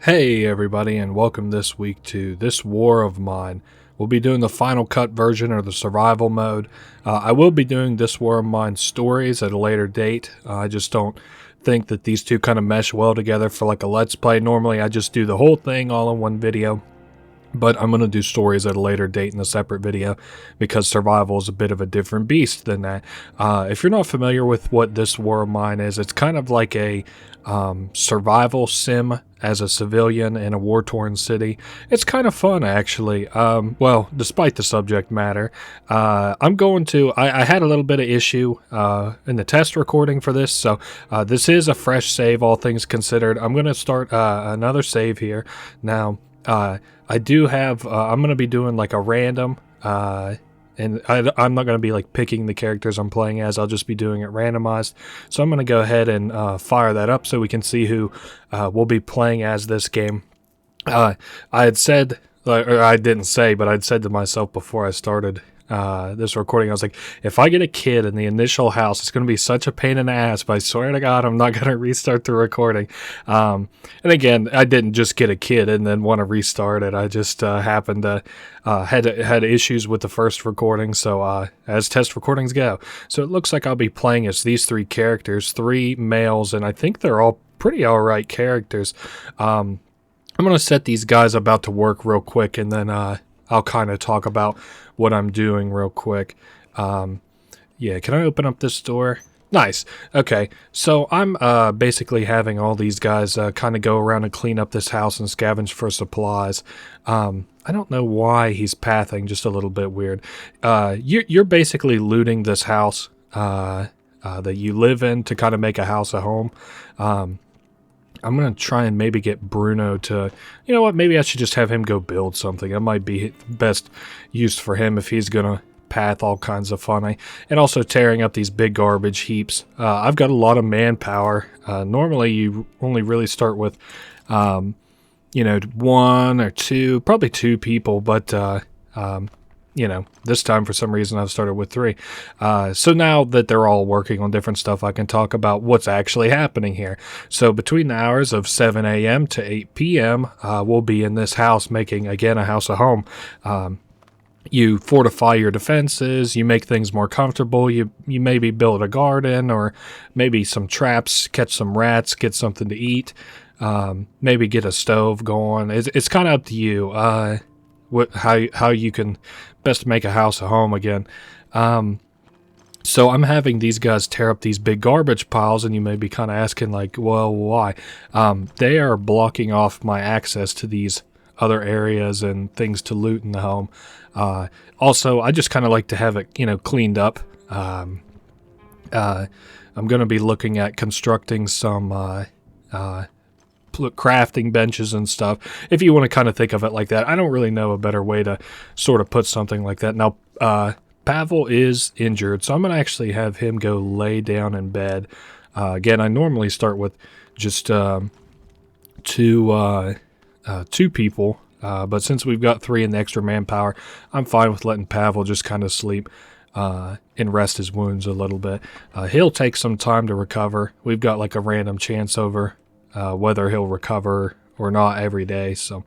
Hey everybody, and welcome this week to This War of Mine. We'll be doing the final cut version or the survival mode. I will be doing This War of Mine stories at a later date. I just don't think that these two kind of mesh well together for like a let's play. Normally I just do the whole thing all in one video. But I'm going to do stories at a later date in a separate video because survival is a bit of a different beast than that. If you're not familiar with what This War of Mine is, it's kind of like a survival sim as a civilian in a war-torn city. It's kind of fun, actually. Well, despite the subject matter, I had a little bit of issue in the test recording for this, so this is a fresh save, all things considered. I'm going to start another save here. Now, I do have, I'm going to be doing like a random, and I'm not going to be like picking the characters I'm playing as, I'll just be doing it randomized. So I'm going to go ahead and fire that up so we can see who will be playing as this game. I had said, or I didn't say, but I'd said to myself before I started this recording, I was like, if I get a kid in the initial house, it's going to be such a pain in the ass, but I swear to God, I'm not going to restart the recording. And again, I didn't just get a kid and then want to restart it. I just happened to had issues with the first recording, so as test recordings go. So it looks like I'll be playing as these three characters, three males, and I think they're all pretty alright characters. I'm going to set these guys about to work real quick, and then I'll kind of talk about what I'm doing real quick. Yeah, can I open up this door? Nice. Okay, so I'm basically having all these guys kind of go around and clean up this house and scavenge for supplies. I don't know why he's pathing, just a little bit weird. You're basically looting this house that you live in to kind of make a house a home. I'm going to try and maybe get Bruno to, you know what, maybe I should just have him go build something. That might be best used for him if he's going to path all kinds of fun. And also tearing up these big garbage heaps. I've got a lot of manpower. Normally you only really start with, you know, one or two, probably two people, but, you know, this time for some reason I've started with three. So now that they're all working on different stuff, I can talk about what's actually happening here. So between the hours of 7 a.m. to 8 p.m., we'll be in this house making, again, a house a home. You fortify your defenses, you make things more comfortable, you maybe build a garden or maybe some traps, catch some rats, get something to eat, maybe get a stove going. It's kind of up to you how you can best make a house a home again. So I'm having these guys tear up these big garbage piles, and you may be kind of asking like, well, why? They are blocking off my access to these other areas and things to loot in the home. Also, I just kind of like to have it, you know, cleaned up. I'm going to be looking at constructing some crafting benches and stuff, if you want to kind of think of it like that. I don't really know a better way to sort of put something like that. Now, Pavel is injured, so I'm going to actually have him go lay down in bed. Again, I normally start with just two people, but since we've got three in the extra manpower, I'm fine with letting Pavel just kind of sleep and rest his wounds a little bit. He'll take some time to recover. We've got like a random chance over whether he'll recover or not every day. So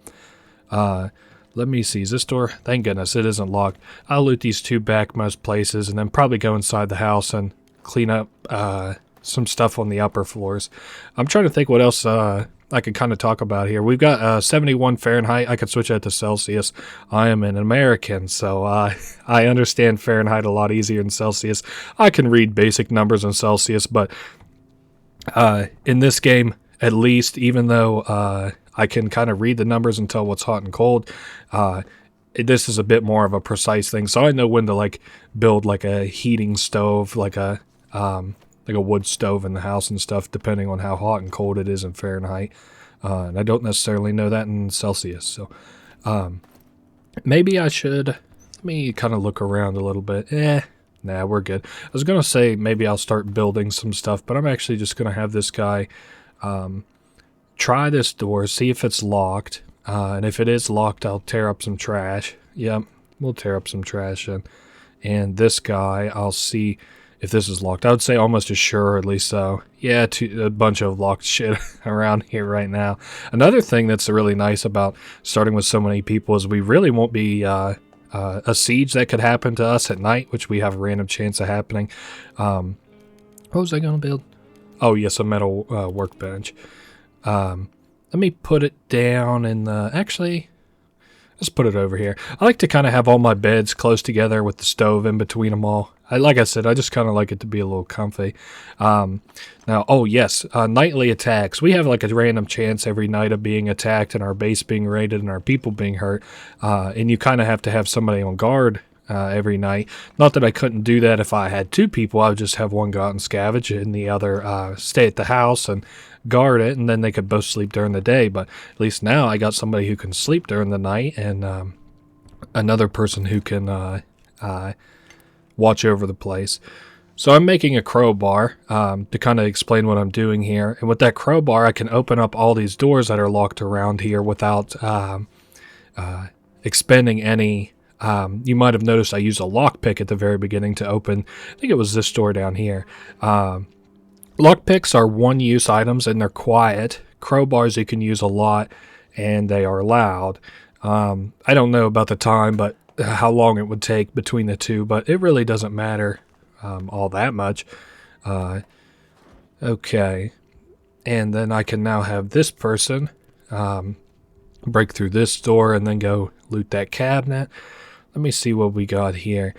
let me see. Is this door? Thank goodness it isn't locked. I'll loot these two backmost places and then probably go inside the house and clean up some stuff on the upper floors. I'm trying to think what else I could kind of talk about here. We've got 71 Fahrenheit. I could switch that to Celsius. I am an American, so I understand Fahrenheit a lot easier than Celsius. I can read basic numbers in Celsius, but in this game, at least, even though I can kind of read the numbers and tell what's hot and cold, this is a bit more of a precise thing. So I know when to like build like a heating stove, like a wood stove in the house and stuff, depending on how hot and cold it is in Fahrenheit. And I don't necessarily know that in Celsius. So maybe I should, let me kind of look around a little bit. Nah, we're good. I was going to say maybe I'll start building some stuff, but I'm actually just going to have this guy try this door, see if it's locked. And if it is locked, I'll tear up some trash. Yep, we'll tear up some trash. And this guy, I'll see if this is locked. I would say almost as sure, at least so. Yeah, a bunch of locked shit around here right now. Another thing that's really nice about starting with so many people is we really won't be a siege that could happen to us at night, which we have a random chance of happening. What was I going to build? Oh, yes, a metal workbench. Let me put it down in the... Actually, let's put it over here. I like to kind of have all my beds close together with the stove in between them all. Like I said, I just kind of like it to be a little comfy. Now, oh yes, nightly attacks. We have like a random chance every night of being attacked and our base being raided and our people being hurt. And you kind of have to have somebody on guard every night. Not that I couldn't do that if I had two people. I would just have one go out and scavenge and the other stay at the house and guard it, and then they could both sleep during the day. But at least now I got somebody who can sleep during the night and another person who can watch over the place. So I'm making a crowbar to kind of explain what I'm doing here. And with that crowbar, I can open up all these doors that are locked around here without expending any... you might have noticed I used a lockpick at the very beginning to open, I think it was this door down here. Lockpicks are one-use items and they're quiet. Crowbars you can use a lot and they are loud. I don't know about the time, but how long it would take between the two, but it really doesn't matter all that much. Okay, and then I can now have this person break through this door and then go loot that cabinet. Let me see what we got here.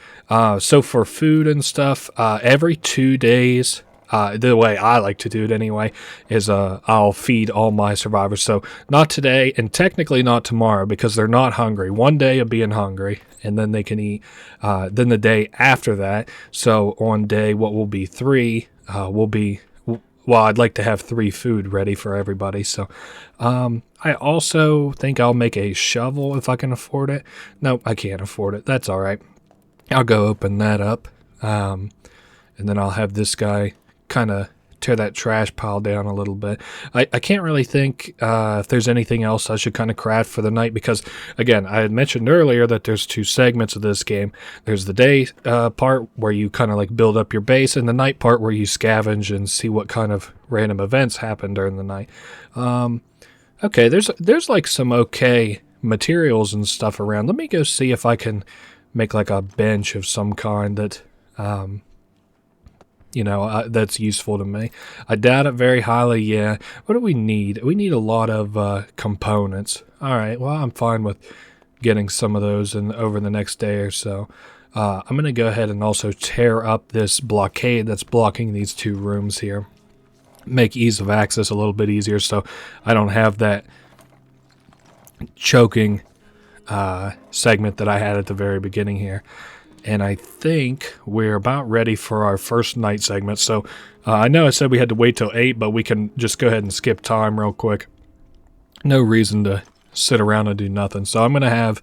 So for food and stuff, every 2 days, the way I like to do it anyway, is I'll feed all my survivors. So not today, and technically not tomorrow, because they're not hungry. One day of being hungry, and then they can eat. Then the day after that, so on day what will be 3, will be... Well, I'd like to have 3 food ready for everybody. So I also think I'll make a shovel if I can afford it. Nope, I can't afford it. That's all right. I'll go open that up. And then I'll have this guy kind of tear that trash pile down a little bit. I can't really think if there's anything else I should kind of craft for the night, because again, I had mentioned earlier that there's 2 segments of this game. There's the day part where you kind of like build up your base, and the night part where you scavenge and see what kind of random events happen during the night. Okay, there's like some okay materials and stuff around. Let me go see if I can make like a bench of some kind that that's useful to me. I doubt it very highly, yeah. What do we need? We need a lot of components. All right, well, I'm fine with getting some of those over the next day or so. I'm going to go ahead and also tear up this blockade that's blocking these 2 rooms here. Make ease of access a little bit easier so I don't have that choking segment that I had at the very beginning here. And I think we're about ready for our first night segment. So I know I said we had to wait till 8, but we can just go ahead and skip time real quick. No reason to sit around and do nothing. So I'm going to have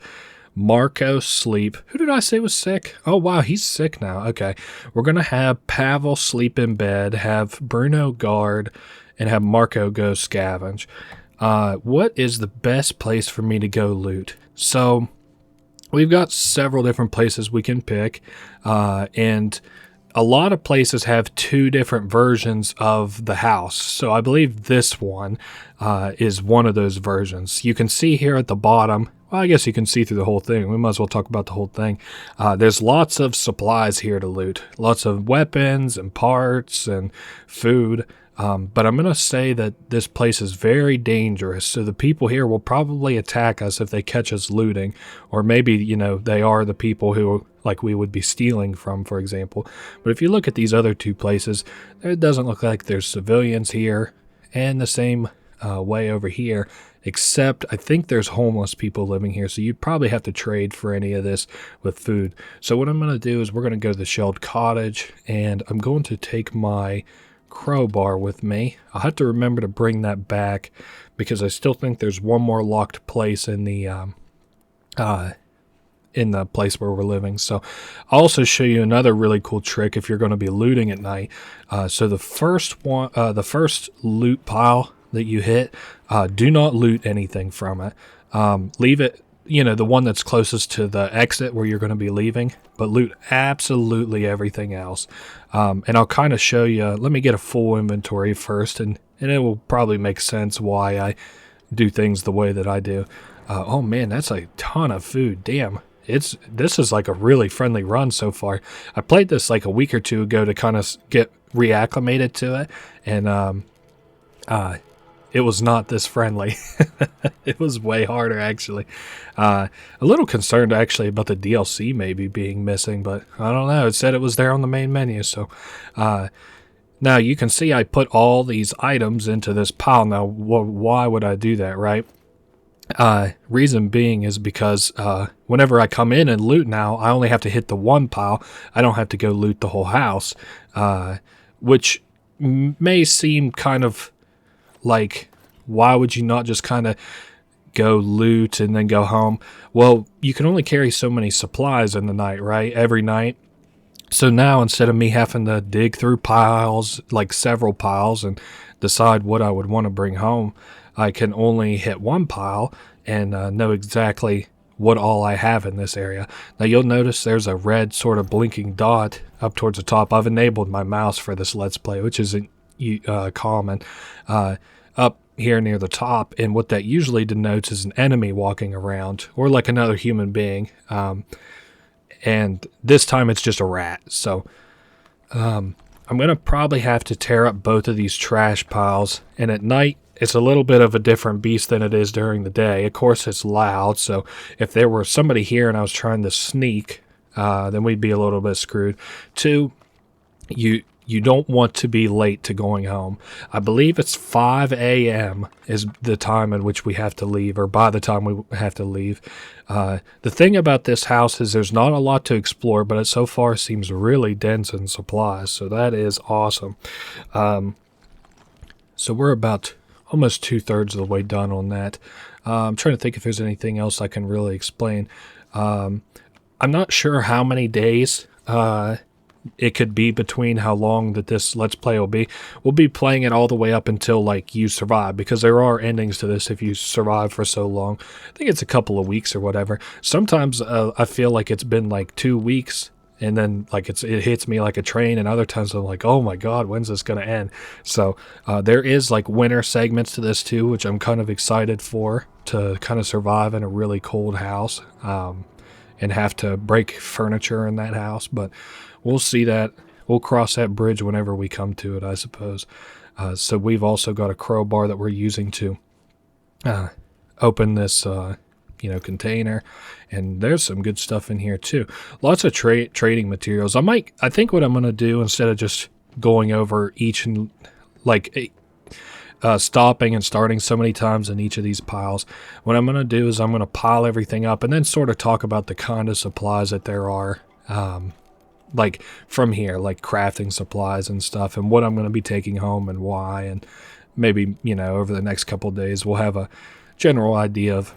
Marco sleep. Who did I say was sick? Oh, wow, he's sick now. Okay. We're going to have Pavel sleep in bed, have Bruno guard, and have Marco go scavenge. What is the best place for me to go loot? So... we've got several different places we can pick, and a lot of places have 2 different versions of the house. So I believe this one is one of those versions. You can see here at the bottom, well, I guess you can see through the whole thing. We might as well talk about the whole thing. There's lots of supplies here to loot. Lots of weapons and parts and food. But I'm going to say that this place is very dangerous, so the people here will probably attack us if they catch us looting, or maybe, they are the people who, like, we would be stealing from, for example. But if you look at these other 2 places, it doesn't look like there's civilians here, and the same way over here, except I think there's homeless people living here, so you'd probably have to trade for any of this with food. So what I'm going to do is we're going to go to the shelled cottage, and I'm going to take my crowbar with me. I'll have to remember to bring that back because I still think there's one more locked place in the place where we're living. So I'll also show you another really cool trick if you're going to be looting at night. So the first loot pile that you hit, do not loot anything from it. Leave it the one that's closest to the exit where you're going to be leaving, but loot absolutely everything else. And I'll kind of show you. Let me get a full inventory first, and it will probably make sense why I do things the way that I do. Oh man, that's a ton of food. Damn. This is like a really friendly run so far. I played this like a week or two ago to kind of get reacclimated to it, and it was not this friendly. It was way harder, actually. A little concerned, actually, about the DLC maybe being missing, but I don't know. It said it was there on the main menu, so... now, you can see I put all these items into this pile. Now, why would I do that, right? Reason being is because whenever I come in and loot now, I only have to hit the one pile. I don't have to go loot the whole house, which may seem kind of like, why would you not just kind of go loot and then go home? Well, you can only carry so many supplies in the night, right? Every night. So now, instead of me having to dig through piles, like several piles, and decide what I would want to bring home, I can only hit one pile and know exactly what all I have in this area. Now you'll notice there's a red sort of blinking dot up towards the top. I've enabled my mouse for this Let's Play, which isn't common, up here near the top, and what that usually denotes is an enemy walking around, or like another human being, and this time it's just a rat. So I'm going to probably have to tear up both of these trash piles, and at night it's a little bit of a different beast than it is during the day. Of course, it's loud, so if there were somebody here and I was trying to sneak, then we'd be a little bit screwed. Two, you don't want to be late to going home. I believe it's 5 a.m. is the time in which we have to leave, or by the time we have to leave. The thing about this house is there's not a lot to explore, but it so far seems really dense in supplies, so that is awesome. So we're about almost 2/3 of the way done on that. I'm trying to think if there's anything else I can really explain. I'm not sure how many days it could be between how long that this Let's Play will be. We'll be playing it all the way up until, like, you survive, because there are endings to this if you survive for so long. I think it's a couple of weeks or whatever. Sometimes I feel like it's been, like, 2 weeks, and then, like, it hits me like a train, and other times I'm like, oh my god, when's this going to end? So there is, like, winter segments to this, too, which I'm kind of excited for, to kind of survive in a really cold house, and have to break furniture in that house, but we'll see that. We'll cross that bridge whenever we come to it, I suppose. So we've also got a crowbar that we're using to open this, container. And there's some good stuff in here too. Lots of trading materials. I think what I'm going to do, instead of just going over each and stopping and starting so many times in each of these piles, what I'm going to do is I'm going to pile everything up and then sort of talk about the kind of supplies that there are, like from here, like crafting supplies and stuff, and what I'm going to be taking home and why, and maybe, over the next couple of days we'll have a general idea of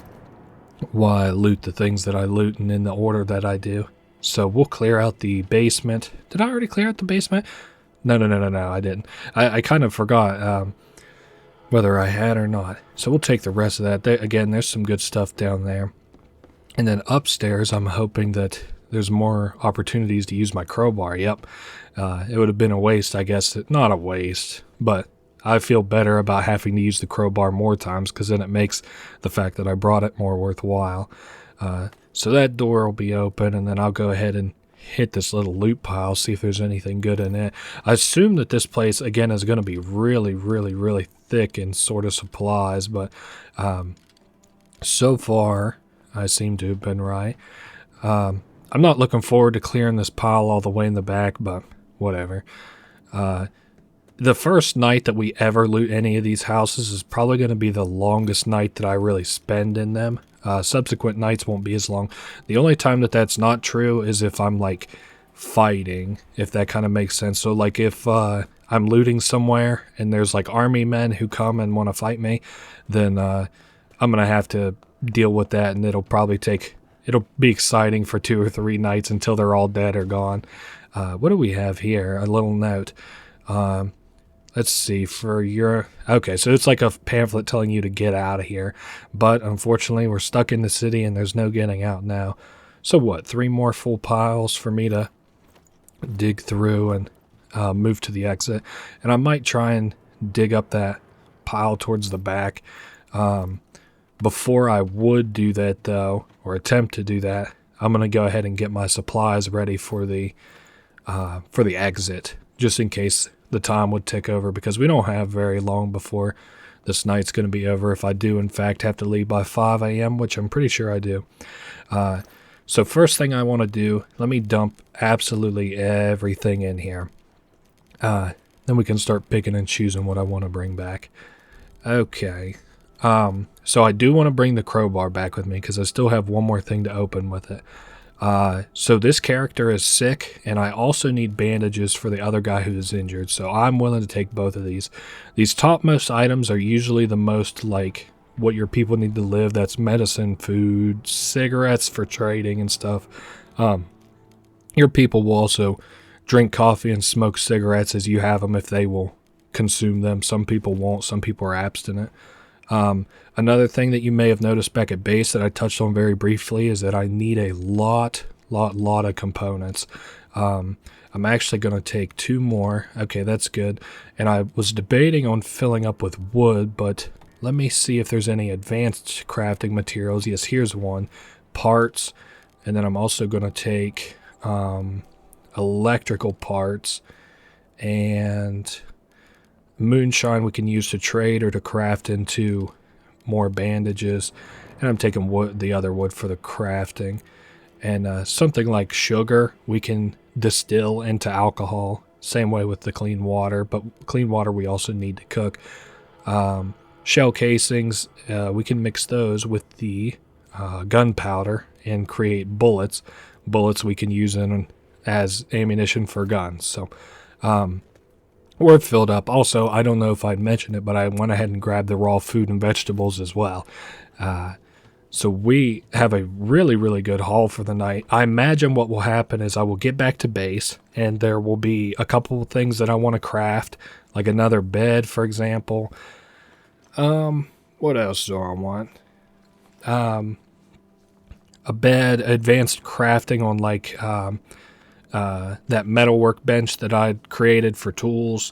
why I loot the things that I loot and in the order that I do. So we'll clear out the basement. Did I already clear out the basement? No, I didn't. I kind of forgot whether I had or not. So we'll take the rest of that. Again, there's some good stuff down there. And then upstairs, I'm hoping that there's more opportunities to use my crowbar. Yep. It would have been a waste, I guess. Not a waste, but I feel better about having to use the crowbar more times, because then it makes the fact that I brought it more worthwhile. So that door will be open, and then I'll go ahead and hit this little loot pile, see if there's anything good in it. I assume that this place, again, is going to be really, really, really thick in sort of supplies, but so far, I seem to have been right. I'm not looking forward to clearing this pile all the way in the back, but whatever. The first night that we ever loot any of these houses is probably going to be the longest night that I really spend in them. Subsequent nights won't be as long. The only time that that's not true is if I'm, like, fighting, if that kind of makes sense. So, like, if I'm looting somewhere and there's, like, army men who come and want to fight me, then I'm going to have to deal with that, and it'll be exciting for 2 or 3 nights until they're all dead or gone. What do we have here? A little note. let's see, for your... Okay, so it's like a pamphlet telling you to get out of here. But unfortunately, we're stuck in the city and there's no getting out now. So what, 3 more full piles for me to dig through and move to the exit. And I might try and dig up that pile towards the back. Before I would do that, though, or attempt to do that, I'm going to go ahead and get my supplies ready for the exit, just in case the time would tick over, because we don't have very long before this night's going to be over if I do, in fact, have to leave by 5 a.m., which I'm pretty sure I do. So first thing I want to do, let me dump absolutely everything in here. Then we can start picking and choosing what I want to bring back. Okay. So I do want to bring the crowbar back with me because I still have one more thing to open with it. So this character is sick, and I also need bandages for the other guy who is injured, so I'm willing to take both of these. These topmost items are usually the most, like, what your people need to live. That's medicine, food, cigarettes for trading and stuff. Your people will also drink coffee and smoke cigarettes as you have them if they will consume them. Some people won't. Some people are abstinent. Another thing that you may have noticed back at base that I touched on very briefly is that I need a lot of components. I'm actually going to take 2 more. Okay, that's good. And I was debating on filling up with wood, but let me see if there's any advanced crafting materials. Yes, here's one. Parts. And then I'm also going to take electrical parts and moonshine we can use to trade or to craft into more bandages. And I'm taking wood, the other wood for the crafting. And something like sugar we can distill into alcohol. Same way with the clean water, but clean water we also need to cook. Shell casings, we can mix those with the gunpowder and create bullets. Bullets we can use as ammunition for guns. So we're filled up. Also, I don't know if I'd mentioned it, but I went ahead and grabbed the raw food and vegetables as well. So we have a really good haul for the night. I imagine what will happen is I will get back to base, and there will be a couple of things that I want to craft, like another bed, for example. What else do I want? A bed, advanced crafting on like that metal workbench that I'd created for tools.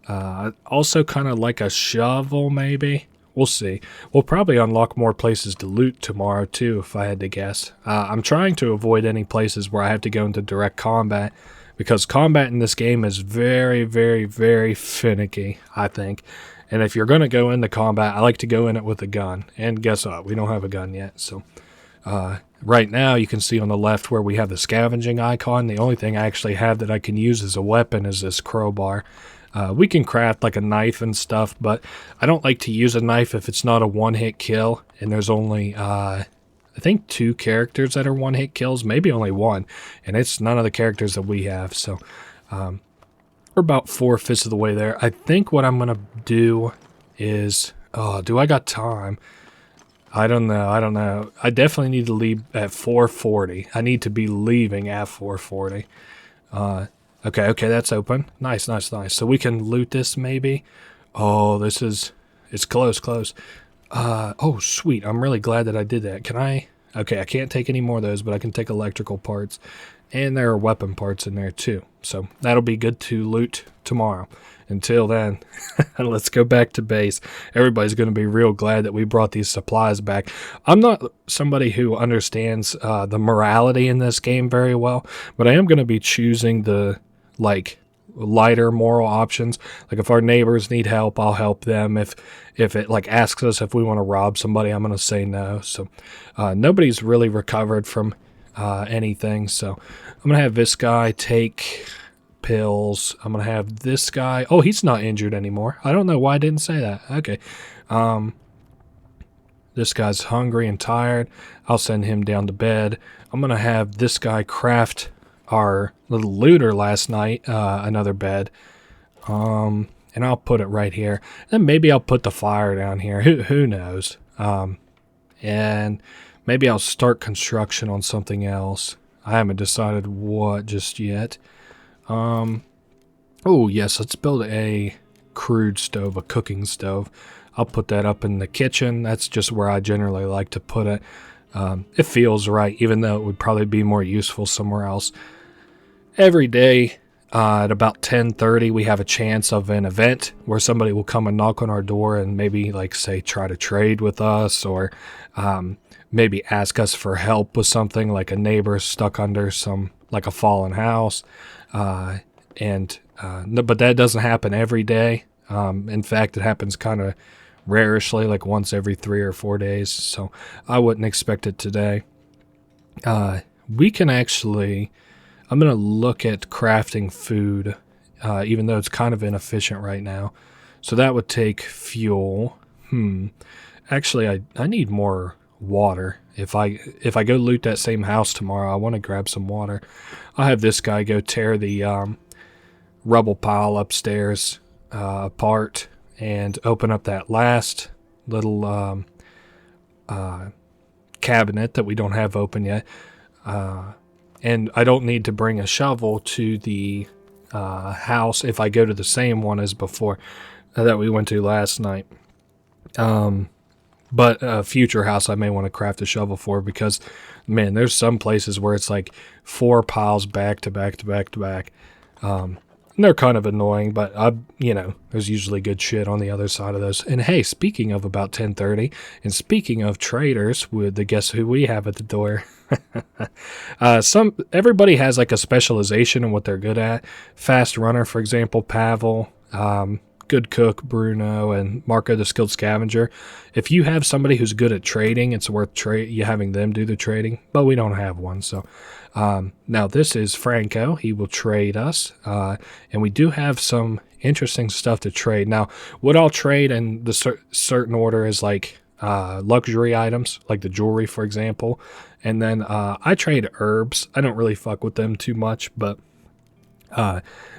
Also kind of like a shovel, maybe. We'll see. We'll probably unlock more places to loot tomorrow, too, if I had to guess. I'm trying to avoid any places where I have to go into direct combat, because combat in this game is very finicky, I think. And if you're going to go into combat, I like to go in it with a gun. And guess what? We don't have a gun yet. So right now, you can see on the left where we have the scavenging icon. The only thing I actually have that I can use as a weapon is this crowbar. We can craft like a knife and stuff, but I don't like to use a knife if it's not a one-hit kill. And there's only, I think 2 characters that are one-hit kills, maybe only 1. And it's none of the characters that we have. So we're about 4/5 of the way there. I think what I'm going to do is... Oh, do I got time? I don't know. I definitely need to leave at 4:40. I need to be leaving at 4:40. Okay, that's open. Nice. So we can loot this maybe. Oh, it's close. Oh, sweet. I'm really glad that I did that. Can I? Okay, I can't take any more of those, but I can take electrical parts. And there are weapon parts in there too. So that'll be good to loot tomorrow. Until then, let's go back to base. Everybody's going to be real glad that we brought these supplies back. I'm not somebody who understands the morality in this game very well, but I am going to be choosing the lighter moral options. Like if our neighbors need help, I'll help them. If it asks us if we want to rob somebody, I'm going to say no. So nobody's really recovered from anything. So I'm going to have this guy take pills. I'm going to have this guy. Oh, he's not injured anymore. I don't know why I didn't say that. Okay. This guy's hungry and tired. I'll send him down to bed. I'm going to have this guy craft our little looter last night, another bed. And I'll put it right here. Then maybe I'll put the fire down here. Who knows? And maybe I'll start construction on something else. I haven't decided what just yet. Oh yes, let's build a crude stove, a cooking stove. I'll put that up in the kitchen. That's just where I generally like to put it. It feels right, even though it would probably be more useful somewhere else. Every day at about 10:30, we have a chance of an event where somebody will come and knock on our door and maybe, like, say, try to trade with us, or maybe ask us for help with something, like a neighbor stuck under like a fallen house. No, but that doesn't happen every day. In fact, it happens kind of rarely, like once every 3 or 4 days. So I wouldn't expect it today. We can actually, I'm going to look at crafting food, even though it's kind of inefficient right now. So that would take fuel. Actually, I need more water. If I go loot that same house tomorrow, I want to grab some water. I'll have this guy go tear the rubble pile upstairs apart and open up that last little cabinet that we don't have open yet. And I don't need to bring a shovel to the house if I go to the same one as before that we went to last night. But a future house I may want to craft a shovel for, because, man, there's some places where it's like 4 piles back to back to back to back. And they're kind of annoying, but there's usually good shit on the other side of those. And hey, speaking of about 10:30, and speaking of traders, guess who we have at the door? Everybody has like a specialization in what they're good at. Fast runner, for example, Pavel. Good cook, Bruno, and Marco the skilled scavenger. If you have somebody who's good at trading, it's worth you having them do the trading, but we don't have one. So now this is Franco. He will trade us, and we do have some interesting stuff to trade. Now, what I'll trade in the certain order is like luxury items, like the jewelry, for example, and then I trade herbs. I don't really fuck with them too much, but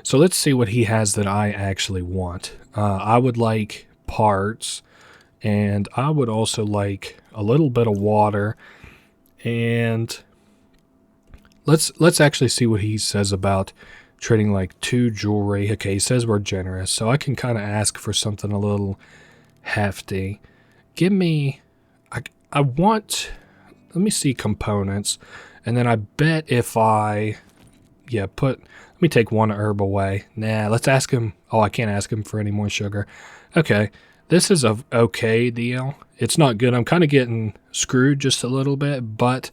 so let's see what he has that I actually want. I would like parts, and I would also like a little bit of water, and let's actually see what he says about trading like 2 jewelry. Okay, he says we're generous, so I can kind of ask for something a little hefty. Give me, I want, let me see components, and then I bet if let me take 1 herb away. Nah, let's ask him. Oh, I can't ask him for any more sugar. Okay, this is a okay deal. It's not good. I'm kind of getting screwed just a little bit, but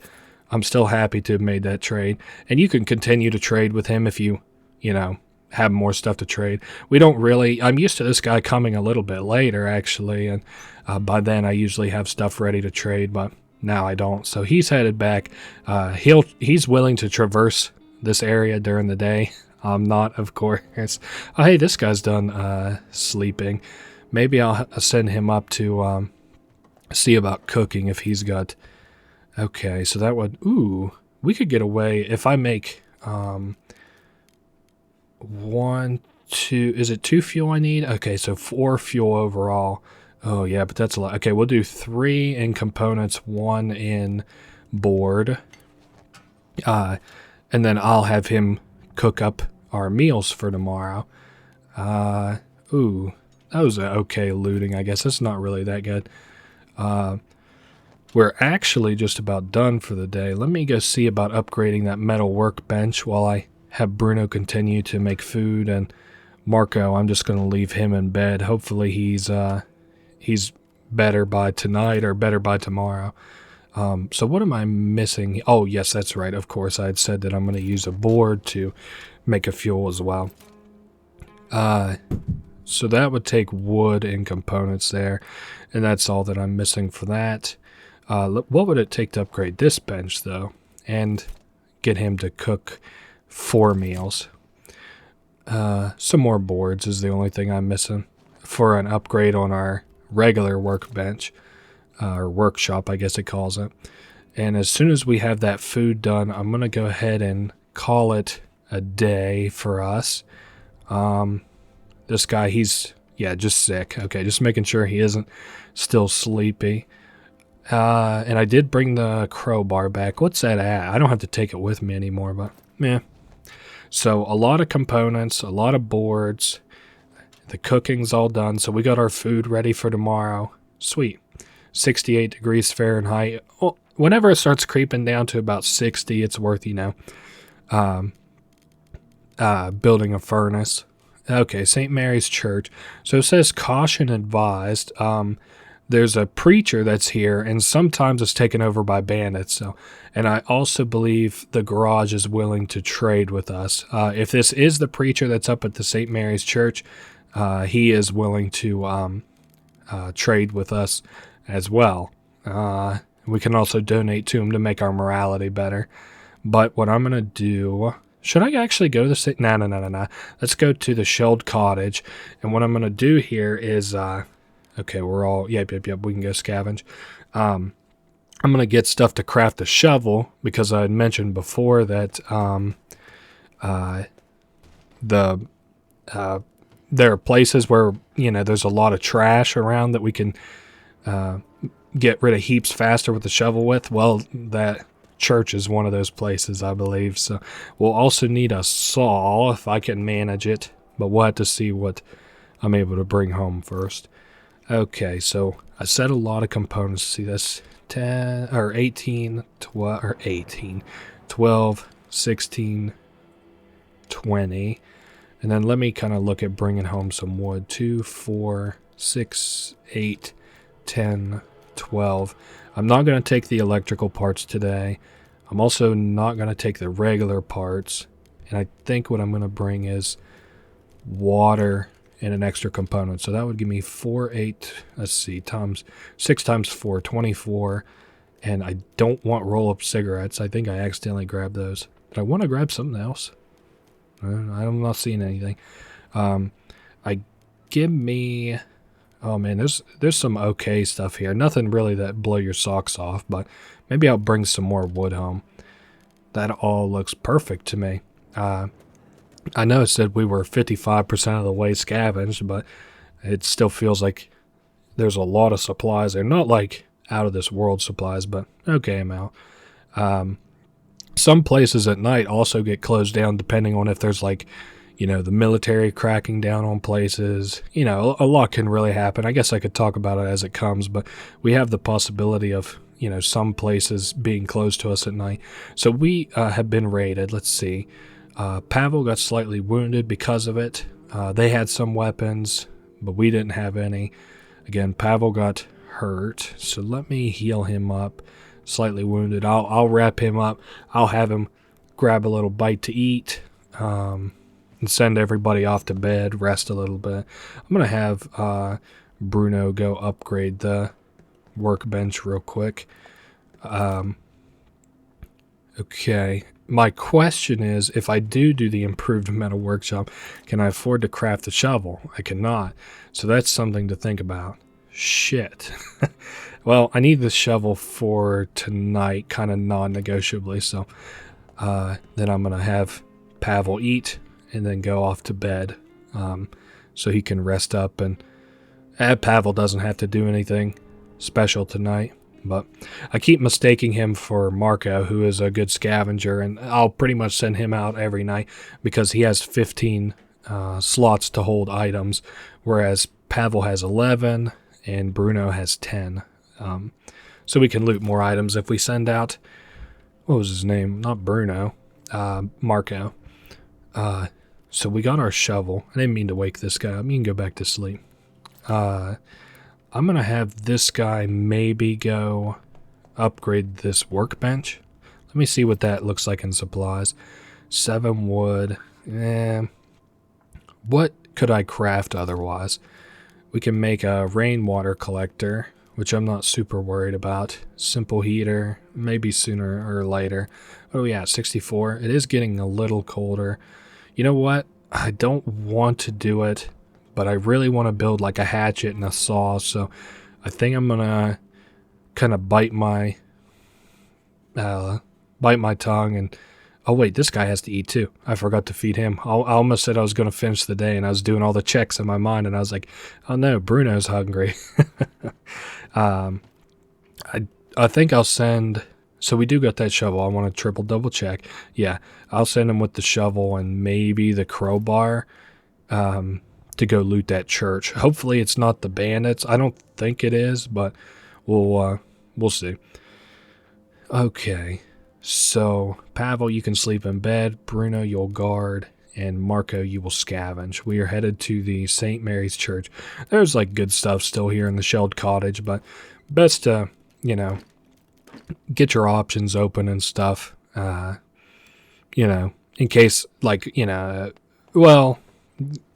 I'm still happy to have made that trade. And you can continue to trade with him if you have more stuff to trade. I'm used to this guy coming a little bit later, actually, and by then I usually have stuff ready to trade, but now I don't. So he's headed back. He's willing to traverse this area during the day. I'm not, of course. Oh, hey, this guy's done sleeping. Maybe I'll send him up to see about cooking if he's got... Okay, so that would... Ooh, we could get away if I make 1, 2... Is it 2 fuel I need? Okay, so 4 fuel overall. Oh, yeah, but that's a lot. Okay, we'll do 3 in components, 1 in board. And then I'll have him cook up our meals for tomorrow. Ooh, that was okay looting, I guess. That's not really that good. We're actually just about done for the day. Let me go see about upgrading that metal workbench while I have Bruno continue to make food. And Marco, I'm just going to leave him in bed. Hopefully he's better by tonight or better by tomorrow. So what am I missing? Oh, yes, that's right. Of course, I had said that I'm going to use a board to make a fuel as well. So that would take wood and components there, and that's all that I'm missing for that. What would it take to upgrade this bench, though, and get him to cook 4 meals? Some more boards is the only thing I'm missing for an upgrade on our regular workbench. Or workshop, I guess it calls it. And as soon as we have that food done, I'm going to go ahead and call it a day for us. This guy, he's, just sick. Okay, just making sure he isn't still sleepy. And I did bring the crowbar back. What's that at? I don't have to take it with me anymore, but, So a lot of components, a lot of boards. The cooking's all done, so we got our food ready for tomorrow. Sweet. 68 degrees Fahrenheit. Well, whenever it starts creeping down to about 60, it's worth, building a furnace. Okay, St. Mary's Church. So it says caution advised. There's a preacher that's here, and sometimes it's taken over by bandits. So, and I also believe the garage is willing to trade with us. If this is the preacher that's up at the St. Mary's Church, he is willing to trade with us as well. We can also donate to him to make our morality better. But what I'm going to do... Should I actually go to the city? No. Let's go to the Shelled Cottage. And what I'm going to do here is... okay, we're all... Yep, we can go scavenge. I'm going to get stuff to craft a shovel, because I had mentioned before that there are places where, there's a lot of trash around that we can get rid of heaps faster with the shovel with. Well, that church is one of those places, I believe. So we'll also need a saw if I can manage it, but we'll have to see what I'm able to bring home first. Okay, so I set a lot of components. See, that's 10 or 18, 12, or 18, 12, 16, 20. And then let me kind of look at bringing home some wood. 2, 4, 6, 8, 10, 12. I'm not going to take the electrical parts today. I'm also not going to take the regular parts. And I think what I'm going to bring is water and an extra component. So that would give me 4, 8, let's see, times 6 times 4, 24. And I don't want roll-up cigarettes. I think I accidentally grabbed those. Did I want to grab something else? I'm not seeing anything. Give me... Oh man, there's some okay stuff here. Nothing really that blow your socks off, but maybe I'll bring some more wood home. That all looks perfect to me. I know it said we were 55% of the way scavenged, but it still feels like there's a lot of supplies there. Not like out of this world supplies, but okay amount. Some places at night also get closed down depending on if there's like, the military cracking down on places. A lot can really happen. I guess I could talk about it as it comes, but we have the possibility of, some places being closed to us at night. So we have been raided. Let's see. Pavel got slightly wounded because of it. They had some weapons, but we didn't have any. Again, Pavel got hurt, so let me heal him up. Slightly wounded. I'll wrap him up. I'll have him grab a little bite to eat. And send everybody off to bed, rest a little bit. I'm going to have Bruno go upgrade the workbench real quick. Okay. My question is, if I do the improved metal workshop, can I afford to craft the shovel? I cannot. So that's something to think about. Shit. Well, I need the shovel for tonight, kind of non-negotiably. So then I'm going to have Pavel eat and then go off to bed, so he can rest up. And Pavel doesn't have to do anything special tonight, but I keep mistaking him for Marco, who is a good scavenger, and I'll pretty much send him out every night because he has 15 slots to hold items, whereas Pavel has 11 and Bruno has 10. So we can loot more items if we send out, what was his name? Not Bruno, Marco. So we got our shovel. I didn't mean to wake this guy up. You can go back to sleep. I'm going to have this guy maybe go upgrade this workbench. Let me see what that looks like in supplies. 7 wood. What could I craft otherwise? We can make a rainwater collector, which I'm not super worried about. Simple heater, maybe sooner or later. Oh yeah, 64. It is getting a little colder. You know what? I don't want to do it, but I really want to build like a hatchet and a saw, so I think I'm gonna kind of bite my tongue and... Oh wait, this guy has to eat too. I forgot to feed him. I almost said I was going to finish the day, and I was doing all the checks in my mind, and I was like, oh no, Bruno's hungry. I think I'll send... So we do got that shovel. I want to double check. Yeah, I'll send him with the shovel and maybe the crowbar to to go loot that church. Hopefully it's not the bandits. I don't think it is, but we'll see. Okay, so Pavel, you can sleep in bed. Bruno, you'll guard. And Marco, you will scavenge. We are headed to the St. Mary's Church. There's like good stuff still here in the shelled cottage, but best to, get your options open and stuff. In case, well,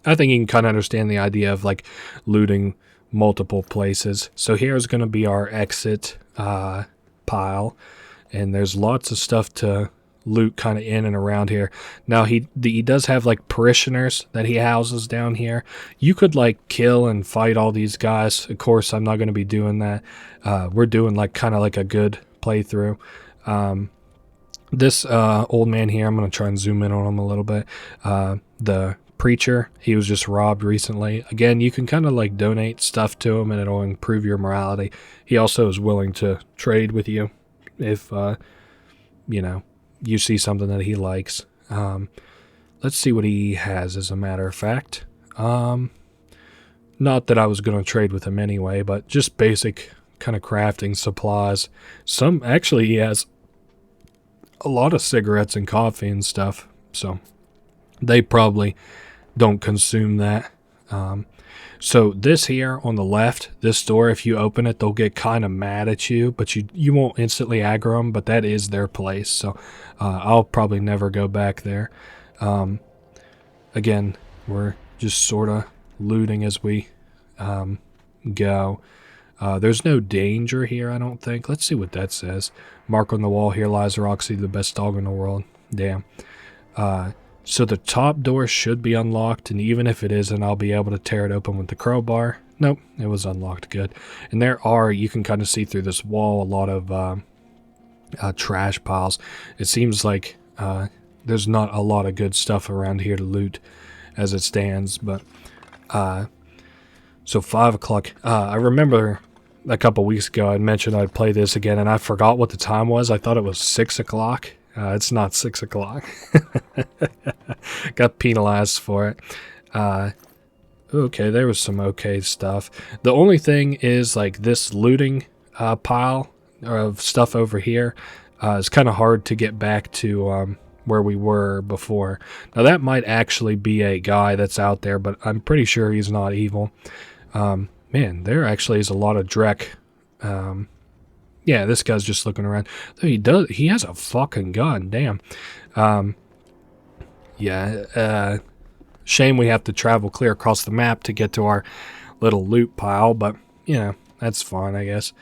I think you can kind of understand the idea of like looting multiple places. So here's going to be our exit pile, and there's lots of stuff to loot kind of in and around here. Now he does have like parishioners that he houses down here. You could like kill and fight all these guys. Of course, I'm not going to be doing that. We're doing like kind of like a good playthrough. This old man here, I'm going to try and zoom in on him a little bit. The preacher, he was just robbed recently. Again, you can kind of like donate stuff to him and it'll improve your morality. He also is willing to trade with you if you see something that he likes. Let's see what he has, as a matter of fact. Not that I was going to trade with him anyway, but just basic kind of crafting supplies. Actually, he has a lot of cigarettes and coffee and stuff, so they probably don't consume that. So this here on the left, this door, if you open it, they'll get kind of mad at you, but you won't instantly aggro them, but that is their place, so I'll probably never go back there. Again, we're just sort of looting as we go. There's no danger here, I don't think. Let's see what that says. Mark on the wall, here lies Roxy, the best dog in the world. Damn. So the top door should be unlocked, and even if it isn't, I'll be able to tear it open with the crowbar. Nope, it was unlocked. Good. And you can kind of see through this wall a lot of trash piles. It seems like there's not a lot of good stuff around here to loot as it stands, but so 5 o'clock. I remember a couple weeks ago I mentioned I'd play this again, and I forgot what the time was. I thought it was 6 o'clock. It's not 6 o'clock. Got penalized for it. Okay, there was some okay stuff. The only thing is, like, this looting pile of stuff over here is kind of hard to get back to where we were before. Now, that might actually be a guy that's out there, but I'm pretty sure he's not evil. Man, there actually is a lot of Drek. Yeah, this guy's just looking around. He has a fucking gun, damn. Yeah, shame we have to travel clear across the map to get to our little loot pile, but, that's fine, I guess.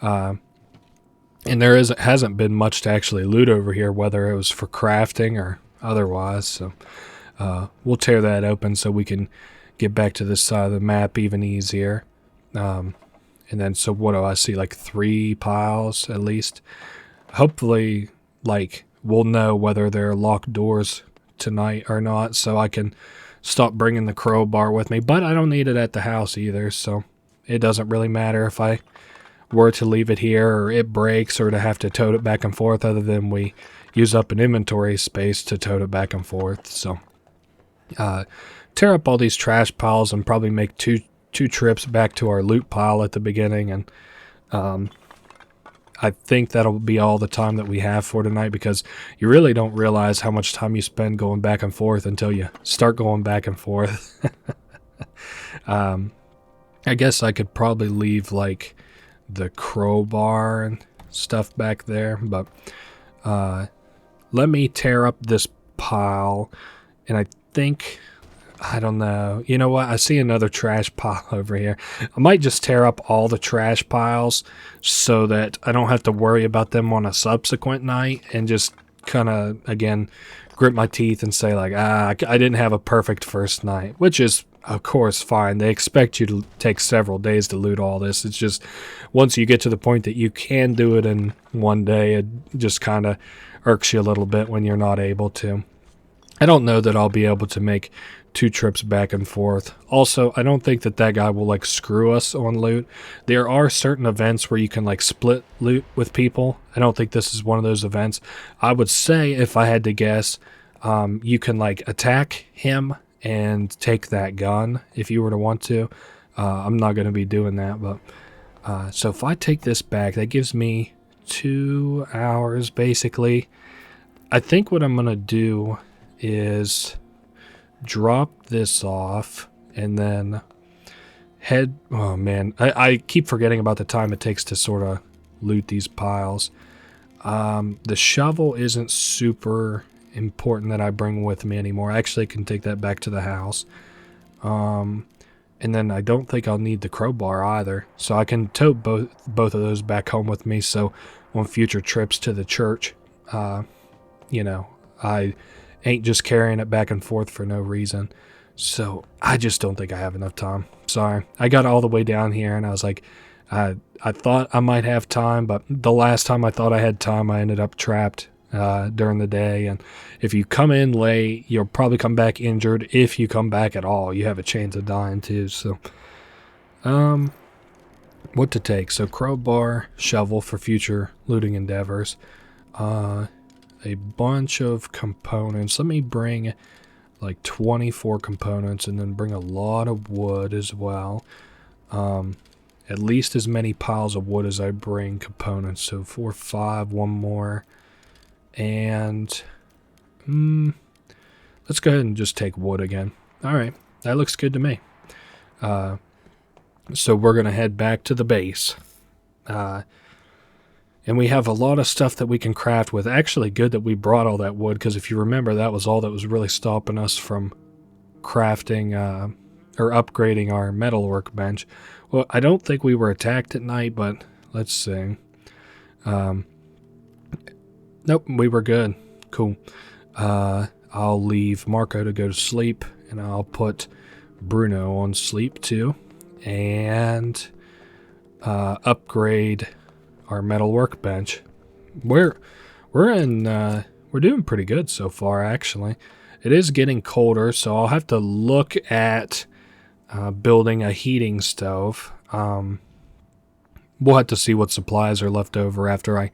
And there hasn't been much to actually loot over here, whether it was for crafting or otherwise, so we'll tear that open so we can get back to this side of the map even easier. And then, so what do I see, like 3 piles at least? Hopefully, like, we'll know whether there are locked doors tonight or not, so I can stop bringing the crowbar with me. But I don't need it at the house either, so it doesn't really matter if I were to leave it here or it breaks or to have to tote it back and forth, other than we use up an inventory space to tote it back and forth. So tear up all these trash piles and probably make two trips back to our loot pile at the beginning, and I think that'll be all the time that we have for tonight, because you really don't realize how much time you spend going back and forth until you start going back and forth. I guess I could probably leave like the crowbar and stuff back there, but let me tear up this pile, and I think, I don't know. You know what? I see another trash pile over here. I might just tear up all the trash piles so that I don't have to worry about them on a subsequent night, and just kind of, again, grit my teeth and say, like, I didn't have a perfect first night, which is, of course, fine. They expect you to take several days to loot all this. It's just, once you get to the point that you can do it in one day, it just kind of irks you a little bit when you're not able to. I don't know that I'll be able to make 2 trips back and forth. Also, I don't think that guy will like screw us on loot. There are certain events where you can like split loot with people. I don't think this is one of those events. I would say, if I had to guess, you can like attack him and take that gun if you were to want to. I'm not going to be doing that, but so if I take this back, that gives me 2 hours basically. I think what I'm going to do is drop this off and then head... Oh man, I keep forgetting about the time it takes to sort of loot these piles. The shovel isn't super important that I bring with me anymore. I actually can take that back to the house. And then I don't think I'll need the crowbar either. So I can tote both of those back home with me, so on future trips to the church, you know, I ain't just carrying it back and forth for no reason. So I just don't think I have enough time. Sorry. I got all the way down here and I was like, I thought I might have time, but the last time I thought I had time, I ended up trapped during the day. And if you come in late, you'll probably come back injured. If you come back at all, you have a chance of dying too. So, what to take? So crowbar, shovel for future looting endeavors. A bunch of components. Let me bring like 24 components and then bring a lot of wood as well. At least as many piles of wood as I bring components. So 4, 5, one more. And let's go ahead and just take wood again. Alright, that looks good to me. So we're going to head back to the base. And we have a lot of stuff that we can craft with. Actually, good that we brought all that wood, because if you remember, that was all that was really stopping us from crafting or upgrading our metal workbench. Well, I don't think we were attacked at night, but let's see. Nope, we were good. Cool. I'll leave Marco to go to sleep, and I'll put Bruno on sleep too, and upgrade our metal workbench. We're doing pretty good so far, actually. It is getting colder, so I'll have to look at building a heating stove. We'll have to see what supplies are left over after I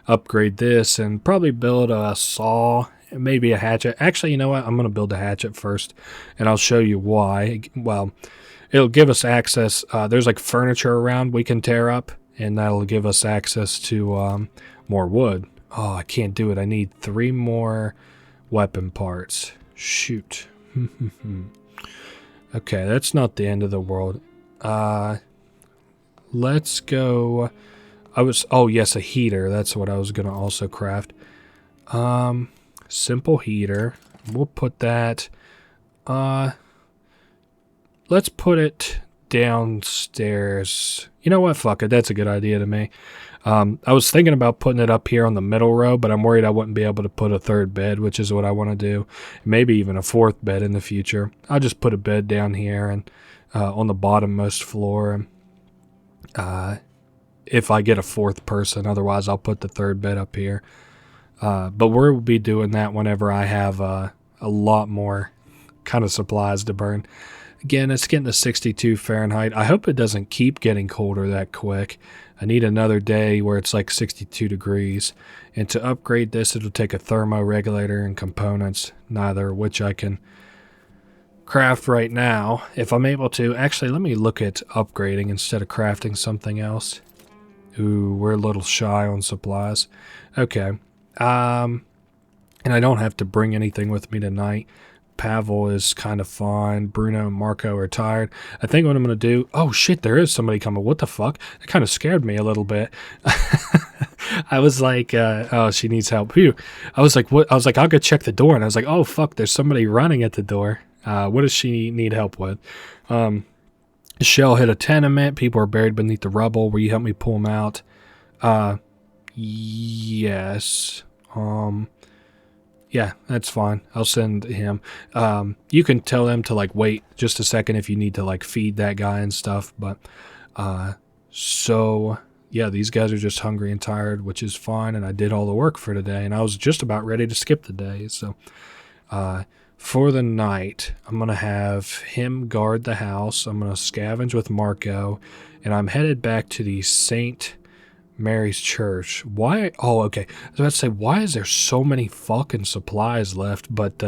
upgrade this, and probably build a saw, maybe a hatchet. Actually, you know what? I'm going to build a hatchet first, and I'll show you why. Well, it'll give us access. There's like furniture around we can tear up, and that'll give us access to more wood. Oh, I can't do it. I need 3 more weapon parts. Shoot. Okay, that's not the end of the world. Let's go. Oh yes, a heater. That's what I was gonna also craft. Simple heater. We'll put that. Let's put it downstairs. You know what? Fuck it. That's a good idea to me. I was thinking about putting it up here on the middle row, but I'm worried I wouldn't be able to put a 3rd bed, which is what I want to do. Maybe even a 4th bed in the future. I'll just put a bed down here and on the bottommost floor. And if I get a 4th person, otherwise I'll put the 3rd bed up here. But we'll be doing that whenever I have a lot more kind of supplies to burn. Again, it's getting to 62 Fahrenheit. I hope it doesn't keep getting colder that quick. I need another day where it's like 62 degrees. And to upgrade this, it'll take a thermoregulator and components, neither of which I can craft right now. If I'm able to, actually, let me look at upgrading instead of crafting something else. Ooh, we're a little shy on supplies. Okay. And I don't have to bring anything with me tonight. Pavel is kind of fine. Bruno and Marco are tired. I think what I'm going to do... Oh, shit, there is somebody coming. What the fuck? That kind of scared me a little bit. I was like, oh, she needs help. Phew. I was like, what? I was like, I'll go check the door. And I was like, oh, fuck, there's somebody running at the door. What does she need help with? Shell hit a tenement. People are buried beneath the rubble. Will you help me pull them out? Yes. Yeah, that's fine. I'll send him. You can tell them to like wait just a second if you need to like feed that guy and stuff. But so yeah, these guys are just hungry and tired, which is fine. And I did all the work for today, and I was just about ready to skip the day. So for the night, I'm gonna have him guard the house. I'm gonna scavenge with Marco, and I'm headed back to the St. Mary's Church. Why? Oh, okay. I was about to say, why is there so many fucking supplies left? But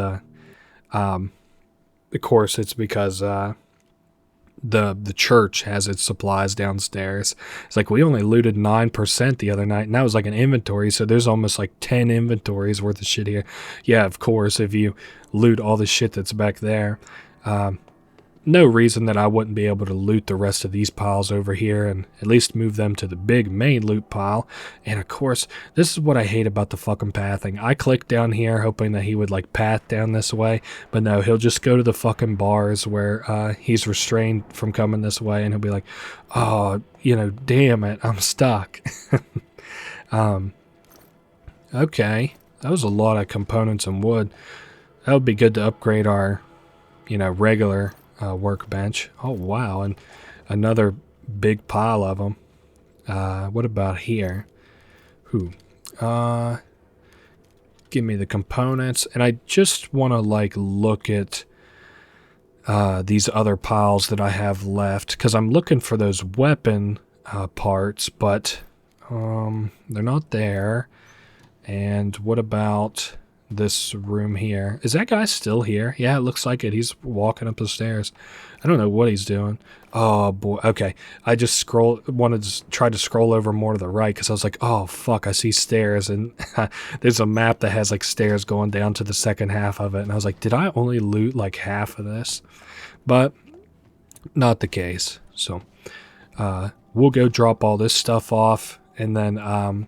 of course, it's because the church has its supplies downstairs. It's like we only looted 9% the other night, and that was like an inventory, so there's almost like 10 inventories worth of shit here. Yeah, of course, if you loot all the shit that's back there. No reason that I wouldn't be able to loot the rest of these piles over here and at least move them to the big main loot pile. And of course, this is what I hate about the fucking pathing. I click down here hoping that he would like path down this way, but no, he'll just go to the fucking bars where he's restrained from coming this way, and he'll be like, oh, you know, damn it, I'm stuck. Okay, that was a lot of components and wood. That would be good to upgrade our, you know, regular workbench. Oh wow, and another big pile of them. What about here? Give me the components, and I just want to like look at these other piles that I have left, because I'm looking for those weapon parts, but they're not there. And what about this room here? Is that guy still here? Yeah, it looks like it. He's walking up the stairs. I don't know what he's doing. Oh boy. Okay, I just tried to scroll over more to the right because I was like, oh fuck, I see stairs, and there's a map that has like stairs going down to the second half of it, and I was like, did I only loot like half of this? But not the case. So we'll go drop all this stuff off, and then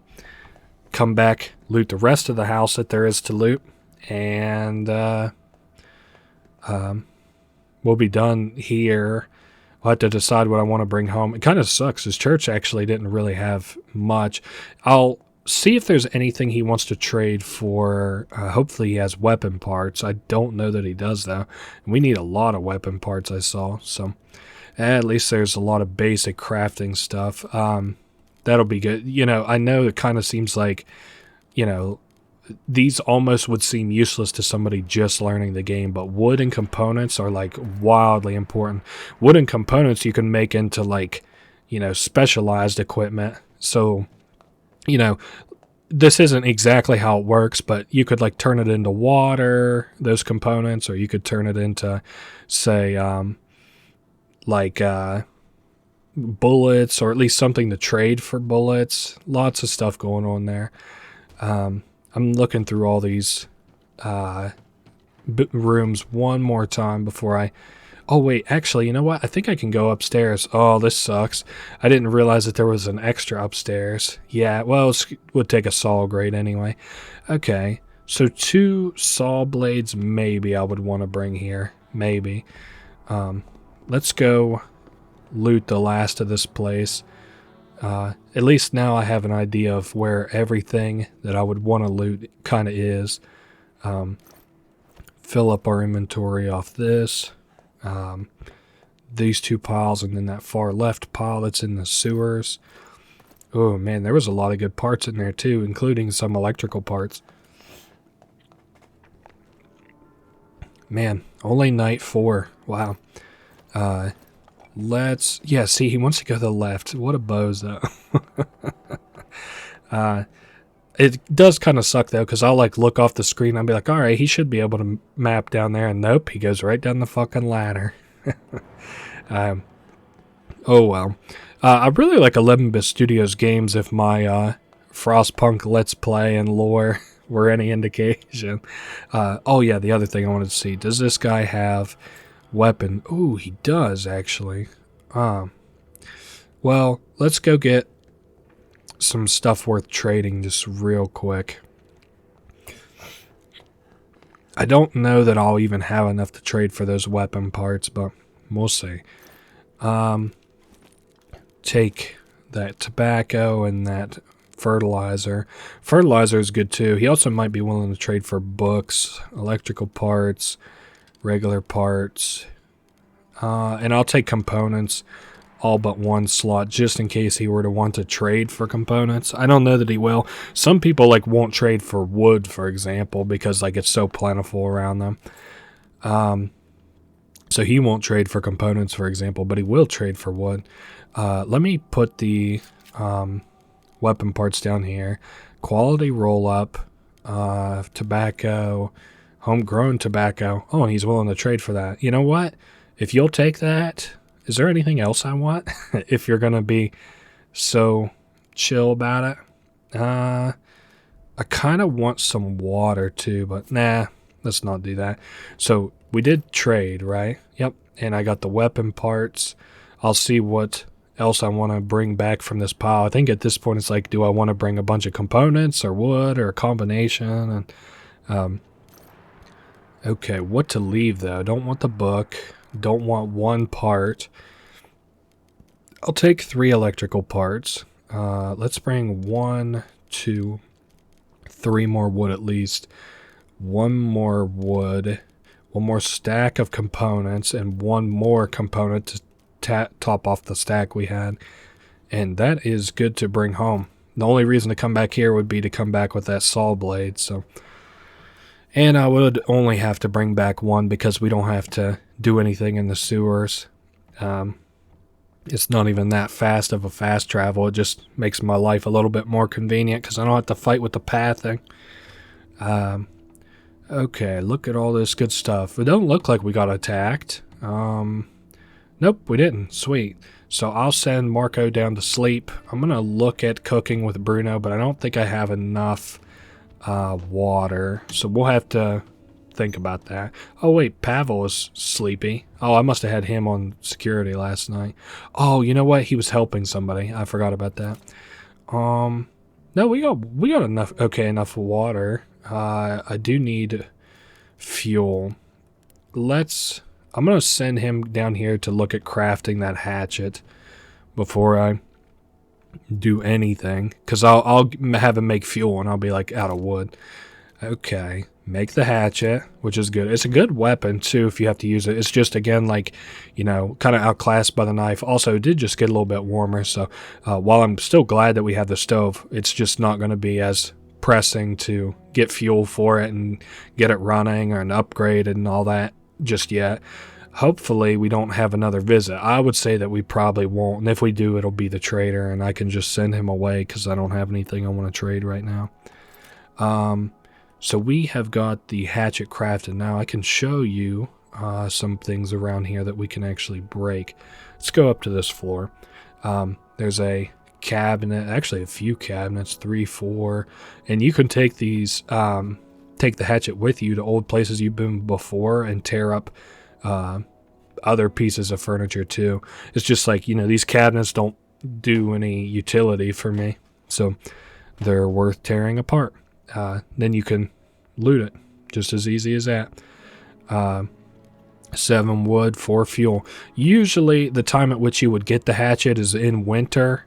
come back, loot the rest of the house that there is to loot, and we'll be done here. I'll have to decide what I want to bring home. It kind of sucks. His church actually didn't really have much. I'll see if there's anything he wants to trade for. Hopefully he has weapon parts. I don't know that he does, though. We need a lot of weapon parts, I saw. So at least there's a lot of basic crafting stuff. That'll be good. You know, I know it kind of seems like, you know, these almost would seem useless to somebody just learning the game, but wood and components are like wildly important. Wood and components you can make into like, you know, specialized equipment. So, you know, this isn't exactly how it works, but you could like turn it into water, those components, or you could turn it into, say, bullets, or at least something to trade for bullets. Lots of stuff going on there. I'm looking through all these rooms one more time before I... Oh, wait, actually, you know what? I think I can go upstairs. Oh, this sucks. I didn't realize that there was an extra upstairs. Yeah, well, it would take a saw grade anyway. Okay, so 2 saw blades maybe I would want to bring here. Maybe. Let's go loot the last of this place. At least now I have an idea of where everything that I would want to loot kind of is. Fill up our inventory off this. These 2 piles, and then that far left pile that's in the sewers. Oh man, there was a lot of good parts in there too, including some electrical parts. Man, only night 4. Wow. Yeah, see, he wants to go to the left. What a bozo. It does kind of suck, though, because I'll, like, look off the screen and I'll be like, all right, he should be able to map down there. And nope, he goes right down the fucking ladder. Oh, well. I really like 11-Bit Studios games if my Frostpunk Let's Play and lore were any indication. Oh, yeah, the other thing I wanted to see. Does this guy have... weapon? Ooh, he does, actually. Well, let's go get some stuff worth trading just real quick. I don't know that I'll even have enough to trade for those weapon parts, but we'll see. Take that tobacco and that fertilizer. Fertilizer is good too. He also might be willing to trade for books, electrical parts, regular parts, and I'll take components, all but 1 slot, just in case he were to want to trade for components. I don't know that he will. Some people like won't trade for wood, for example, because like it's so plentiful around them. So he won't trade for components, for example, but he will trade for wood. Let me put the weapon parts down here. Quality roll up, tobacco, Homegrown tobacco. Oh, and he's willing to trade for that. You know what? If you'll take that, is there anything else I want? If you're going to be so chill about it. I kind of want some water too, but nah, let's not do that. So we did trade, right? Yep. And I got the weapon parts. I'll see what else I want to bring back from this pile. I think at this point it's like, do I want to bring a bunch of components or wood or a combination? And okay, what to leave though? Don't want the book. Don't want one part. I'll take 3 electrical parts. Let's bring 1, 2, 3 more wood at least. 1 more wood. 1 more stack of components and 1 more component to top off the stack we had. And that is good to bring home. The only reason to come back here would be to come back with that saw blade. So, and I would only have to bring back 1 because we don't have to do anything in the sewers. It's not even that fast of a fast travel. It just makes my life a little bit more convenient because I don't have to fight with the pathing. Okay, look at all this good stuff. It don't look like we got attacked. Nope, we didn't. Sweet. So I'll send Marco down to sleep. I'm going to look at cooking with Bruno, but I don't think I have enough water. So we'll have to think about that. Oh, wait, Pavel is sleepy. Oh, I must have had him on security last night. Oh, you know what? He was helping somebody. I forgot about that. No, we got enough water. I do need fuel. I'm going to send him down here to look at crafting that hatchet before I do anything. Because I'll have him make fuel and I'll be like out of wood. Okay, make the hatchet, which is good. It's a good weapon too if you have to use it. It's just, again, like, you know, kind of outclassed by the knife. Also, it did just get a little bit warmer. So while I'm still glad that we have the stove, it's just not going to be as pressing to get fuel for it and get it running or an upgrade and all that just yet. Hopefully we don't have another visit. I would say that we probably won't, and if we do, it'll be the trader and I can just send him away because I don't have anything I want to trade right now. So we have got the hatchet crafted. Now I can show you some things around here that we can actually break. Let's go up to this floor. There's a cabinet, actually a few cabinets, 3, 4, and you can take these take the hatchet with you to old places you've been before and tear up other pieces of furniture too. It's just like, you know, these cabinets don't do any utility for me, so they're worth tearing apart. Then you can loot it just as easy as that. 7 wood, 4 fuel. Usually the time at which you would get the hatchet is in winter.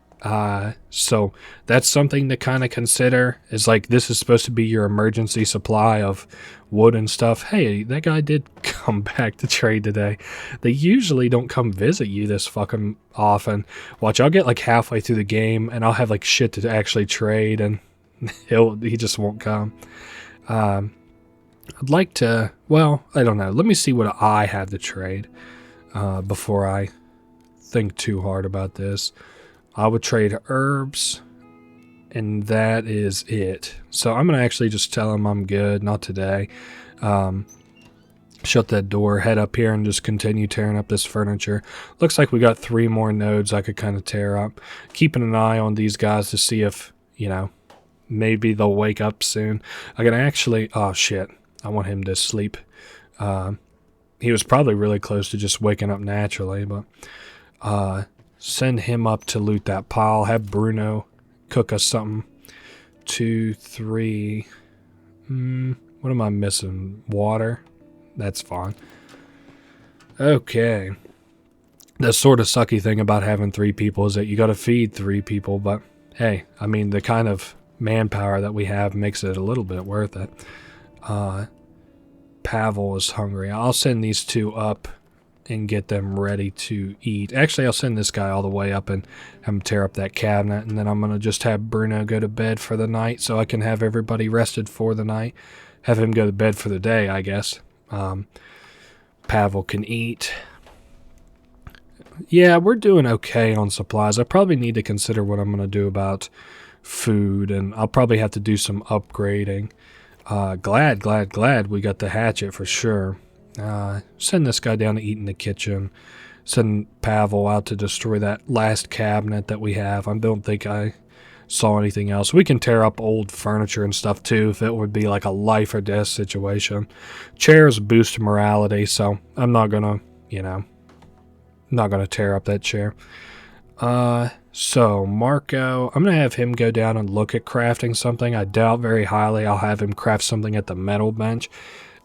So that's something to kind of consider, is like, this is supposed to be your emergency supply of wood and stuff. Hey, that guy did come back to trade today. They usually don't come visit you this fucking often. Watch, I'll get like halfway through the game and I'll have like shit to actually trade and he just won't come. I'd like to, well, I don't know. Let me see what I have to trade before I think too hard about this. I would trade herbs, and that is it. So I'm going to actually just tell him I'm good, not today. Shut that door, head up here, and just continue tearing up this furniture. Looks like we got 3 more nodes I could kind of tear up. Keeping an eye on these guys to see if, you know, maybe they'll wake up soon. I can actually, oh shit, I want him to sleep. He was probably really close to just waking up naturally, but send him up to loot that pile. Have Bruno cook us something. 2, 3. What am I missing? Water? That's fine. Okay. The sort of sucky thing about having 3 people is that you got to feed 3 people, but hey, I mean, the kind of manpower that we have makes it a little bit worth it. Pavel is hungry. I'll send these 2 up and get them ready to eat. Actually, I'll send this guy all the way up and have him tear up that cabinet, and then I'm going to just have Bruno go to bed for the night so I can have everybody rested for the night. Have him go to bed for the day, I guess. Pavel can eat. Yeah, we're doing okay on supplies. I probably need to consider what I'm going to do about food, and I'll probably have to do some upgrading. Glad we got the hatchet for sure. Send this guy down to eat in the kitchen. Send Pavel out to destroy that last cabinet that we have. I don't think I saw anything else. We can tear up old furniture and stuff too if it would be like a life or death situation. Chairs boost morality, so I'm not gonna, not gonna tear up that chair. So Marco, I'm gonna have him go down and look at crafting something. I doubt very highly I'll have him craft something at the metal bench.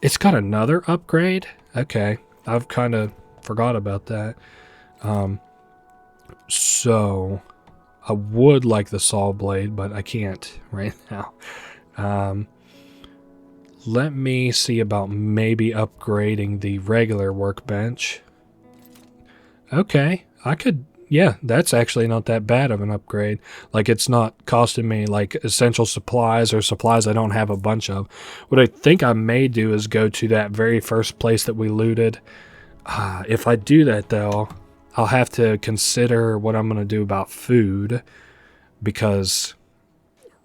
It's got another upgrade? Okay, I've kind of forgot about that. So I would like the saw blade, but I can't right now. Let me see about maybe upgrading the regular workbench. Okay, I could, yeah, that's actually not that bad of an upgrade. Like, it's not costing me, like, essential supplies or supplies I don't have a bunch of. What I think I may do is go to that very first place that we looted. If I do that, though, I'll have to consider what I'm going to do about food, because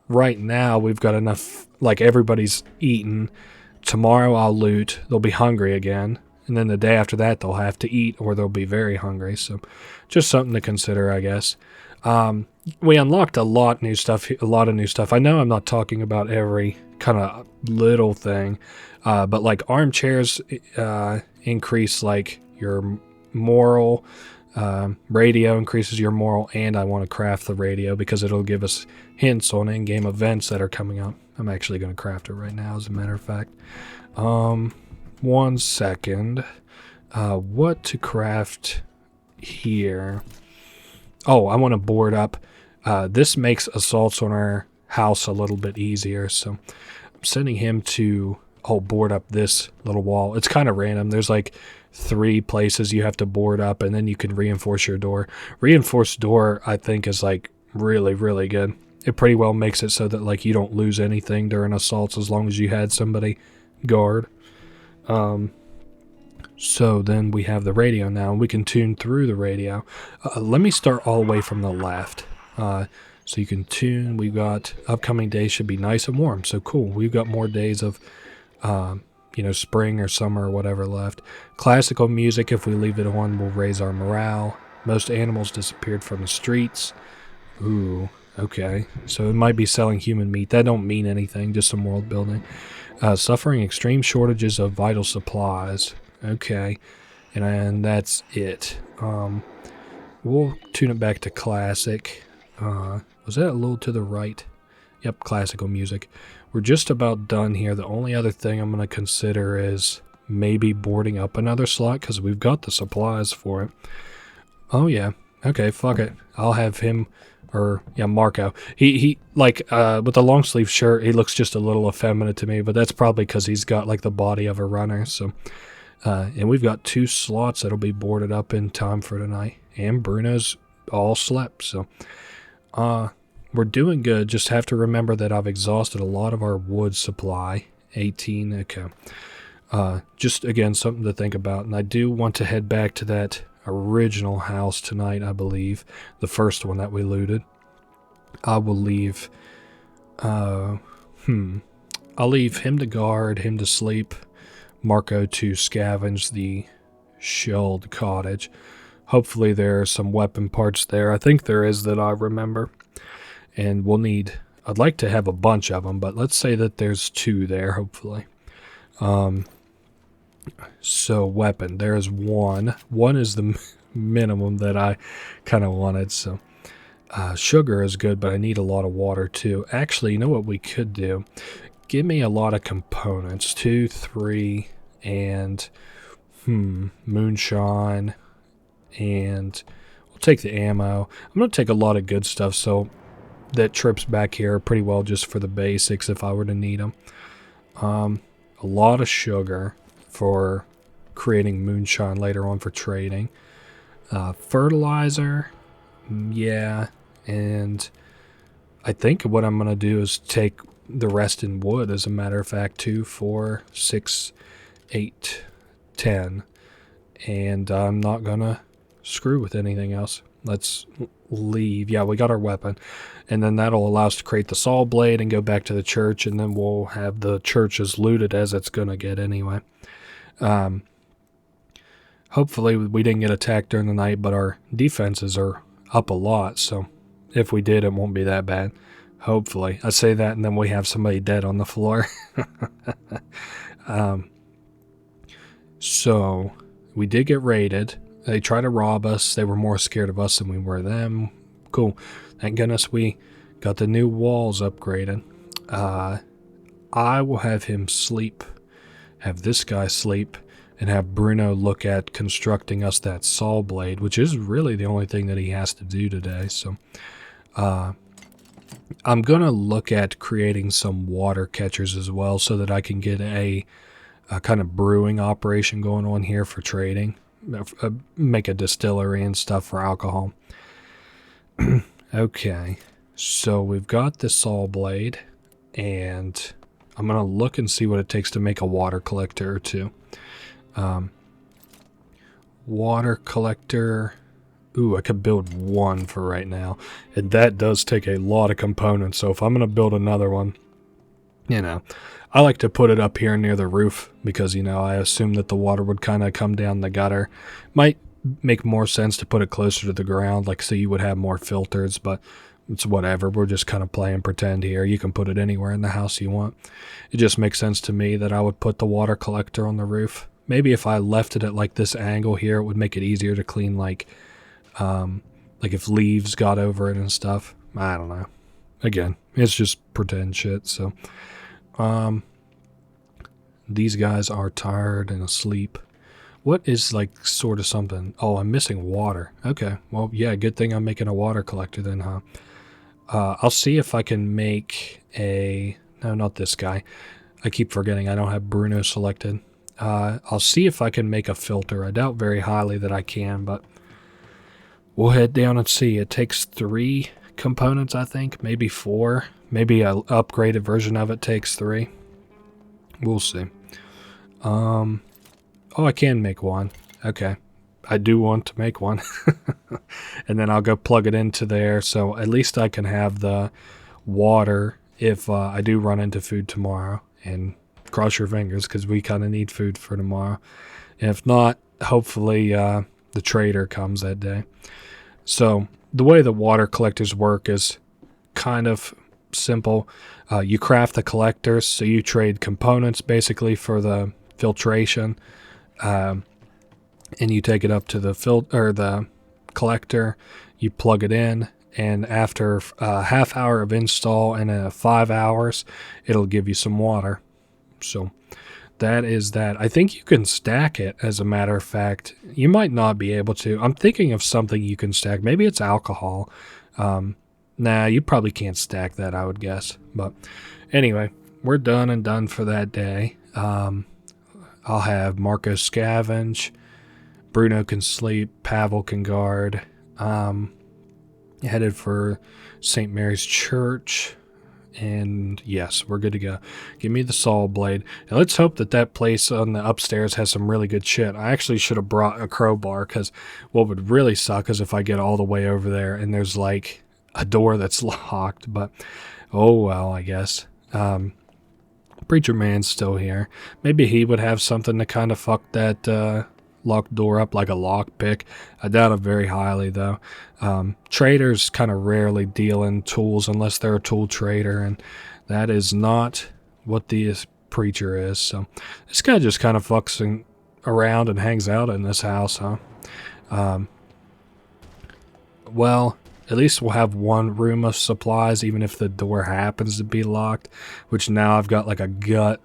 right now we've got enough, like, everybody's eaten. Tomorrow I'll loot, they'll be hungry again, and then the day after that they'll have to eat or they'll be very hungry, so just something to consider, I guess. We unlocked a lot of new stuff. I know I'm not talking about every kind of little thing, but like armchairs increase like your moral, radio increases your moral, and I want to craft the radio because it'll give us hints on in-game events that are coming up. I'm actually going to craft it right now, as a matter of fact. 1 second. What to craft here? Oh, I want to board up. This makes assaults on our house a little bit easier, so I'm sending him to board up this little wall. It's kind of random. There's like 3 places you have to board up, and then you can reinforce your door. Reinforced door, I think, is like really, really good. It pretty well makes it so that like you don't lose anything during assaults as long as you had somebody guard. So then we have the radio now, and we can tune through the radio. Let me start all the way from the left. So you can tune. We've got upcoming days should be nice and warm. So cool. We've got more days of, spring or summer or whatever left. Classical music, if we leave it on, will raise our morale. Most animals disappeared from the streets. Ooh, okay. So it might be selling human meat. That don't mean anything, just some world building. Suffering extreme shortages of vital supplies. Okay. And that's it. We'll tune it back to classic. Was that a little to the right? Yep, classical music. We're just about done here. The only other thing I'm going to consider is maybe boarding up another slot, because we've got the supplies for it. Oh, yeah. Okay, fuck it. I'll have him, Marco. He with the long sleeve shirt, he looks just a little effeminate to me, but that's probably because he's got, like, the body of a runner, so... and we've got 2 slots that'll be boarded up in time for tonight. And Bruno's all slept, so... we're doing good. Just have to remember that I've exhausted a lot of our wood supply. 18, okay. Just, again, something to think about. And I do want to head back to that original house tonight, I believe. The first one that we looted. I will leave... I'll leave him to guard, him to sleep, Marco to scavenge the shelled cottage. Hopefully there are some weapon parts there. I think there is that I remember. And we'll need... I'd like to have a bunch of them, but let's say that there's 2 there, hopefully. So, weapon. There is 1. 1 is the minimum that I kind of wanted, so... sugar is good, but I need a lot of water, too. Actually, you know what we could do? Give me a lot of components. 2, 3, and... moonshine... And we'll take the ammo. I'm going to take a lot of good stuff, so that trips back here pretty well just for the basics if I were to need them. A lot of sugar for creating moonshine later on for trading. Fertilizer, yeah, and I think what I'm going to do is take the rest in wood, as a matter of fact. 2, 4, 6, 8, 10, and I'm not going to screw with anything else. let's leave. Yeah, we got our weapon. And then that'll allow us to create the saw blade and go back to the church, and then we'll have the church as looted as it's going to get anyway. Hopefully we didn't get attacked during the night, but our defenses are up a lot, so if we did, it won't be that bad. Hopefully. I say that and then we have somebody dead on the floor. So we did get raided. They tried to rob us. They were more scared of us than we were them. Cool. Thank goodness we got the new walls upgraded. I will have him sleep, have this guy sleep, and have Bruno look at constructing us that saw blade, which is really the only thing that he has to do today. So I'm going to look at creating some water catchers as well so that I can get a kind of brewing operation going on here for trading. Make a distillery and stuff for alcohol. Okay, so we've got the saw blade, and I'm going to look and see what it takes to make a water collector or two. Water collector. Ooh, I could build one for right now. And that does take a lot of components, so if I'm going to build another one, you know, I like to put it up here near the roof because, you know, I assume that the water would kind of come down the gutter. Might make more sense to put it closer to the ground, like so you would have more filters, but it's whatever. We're just kind of playing pretend here. You can put it anywhere in the house you want. It just makes sense to me that I would put the water collector on the roof. Maybe if I left it at like this angle here, it would make it easier to clean, like if leaves got over it and stuff. I don't know. Again, it's just pretend shit, so... these guys are tired and asleep. What is like sort of something? Oh, I'm missing water. Okay, well, yeah, good thing I'm making a water collector then, huh? I'll see if I can make a... No, not this guy. I keep forgetting I don't have Bruno selected. I'll see if I can make a filter. I doubt very highly that I can, but we'll head down and see. It takes 3 components, I think, maybe 4. Maybe an upgraded version of it takes 3. We'll see. Oh, I can make one. Okay. I do want to make one. And then I'll go plug it into there, so at least I can have the water if I do run into food tomorrow. And cross your fingers, because we kind of need food for tomorrow. And if not, hopefully the trader comes that day. So the way the water collectors work is kind of simple. You craft the collectors, so you trade components basically for the filtration, and you take it up to the collector. You plug it in, and after a half hour of install and 5 hours, it'll give you some water. So that is that. I think you can stack it, as a matter of fact. You might not be able to. I'm thinking of something you can stack. Maybe it's alcohol. Nah, you probably can't stack that, I would guess. But anyway, we're done for that day. I'll have Marco scavenge. Bruno can sleep. Pavel can guard. Headed for St. Mary's Church. And yes, we're good to go. Give me the saw blade. And let's hope that that place on the upstairs has some really good shit. I actually should have brought a crowbar, because what would really suck is if I get all the way over there and there's like a door that's locked. But oh well, I guess. Preacher Man's still here. Maybe he would have something to kind of fuck that locked door up, like a lockpick. I doubt it very highly, though. Traders kind of rarely deal in tools unless they're a tool trader, and that is not what the preacher is. So this guy just kind of fucks around and hangs out in this house, huh? Well, at least we'll have one room of supplies, even if the door happens to be locked, which now I've got like a gut,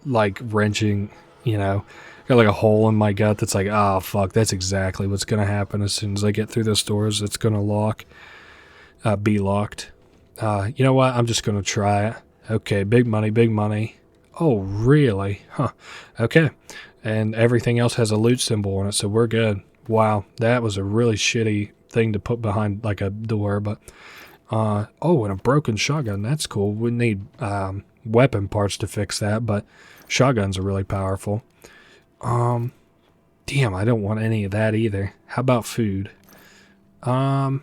like wrenching, you know, got like a hole in my gut that's like, oh fuck, that's exactly what's going to happen as soon as I get through this doors. It's going to be locked. You know what? I'm just going to try it. Okay, big money, big money. Oh, really? Huh. Okay. And everything else has a loot symbol on it, so we're good. Wow, that was a really shitty thing to put behind like a door, but oh, and a broken shotgun. That's cool. We need weapon parts to fix that, but shotguns are really powerful. Damn, I don't want any of that either. How about food? Damn.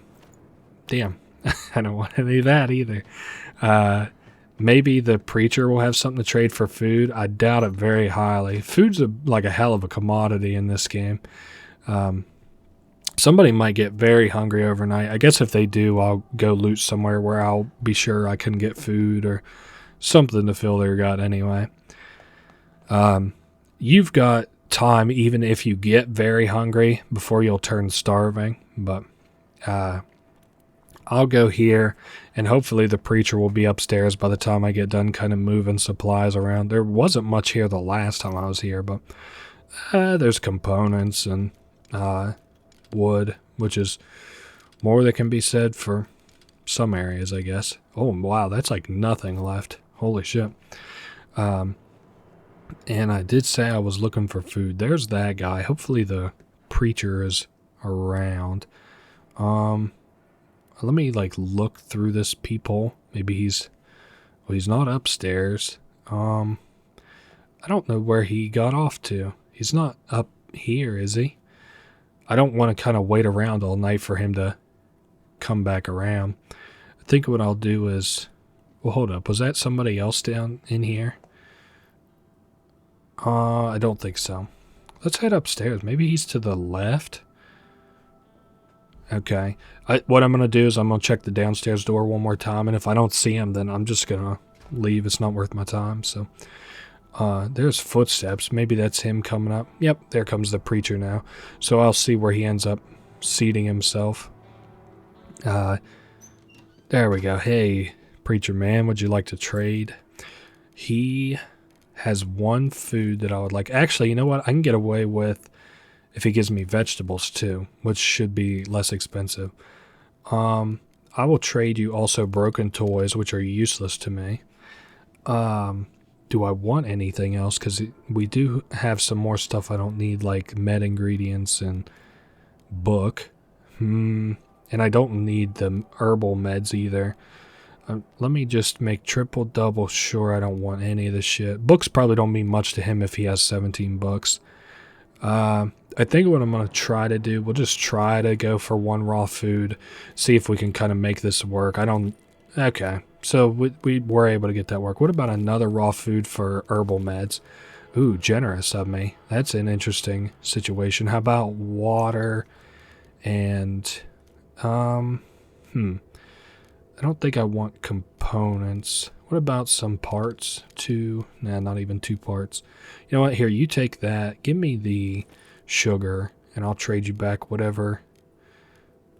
I don't want any of that either. Maybe the preacher will have something to trade for food. I doubt it very highly. Food's like a hell of a commodity in this game. Somebody might get very hungry overnight. I guess if they do, I'll go loot somewhere where I'll be sure I can get food or something to fill their gut anyway. You've got time even if you get very hungry before you'll turn starving. But I'll go here, and hopefully the preacher will be upstairs by the time I get done kind of moving supplies around. There wasn't much here the last time I was here, but there's components and wood, which is more that can be said for some areas, I guess. Oh, wow, that's like nothing left. Holy shit. And I did say I was looking for food. There's that guy. Hopefully the preacher is around. Let me like look through this peephole. Maybe he's not upstairs. I don't know where he got off to. He's not up here, is he? I don't want to kind of wait around all night for him to come back around. I think what I'll do is... Well, hold up. Was that somebody else down in here? I don't think so. Let's head upstairs. Maybe he's to the left. Okay. What I'm going to do is I'm going to check the downstairs door one more time, and if I don't see him, then I'm just going to leave. It's not worth my time, so... there's footsteps. Maybe that's him coming up. Yep, there comes the preacher now. So I'll see where he ends up seating himself. There we go. Hey, preacher man, would you like to trade? He has one food that I would like. Actually, you know what? I can get away with if he gives me vegetables too, which should be less expensive. I will trade you also broken toys, which are useless to me. Do I want anything else? Because we do have some more stuff I don't need, like med ingredients and book. And I don't need the herbal meds either. Let me just make triple double sure I don't want any of this shit. Books probably don't mean much to him if he has 17 books. I think what I'm going to try to do, we'll just try to go for one raw food, see if we can kind of make this work. Okay. So we were able to get that work. What about another raw food for herbal meds? Ooh, generous of me. That's an interesting situation. How about water and... I don't think I want components. What about some parts? Nah, not even 2 parts. You know what? Here, you take that. Give me the sugar, and I'll trade you back whatever...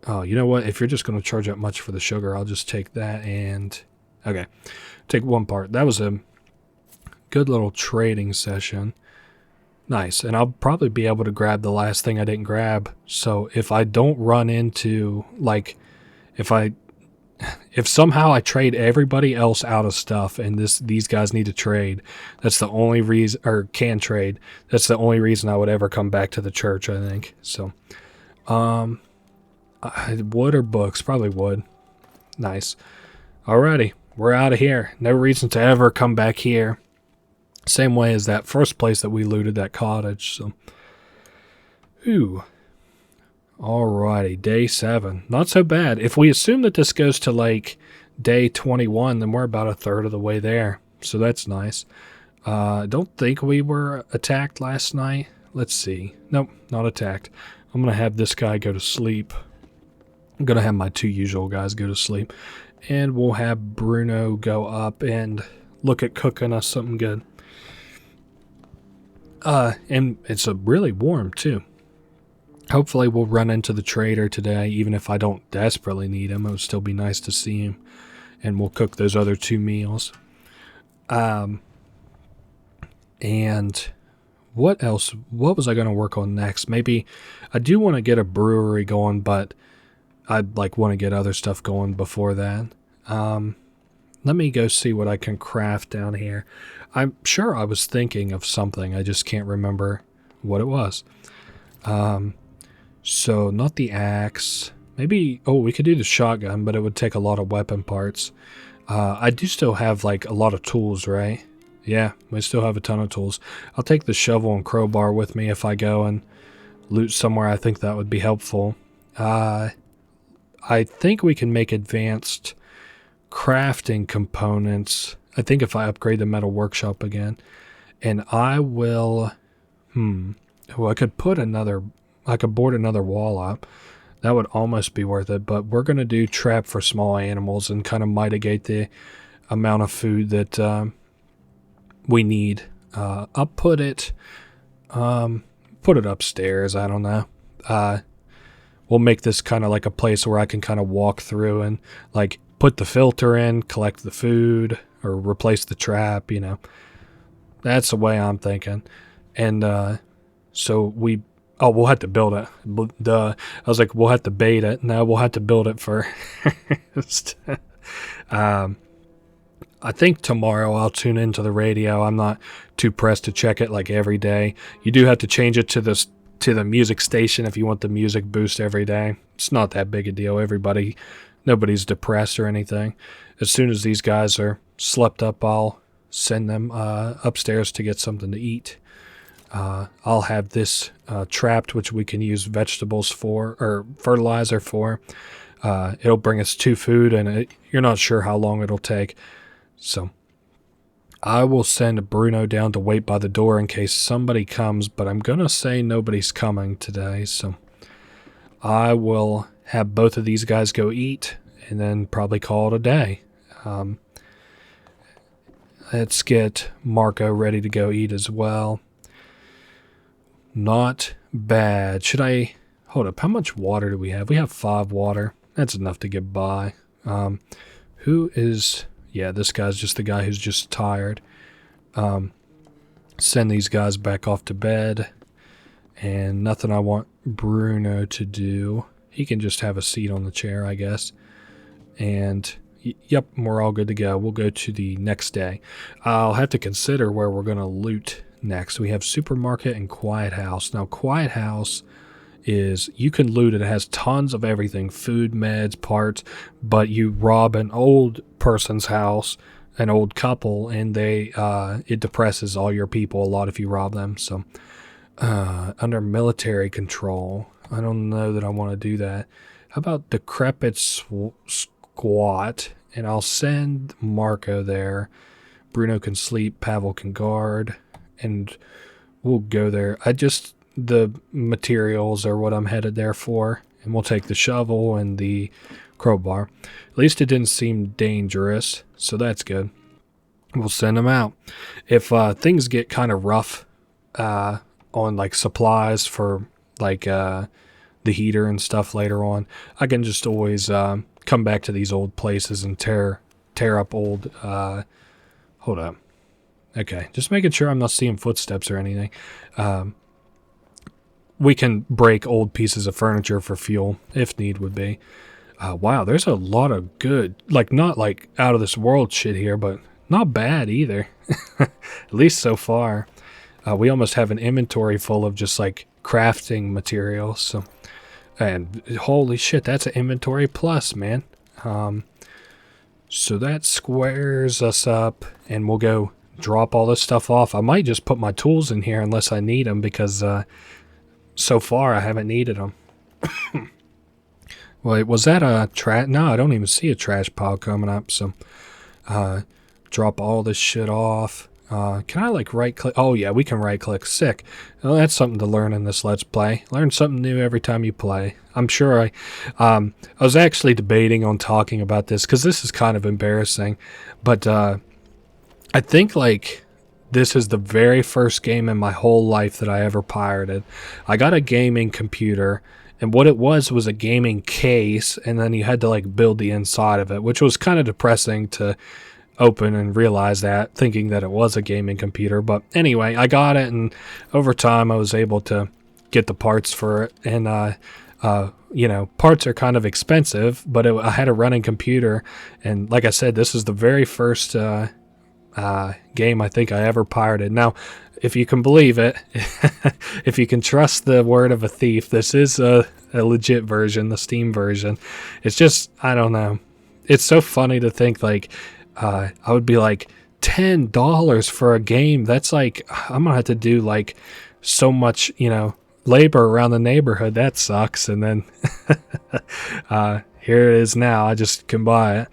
Oh, you know what? If you're just going to charge that much for the sugar, I'll just take that and... Okay, take 1 part. That was a good little trading session. Nice, and I'll probably be able to grab the last thing I didn't grab. So if I don't run into, like, if somehow I trade everybody else out of stuff and these guys need to trade, that's the only reason, or can trade, that's the only reason I would ever come back to the church, I think. So, wood or books? Probably wood. Nice. Alrighty, we're out of here. No reason to ever come back here. Same way as that first place that we looted, that cottage. So, alrighty, day 7. Not so bad. If we assume that this goes to like day 21, then we're about a third of the way there. So that's nice. Don't think we were attacked last night. Let's see. Nope, not attacked. I'm going to have this guy go to sleep. I'm going to have my 2 usual guys go to sleep. And we'll have Bruno go up and look at cooking us something good. And it's really warm too. Hopefully we'll run into the trader today, even if I don't desperately need him. It would still be nice to see him. And we'll cook those other 2 meals. And what else? What was I going to work on next? Maybe I do want to get a brewery going, but I'd want to get other stuff going before that. Let me go see what I can craft down here. I'm sure I was thinking of something. I just can't remember what it was. So not the axe. Maybe, we could do the shotgun, but it would take a lot of weapon parts. I do still have a lot of tools, right? Yeah, we still have a ton of tools. I'll take the shovel and crowbar with me if I go and loot somewhere. I think that would be helpful. I think we can make advanced crafting components. I think if I upgrade the metal workshop again, and I will, I could board another wall up. That would almost be worth it, but we're going to do trap for small animals and kind of mitigate the amount of food that we need. I'll put it upstairs. I don't know. We'll make this kind of like a place where I can kind of walk through and like put the filter in, collect the food, or replace the trap, That's the way I'm thinking. And so we'll have to build it. I was like, we'll have to bait it. No, we'll have to build it first. I think tomorrow I'll tune into the radio. I'm not too pressed to check it like every day. You do have to change it to the music station if you want the music boost every day. It's not that big a deal. Nobody's depressed or anything. As soon as these guys are slept up, I'll send them upstairs to get something to eat. I'll have this trapped, which we can use vegetables for or fertilizer for. It'll bring us 2 food, and you're not sure how long it'll take. So I will send Bruno down to wait by the door in case somebody comes, but I'm going to say nobody's coming today. So I will have both of these guys go eat and then probably call it a day. Let's get Marco ready to go eat as well. Not bad. Hold up, how much water do we have? We have 5 water. That's enough to get by. This guy's just the guy who's just tired. Send these guys back off to bed. And nothing I want Bruno to do. He can just have a seat on the chair, I guess. And yep, we're all good to go. We'll go to the next day. I'll have to consider where we're going to loot next. We have Supermarket and Quiet House. Now, Quiet House is, you can loot it. It has tons of everything, food, meds, parts, but you rob an old person's house, an old couple, and it depresses all your people a lot if you rob them. So under military control, I don't know that I want to do that. How about Decrepit Squat? And I'll send Marco there. Bruno can sleep, Pavel can guard, and we'll go there. The materials are what I'm headed there for, and we'll take the shovel and the crowbar. At least it didn't seem dangerous, so that's good. We'll send them out. If things get kind of rough on like supplies for like the heater and stuff later on, I can just always come back to these old places and tear up old. Hold up. Okay, just making sure I'm not seeing footsteps or anything. We can break old pieces of furniture for fuel, if need would be. Wow, there's a lot of good, like not like out of this world shit here, but not bad either. At least so far. We almost have an inventory full of just like crafting materials. So, and holy shit, that's an inventory plus, man. So that squares us up, and we'll go drop all this stuff off. I might just put my tools in here unless I need them, because so far I haven't needed them. Wait, was that a trash? No, I don't even see a trash pile coming up. So drop all this shit off. Can I like right click? Oh yeah, we can right click. Sick. Well, that's something to learn in this Let's Play. Learn something new every time you play. I'm sure I was actually debating on talking about this because this is kind of embarrassing, but I think like this is the very first game in my whole life that I ever pirated. I got a gaming computer, and what it was a gaming case, and then you had to like build the inside of it, which was kind of depressing to open and realize that, thinking that it was a gaming computer. But anyway, I got it, and over time I was able to get the parts for it, and parts are kind of expensive, but I had a running computer, and like I said, this is the very first game I think I ever pirated. Now, if you can believe it, if you can trust the word of a thief, this is a legit version, the Steam version. It's just, I don't know. It's so funny to think like, I would be like, $10 for a game. That's like, I'm going to have to do like so much, labor around the neighborhood. That sucks. And then, here it is now. I just can buy it.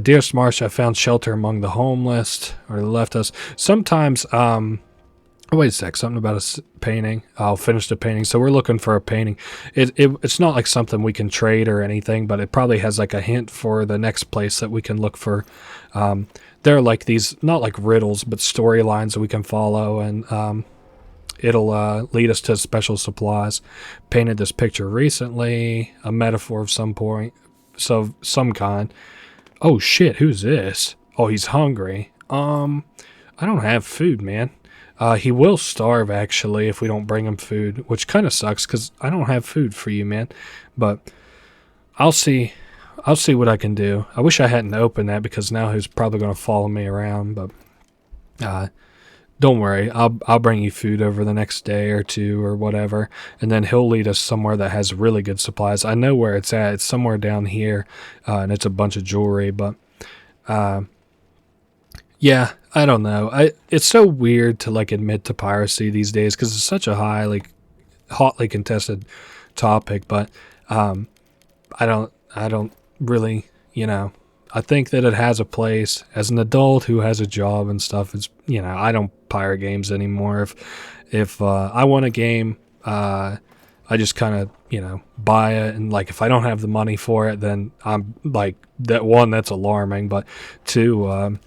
Dearest Marsh, I found shelter among the homeless, or left us. Sometimes, wait a sec, something about a painting. I'll finish the painting. So we're looking for a painting. It's not like something we can trade or anything, but it probably has like a hint for the next place that we can look for. There are like these, not like riddles, but storylines that we can follow, and it'll lead us to special supplies. Painted this picture recently, a metaphor of some point, so some kind. Oh shit, who's this? Oh, he's hungry. I don't have food, man. He will starve, actually, if we don't bring him food, which kind of sucks, because I don't have food for you, man. But I'll see what I can do. I wish I hadn't opened that, because now he's probably going to follow me around, but don't worry. I'll bring you food over the next day or two or whatever, and then he'll lead us somewhere that has really good supplies. I know where it's at. It's somewhere down here, and it's a bunch of jewelry, but yeah, I don't know. It's so weird to like admit to piracy these days, because it's such a hotly contested topic, but I don't really, I think that it has a place. As an adult who has a job and stuff, it's, I don't pirate games anymore. If I want a game, I just kind of, buy it, and like if I don't have the money for it, then I'm like, that one, that's alarming, but two,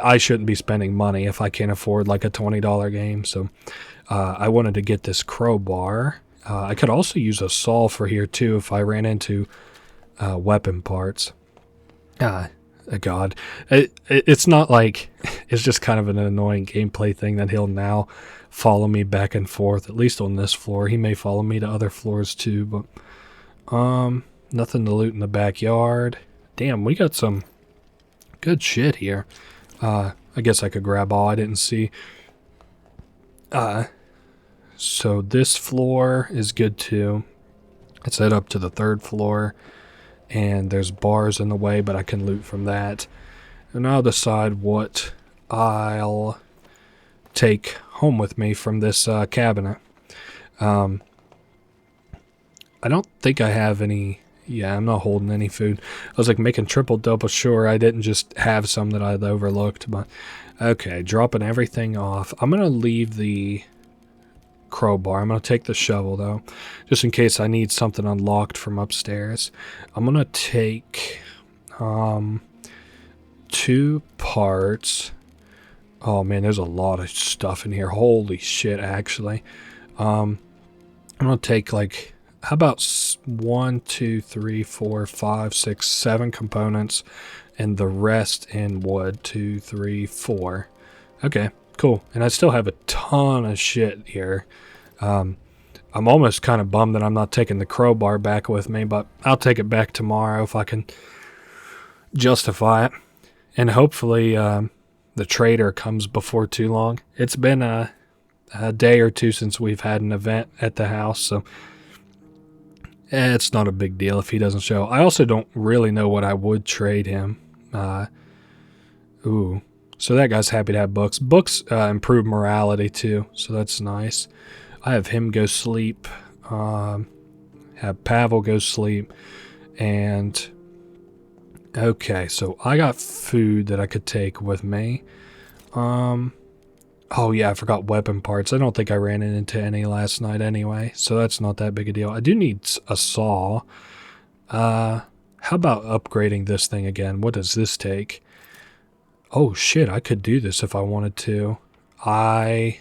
I shouldn't be spending money if I can't afford like a $20 game. So I wanted to get this crowbar. I could also use a saw for here too if I ran into weapon parts. God, it's not like, it's just kind of an annoying gameplay thing that he'll now follow me back and forth, at least on this floor. He may follow me to other floors too, but nothing to loot in the backyard. Damn, we got some good shit here. I guess I could grab all. I didn't see. So this floor is good too. Let's head up to the third floor. And there's bars in the way, but I can loot from that. And I'll decide what I'll take home with me from this cabinet. I don't think I have any. Yeah, I'm not holding any food. I was like making triple double sure I didn't just have some that I'd overlooked. But okay, dropping everything off. I'm going to leave the crowbar. I'm going to take the shovel, though, just in case I need something unlocked from upstairs. I'm going to take 2 parts. Oh, man, there's a lot of stuff in here. Holy shit, actually. I'm going to take, like, how about 1, 2, 3, 4, 5, 6, 7 components, and the rest in wood. 2, 3, 4. Okay. Cool. And I still have a ton of shit here. I'm almost kind of bummed that I'm not taking the crowbar back with me, but I'll take it back tomorrow if I can justify it. And hopefully the trader comes before too long. It's been a day or two since we've had an event at the house, so it's not a big deal if he doesn't show. I also don't really know what I would trade him. Ooh. So that guy's happy to have books. Books improve morality too, so that's nice. I have him go sleep. Have Pavel go sleep. And okay, so I got food that I could take with me. Oh yeah, I forgot weapon parts. I don't think I ran into any last night anyway, so that's not that big a deal. I do need a saw. How about upgrading this thing again? What does this take? Oh shit, I could do this if I wanted to. I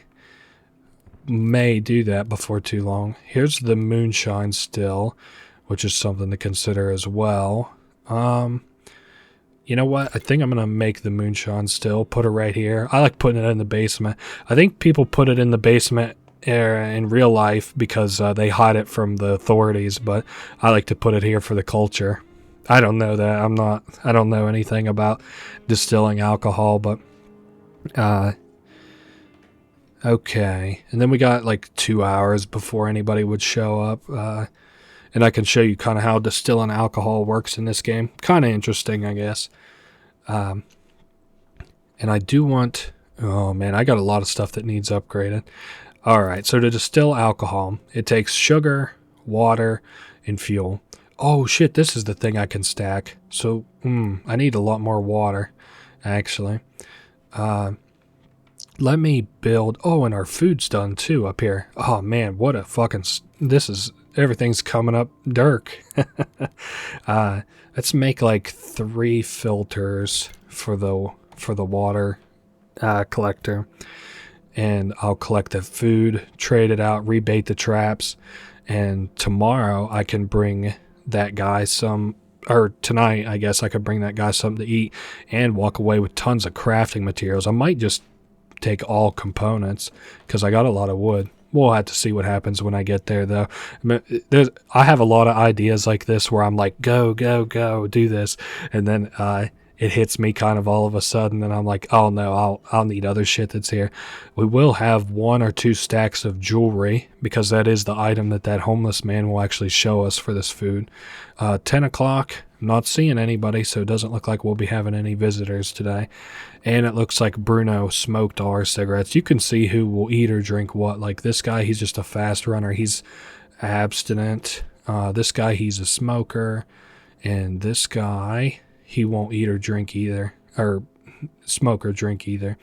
may do that before too long. Here's the moonshine still, which is something to consider as well. You know what? I think I'm going to make the moonshine still. Put it right here. I like putting it in the basement. I think people put it in the basement in real life because they hide it from the authorities, but I like to put it here for the culture. I don't know that. I don't know anything about distilling alcohol, but okay. And then we got like 2 hours before anybody would show up. And I can show you kind of how distilling alcohol works in this game. Kind of interesting, I guess. And I do want... Oh, man, I got a lot of stuff that needs upgraded. All right, so to distill alcohol, it takes sugar, water, and fuel. Oh shit, this is the thing I can stack. So, I need a lot more water, actually. Let me build... Oh, and our food's done too up here. Oh man, what a fucking... This is... Everything's coming up Dirk. Let's make like 3 filters for the water collector. And I'll collect the food, trade it out, rebait the traps. And tomorrow I can bring that guy some... Or tonight, I guess I could bring that guy something to eat and walk away with tons of crafting materials. I might just take all components because I got a lot of wood. We'll have to see what happens when I get there, though. I have a lot of ideas like this where I'm like, go, do this. And then it hits me kind of all of a sudden, and I'm like, oh no, I'll need other shit that's here. We will have 1 or 2 stacks of jewelry because that is the item that homeless man will actually show us for this food. 10 o'clock, I'm not seeing anybody, so it doesn't look like we'll be having any visitors today. And it looks like Bruno smoked all our cigarettes. You can see who will eat or drink what. Like this guy, he's just a fast runner. He's abstinent. This guy, he's a smoker. And this guy, he won't eat or drink either. Or smoke or drink either.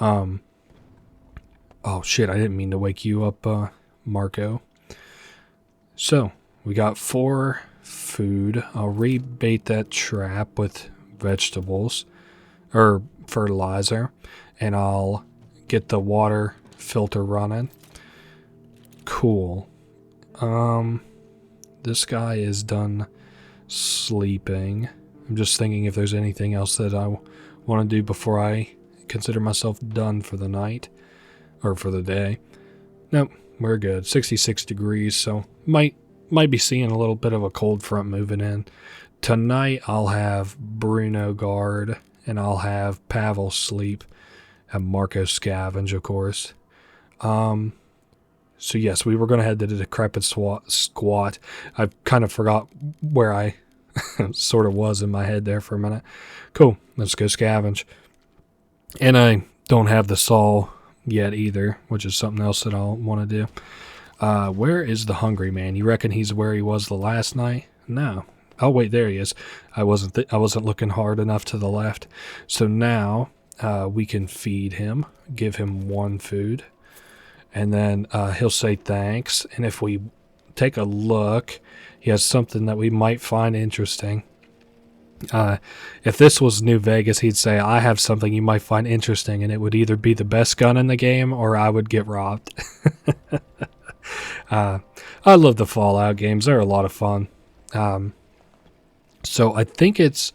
Oh shit, I didn't mean to wake you up, Marco. So, we got 4 food. I'll rebait that trap with vegetables. Or fertilizer, and I'll get the water filter running. Cool. This guy is done sleeping. I'm just thinking if there's anything else that I want to do before I consider myself done for the night or for the day. Nope, we're good. 66 degrees, so might be seeing a little bit of a cold front moving in. Tonight I'll have Bruno guard. And I'll have Pavel sleep, and Marco scavenge, of course. So yes, we were going to head to the Decrepit Squat. I kind of forgot where I sort of was in my head there for a minute. Cool, let's go scavenge. And I don't have the saw yet either, which is something else that I'll want to do. Where is the hungry man? You reckon he's where he was the last night? No. Oh wait, there he is. I wasn't looking hard enough to the left. So now we can feed him, give him 1 food, and then he'll say thanks. And if we take a look, he has something that we might find interesting. If this was New Vegas, he'd say, I have something you might find interesting, and it would either be the best gun in the game or I would get robbed. I love the Fallout games. They're a lot of fun. So I think it's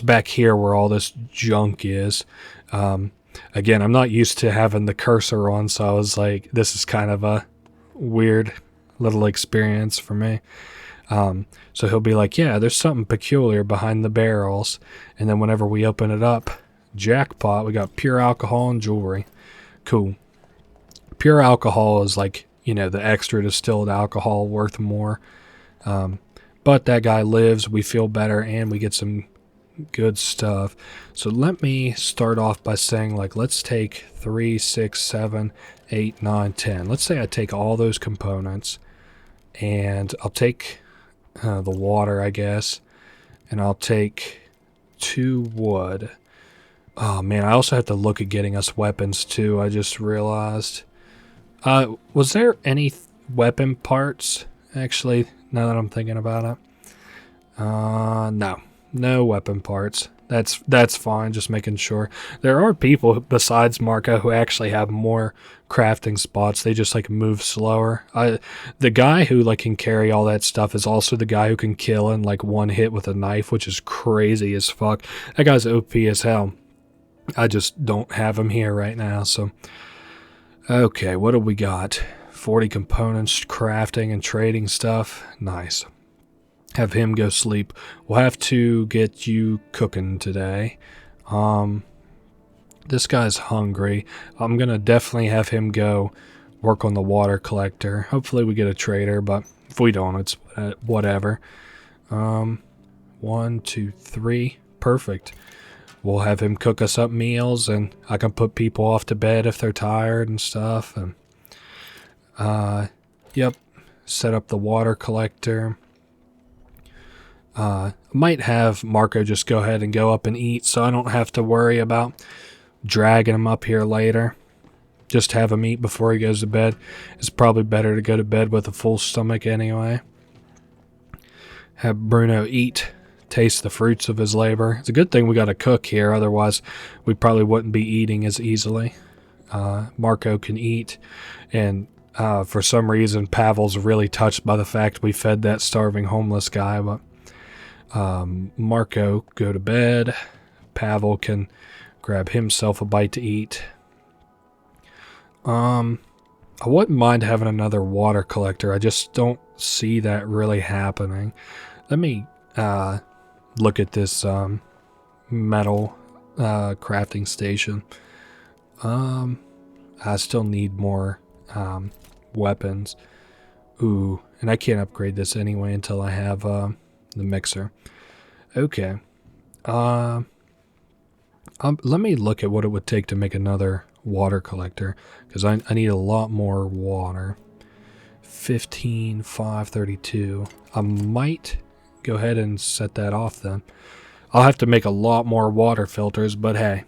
back here where all this junk is. Again, I'm not used to having the cursor on, so I was like, this is kind of a weird little experience for me. So he'll be like, yeah, there's something peculiar behind the barrels. And then whenever we open it up, jackpot, we got pure alcohol and jewelry. Cool. Pure alcohol is like, the extra distilled alcohol worth more. But that guy lives, we feel better, and we get some good stuff. So let me start off by saying, like, let's take 3, 6, 7, 8, 9, 10. Let's say I take all those components, and I'll take the water, I guess, and I'll take 2 wood. Oh, man, I also have to look at getting us weapons, too, I just realized. Was there any weapon parts, actually, now that I'm thinking about it? No weapon parts. That's fine, just making sure. There are people besides Marco who actually have more crafting spots. They just like move slower. The guy who like can carry all that stuff is also the guy who can kill in like 1 hit with a knife, which is crazy as fuck. That guy's OP as hell. I just don't have him here right now, so. Okay, what do we got? 40 components, crafting and trading stuff. Nice. Have him go sleep. We'll have to get you cooking today. This guy's hungry. I'm going to definitely have him go work on the water collector. Hopefully we get a trader, but if we don't, it's whatever. 1, 2, 3. Perfect. We'll have him cook us up meals, and I can put people off to bed if they're tired and stuff. And yep, set up the water collector. Might have Marco just go ahead and go up and eat so I don't have to worry about dragging him up here later. Just have him eat before he goes to bed. It's probably better to go to bed with a full stomach anyway. Have Bruno eat, taste the fruits of his labor. It's a good thing we got a cook here, otherwise we probably wouldn't be eating as easily. Marco can eat, and for some reason Pavel's really touched by the fact we fed that starving homeless guy, but Marco go to bed. Pavel can grab himself a bite to eat. I wouldn't mind having another water collector. I just don't see that really happening. Let me look at this metal crafting station. I still need more weapons. Ooh, and I can't upgrade this anyway until I have the mixer. Okay. Let me look at what it would take to make another water collector, because I need a lot more water. 15, 5, 32. I might go ahead and set that off then. I'll have to make a lot more water filters, but hey.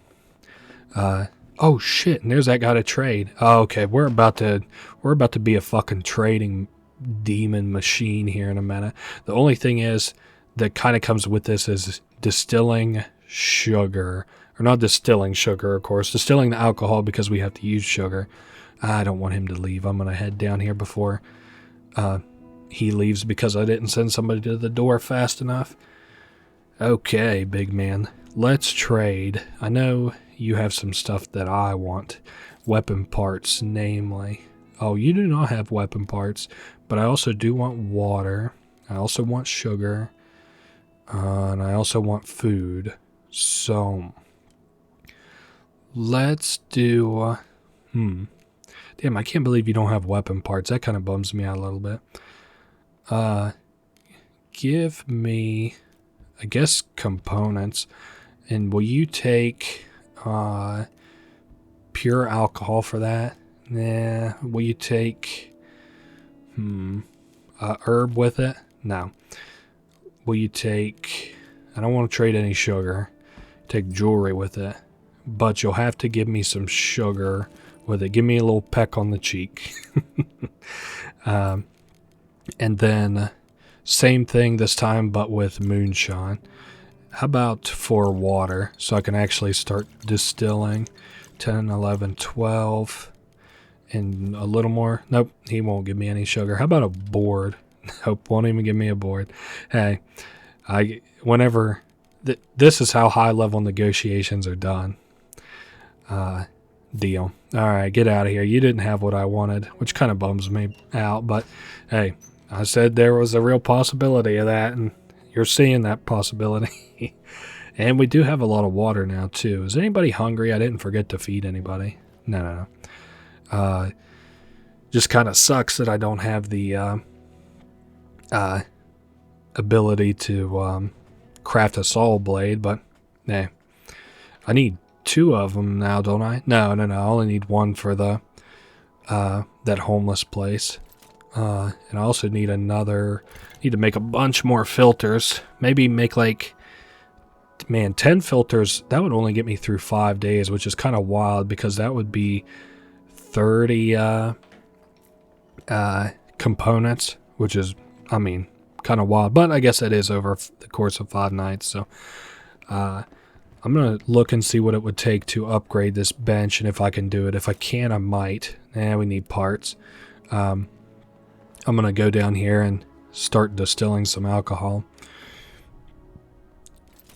Oh shit, and there's that guy to trade. Oh, okay, we're about to be a fucking trading demon machine here in a minute. The only thing is that kind of comes with this is distilling sugar. Or not distilling sugar, of course. Distilling the alcohol because we have to use sugar. I don't want him to leave. I'm going to head down here before he leaves because I didn't send somebody to the door fast enough. Okay, big man. Let's trade. I know you have some stuff that I want. Weapon parts, namely. Oh, you do not have weapon parts, but I also do want water. I also want sugar. And I also want food. So let's do... Damn, I can't believe you don't have weapon parts. That kind of bums me out a little bit. Give me, I guess, components. And will you take pure alcohol for that? Nah. Will you take herb with it? No. Will you take... I don't want to trade any sugar. Take jewelry with it. But you'll have to give me some sugar with it. Give me a little peck on the cheek. And then same thing this time, but with moonshine. How about for water? So I can actually start distilling. 10, 11, 12. And a little more. Nope, he won't give me any sugar. How about a board? Nope, won't even give me a board. Hey, whenever... this is how high-level negotiations are done. Deal. Alright, get out of here. You didn't have what I wanted, which kind of bums me out, but hey, I said there was a real possibility of that, and you're seeing that possibility. And we do have a lot of water now, too. Is anybody hungry? I didn't forget to feed anybody. No. Just kind of sucks that I don't have the ability to craft a saw blade, but nah. I need 2 of them now, don't I? No. I only need 1 for the that homeless place. And I also need another... need to make a bunch more filters. Maybe make like... Man, 10 filters, that would only get me through 5 days, which is kind of wild because that would be 30 components, which is, I mean, kind of wild. But I guess that is over the course of 5 nights, so... I'm going to look and see what it would take to upgrade this bench and if I can do it. If I can, I might. We need parts. I'm going to go down here and start distilling some alcohol.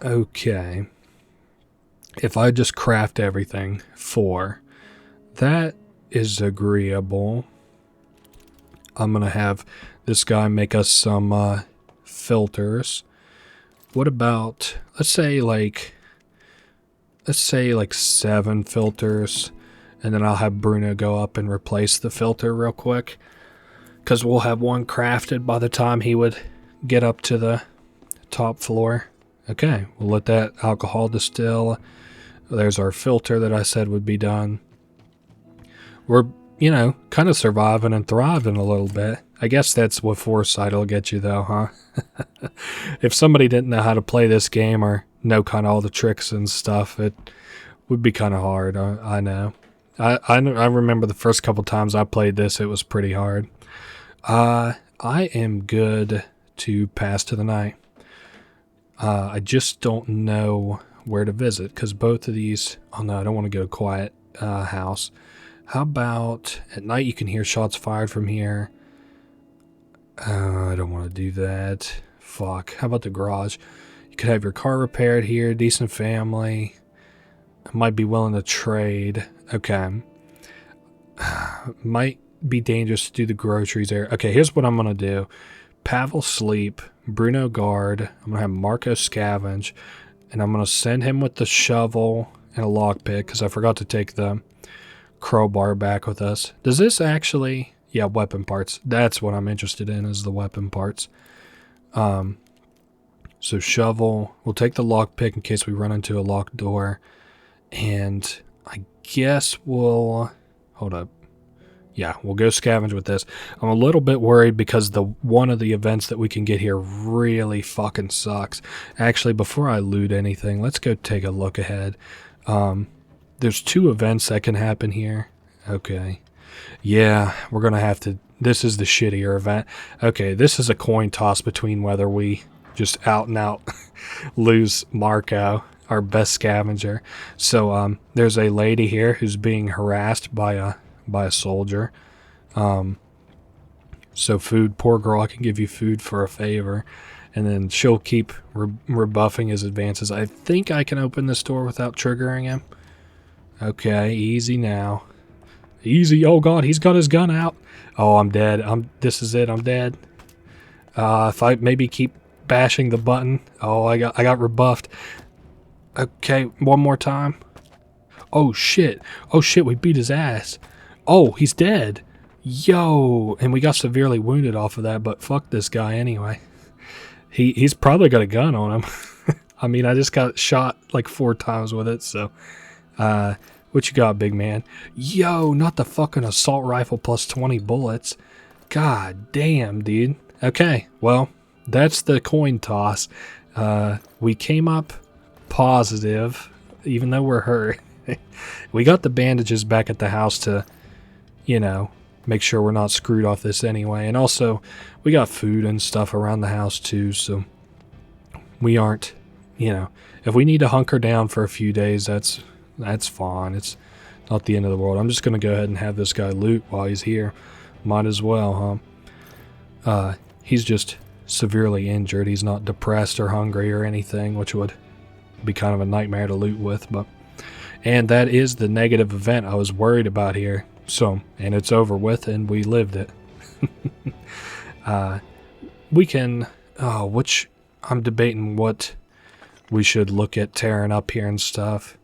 Okay. If I just craft everything 4, that is agreeable. I'm going to have this guy make us some filters. What about, let's say like 7 filters, and then I'll have Bruno go up and replace the filter real quick, because we'll have 1 crafted by the time he would get up to the top floor. Okay, we'll let that alcohol distill. There's our filter that I said would be done. We're you know, kind of surviving and thriving a little bit. I guess that's what foresight will get you, though, huh? If somebody didn't know how to play this game or know kind of all the tricks and stuff, it would be kind of hard. I know. I remember the first couple times I played this, it was pretty hard. I am good to pass to the night. I just don't know where to visit because both of these. Oh no, I don't want to go to quiet house. How about at night? You can hear shots fired from here. I don't want to do that. Fuck. How about the garage? You could have your car repaired here. Decent family. I might be willing to trade. Okay. Might be dangerous to do the groceries there. Okay, here's what I'm going to do. Pavel sleep. Bruno guard. I'm going to have Marco scavenge. And I'm going to send him with the shovel and a lockpick because I forgot to take the crowbar back with us. Does this actually... Yeah, weapon parts. That's what I'm interested in, is the weapon parts. So shovel. We'll take the lockpick in case we run into a locked door. And I guess we'll... Hold up. Yeah, we'll go scavenge with this. I'm a little bit worried because one of the events that we can get here really fucking sucks. Actually, before I loot anything, let's go take a look ahead. There's 2 events that can happen here. Okay. Yeah, we're going to have to... This is the shittier event. Okay, this is a coin toss between whether we just out and out lose Marco, our best scavenger. So there's a lady here who's being harassed by a soldier. So food, poor girl, I can give you food for a favor. And then she'll keep rebuffing his advances. I think I can open this door without triggering him. Okay, easy now. Easy. Oh god, he's got his gun out. Oh, I'm dead. This is it. I'm dead. If I maybe keep bashing the button. Oh, I got rebuffed. Okay, one more time. Oh shit. Oh shit, we beat his ass. Oh, he's dead. Yo, and we got severely wounded off of that, but fuck this guy anyway. He's probably got a gun on him. I mean, I just got shot like 4 times with it, so what you got, big man? Yo, not the fucking assault rifle plus 20 bullets. God damn, dude. Okay, well, that's the coin toss. We came up positive, even though we're hurt. We got the bandages back at the house to, you know, make sure we're not screwed off this anyway. And also, we got food and stuff around the house too, so we aren't, you know, if we need to hunker down for a few days, that's fine. It's not the end of the world. I'm just going to go ahead and have this guy loot while he's here. Might as well, huh? He's just severely injured. He's not depressed or hungry or anything, which would be kind of a nightmare to loot with. And that is the negative event I was worried about here. So, and it's over with, and we lived it. We can... which... I'm debating what we should look at tearing up here and stuff.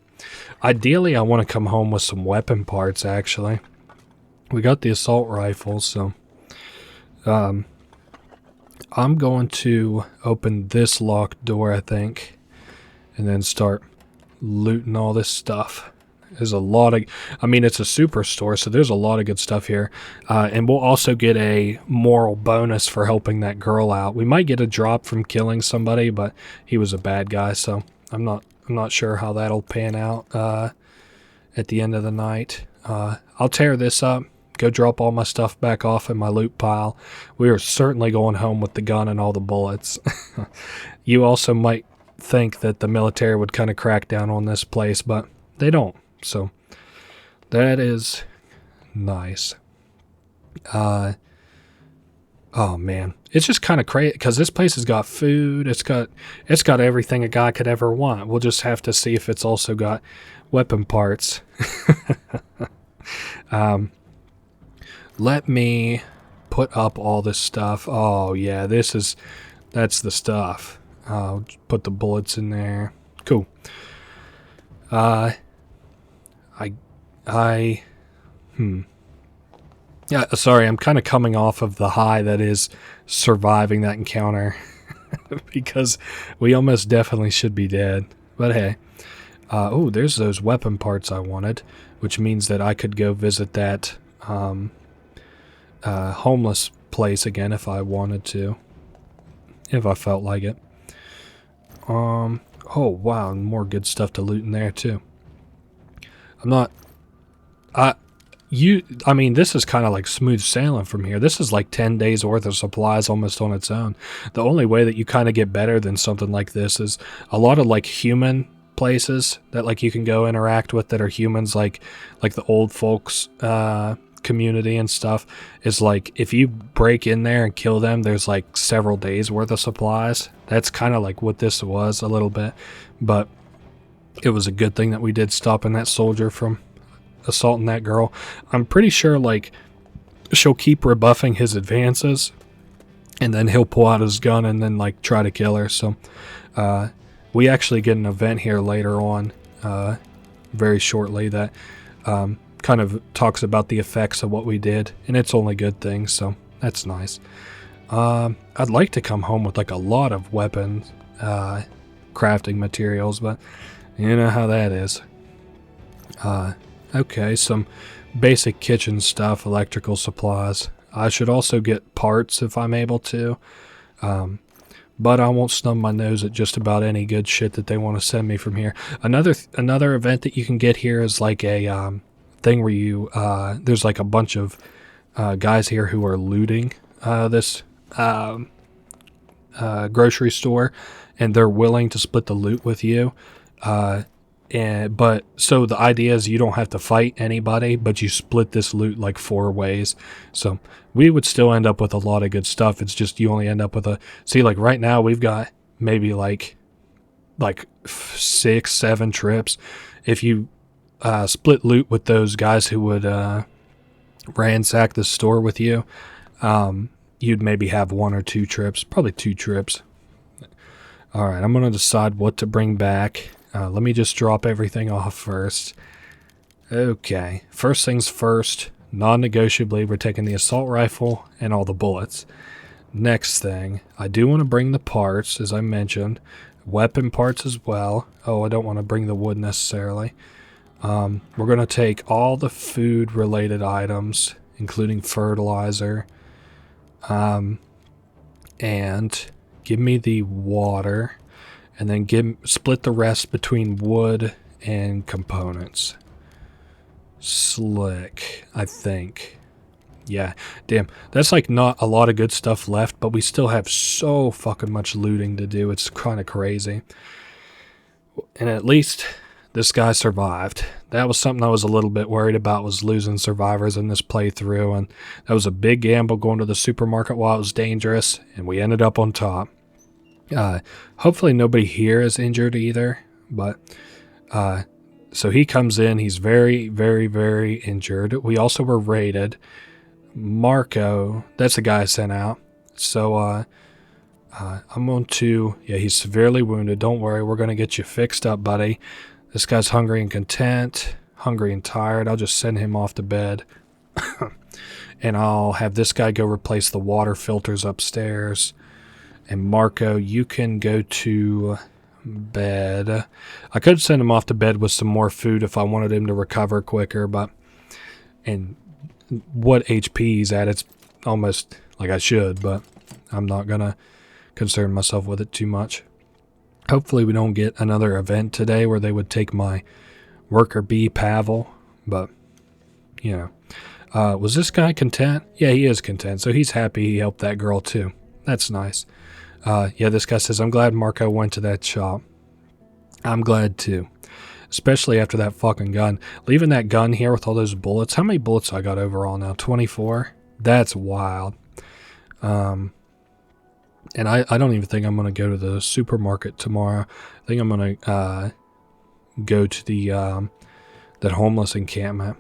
Ideally, I want to come home with some weapon parts, actually. We got the assault rifles, so... I'm going to open this locked door, I think, and then start looting all this stuff. There's a lot of... I mean, it's a superstore, so there's a lot of good stuff here. And we'll also get a moral bonus for helping that girl out. We might get a drop from killing somebody, but he was a bad guy, so I'm not sure how that'll pan out at the end of the night. I'll tear this up, go drop all my stuff back off in my loot pile. We are certainly going home with the gun and all the bullets. You also might think that the military would kind of crack down on this place, but they don't. So that is nice. Oh man, it's just kind of crazy because this place has got food. It's got everything a guy could ever want. We'll just have to see if it's also got weapon parts. Let me put up all this stuff. Oh yeah, that's the stuff. I'll put the bullets in there. Cool. Yeah, sorry, I'm kind of coming off of the high that is surviving that encounter. Because we almost definitely should be dead. But hey. Oh, there's those weapon parts I wanted. Which means that I could go visit that homeless place again if I wanted to, if I felt like it. Oh wow, more good stuff to loot in there too. I mean, this is kind of like smooth sailing from here. This is like 10 days worth of supplies almost on its own. The only way that you kind of get better than something like this is a lot of like human places that like you can go interact with that are humans, like the old folks community and stuff, is like if you break in there and kill them, there's like several days worth of supplies. That's kind of like what this was a little bit, but it was a good thing that we did stopping that soldier from assaulting that girl. I'm pretty sure like she'll keep rebuffing his advances and then he'll pull out his gun and then like try to kill her. So we actually get an event here later on very shortly that kind of talks about the effects of what we did, and it's only good things, so that's nice. I'd like to come home with like a lot of weapons crafting materials, but you know how that is. Okay, some basic kitchen stuff, electrical supplies. I should also get parts if I'm able to. But I won't snub my nose at just about any good shit that they want to send me from here. Another event that you can get here is like a thing where you there's like a bunch of guys here who are looting this grocery store, and they're willing to split the loot with you. But so the idea is you don't have to fight anybody, but you split this loot like 4 ways. So we would still end up with a lot of good stuff. It's just you only end up with see, like right now we've got maybe like 6-7 trips. If you split loot with those guys who would ransack the store with you, you'd maybe have 1 or 2 trips, probably 2 trips. All right, I'm going to decide what to bring back. Let me just drop everything off first. Okay, first things first, non-negotiably, we're taking the assault rifle and all the bullets. Next thing, I do want to bring the parts, as I mentioned, weapon parts as well. Oh, I don't want to bring the wood necessarily. We're going to take all the food-related items, including fertilizer, and give me the water. And then split the rest between wood and components. Slick, I think. Yeah, damn. That's like not a lot of good stuff left, but we still have so fucking much looting to do. It's kind of crazy. And at least this guy survived. That was something I was a little bit worried about, was losing survivors in this playthrough. And that was a big gamble going to the supermarket while it was dangerous. And we ended up on top. Hopefully nobody here is injured either, but so he comes in, he's very, very, very injured. We also were raided. Marco, that's the guy I sent out. So I'm going to, yeah, he's severely wounded. Don't worry, we're going to get you fixed up, buddy. This guy's hungry and content, hungry and tired. I'll just send him off to bed. And I'll have this guy go replace the water filters upstairs. And Marco, you can go to bed. I could send him off to bed with some more food if I wanted him to recover quicker, but and what HP he's at, it's almost like I should, but I'm not gonna concern myself with it too much. Hopefully we don't get another event today where they would take my worker bee Pavel, but you know. Was this guy content? Yeah, he is content, so he's happy he helped that girl too. That's nice. Yeah, this guy says, I'm glad Marco went to that shop. I'm glad too. Especially after that fucking gun. Leaving that gun here with all those bullets. How many bullets I got overall now? 24? That's wild. And I don't even think I'm going to go to the supermarket tomorrow. I think I'm going to go to the that homeless encampment.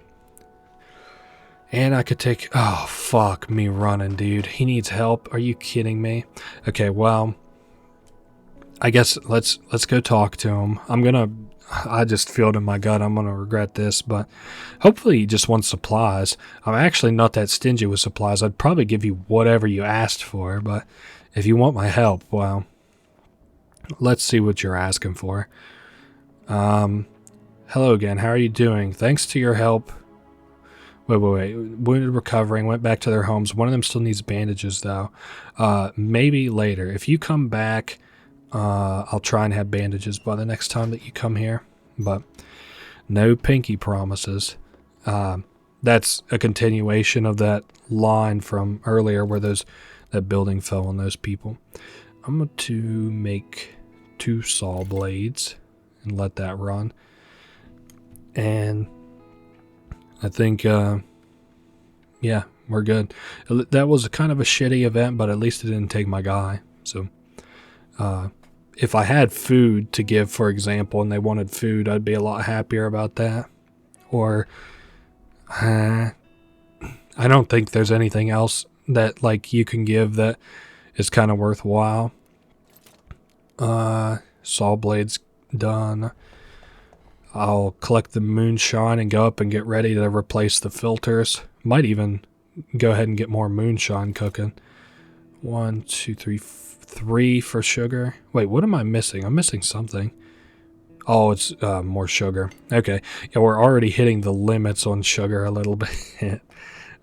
And I could take... Oh, fuck me running, dude. He needs help. Are you kidding me? Okay, well... I guess let's go talk to him. I just feel it in my gut. I'm going to regret this, but... Hopefully he just wants supplies. I'm actually not that stingy with supplies. I'd probably give you whatever you asked for, but... If you want my help, well... Let's see what you're asking for. Hello again. How are you doing? Thanks to your help... Wait. Wounded recovering, went back to their homes. One of them still needs bandages, though. Maybe later. If you come back, I'll try and have bandages by the next time that you come here. But no pinky promises. That's a continuation of that line from earlier where that building fell on those people. I'm going to make 2 saw blades and let that run. And I think, yeah, we're good. That was kind of a shitty event, but at least it didn't take my guy. So, if I had food to give, for example, and they wanted food, I'd be a lot happier about that. Or, I don't think there's anything else that, like, you can give that is kind of worthwhile. Saw blades done. I'll collect the moonshine and go up and get ready to replace the filters. Might even go ahead and get more moonshine cooking. 1, 2, 3, 3 for sugar. Wait, what am I missing? I'm missing something. Oh, it's more sugar. Okay. Yeah, we're already hitting the limits on sugar a little bit.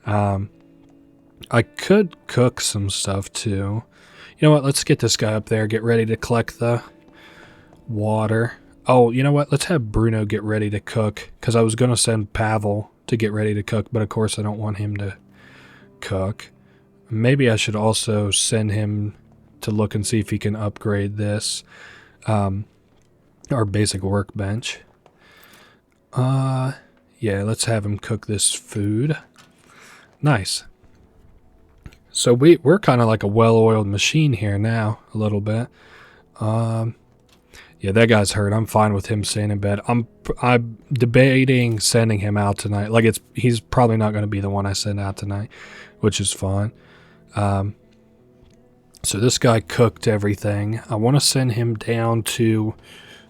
I could cook some stuff too. You know what? Let's get this guy up there. Get ready to collect the water. Oh, you know what? Let's have Bruno get ready to cook. Because I was going to send Pavel to get ready to cook. But of course I don't want him to cook. Maybe I should also send him to look and see if he can upgrade this. Our basic workbench. Yeah, let's have him cook this food. Nice. So we're kind of like a well-oiled machine here now, a little bit. Yeah, that guy's hurt. I'm fine with him staying in bed. I'm debating sending him out tonight. Like he's probably not going to be the one I send out tonight, which is fine. So this guy cooked everything. I want to send him down to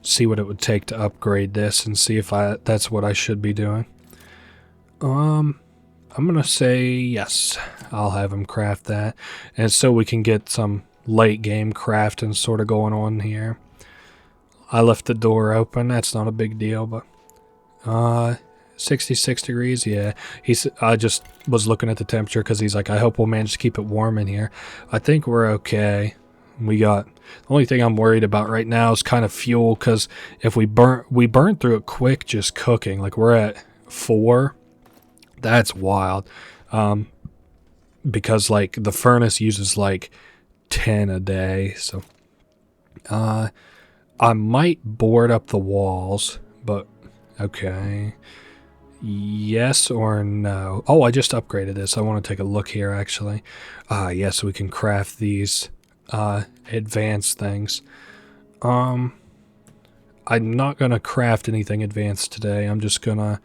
see what it would take to upgrade this and see if that's what I should be doing. I'm going to say yes. I'll have him craft that. And so we can get some late game crafting sort of going on here. I left the door open. That's not a big deal, but 66 degrees. Yeah. I just was looking at the temperature because he's like, I hope we'll manage to keep it warm in here. I think we're okay. The only thing I'm worried about right now is kind of fuel, because if we burn through it quick just cooking. Like we're at 4. That's wild. Because like the furnace uses like 10 a day. So I might board up the walls, but okay. Yes or no? Oh, I just upgraded this. I want to take a look here actually. Yes, we can craft these advanced things. I'm not going to craft anything advanced today. I'm just going to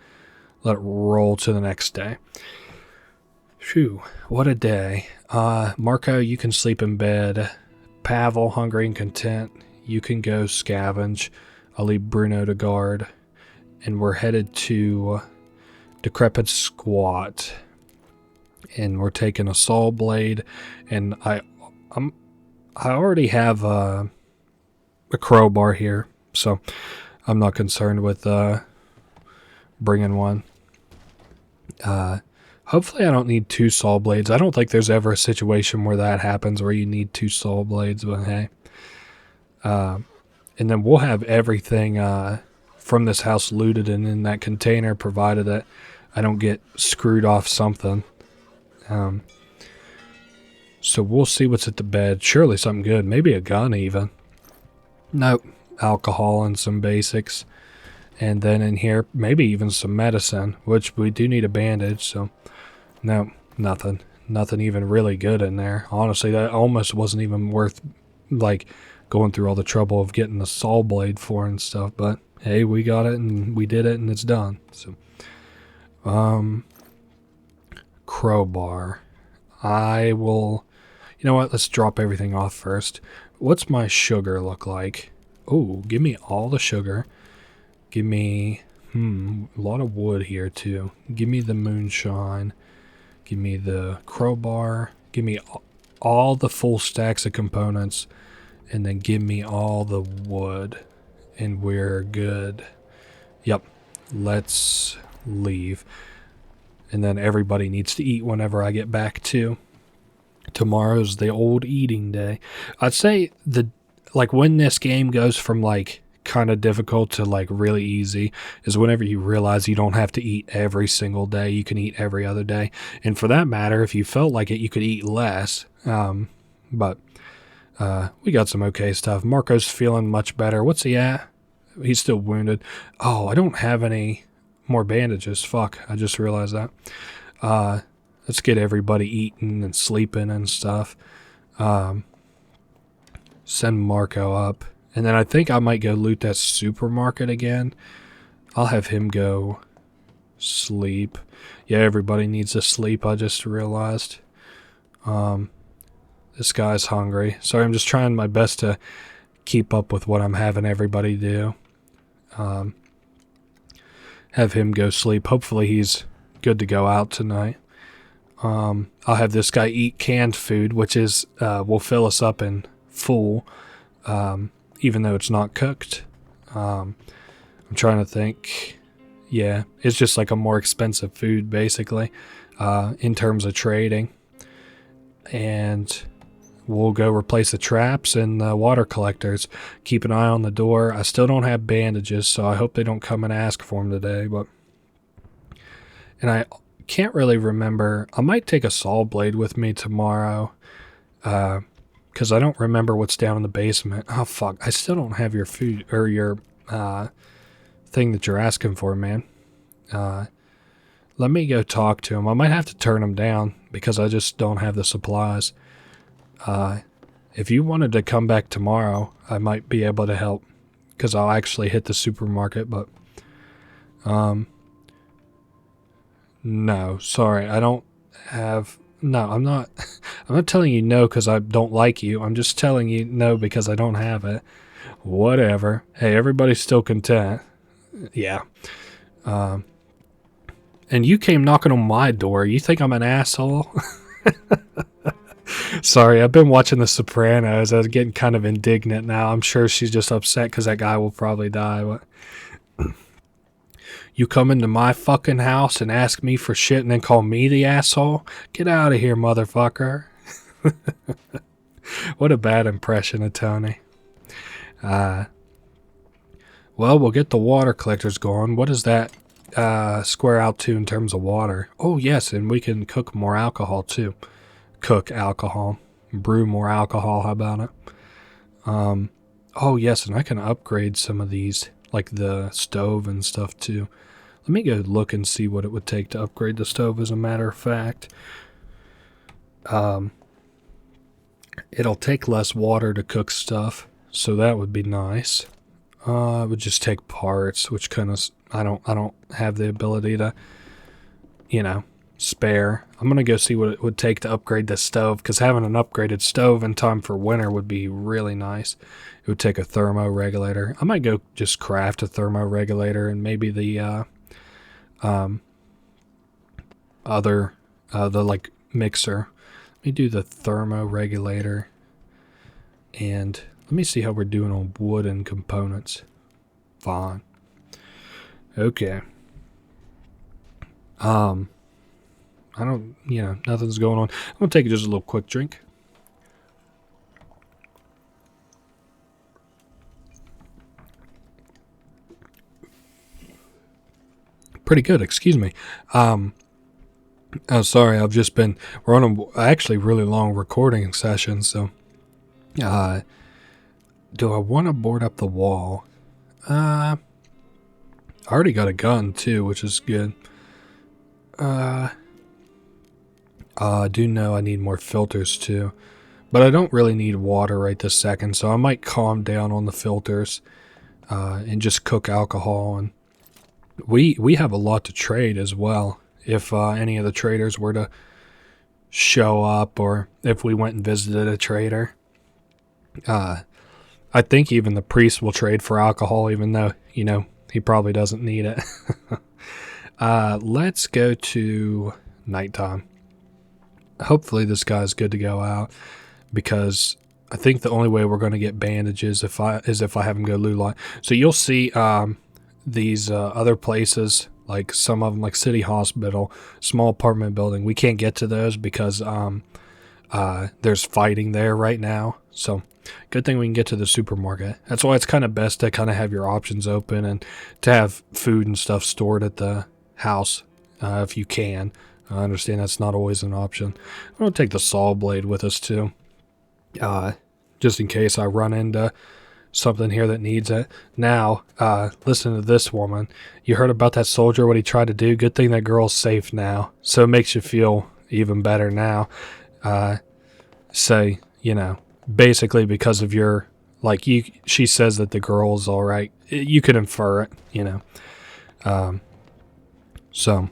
let it roll to the next day. Phew, what a day. Marco, you can sleep in bed. Pavel, hungry and content, you can go scavenge. I'll leave Bruno to guard. And we're headed to Decrepit Squat. And we're taking a saw blade. And I already have a crowbar here, so I'm not concerned with bringing one. Hopefully I don't need 2 saw blades. I don't think there's ever a situation where that happens where you need 2 saw blades, but hey. And then we'll have everything from this house looted and in that container, provided that I don't get screwed off something. So we'll see what's at the bed. Surely something good. Maybe a gun even. Nope. Alcohol and some basics. And then in here, maybe even some medicine, which we do need a bandage, so no, nothing. Nothing even really good in there. Honestly, that almost wasn't even worth, like, going through all the trouble of getting the saw blade for and stuff, but hey, we got it and we did it and it's done. So, crowbar. I will, you know what, let's drop everything off first. What's my sugar look like? Oh, give me all the sugar. Give me, a lot of wood here too. Give me the moonshine. Give me the crowbar. Give me all the full stacks of components. And then give me all the wood. And we're good. Yep. Let's leave. and then everybody needs to eat whenever I get back too. Tomorrow's the old eating day. I'd say when this game goes from like kind of difficult to like really easy is whenever you realize you don't have to eat every single day. You can eat every other day. And for that matter, if you felt like it, you could eat less. But we got some okay stuff. Marco's feeling much better. What's he at? He's still wounded. Oh, I don't have any more bandages. Fuck, I just realized that. Let's get everybody eating and sleeping and stuff. Send Marco up. And then I think I might go loot that supermarket again. I'll have him go sleep. Yeah, everybody needs to sleep, I just realized. This guy's hungry. Sorry, I'm just trying my best to keep up with what I'm having everybody do. Have him go sleep. Hopefully he's good to go out tonight. I'll have this guy eat canned food, which is will fill us up in full, even though it's not cooked. I'm trying to think. Yeah, it's just like a more expensive food, basically, in terms of trading. And we'll go replace the traps and the water collectors. Keep an eye on the door. I still don't have bandages, so I hope they don't come and ask for them today. And I can't really remember. I might take a saw blade with me tomorrow, because I don't remember what's down in the basement. Oh, fuck. I still don't have your food, or your thing that you're asking for, man. Let me go talk to him. I might have to turn him down, because I just don't have the supplies. If you wanted to come back tomorrow, I might be able to help, because I'll actually hit the supermarket, but no, sorry, I don't have. No, I'm not. I'm not telling you no because I don't like you. I'm just telling you no because I don't have it. Whatever. Hey, everybody's still content. Yeah. And you came knocking on my door. You think I'm an asshole? Sorry, I've been watching The Sopranos. I was getting kind of indignant now. I'm sure she's just upset because that guy will probably die. But you come into my fucking house and ask me for shit and then call me the asshole? Get out of here, motherfucker. What a bad impression of Tony. Well, we'll get the water collectors going. What does that square out to in terms of water? Oh, yes, and we can cook more alcohol, too. Cook alcohol. Brew more alcohol, how about it? Oh, yes, and I can upgrade some of these, like the stove and stuff, too. Let me go look and see what it would take to upgrade the stove, as a matter of fact. It'll take less water to cook stuff, so that would be nice. It would just take parts, which kind of I don't have the ability to, spare. I'm gonna go see what it would take to upgrade the stove, because having an upgraded stove in time for winter would be really nice. It would take a thermoregulator. I might go just craft a thermoregulator and maybe the the mixer. Let me do the thermoregulator, and let me see how we're doing on wood and components. Fine. Okay. I don't, nothing's going on. I'm going to take just a little quick drink. Pretty good, excuse me. Oh, sorry, we're on a actually really long recording session, so, do I want to board up the wall? I already got a gun, too, which is good. I do know I need more filters, too, but I don't really need water right this second, so I might calm down on the filters, and just cook alcohol, and we have a lot to trade as well. If any of the traders were to show up, or if we went and visited a trader. I think even the priest will trade for alcohol, even though, he probably doesn't need it. Let's go to nighttime. Hopefully this guy's good to go out, because I think the only way we're going to get bandages is if I have him go loot line. So you'll see these other places like some of them, like City Hospital, small apartment building. We can't get to those because there's fighting there right now. So good thing we can get to the supermarket. That's why it's kind of best to kind of have your options open and to have food and stuff stored at the house if you can. I understand that's not always an option. I'm going to take the saw blade with us too, just in case I run into something here that needs it. Now, listen to this woman. You heard about that soldier, what he tried to do? Good thing that girl's safe now. So it makes you feel even better now. Say, you know, basically because of your, like, she says that the girl's all right. You could infer it, you know. So,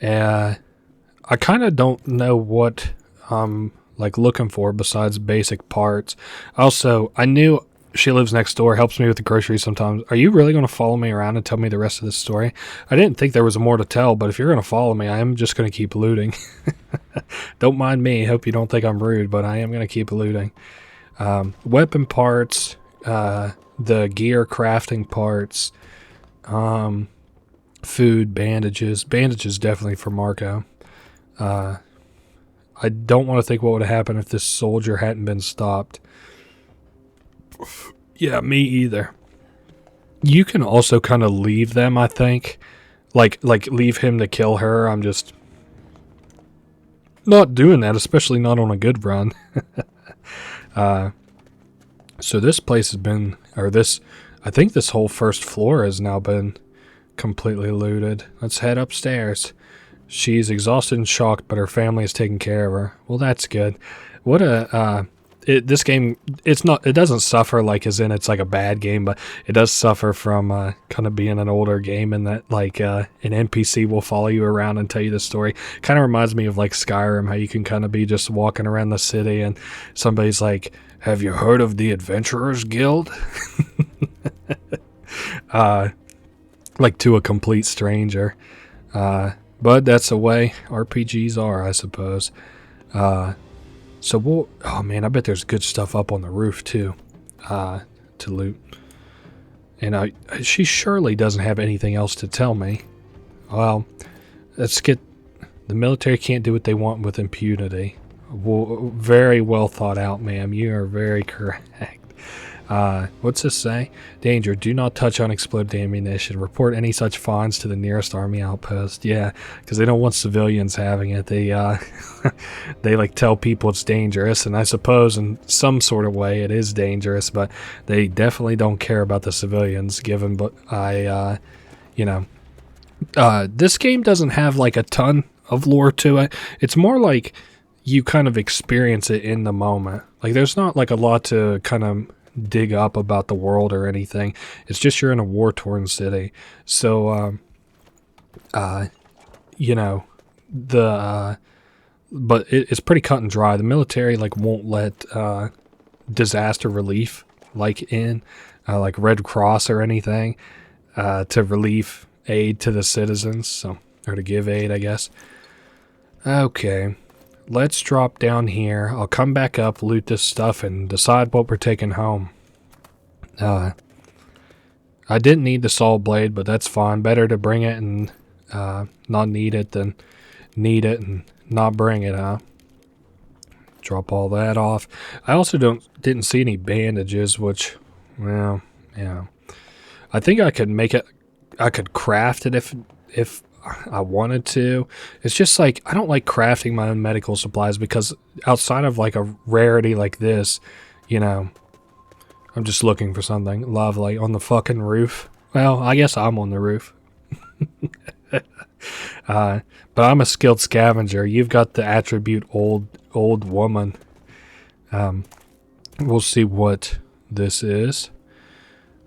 I kind of don't know what I'm like looking for besides basic parts. Also, I knew she lives next door, helps me with the groceries sometimes. Are you really going to follow me around and tell me the rest of this story? I didn't think there was more to tell, but if you're going to follow me, I am just going to keep looting. Don't mind me. Hope you don't think I'm rude, but I am going to keep looting. Weapon parts, the gear crafting parts, food, bandages. Bandages definitely for Marco. I don't want to think what would have happened if this soldier hadn't been stopped. Yeah, me either. You can also kind of leave them, I think. Like leave him to kill her. I'm just not doing that, especially not on a good run. So this place has been, I think this whole first floor has now been completely looted. Let's head upstairs. She's exhausted and shocked, but her family is taking care of her. Well, that's good. What this game, it doesn't suffer like as in it's like a bad game, but it does suffer from kind of being an older game in that like an NPC will follow you around and tell you the story. Kind of reminds me of like Skyrim, how you can kind of be just walking around the city and somebody's like, have you heard of the Adventurers Guild? Like to a complete stranger. But that's the way RPGs are, I suppose. So we'll... Oh, man, I bet there's good stuff up on the roof, too, to loot. And she surely doesn't have anything else to tell me. Well, let's get... The military can't do what they want with impunity. Well, very well thought out, ma'am. You are very correct. What's this say? Danger, do not touch unexploded ammunition. Report any such finds to the nearest army outpost. Yeah, because they don't want civilians having it. They, they like tell people it's dangerous, and I suppose in some sort of way it is dangerous, but they definitely don't care about the civilians, given, but this game doesn't have like a ton of lore to it. It's more like you kind of experience it in the moment. Like there's not like a lot to kind of dig up about the world or anything. It's just you're in a war-torn city. So, but it's pretty cut and dry. The military like won't let disaster relief like in like Red Cross or anything to relieve aid to the citizens. So, or to give aid, I guess. Okay. Let's drop down here. I'll come back up, loot this stuff, and decide what we're taking home. I didn't need the saw blade, but that's fine. Better to bring it and not need it than need it and not bring it, huh? Drop all that off. I also didn't see any bandages, which, well, yeah. I think I could make it. I could craft it if I wanted to. It's just like I don't like crafting my own medical supplies because outside of like a rarity like this, you know, I'm just looking for something lovely on the fucking roof. Well, I guess I'm on the roof. But I'm a skilled scavenger. You've got the attribute old woman. We'll see what this is.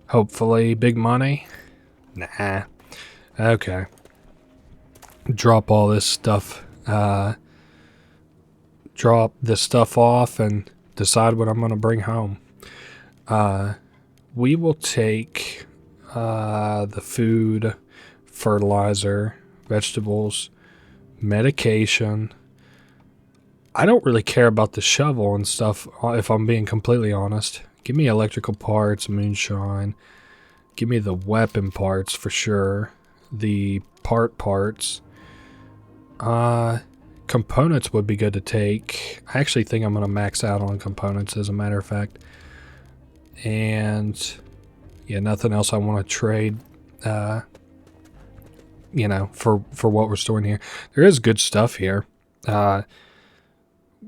Hopefully big money. Nah. Okay. Drop all this stuff. Drop this stuff off and decide what I'm going to bring home. We will take the food, fertilizer, vegetables, medication. I don't really care about the shovel and stuff, if I'm being completely honest. Give me electrical parts, moonshine. Give me the weapon parts for sure. the parts. Components would be good to take. I actually think I'm going to max out on components, as a matter of fact. And yeah, nothing else I want to trade, you know, for what we're storing here. There is good stuff here.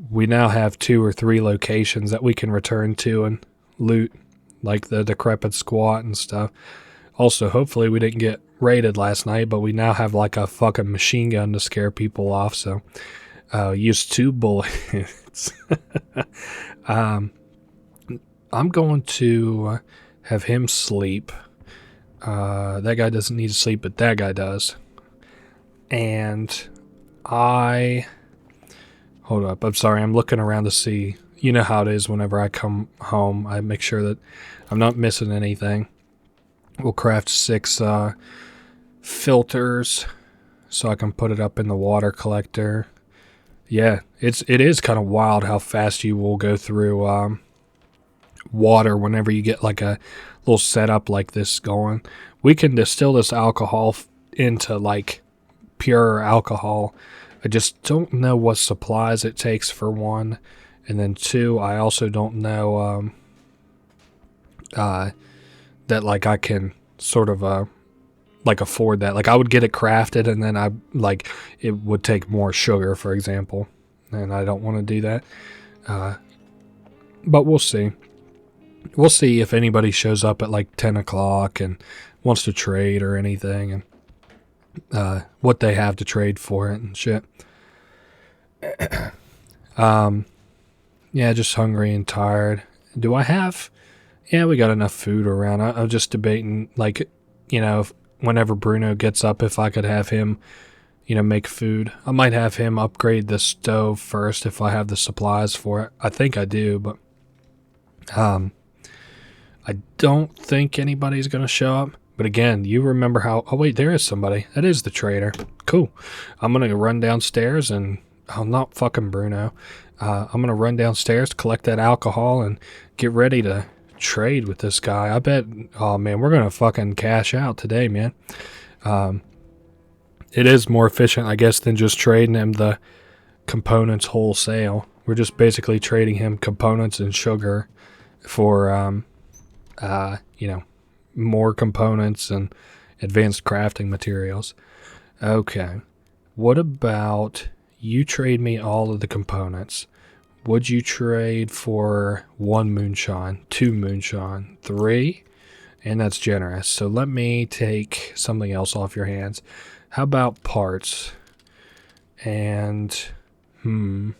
We now have 2 or 3 locations that we can return to and loot, like the decrepit squat and stuff. Also, hopefully we didn't get raided last night, but we now have like a fucking machine gun to scare people off, so use 2 bullets. I'm going to have him sleep. That guy doesn't need to sleep, but that guy does. And hold up, I'm sorry, I'm looking around to see. You know how it is whenever I come home. I make sure that I'm not missing anything. We'll craft 6 filters so I can put it up in the water collector. Yeah, it is kind of wild how fast you will go through water whenever you get like a little setup like this going. We can distill this alcohol into like pure alcohol. I just don't know what supplies it takes, for 1, and then 2, I also don't know that like I can sort of like afford that. Like I would get it crafted and then it would take more sugar, for example, and I don't want to do that. But we'll see. We'll see if anybody shows up at like 10 o'clock and wants to trade or anything, and what they have to trade for it and shit. Yeah, just hungry and tired. Do I have... Yeah, we got enough food around. I'm just debating, like, you know, whenever Bruno gets up, if I could have him, you know, make food. I might have him upgrade the stove first if I have the supplies for it. I think I do, but I don't think anybody's going to show up. But again, you remember how... Oh, wait, there is somebody. That is the trader. Cool. I'm going to run downstairs and... Oh, not fucking Bruno. I'm going to run downstairs, collect that alcohol, and get ready to trade with this guy. I bet... Oh, man, we're going to fucking cash out today, man. It is more efficient, I guess, than just trading him the components wholesale. We're just basically trading him components and sugar for, you know, more components and advanced crafting materials. Okay. What about you trade me all of the components? Would you trade for 1 moonshine, 2 moonshine, 3? And that's generous. So let me take something else off your hands. How about parts? And, let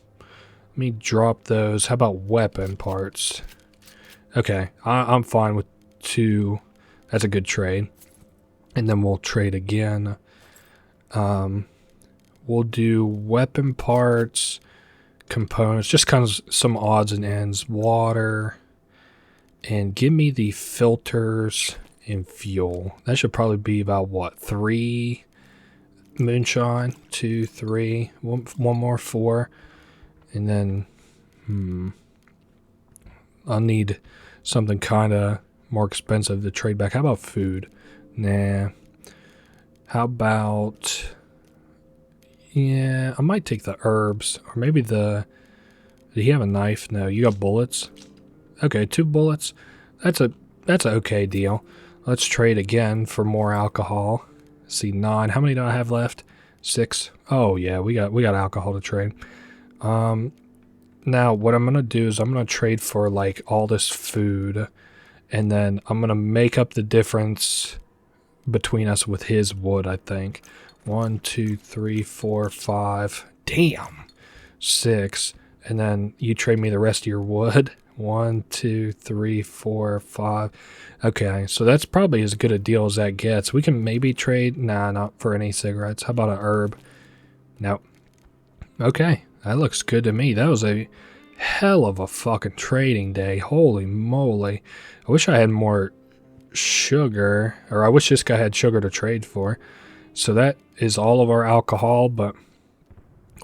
me drop those. How about weapon parts? Okay, I'm fine with 2. That's a good trade. And then we'll trade again. We'll do weapon parts, components, just kind of some odds and ends. Water. And give me the filters and fuel. That should probably be about, what, 3 moonshine? 2, 3. One more, 4. And then, I'll need something kind of more expensive to trade back. How about food? Nah. How about... Yeah, I might take the herbs. Or maybe the... Did he have a knife? No, you got bullets? Okay, 2 bullets. That's an okay deal. Let's trade again for more alcohol. Let's see, 9. How many do I have left? 6. Oh, yeah, we got alcohol to trade. Now, what I'm going to do is I'm going to trade for, like, all this food. And then I'm going to make up the difference between us with his wood, I think. 1, 2, 3, 4, 5. Damn. 6. And then you trade me the rest of your wood. 1, 2, 3, 4, 5. Okay, so that's probably as good a deal as that gets. We can maybe trade... Nah, not for any cigarettes. How about a herb? Nope. Okay, that looks good to me. That was a hell of a fucking trading day. Holy moly. I wish I had more sugar. Or I wish this guy had sugar to trade for. So that is all of our alcohol, but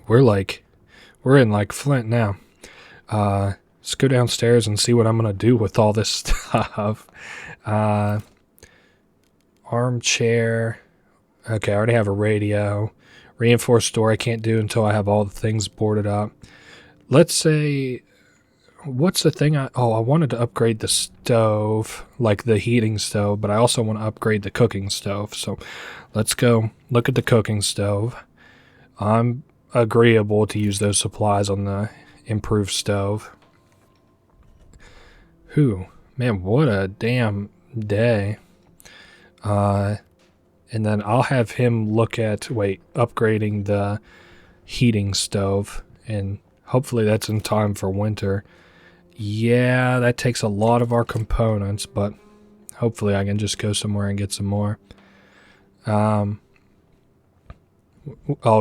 we're in like Flint now. Let's go downstairs and see what I'm going to do with all this stuff. Armchair. Okay, I already have a radio. Reinforced door I can't do until I have all the things boarded up. Let's say, what's the thing I wanted to upgrade the stove, like the heating stove, but I also want to upgrade the cooking stove. So let's go look at the cooking stove. I'm agreeable to use those supplies on the improved stove. Man, what a damn day. And then I'll have him look at, upgrading the heating stove, and hopefully that's in time for winter. Yeah, that takes a lot of our components, but hopefully I can just go somewhere and get some more. Oh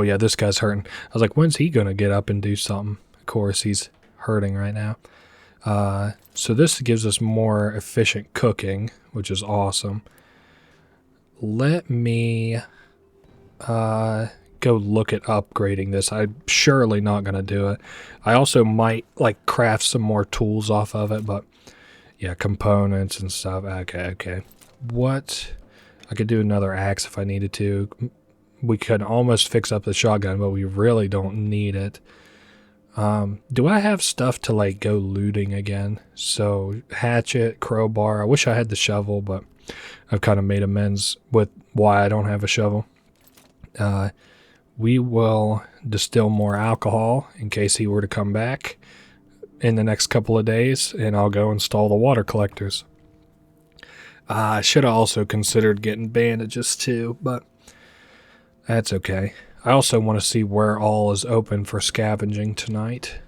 yeah, this guy's hurting. I was like, when's he gonna get up and do something? Of course, he's hurting right now. So this gives us more efficient cooking, which is awesome. Let me go look at upgrading this. I'm surely not going to do it. I also might craft some more tools off of it, but yeah, components and stuff. Okay. What? I could do another axe if I needed to. We could almost fix up the shotgun, but we really don't need it. Do I have stuff to go looting again? So hatchet, crowbar. I wish I had the shovel, but I've kind of made amends with why I don't have a shovel. We will distill more alcohol in case he were to come back in the next couple of days, and I'll go install the water collectors. I should have also considered getting bandages too, but that's okay. I also want to see where all is open for scavenging tonight.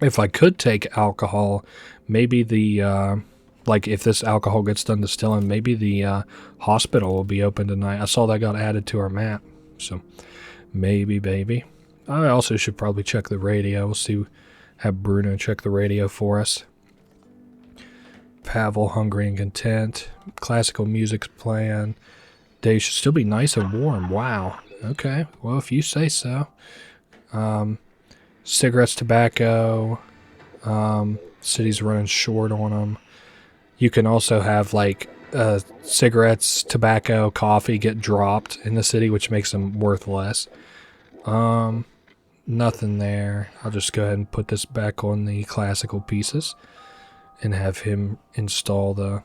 If I could take alcohol, maybe the if this alcohol gets done distilling, maybe the hospital will be open tonight. I saw that got added to our map, so maybe. I also should probably check the radio. We'll have Bruno check the radio for us. Pavel, hungry and content. Classical music's playing. Day should still be nice and warm. Wow. Okay. Well, if you say so. Cigarettes, tobacco. City's running short on them. You can also have cigarettes, tobacco, coffee get dropped in the city, which makes them worth less. Nothing there. I'll just go ahead and put this back on the classical pieces and have him install the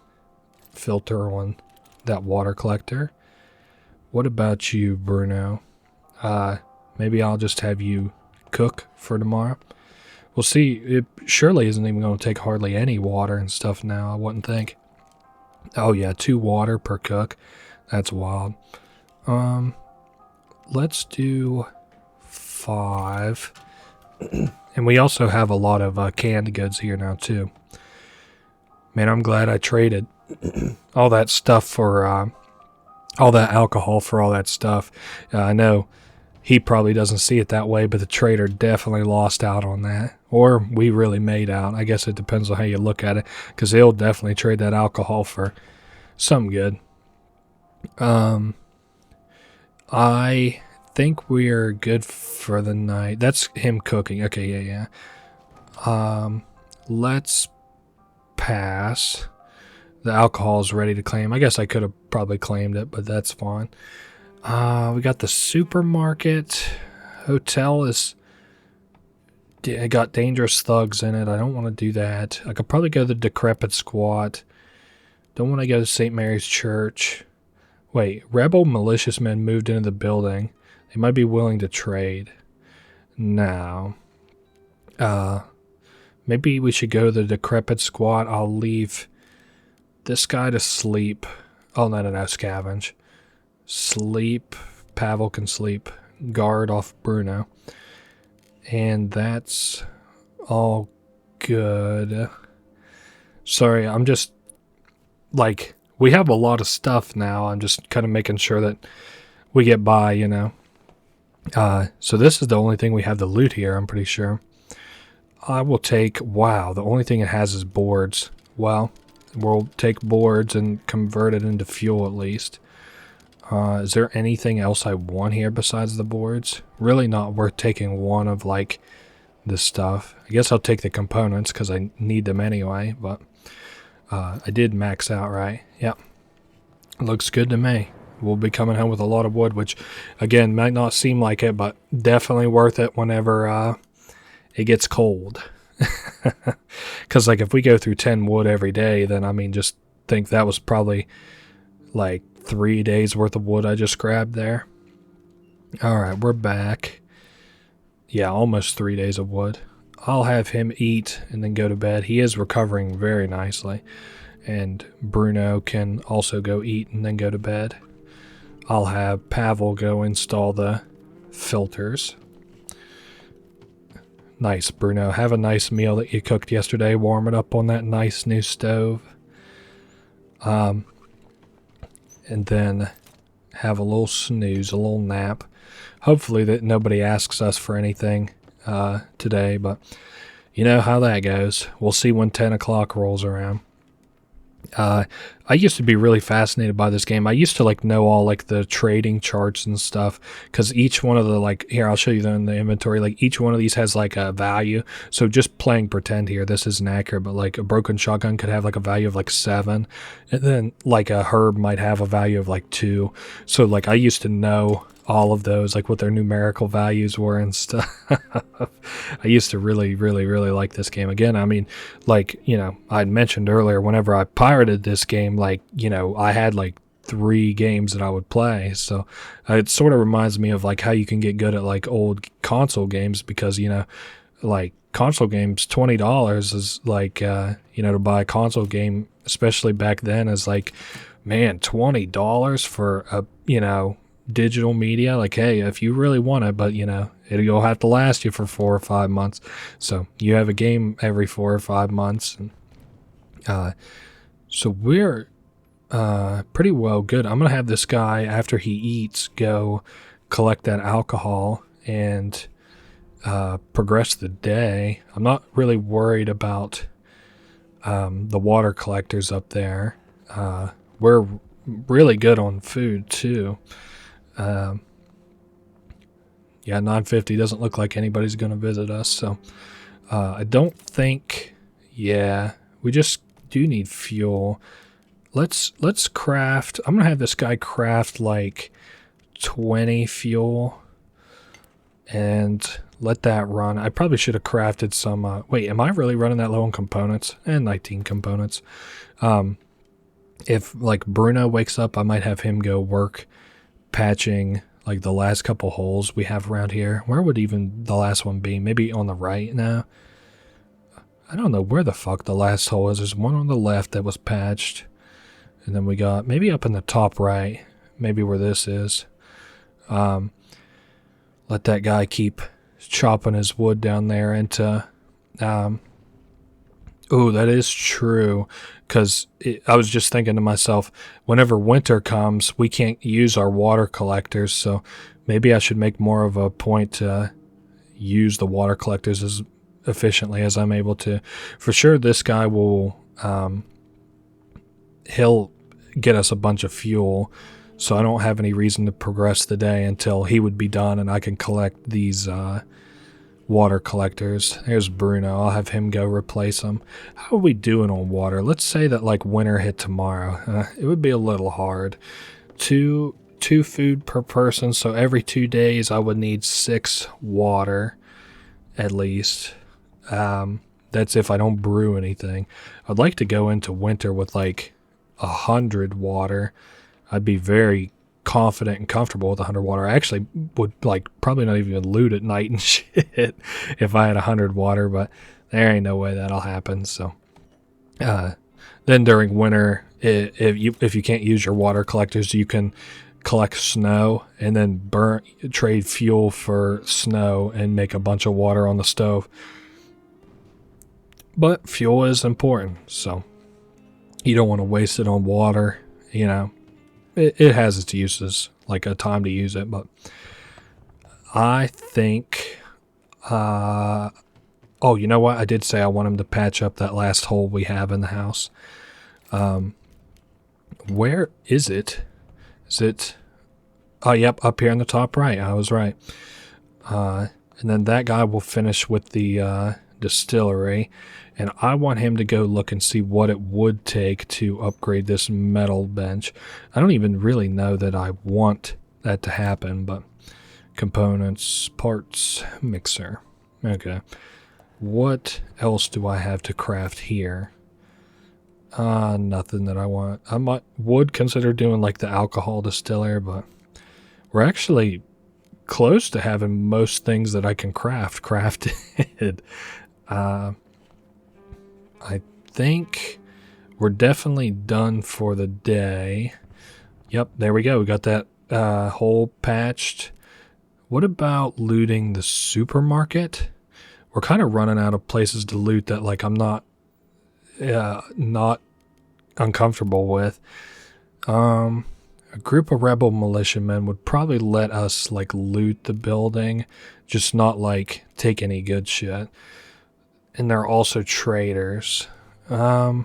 filter on that water collector. What about you, Bruno? Maybe I'll just have you cook for tomorrow. We'll see. It surely isn't even going to take hardly any water and stuff now, I wouldn't think. Oh yeah, 2 water per cook. That's wild. Let's do 5. And we also have a lot of canned goods here now too. Man, I'm glad I traded all that stuff for all that alcohol for all that stuff. I know he probably doesn't see it that way, but the trader definitely lost out on that. Or we really made out. I guess it depends on how you look at it, because he'll definitely trade that alcohol for something good. I think we're good for the night. That's him cooking. Okay, yeah. Let's pass. The alcohol is ready to claim. I guess I could have probably claimed it, but that's fine. We got the supermarket. Hotel is... I got dangerous thugs in it. I don't want to do that. I could probably go to the Decrepit Squat. Don't want to go to St. Mary's Church. Wait, rebel malicious men moved into the building. They might be willing to trade. Now, maybe we should go to the Decrepit Squat. I'll leave this guy to sleep. Oh, no, scavenge. Sleep. Pavel can sleep. Guard off Bruno. And that's all good. Sorry, I'm just, we have a lot of stuff now. I'm just kind of making sure that we get by, you know. So this is the only thing we have to loot here, I'm pretty sure. I will take, wow, the only thing it has is boards. Well, we'll take boards and convert it into fuel at least. Is there anything else I want here besides the boards? Really not worth taking one of, this stuff. I guess I'll take the components because I need them anyway, but I did max out, right? Yep. Looks good to me. we'll be coming home with a lot of wood, which, again, might not seem like it, but definitely worth it whenever it gets cold. Because, like, if we go through 10 wood every day, then, I mean, just think that was probably, like, 3 days worth of wood I just grabbed there. All right, we're back. Yeah, almost 3 days of wood. I'll have him eat and then go to bed. He is recovering very nicely. And Bruno can also go eat and then go to bed. I'll have Pavel go install the filters. Nice, Bruno. Have a nice meal that you cooked yesterday. Warm it up on that nice new stove. And then have a little snooze, a little nap. Hopefully that nobody asks us for anything today, but you know how that goes. We'll see when 10 o'clock rolls around. I used to be really fascinated by this game. I used to like know all like the trading charts and stuff, because each one of the, like, here, I'll show you them in the inventory, like each one of these has like a value. So just playing pretend here, this isn't accurate, but like a broken shotgun could have like a value of like 7, and then like a herb might have a value of like 2. So like I used to know all of those, like what their numerical values were and stuff. I used to really like this game. Again, I mean, like, you know, I'd mentioned earlier, whenever I pirated this game, like, you know, I had like 3 games that I would play. So it sort of reminds me of like how you can get good at like old console games, because, you know, like console games, $20 is like, you know, to buy a console game, especially back then, is like, man, $20 for a, you know, digital media. Like, hey, if you really want it, but you know, it'll have to last you for 4 or 5 months. So you have a game every 4 or 5 months. And, so we're pretty well good. I'm gonna have this guy, after he eats, go collect that alcohol and progress the day. I'm not really worried about the water collectors up there. We're really good on food too. Yeah, 950 doesn't look like anybody's going to visit us, so I don't think, yeah, we just do need fuel. Let's craft, I'm going to have this guy craft like 20 fuel and let that run. I probably should have crafted some, wait, am I really running that low on components? And 19 components. If like Bruno wakes up, I might have him go work patching like the last couple holes we have around here. Where would even the last one be? Maybe on the right now? I don't know where the fuck the last hole is. There's one on the left that was patched. And then we got maybe up in the top right. Maybe where this is. Let that guy keep chopping his wood down there into... Oh, that is true, because I was just thinking to myself, whenever winter comes, we can't use our water collectors, so maybe I should make more of a point to use the water collectors as efficiently as I'm able to. For sure, this guy will, he'll get us a bunch of fuel, so I don't have any reason to progress the day until he would be done and I can collect these water collectors. There's Bruno. I'll have him go replace them. How are we doing on water? Let's say that like winter hit tomorrow. It would be a little hard. Two food per person, so every 2 days I would need 6 water at least. That's if I don't brew anything. I'd like to go into winter with like 100 water. I'd be very confident and comfortable with 100 water. I actually would like probably not even loot at night and shit if I had 100 water, but there ain't no way that'll happen. So then during winter, if you can't use your water collectors, you can collect snow and then trade fuel for snow and make a bunch of water on the stove. But fuel is important, so you don't want to waste it on water, you know. It has its uses, like a time to use it, but I think, oh, you know what? I did say I want him to patch up that last hole we have in the house. Where is it? Is it, oh, yep, up here in the top right. I was right. And then that guy will finish with the distillery, and I want him to go look and see what it would take to upgrade this metal bench. I don't even really know that I want that to happen, but components, parts, mixer. Okay. What else do I have to craft here? Nothing that I want. Would consider doing like the alcohol distiller, but we're actually close to having most things that I can crafted. I think we're definitely done for the day. Yep, there we go. We got that hole patched. What about looting the supermarket? We're kind of running out of places to loot that like I'm not uncomfortable with. A group of rebel militiamen would probably let us like loot the building, just not like take any good shit. And they're also traders. I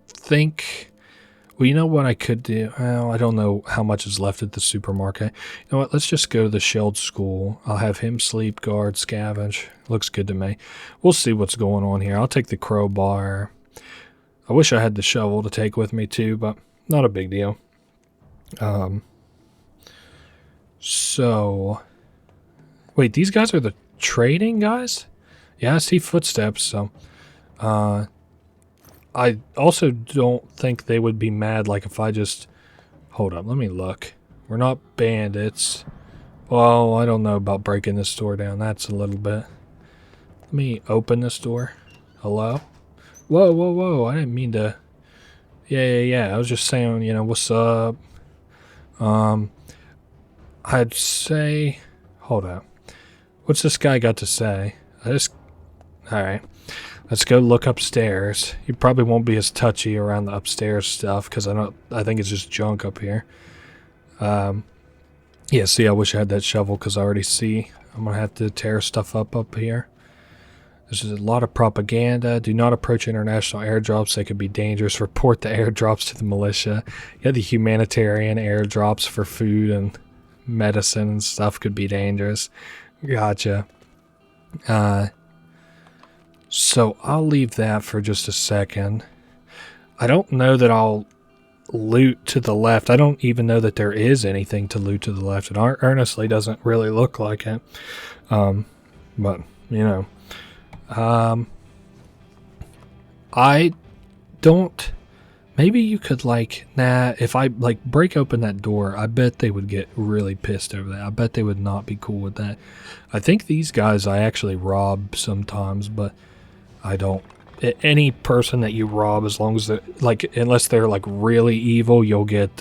think, well, you know what I could do? Well, I don't know how much is left at the supermarket. You know what? Let's just go to the Shelled School. I'll have him sleep, guard, scavenge. Looks good to me. We'll see what's going on here. I'll take the crowbar. I wish I had the shovel to take with me too, but not a big deal. So, wait, these guys are the trading guys? Yeah, I see footsteps, so, I also don't think they would be mad, like, if I just, hold up, let me look. We're not bandits. Well, I don't know about breaking this door down, that's a little bit. Let me open this door. Hello? Whoa, whoa, whoa, I didn't mean to. Yeah, I was just saying, you know, what's up? I'd say, hold up. What's this guy got to say? Alright. Let's go look upstairs. He probably won't be as touchy around the upstairs stuff, because I think it's just junk up here. Yeah, see, I wish I had that shovel, because I already see I'm going to have to tear stuff up here. There's a lot of propaganda. Do not approach international airdrops. They could be dangerous. Report the airdrops to the militia. Yeah, the humanitarian airdrops for food and medicine and stuff could be dangerous. Gotcha. So I'll leave that for just a second. I don't know that I'll loot to the left. I don't even know that there is anything to loot to the left. It honestly doesn't really look like it. But, you know. I don't, maybe you could like, nah, if I like break open that door, I bet they would get really pissed over that. I bet they would not be cool with that. I think these guys I actually rob sometimes, but I don't, any person that you rob, as long as they're like, unless they're like really evil, you'll get,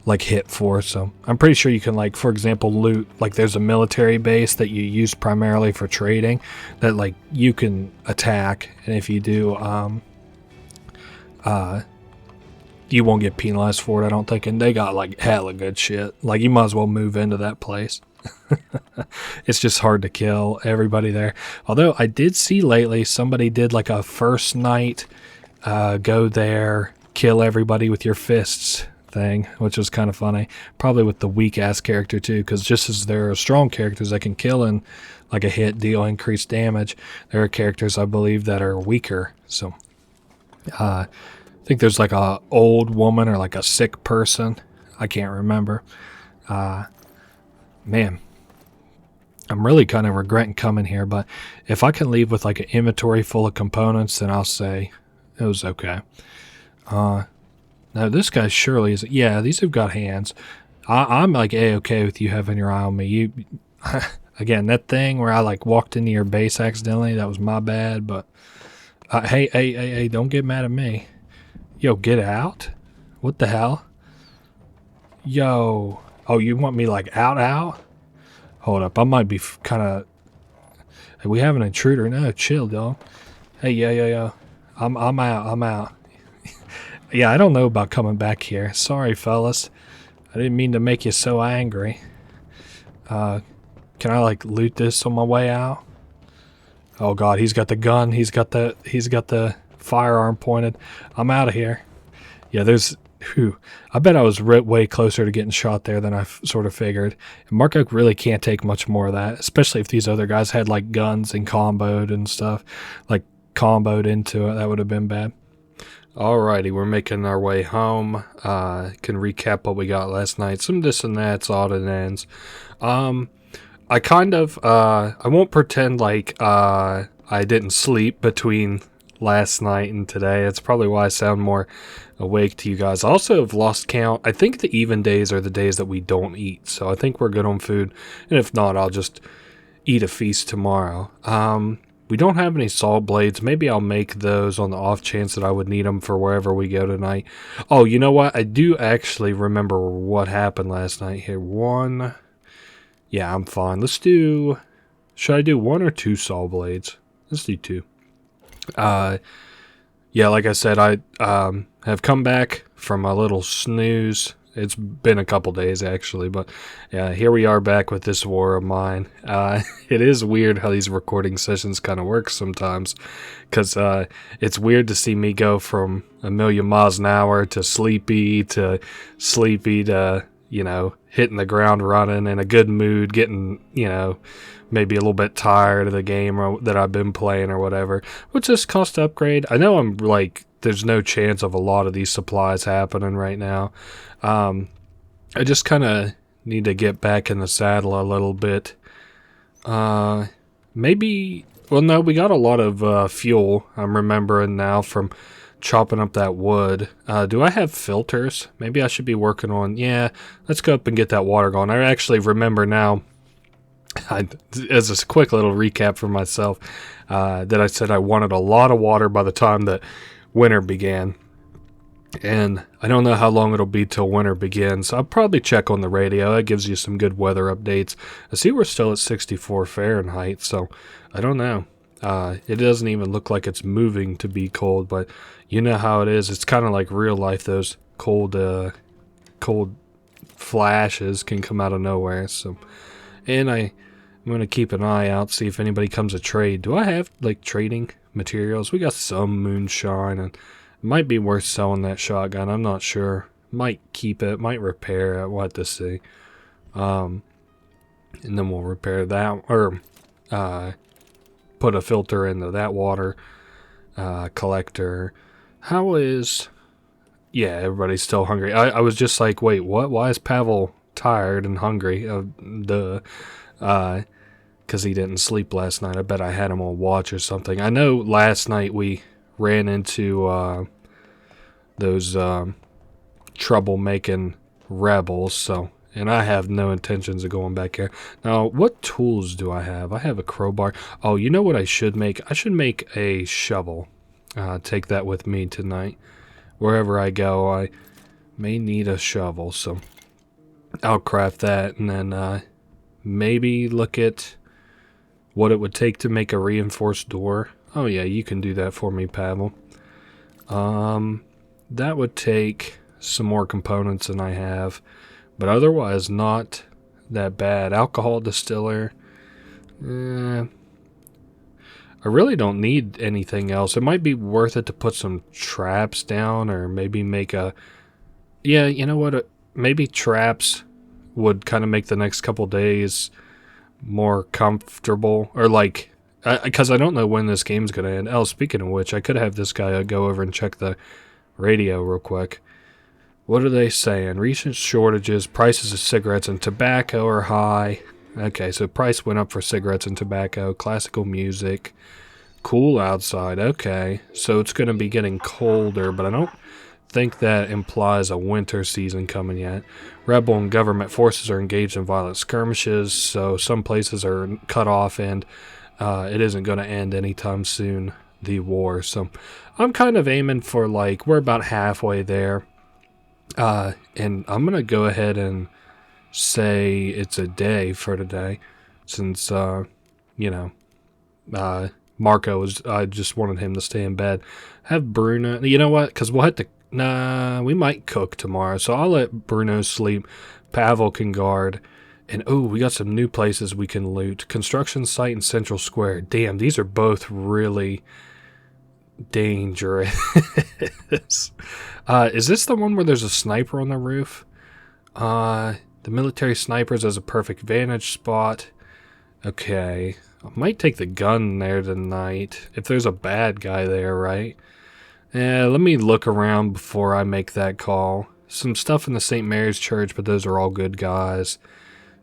like hit for. So I'm pretty sure you can, like, for example, loot, like there's a military base that you use primarily for trading that like you can attack, and if you do, you won't get penalized for it, I don't think. And they got like hella good shit. Like you might as well move into that place. It's just hard to kill everybody there. Although I did see lately somebody did like a first night go there, kill everybody with your fists thing, which was kind of funny. Probably with the weak ass character too, because just as there are strong characters that can kill in like a hit, deal increased damage, there are characters I believe that are weaker. So I think there's like a old woman or like a sick person, I can't remember. Man, I'm really kind of regretting coming here, but if I can leave with like an inventory full of components, then I'll say it was okay. Now this guy surely is. Yeah, these have got hands. I'm like okay with you having your eye on me. You, again, that thing where I like walked into your base accidentally, that was my bad. But hey, don't get mad at me. Yo, get out. What the hell? Yo, oh, you want me like out? Hold up, I might be kind of. Hey, we have an intruder. No, chill, dog. Hey, yo. I'm out. Yeah, I don't know about coming back here. Sorry, fellas. I didn't mean to make you so angry. Can I like loot this on my way out? Oh god, he's got the gun. He's got the firearm pointed. I'm out of here. Yeah, there's Whew, I bet I was way closer to getting shot there than I sort of figured. And Mark Oak really can't take much more of that, especially if these other guys had like guns and comboed and stuff. Like comboed into it, that would have been bad. Alrighty, we're making our way home. Can recap what we got last night. Some this and that's, odd and ends. I kind of, I won't pretend like I didn't sleep between last night and today. It's probably why I sound more awake to you guys. I also have lost count. I think the even days are the days that we don't eat. So I think we're good on food. And if not, I'll just eat a feast tomorrow. We don't have any saw blades. Maybe I'll make those on the off chance that I would need them for wherever we go tonight. Oh, you know what? I do actually remember what happened last night here. One. Yeah, I'm fine. Let's do... Should I do 1 or 2 saw blades? Let's do 2. Yeah, like I said, I have come back from a little snooze. It's been a couple days, actually, but yeah, here we are back with this war of mine. It is weird how these recording sessions kind of work sometimes, because it's weird to see me go from a million miles an hour to sleepy, you know, hitting the ground running, in a good mood, getting, you know, maybe a little bit tired of the game that I've been playing or whatever. What's this cost upgrade? I know I'm like, there's no chance of a lot of these supplies happening right now. I just kind of need to get back in the saddle a little bit. Maybe, well, no, we got a lot of fuel, I'm remembering now, from chopping up that wood. Do I have filters? Maybe I should be working on, yeah, let's go up and get that water going. I actually remember now, as a quick little recap for myself, that I said I wanted a lot of water by the time that winter began. And I don't know how long it'll be till winter begins. I'll probably check on the radio. That gives you some good weather updates. I see we're still at 64 Fahrenheit, so I don't know. It doesn't even look like it's moving to be cold, but you know how it is. It's kind of like real life. Those cold flashes can come out of nowhere. So, and I'm going to keep an eye out, see if anybody comes to trade. Do I have, like, trading materials? We got some moonshine, and it might be worth selling that shotgun. I'm not sure. Might keep it, might repair it. We'll have to see. And then we'll repair that, or put a filter into that water collector. How is... Yeah, everybody's still hungry. I was just like, wait, what? Why is Pavel tired and hungry? Because he didn't sleep last night. I bet I had him on watch or something. I know last night we ran into those trouble-making rebels, so... And I have no intentions of going back here. Now, what tools do I have? I have a crowbar. Oh, you know what I should make? I should make a shovel. Take that with me tonight. Wherever I go, I may need a shovel, so I'll craft that, and then maybe look at what it would take to make a reinforced door. Oh yeah, you can do that for me, Pavel. That would take some more components than I have, but otherwise not that bad. Alcohol distiller. I really don't need anything else. It might be worth it to put some traps down, or maybe make a... Yeah, you know what? Maybe traps would kind of make the next couple days more comfortable, or like... Because I don't know when this game's going to end. Oh, speaking of which, I could have this guy go over and check the radio real quick. What are they saying? Recent shortages, prices of cigarettes and tobacco are high. Okay, so price went up for cigarettes and tobacco. Classical music. Cool outside. Okay, so it's going to be getting colder, but I don't think that implies a winter season coming yet. Rebel and government forces are engaged in violent skirmishes, so some places are cut off, and it isn't going to end anytime soon, the war. So I'm kind of aiming for, like, we're about halfway there. And I'm going to go ahead and say it's a day for today, since, you know, Marco was, I just wanted him to stay in bed. Have Bruno, you know what, because we'll have to, we might cook tomorrow, so I'll let Bruno sleep. Pavel can guard, and oh, we got some new places we can loot. Construction site in Central Square. Damn, these are both really dangerous. Is this the one where there's a sniper on the roof? The military snipers has a perfect vantage spot. Okay. I might take the gun there tonight. If there's a bad guy there, right? Let me look around before I make that call. Some stuff in the St. Mary's Church, but those are all good guys.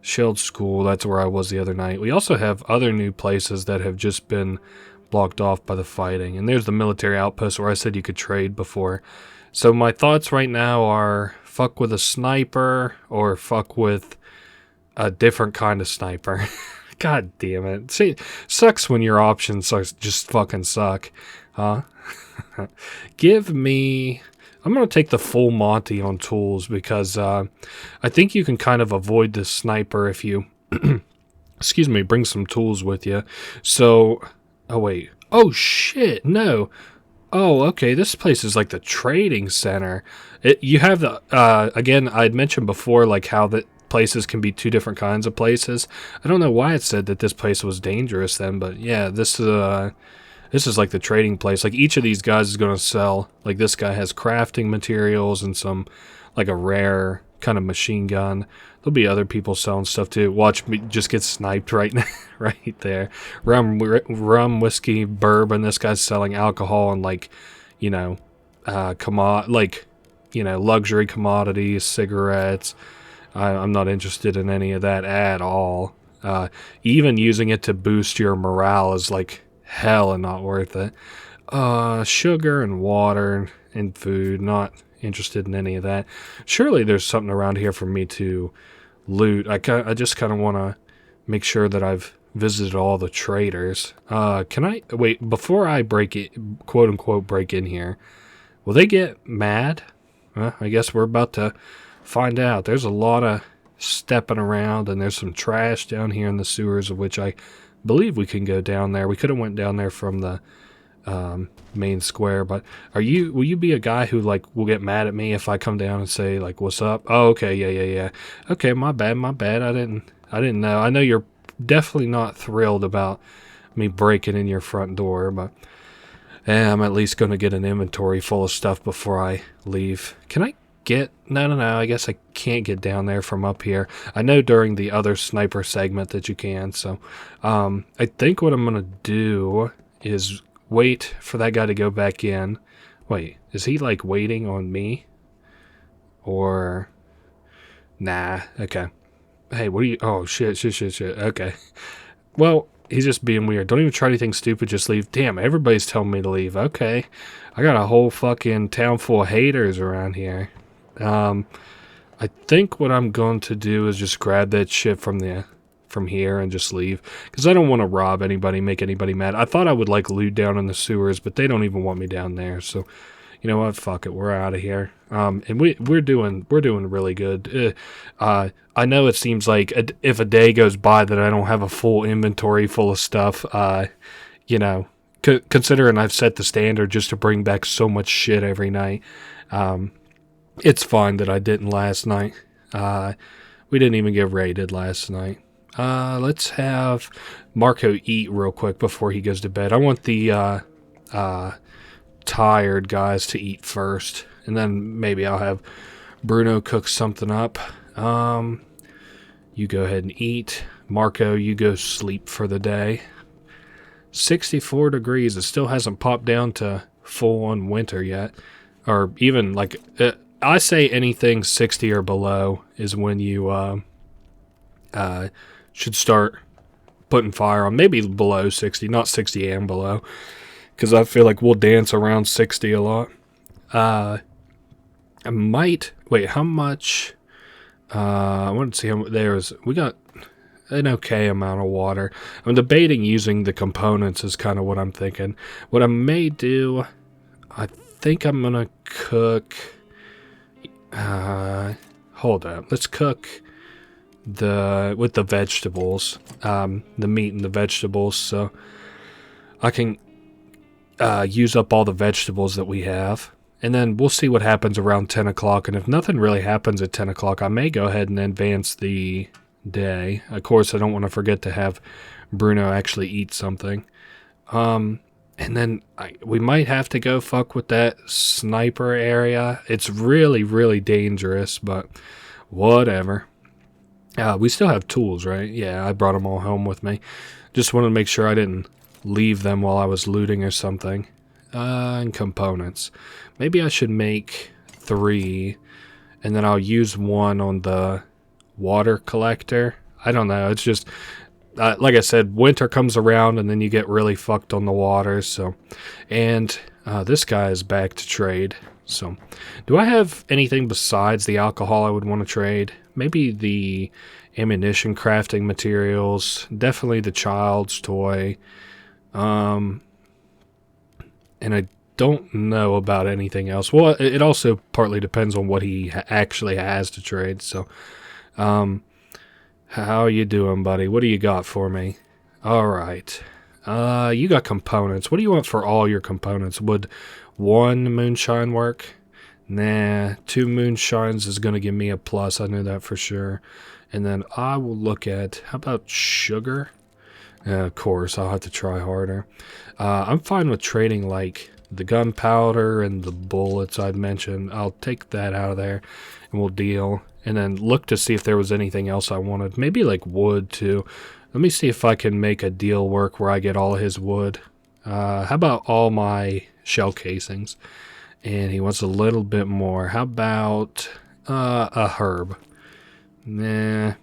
Shield School, that's where I was the other night. We also have other new places that have just been blocked off by the fighting. And there's the military outpost where I said you could trade before. So my thoughts right now are fuck with a sniper or fuck with a different kind of sniper. God damn it. See, sucks when your options are just fucking suck. Huh? Give me... I'm going to take the full Monty on tools because I think you can kind of avoid the sniper if you, excuse me, bring some tools with you. So, oh wait. Oh shit, no. Oh, okay, this place is like the trading center. You have the, again, I had mentioned before like how the places can be two different kinds of places. I don't know why it said that this place was dangerous then, but yeah, this is like the trading place. Like each of these guys is going to sell. Like this guy has crafting materials and some, like a rare kind of machine gun. There'll be other people selling stuff too. Watch me just get sniped right now, right there. Rum, whiskey, bourbon. This guy's selling alcohol and like, you know, luxury commodities, cigarettes. I'm not interested in any of that at all. Even using it to boost your morale is like hell and not worth it. Sugar and water and food, not interested in any of that. Surely there's something around here for me to loot. I just kind of want to make sure that I've visited all the traders. Can I wait before I break it, quote unquote break in here? Will they get mad? I guess we're about to find out. There's a lot of stepping around and there's some trash down here in the sewers, of which I believe we can go down there. We could have went down there from the main square, but will you be a guy who like will get mad at me if I come down and say like what's up? Oh, okay, yeah. Okay, my bad. I didn't know. I know you're definitely not thrilled about me breaking in your front door, but I'm at least going to get an inventory full of stuff before I leave. Can I get... No, I guess I can't get down there from up here. I know during the other sniper segment that you can, so I think what I'm going to do is wait for that guy to go back in. Wait, is he like waiting on me? Or... Nah, okay. Hey, what are you... Oh, shit. Okay. Well, he's just being weird. Don't even try anything stupid, just leave. Damn, everybody's telling me to leave. Okay. I got a whole fucking town full of haters around here. I think what I'm going to do is just grab that shit from here and just leave. Because I don't want to rob anybody, make anybody mad. I thought I would like loot down in the sewers, but they don't even want me down there. So, you know what? Fuck it. We're out of here. And we're doing really good. I know it seems like if a day goes by that I don't have a full inventory full of stuff, you know, considering I've set the standard just to bring back so much shit every night, it's fine that I didn't last night. We didn't even get raided last night. Let's have Marco eat real quick before he goes to bed. I want the tired guys to eat first, and then maybe I'll have Bruno cook something up. You go ahead and eat. Marco, you go sleep for the day. 64 degrees. It still hasn't popped down to full-on winter yet. Or even, like, I say anything 60 or below is when you should start putting fire on. Maybe below 60, not 60 and below. Because I feel like we'll dance around 60 a lot. I might... Wait, how much... I want to see how... We got an okay amount of water. I'm debating using the components is kind of what I'm thinking. What I may do... I think I'm going to cook... hold up. Let's cook with the vegetables. The meat and the vegetables. So I can use up all the vegetables that we have. And then we'll see what happens around 10 o'clock. And if nothing really happens at 10 o'clock, I may go ahead and advance the day. Of course, I don't want to forget to have Bruno actually eat something. And And then we might have to go fuck with that sniper area. It's really, really dangerous, but whatever. We still have tools, right? Yeah, I brought them all home with me. Just wanted to make sure I didn't leave them while I was looting or something. And components. Maybe I should make 3, and then I'll use 1 on the water collector. I don't know. It's just, like I said, winter comes around, and then you get really fucked on the water. So, and this guy is back to trade. So, do I have anything besides the alcohol I would want to trade? Maybe the ammunition crafting materials. Definitely the child's toy. And I don't know about anything else. Well, it also partly depends on what he actually has to trade. So, how you doing, buddy? What do you got for me? All right. You got components. What do you want for all your components? Would 1 moonshine work? Nah, 2 moonshines is going to give me a plus. I knew that for sure. And then I will look at, how about sugar? Of course, I'll have to try harder. I'm fine with trading like the gunpowder and the bullets I'd mentioned. I'll take that out of there and we'll deal. And then look to see if there was anything else I wanted. Maybe like wood too. Let me see if I can make a deal work where I get all of his wood. How about all my shell casings? And he wants a little bit more. How about a herb? Nah,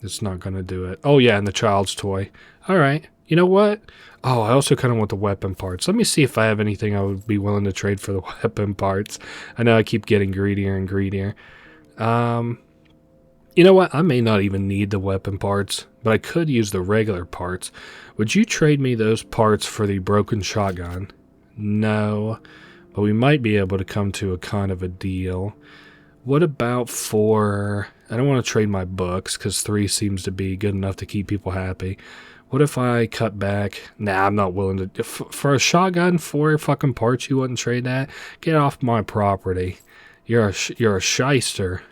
it's not going to do it. Oh, yeah, and the child's toy. All right. You know what? Oh, I also kind of want the weapon parts. Let me see if I have anything I would be willing to trade for the weapon parts. I know I keep getting greedier and greedier. You know what? I may not even need the weapon parts, but I could use the regular parts. Would you trade me those parts for the broken shotgun? No, but we might be able to come to a kind of a deal. What about for... I don't want to trade my books, because 3 seems to be good enough to keep people happy. What if I cut back? Nah, I'm not willing to... For a shotgun, 4 fucking parts, you wouldn't trade that? Get off my property. You're a shyster.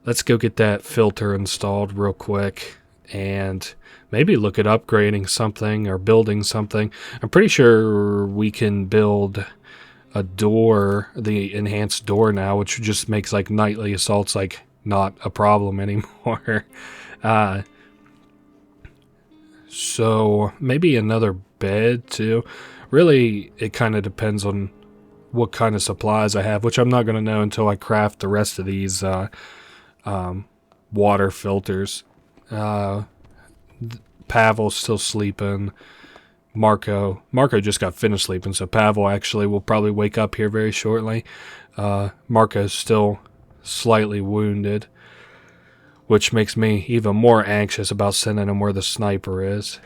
Let's go get that filter installed real quick. And maybe look at upgrading something or building something. I'm pretty sure we can build a door, the enhanced door now, which just makes like nightly assaults like not a problem anymore. So maybe another bed too. Really, it kind of depends on what kind of supplies I have, which I'm not going to know until I craft the rest of these water filters. Pavel's still sleeping. Marco just got finished sleeping, so Pavel actually will probably wake up here very shortly. Marco's still slightly wounded, which makes me even more anxious about sending him where the sniper is.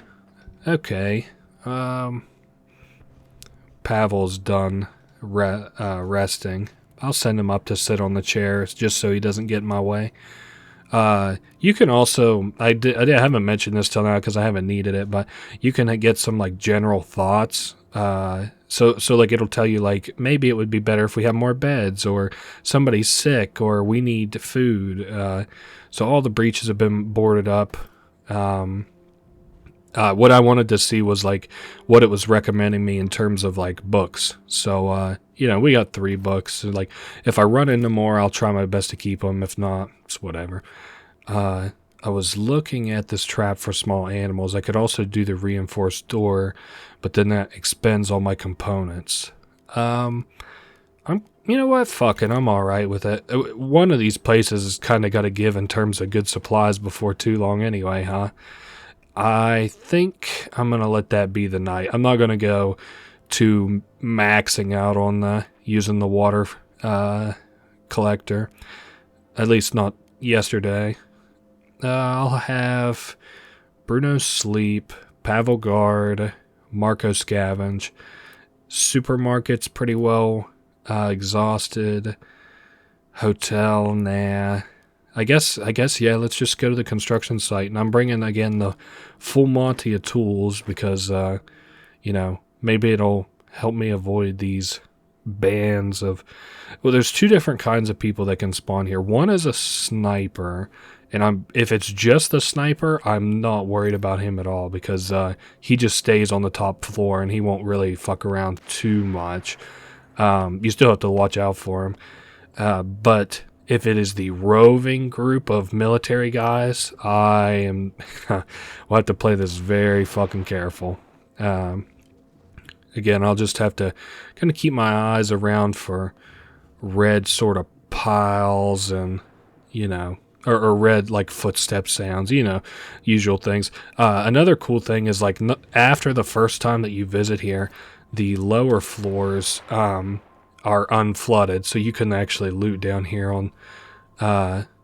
Okay. Pavel's done resting. I'll send him up to sit on the chair just so he doesn't get in my way. You can also, I haven't mentioned this till now because I haven't needed it, but you can get some like general thoughts. So like it'll tell you like maybe it would be better if we have more beds, or somebody's sick, or we need food. So all the breaches have been boarded up. What I wanted to see was like what it was recommending me in terms of like books. So, we got 3 books. So, like if I run into more, I'll try my best to keep them. If not, it's whatever. I was looking at this trap for small animals. I could also do the reinforced door, but then that expends all my components. You know what? Fuck it. I'm all right with it. One of these places has kind of got to give in terms of good supplies before too long anyway, huh? I think I'm going to let that be the night. I'm not going to go to maxing out on using the water collector. At least not yesterday. I'll have Bruno sleep, Pavel guard, Marco scavenge. Supermarket's pretty well exhausted. Hotel, nah. I guess, yeah, let's just go to the construction site. And I'm bringing, again, the full Monty of tools because, maybe it'll help me avoid these bands of... Well, there's 2 different kinds of people that can spawn here. One is a sniper, And if it's just the sniper, I'm not worried about him at all because he just stays on the top floor and he won't really fuck around too much. You still have to watch out for him. But if it is the roving group of military guys, I am we'll have to play this very fucking careful. Again, I'll just have to kind of keep my eyes around for red sort of piles and, or red like footstep sounds, usual things. Another cool thing is like after the first time that you visit here, the lower floors are unflooded, so you can actually loot down here on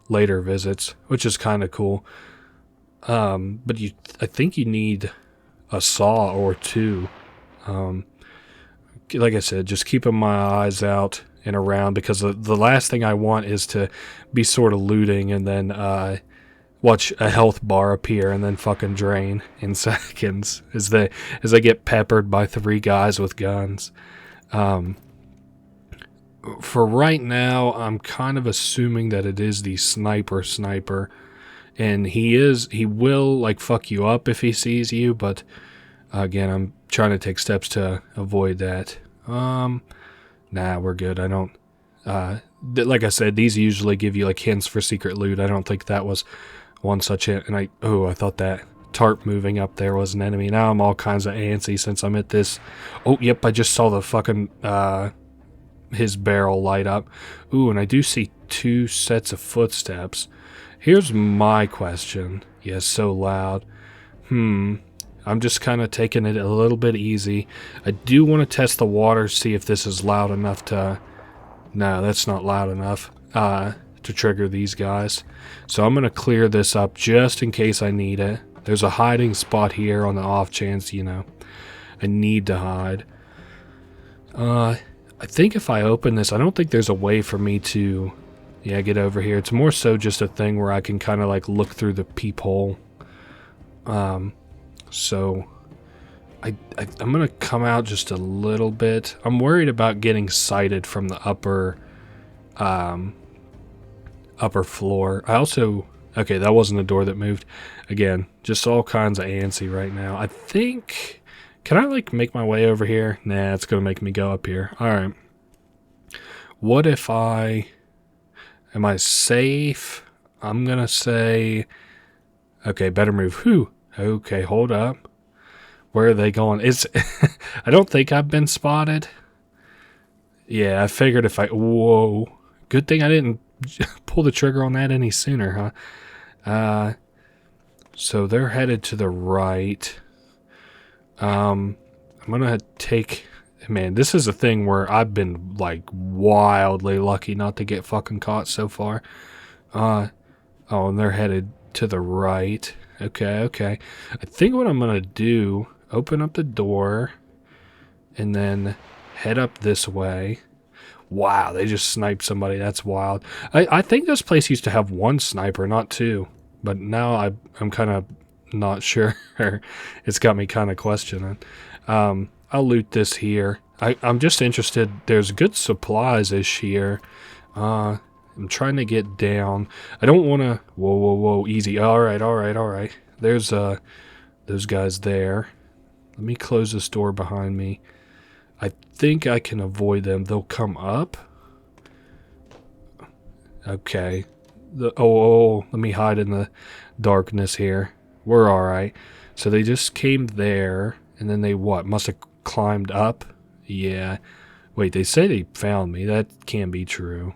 later visits, which is kind of cool. But I think you need a saw or two. Like I said, just keeping my eyes out and around because the last thing I want is to be sort of looting and then watch a health bar appear and then fucking drain in seconds as I get peppered by 3 guys with guns. For right now, I'm kind of assuming that it is the sniper, and he will like fuck you up if he sees you, but again, I'm trying to take steps to avoid that. Nah, we're good. I don't, like I said, these usually give you like hints for secret loot. I don't think that was one such hint. And I thought that tarp moving up there was an enemy. Now I'm all kinds of antsy since I'm at this. Oh, yep, I just saw the fucking, his barrel light up. Ooh, and I do see 2 sets of footsteps. Here's my question. Yes, so loud. I'm just kind of taking it a little bit easy. I do want to test the water, see if this is loud enough to... No, that's not loud enough to trigger these guys. So I'm going to clear this up just in case I need it. There's a hiding spot here on the off chance, I need to hide. I think if I open this, I don't think there's a way for me to... Yeah, get over here. It's more so just a thing where I can kind of like look through the peephole. So I'm going to come out just a little bit. I'm worried about getting sighted from the upper floor. I also... Okay, that wasn't a door that moved. Again, just all kinds of antsy right now. I think... Can I like make my way over here? Nah, it's going to make me go up here. Alright. What if I... Am I safe? I'm going to say... Okay, better move. Whew. Okay, hold up. Where are they going? I don't think I've been spotted. Yeah, I figured if I... Whoa. Good thing I didn't pull the trigger on that any sooner, huh? So they're headed to the right. I'm gonna take... Man, this is a thing where I've been, like, wildly lucky not to get fucking caught so far. Oh, and they're headed to the right. Okay. I think what I'm going to do, open up the door, and then head up this way. Wow, they just sniped somebody. That's wild. I think this place used to have 1 sniper, not 2. But now I'm kind of not sure. It's got me kind of questioning. I'll loot this here. I'm just interested. There's good supplies-ish here. I'm trying to get down. I don't want to... Whoa, easy. All right. There's those guys there. Let me close this door behind me. I think I can avoid them. They'll come up. Okay. Let me hide in the darkness here. We're all right. So they just came there, and then they what? Must have climbed up? Yeah. Wait, they say they found me. That can't be true.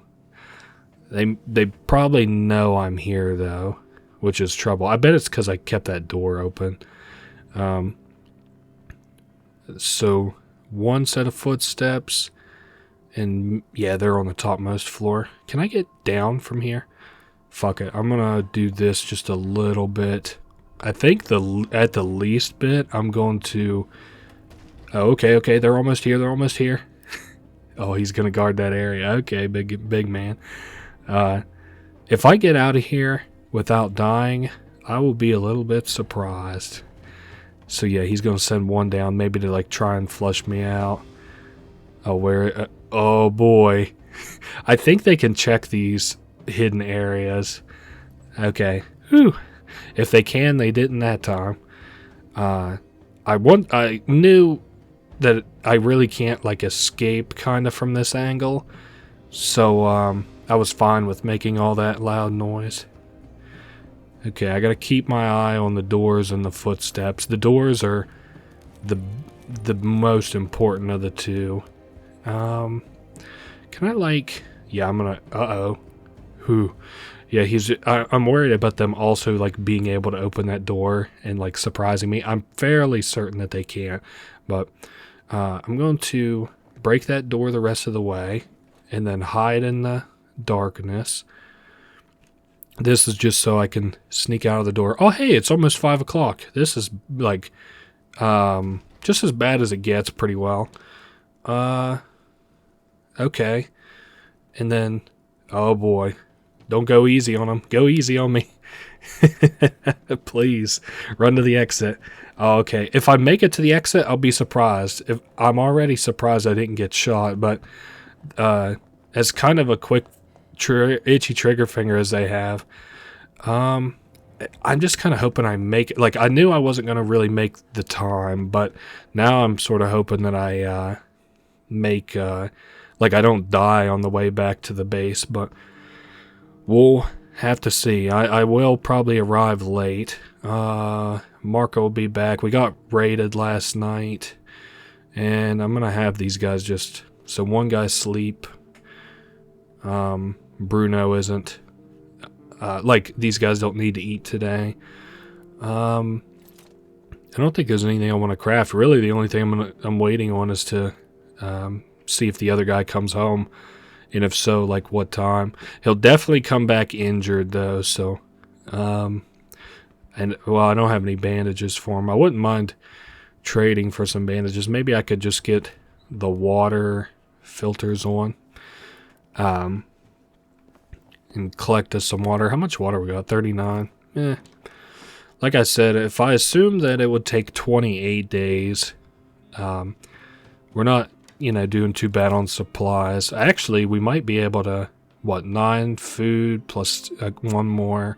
They probably know I'm here, though, which is trouble. I bet it's because I kept that door open. So, 1 set of footsteps, and yeah, they're on the topmost floor. Can I get down from here? Fuck it. I'm going to do this just a little bit. I think at the least bit, I'm going to... Oh, okay. They're almost here. Oh, he's going to guard that area. Okay, big man. If I get out of here without dying, I will be a little bit surprised. So yeah, he's going to send 1 down, maybe to like try and flush me out. Oh, oh boy. I think they can check these hidden areas. Okay. Whew. If they can, they didn't that time. I knew that I really can't like escape kind of from this angle, so I was fine with making all that loud noise. Okay, I gotta keep my eye on the doors and the footsteps. The doors are the most important of the two. Can I like? Yeah, I'm gonna. Whew. Yeah, I'm worried about them also like being able to open that door and like surprising me. I'm fairly certain that they can't, but I'm going to break that door the rest of the way and then hide in the darkness. This is just so I can sneak out of the door. Oh, hey, it's almost 5 o'clock. This is like just as bad as it gets pretty well. Okay. And then, oh boy. Don't go easy on them. Go easy on me. Please. Run to the exit. Oh, okay. If I make it to the exit, I'll be surprised. If I'm already surprised I didn't get shot, but as kind of a quick itchy trigger finger as they have, I'm just kind of hoping I make it. Like, I knew I wasn't going to really make the time, but now I'm sort of hoping that I make, like, I don't die on the way back to the base, but we'll have to see. I will probably arrive late. Marco will be back. We got raided last night, and I'm going to have these guys just... So one guy sleep. Bruno isn't. Like, these guys don't need to eat today. I don't think there's anything I want to craft. Really, the only thing I'm waiting on is to see if the other guy comes home. And if so, like what time. He'll definitely come back injured, though, so... and, well, I don't have any bandages for him. I wouldn't mind trading for some bandages. Maybe I could just get the water filters on. And collect us some water. How much water we got? 39. Like I said, if I assume that it would take 28 days, we're not, doing too bad on supplies. Actually, we might be able to, 9 food plus 1 more.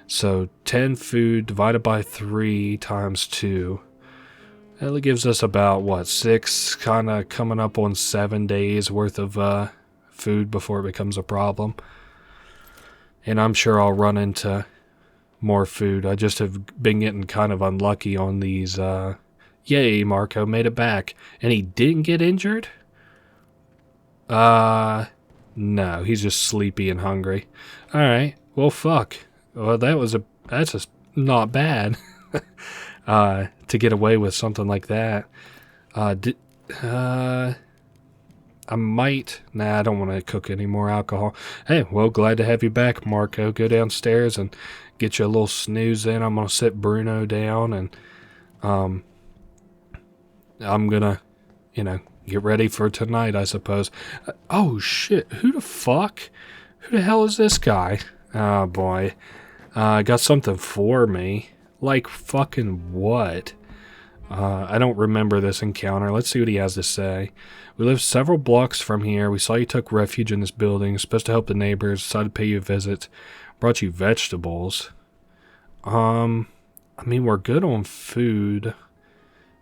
So 10 food divided by 3 times 2. That gives us about, 6, kind of coming up on 7 days worth of food before it becomes a problem. And I'm sure I'll run into more food. I just have been getting kind of unlucky on these. Yay, Marco made it back. And he didn't get injured? No, he's just sleepy and hungry. Alright, well, fuck. Well, that's just not bad. To get away with something like that. I might... Nah, I don't want to cook any more alcohol. Hey, well, glad to have you back, Marco. Go downstairs and get you a little snooze in. I'm going to sit Bruno down and I'm going to, get ready for tonight, I suppose. Oh, shit. Who the fuck? Who the hell is this guy? Oh, boy. Got something for me. Like fucking what? I don't remember this encounter. Let's see what he has to say. We live several blocks from here. We saw you took refuge in this building. Supposed to help the neighbors. Decided to pay you a visit. Brought you vegetables. I mean, we're good on food.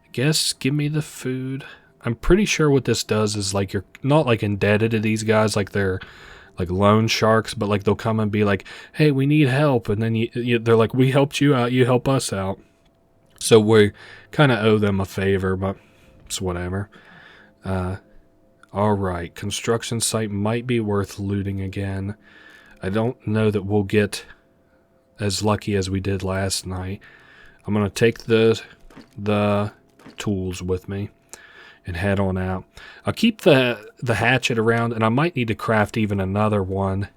I guess give me the food. I'm pretty sure what this does is like you're not like indebted to these guys like they're like loan sharks, but like they'll come and be like, hey, we need help. And then they're like, we helped you out. You help us out. So we kind of owe them a favor, but it's whatever. Alright, construction site might be worth looting again. I don't know that we'll get as lucky as we did last night. I'm going to take the tools with me and head on out. I'll keep the hatchet around, and I might need to craft even another one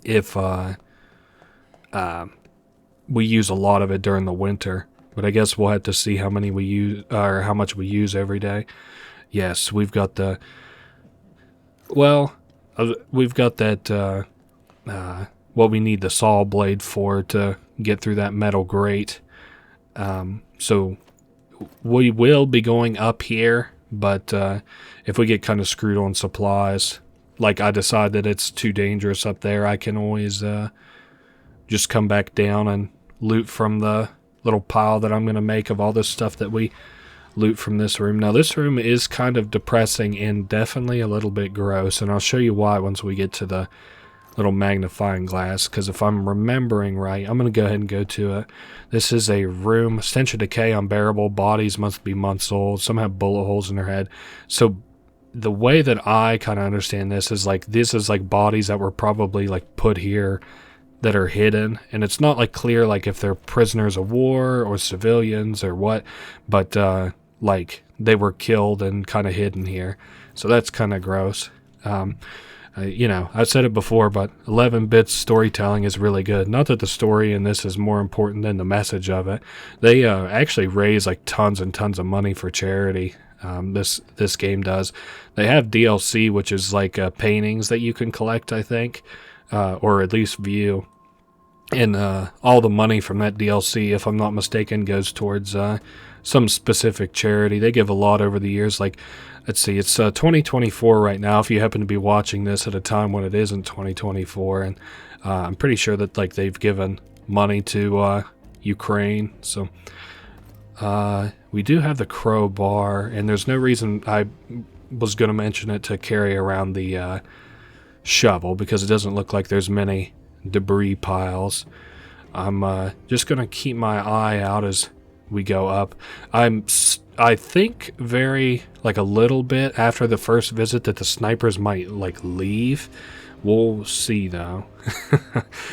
if we use a lot of it during the winter. But I guess we'll have to see how many we use, or how much we use every day. Yes, we've got the... Well, we've got that... what we need the saw blade for to get through that metal grate. So we will be going up here, but if we get kind of screwed on supplies, like I decide that it's too dangerous up there, I can always just come back down and loot from the little pile that I'm going to make of all this stuff that we loot from this room. Now this room is kind of depressing and definitely a little bit gross, and I'll show you why once we get to the little magnifying glass, because if I'm remembering right, I'm going to go ahead and go to it. This is a room, stench of decay, unbearable, bodies must be months old, some have bullet holes in their head. So the way that I kind of understand this is like bodies that were probably like put here that are hidden, and it's not like clear like if they're prisoners of war or civilians or what, but like they were killed and kind of hidden here. So that's kind of gross. You know, I've said it before, but 11-bit storytelling is really good. Not that the story in this is more important than the message of it. They actually raise like tons and tons of money for charity. This game does. They have DLC, which is like paintings that you can collect, I think, or at least view. And all the money from that DLC, if I'm not mistaken, goes towards some specific charity. They give a lot over the years. Like, let's see, it's 2024 right now. If you happen to be watching this at a time when it isn't 2024, and I'm pretty sure that like they've given money to Ukraine. So we do have the crowbar, and there's no reason I was going to mention it to carry around the shovel, because it doesn't look like there's many debris piles. I'm just going to keep my eye out as we go up. I think very, like a little bit after the first visit that the snipers might like leave. We'll see though.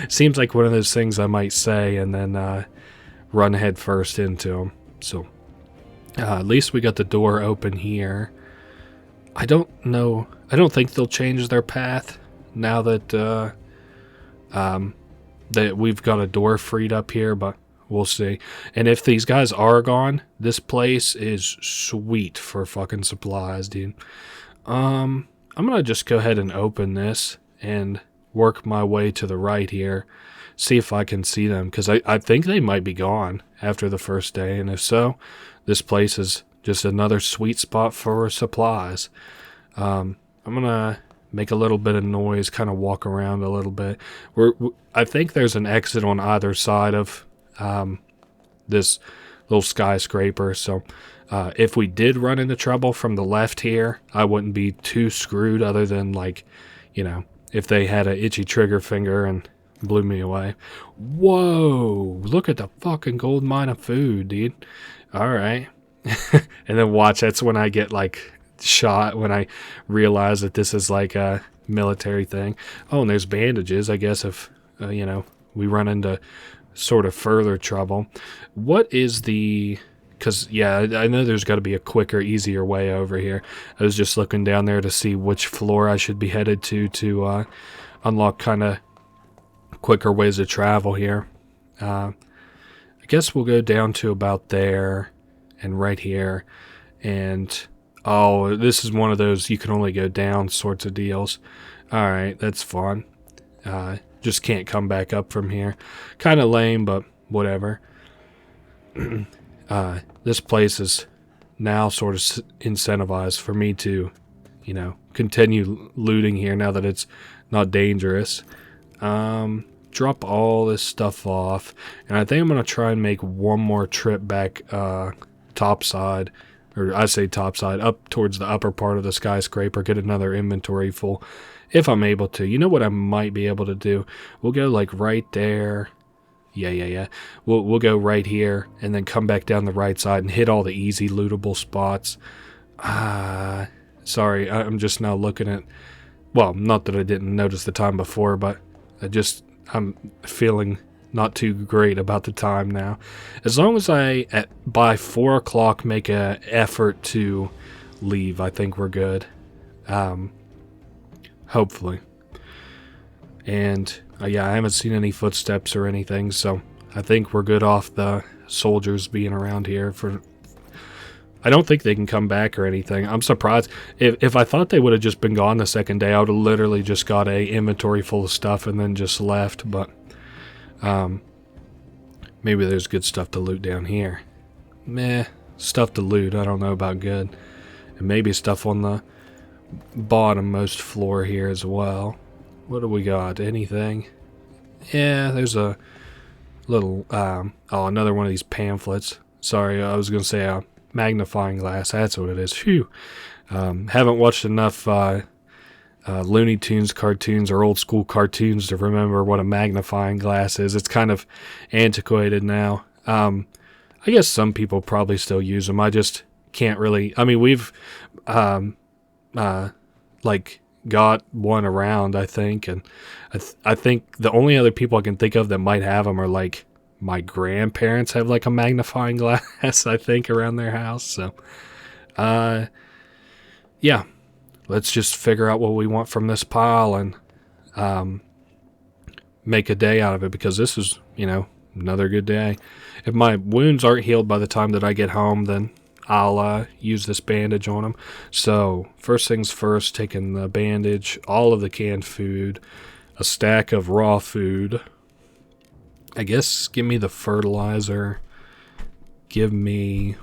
Seems like one of those things I might say and then run head first into them. So at least we got the door open here. I don't know. I don't think they'll change their path now that that we've got a door freed up here, but we'll see. And if these guys are gone, this place is sweet for fucking supplies, dude. I'm gonna just go ahead and open this and work my way to the right here, see if I can see them, because I think they might be gone after the first day, and if so, this place is just another sweet spot for supplies. I'm gonna make a little bit of noise, kind of walk around a little bit. I think there's an exit on either side of this little skyscraper, so if we did run into trouble from the left here, I wouldn't be too screwed, other than like, you know, if they had an itchy trigger finger and blew me away. Whoa, look at the fucking gold mine of food, dude. Alright. And then watch, that's when I get like shot, when I realize that this is like a military thing. Oh, and there's bandages, I guess, if you know, we run into sort of further trouble. What is the, because yeah, I know there's got to be a quicker, easier way over here. I was just looking down there to see which floor I should be headed to unlock kind of quicker ways to travel here. I guess we'll go down to about there and right here, and oh, this is one of those you can only go down sorts of deals. Alright, that's fun. Just can't come back up from here. Kind of lame, but whatever. This place is now sort of incentivized for me to, you know, continue looting here now that it's not dangerous. Drop all this stuff off, and I think I'm going to try and make one more trip back topside, or I say topside, up towards the upper part of the skyscraper, get another inventory full, if I'm able to. You know what I might be able to do? We'll go like right there. Yeah. We'll go right here, and then come back down the right side and hit all the easy lootable spots. Sorry, I'm just now looking at, well, not that I didn't notice the time before, but I'm feeling not too great about the time now. As long as I, by 4 o'clock, make an effort to leave, I think we're good. Hopefully. And yeah, I haven't seen any footsteps or anything, so I think we're good off the soldiers being around here. I don't think they can come back or anything. I'm surprised. If I thought they would have just been gone the second day, I would have literally just got a inventory full of stuff and then just left. But maybe there's good stuff to loot down here. Meh, stuff to loot. I don't know about good. And maybe stuff on the bottommost floor here as well. What do we got? Anything? Yeah, there's a little, another one of these pamphlets. Sorry, I was going to say a magnifying glass. That's what it is. Phew. Haven't watched enough Looney Tunes cartoons or old school cartoons to remember what a magnifying glass is. It's kind of antiquated now. I guess some people probably still use them. I just can't really. I mean, we've like got one around, I think, and I think the only other people I can think of that might have them are like my grandparents have like a magnifying glass, I think, around their house. So, yeah, let's just figure out what we want from this pile and make a day out of it, because this is, another good day. If my wounds aren't healed by the time that I get home, then I'll use this bandage on them. So first things first, taking the bandage, all of the canned food, a stack of raw food. I guess give me the fertilizer. Give me...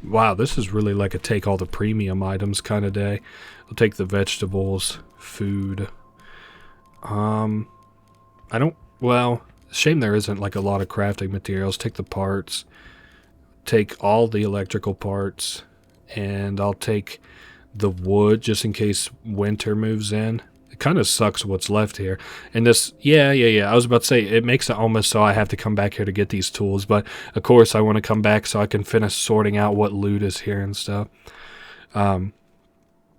Wow, this is really like a take all the premium items kind of day. I'll take the vegetables, food. Shame there isn't like a lot of crafting materials. Take the parts. Take all the electrical parts. And I'll take the wood just in case winter moves in. It kind of sucks what's left here. And this, yeah. I was about to say, it makes it almost so I have to come back here to get these tools. But, of course, I want to come back so I can finish sorting out what loot is here and stuff. And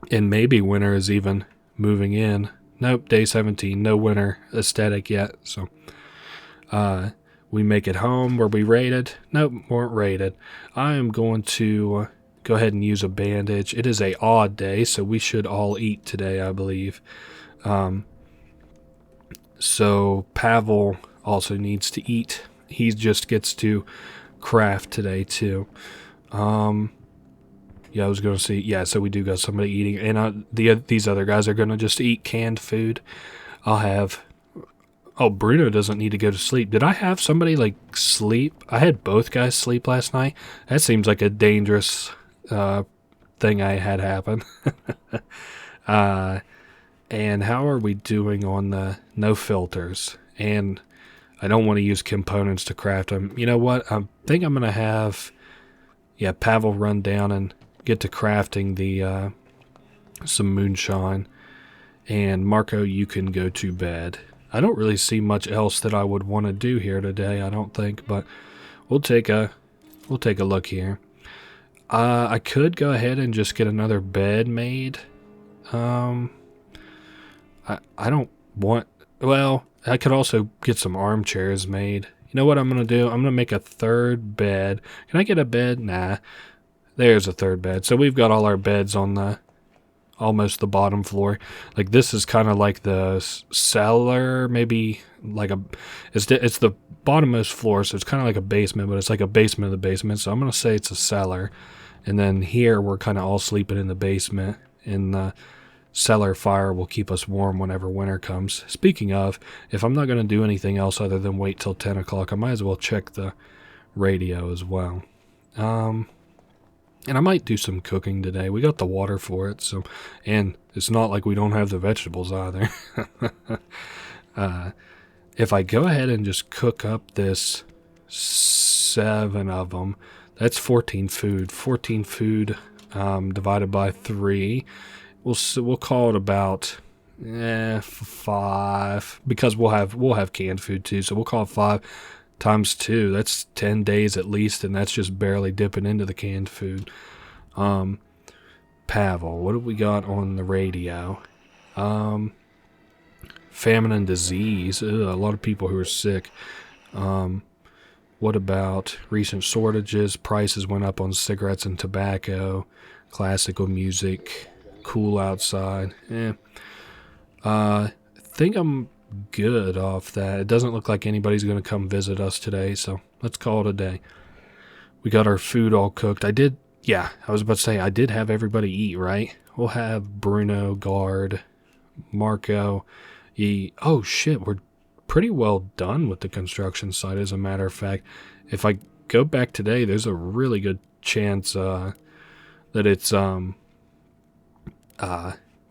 maybe winter is even moving in. Nope, day 17. No winter aesthetic yet. So, we make it home. Were we raided? Nope, weren't raided. I am going to go ahead and use a bandage. It is a odd day, so we should all eat today, I believe. So Pavel also needs to eat. He just gets to craft today too. Yeah, I was going to say, yeah, so we do got somebody eating. And these other guys are going to just eat canned food. I'll have... Oh, Bruno doesn't need to go to sleep. Did I have somebody, like, sleep? I had both guys sleep last night. That seems like a dangerous thing I had happen. And how are we doing on the no filters? And I don't want to use components to craft them. You know what? I think I'm going to have... Yeah, Pavel run down and get to crafting the some moonshine. And Marco, you can go to bed. I don't really see much else that I would want to do here today, I don't think, but we'll take a look here. I could go ahead and just get another bed made. I don't want... Well, I could also get some armchairs made. You know what I'm going to do? I'm going to make a third bed. Can I get a bed? Nah. There's a third bed. So we've got all our beds on the... almost the bottom floor. Like this is kind of like the cellar, maybe like a... It's the bottommost floor, so it's kind of like a basement, but it's like a basement of the basement. So I'm going to say it's a cellar. And then here we're kind of all sleeping in the basement. And the cellar fire will keep us warm whenever winter comes. Speaking of, if I'm not going to do anything else other than wait till 10 o'clock, I might as well check the radio as well. And I might do some cooking today. We got the water for it, so... And it's not like we don't have the vegetables either. If I go ahead and just cook up this 7 of them, that's 14 food. 14 food divided by 3. We'll call it about 5, because we'll have canned food too, so we'll call it 5 times 2. That's 10 days at least, and that's just barely dipping into the canned food. Pavel, what have we got on the radio? Famine and disease. Ugh, a lot of people who are sick. What about recent shortages? Prices went up on cigarettes and tobacco. Classical music. Cool outside. I think I'm good off that. It doesn't look like anybody's going to come visit us today, so let's call it a day. We got our food all cooked. I was about to say, I did have everybody eat, right? We'll have Bruno, Guard, Marco, Oh shit, we're pretty well done with the construction site, as a matter of fact. If I go back today, there's a really good chance that it's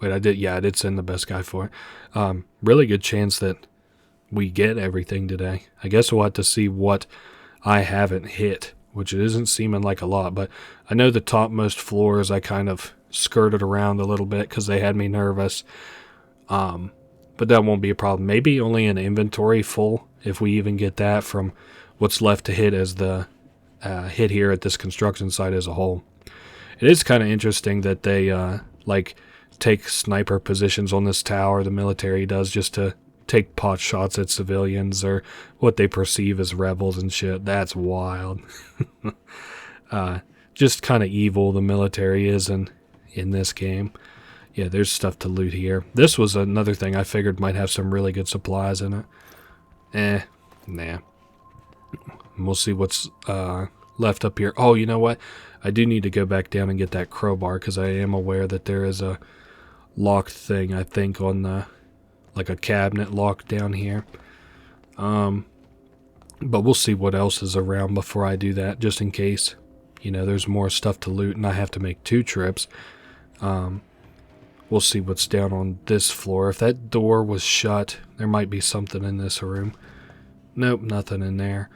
Wait, I did. Yeah, I did send the best guy for it. Really good chance that we get everything today. I guess we'll have to see what I haven't hit, which it isn't seeming like a lot. But I know the topmost floors I kind of skirted around a little bit because they had me nervous. But that won't be a problem. Maybe only an inventory full, if we even get that from what's left to hit as the hit here at this construction site as a whole. It is kind of interesting that they like take sniper positions on this tower. The military does, just to take pot shots at civilians or what they perceive as rebels and shit. That's wild. Just kind of evil the military is in this game. Yeah, there's stuff to loot here. This was another thing I figured might have some really good supplies in it. Nah. We'll see what's left up here. Oh, you know what? I do need to go back down and get that crowbar because I am aware that there is a locked thing, I think, on the, like a cabinet lock down here. But we'll see what else is around before I do that, just in case, you know, there's more stuff to loot and I have to make 2 trips. We'll see what's down on this floor. If that door was shut, there might be something in this room. Nope, nothing in there.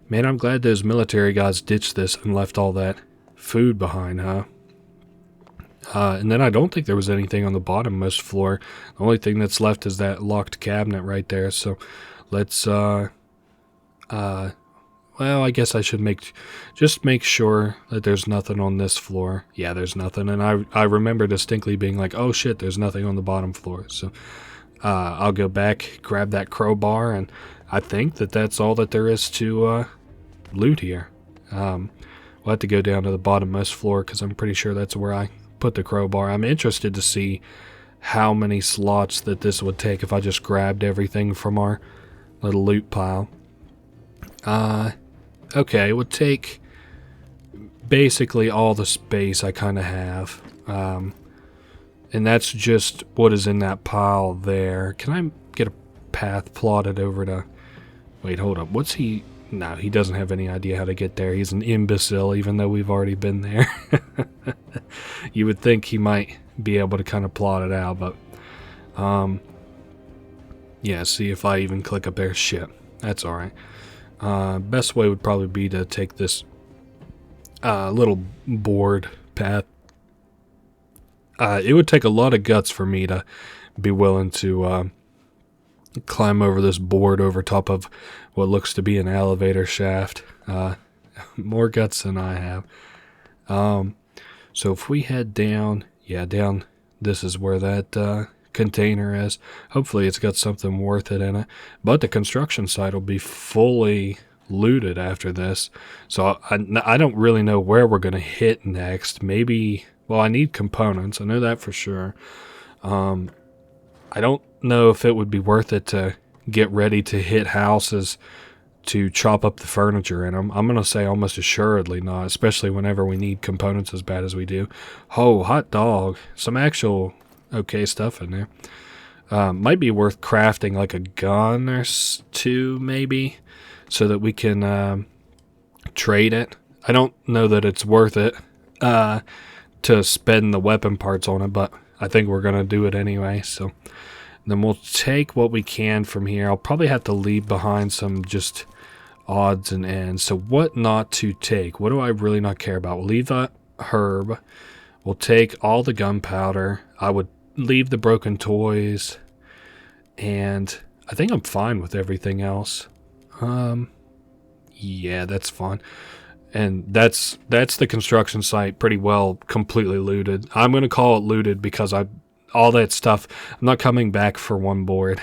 Man, I'm glad those military guys ditched this and left all that food behind, huh? And then I don't think there was anything on the bottommost floor. The only thing that's left is that locked cabinet right there. So let's, well, I guess I should just make sure that there's nothing on this floor. Yeah, there's nothing. And I remember distinctly being like, oh shit, there's nothing on the bottom floor. So I'll go back, grab that crowbar, and I think that that's all that there is to loot here. We'll have to go down to the bottommost floor because I'm pretty sure that's where I put the crowbar. I'm interested to see how many slots that this would take if I just grabbed everything from our little loot pile. Okay, it would take basically all the space I kind of have. And that's just what is in that pile there. Can I get a path plotted over to... Wait, hold up. What's he... No, he doesn't have any idea how to get there. He's an imbecile, even though we've already been there. You would think he might be able to kind of plot it out, but... yeah, see if I even click up there. Shit. That's alright. Best way would probably be to take this little board path. It would take a lot of guts for me to be willing to climb over this board over top of what looks to be an elevator shaft. More guts than I have. So if we head down, yeah, down, this is where that container is. Hopefully it's got something worth it in it. But the construction site will be fully looted after this. So I don't really know where we're going to hit next. Maybe, well, I need components. I know that for sure. I don't know if it would be worth it to get ready to hit houses to chop up the furniture in them. I'm going to say almost assuredly not, especially whenever we need components as bad as we do. Oh, hot dog. Some actual okay stuff in there. Might be worth crafting like a gun or 2 maybe, so that we can trade it. I don't know that it's worth it to spend the weapon parts on it, but I think we're going to do it anyway. So then we'll take what we can from here. I'll probably have to leave behind some just odds and ends. So what not to take? What do I really not care about? We'll leave that herb. We'll take all the gunpowder. I would leave the broken toys. And I think I'm fine with everything else. Yeah, that's fine. And that's the construction site pretty well completely looted. I'm going to call it looted because all that stuff, I'm not coming back for one board.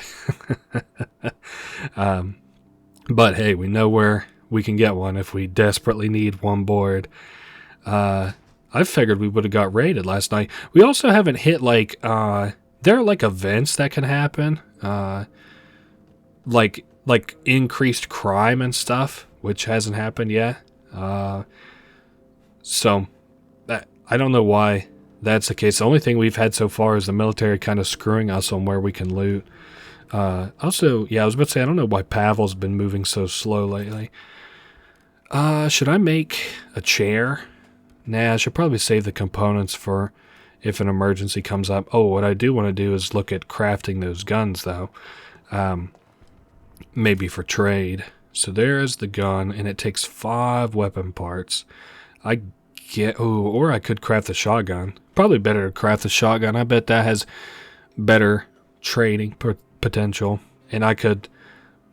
But hey, we know where we can get one if we desperately need one board. I figured we would have got raided last night. We also haven't hit like, there are like events that can happen. Like increased crime and stuff, which hasn't happened yet. So I don't know why that's the case. The only thing we've had so far is the military kind of screwing us on where we can loot. Also, yeah, I was about to say, I don't know why Pavel's been moving so slow lately. Should I make a chair? Nah, I should probably save the components for if an emergency comes up. Oh, what I do want to do is look at crafting those guns, though. Maybe for trade. So there is the gun, and it takes 5 weapon parts. Or I could craft the shotgun. Probably better to craft the shotgun. I bet that has better trading potential. And I could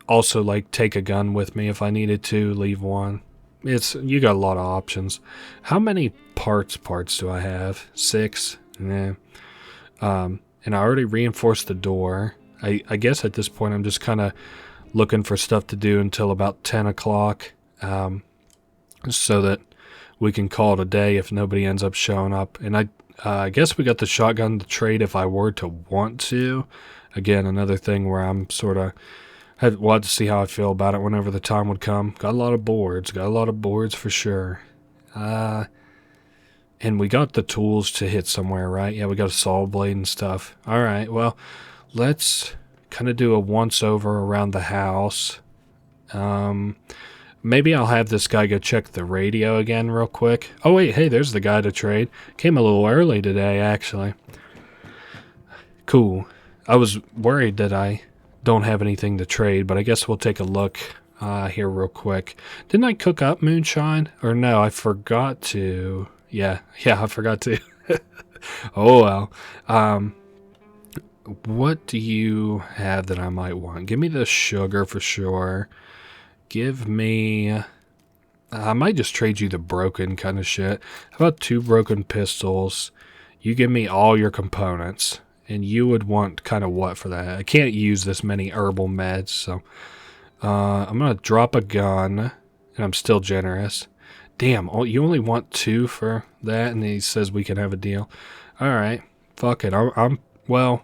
also like take a gun with me if I needed to, leave one. You got a lot of options. How many parts do I have? 6? Yeah. And I already reinforced the door. I guess at this point I'm just kind of looking for stuff to do until about 10 o'clock, so that we can call it a day if nobody ends up showing up. And I guess we got the shotgun to trade if I were to want to. Again, another thing where I'm sort of... We'll have to see how I feel about it whenever the time would come. Got a lot of boards for sure. And we got the tools to hit somewhere, right? Yeah, we got a saw blade and stuff. Alright, well, let's kind of do a once-over around the house. Maybe I'll have this guy go check the radio again real quick. Oh, wait, hey, there's the guy to trade. Came a little early today, actually. Cool. I was worried that I don't have anything to trade, but I guess we'll take a look here real quick. Didn't I cook up moonshine? Or no, I forgot to. Yeah, I forgot to. Oh, well. What do you have that I might want? Give me the sugar for sure. Give me... I might just trade you the broken kind of shit. How about 2 broken pistols? You give me all your components. And you would want kind of what for that? I can't use this many herbal meds, so... I'm going to drop a gun. And I'm still generous. Damn, you only want 2 for that? And he says we can have a deal. Alright, fuck it. Well...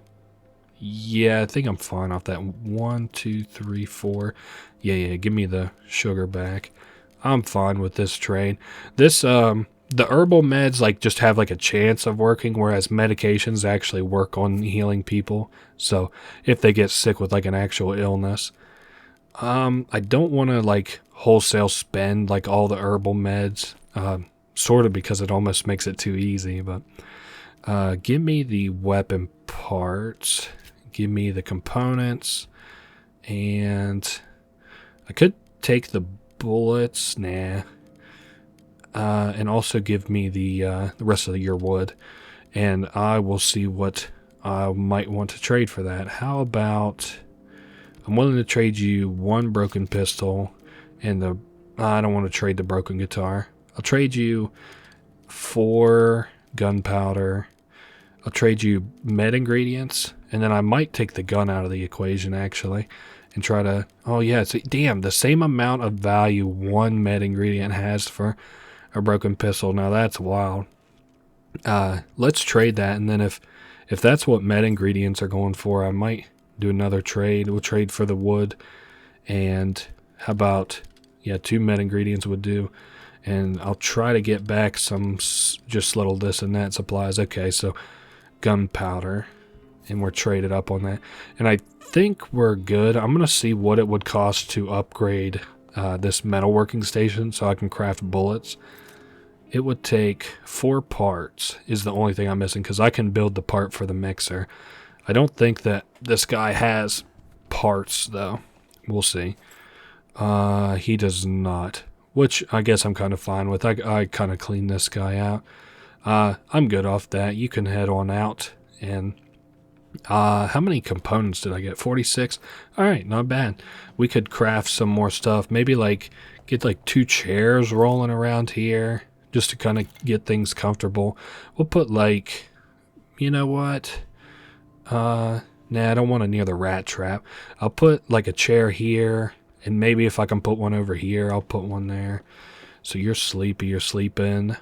Yeah, I think I'm fine off that. 1, 2, 3, 4. Yeah, give me the sugar back. I'm fine with this trade. This, the herbal meds, like, just have, like, a chance of working, whereas medications actually work on healing people. So, if they get sick with, like, an actual illness. I don't want to, like, wholesale spend, like, all the herbal meds. Sort of because it almost makes it too easy, but... give me the weapon parts... Give me the components, and I could take the bullets, and also give me the rest of your wood, and I will see what I might want to trade for that. How about, I'm willing to trade you 1 broken pistol, and I don't want to trade the broken guitar. I'll trade you 4 gunpowder. I'll trade you med ingredients, and then I might take the gun out of the equation, actually, and try to... Oh, yeah, damn, the same amount of value 1 med ingredient has for a broken pistol. Now, that's wild. Let's trade that, and then if that's what med ingredients are going for, I might do another trade. We'll trade for the wood, and how about... Yeah, 2 med ingredients would do. And I'll try to get back some just little this and that supplies. Okay, so... gunpowder, and we're traded up on that, and I think we're good. I'm gonna see what it would cost to upgrade this metalworking station so I can craft bullets. It would take 4 parts is the only thing I'm missing, because I can build the part for the mixer. I don't think that this guy has parts though. We'll see. He does not, which I guess I'm kind of fine with. I kind of cleaned this guy out. I'm good off that. You can head on out. And how many components did I get? 46? Alright, not bad. We could craft some more stuff. Maybe like get like 2 chairs rolling around here just to kind of get things comfortable. We'll put like, you know what? Nah, I don't want it near the rat trap. I'll put like a chair here, and maybe if I can put one over here, I'll put one there. So you're sleepy, you're sleeping.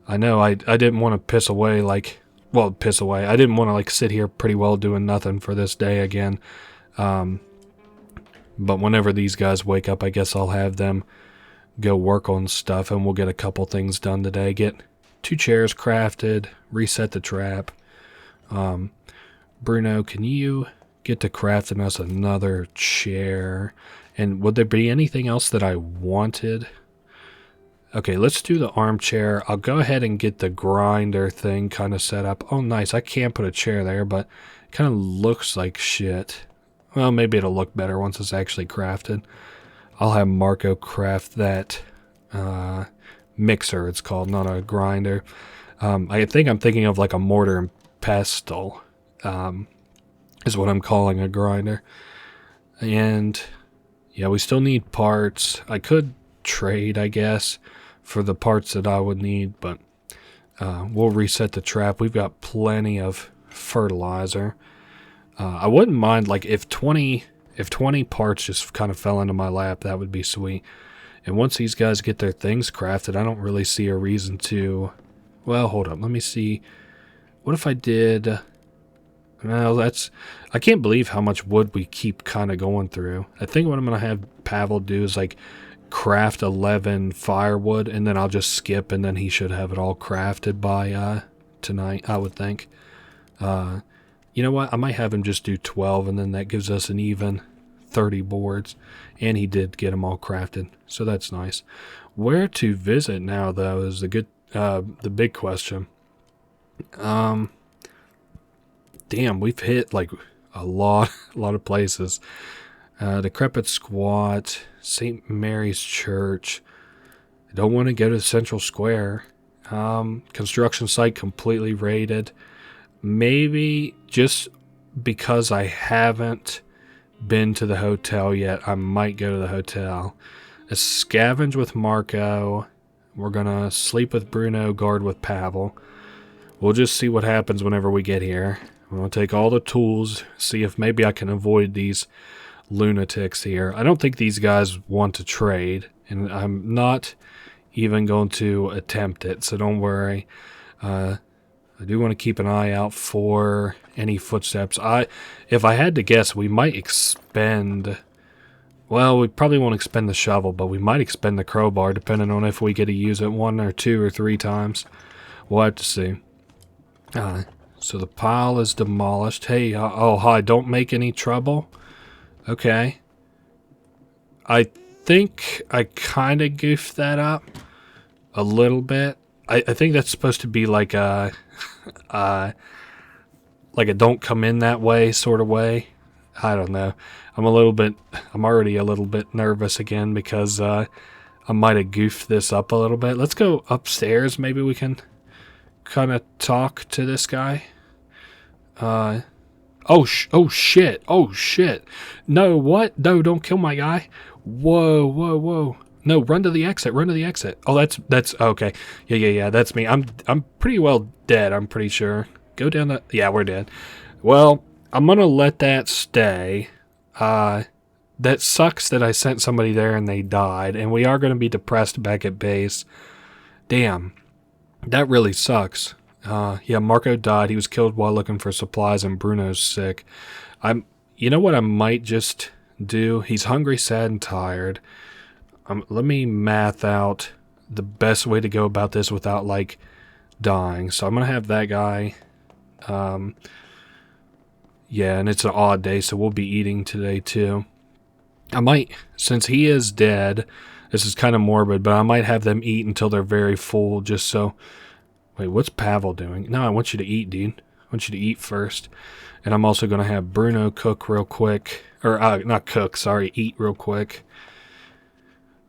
I know I didn't want to piss away, I didn't want to like sit here pretty well doing nothing for this day again. But whenever these guys wake up, I guess I'll have them go work on stuff, and we'll get a couple things done today. Get 2 chairs crafted, reset the trap. Bruno, can you get to crafting us another chair? And would there be anything else that I wanted? Okay, let's do the armchair. I'll go ahead and get the grinder thing kind of set up. Oh, nice. I can't put a chair there, but it kind of looks like shit. Well, maybe it'll look better once it's actually crafted. I'll have Marco craft that mixer, it's called, not a grinder. I think I'm thinking of like a mortar and pestle, is what I'm calling a grinder. And yeah, we still need parts. I could trade, I guess, for the parts that I would need, but we'll reset the trap. We've got plenty of fertilizer. I wouldn't mind, like, if 20 parts just kind of fell into my lap, that would be sweet. And once these guys get their things crafted, I don't really see a reason to... Well, hold up. Let me see. What if I did... Well, that's... I can't believe how much wood we keep kind of going through. I think what I'm going to have Pavel do is, like, craft 11 firewood, and then I'll just skip, and then he should have it all crafted by tonight, I would think. You know what? I might have him just do 12, and then that gives us an even 30 boards. And he did get them all crafted, so that's nice. Where to visit now, though, is the big question. Damn, we've hit like a lot of places. Decrepit Squat, St. Mary's Church. I don't want to go to Central Square. Construction site completely raided. Maybe just because I haven't been to the hotel yet, I might go to the hotel. Scavenge with Marco. We're gonna sleep with Bruno, guard with Pavel. We'll just see what happens whenever we get here. I'm gonna take all the tools, see if maybe I can avoid these lunatics here. I don't think these guys want to trade, and I'm not even going to attempt it, so don't worry. I do want to keep an eye out for any footsteps. If I had to guess, we might expend... Well, we probably won't expend the shovel, but we might expend the crowbar, depending on if we get to use it 1 or 2 or 3 times. We'll have to see. So the pile is demolished. Hey, oh, hi, don't make any trouble. Okay. I think I kind of goofed that up a little bit. I think that's supposed to be like a don't come in that way sort of way. I don't know. I'm already a little bit nervous again because I might have goofed this up a little bit. Let's go upstairs. Maybe we can kind of talk to this guy. Oh shit. No, what? No, don't kill my guy. Whoa. No, run to the exit. Oh, that's okay. Yeah, that's me. I'm pretty well dead, I'm pretty sure. Go down the... Yeah, we're dead. Well, I'm gonna let that stay. That sucks that I sent somebody there and they died, and we are gonna be depressed back at base. Damn. That really sucks. Yeah, Marco died. He was killed while looking for supplies, and Bruno's sick. You know what I might just do? He's hungry, sad, and tired. Let me math out the best way to go about this without, like, dying. So I'm going to have that guy. Yeah, and it's an odd day, so we'll be eating today, too. I might, since he is dead, this is kind of morbid, but I might have them eat until they're very full, just so... Wait, what's Pavel doing? No, I want you to eat, dude. I want you to eat first. And I'm also going to have Bruno cook real quick. Or, not cook, sorry, eat real quick.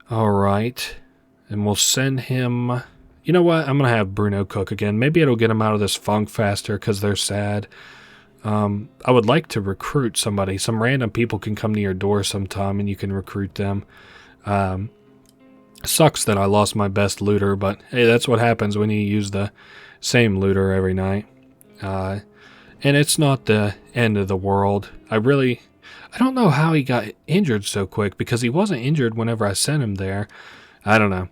Alright, and we'll send him... You know what? I'm going to have Bruno cook again. Maybe it'll get him out of this funk faster because they're sad. I would like to recruit somebody. Some random people can come to your door sometime and you can recruit them. Sucks that I lost my best looter, but hey, that's what happens when you use the same looter every night. And it's not the end of the world. I don't know how he got injured so quick, because he wasn't injured whenever I sent him there. I don't know.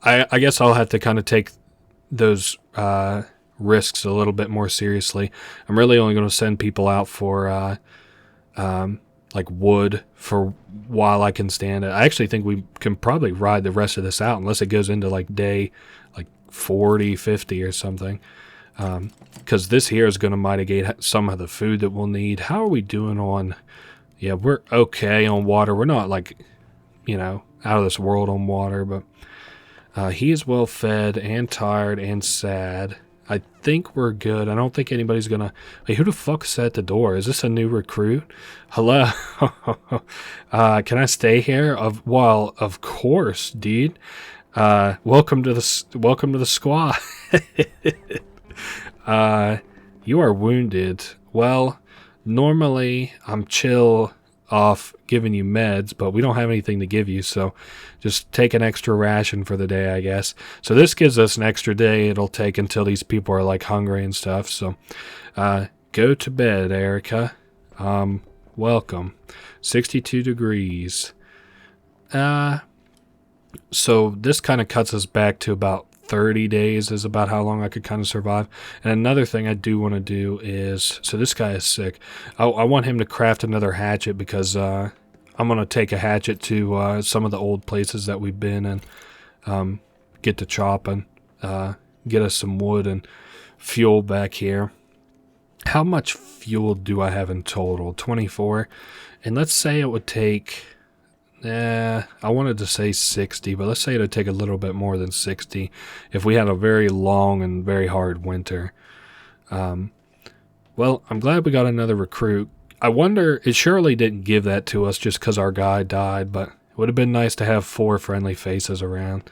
I guess I'll have to kind of take those risks a little bit more seriously. I'm really only going to send people out for like wood for while I can stand it. I actually think we can probably ride the rest of this out unless it goes into like day like 40, 50 or something. Because this here is going to mitigate some of the food that we'll need. How are we doing on... Yeah, we're okay on water. We're not like, out of this world on water, but He is well fed and tired and sad. I think we're good. I don't think anybody's gonna... Hey, who the fuck's at the door? Is this a new recruit? Hello? Can I stay here? Well, of course, dude. Welcome to the squad. You are wounded. Well, normally I'm chill off giving you meds, but we don't have anything to give you, so just take an extra ration for the day, I guess. So this gives us an extra day it'll take until these people are like hungry and stuff. So go to bed, Erica. Welcome. 62 degrees. So this kind of cuts us back to about 30 days is about how long I could kind of survive. And another thing I do want to do is, so this guy is sick. I want him to craft another hatchet because I'm going to take a hatchet to some of the old places that we've been and get to chopping, get us some wood and fuel back here. How much fuel do I have in total? 24. And let's say it would take... I wanted to say 60, but let's say it would take a little bit more than 60 if we had a very long and very hard winter. Well, I'm glad we got another recruit. I wonder, it surely didn't give that to us just because our guy died, but it would have been nice to have 4 friendly faces around.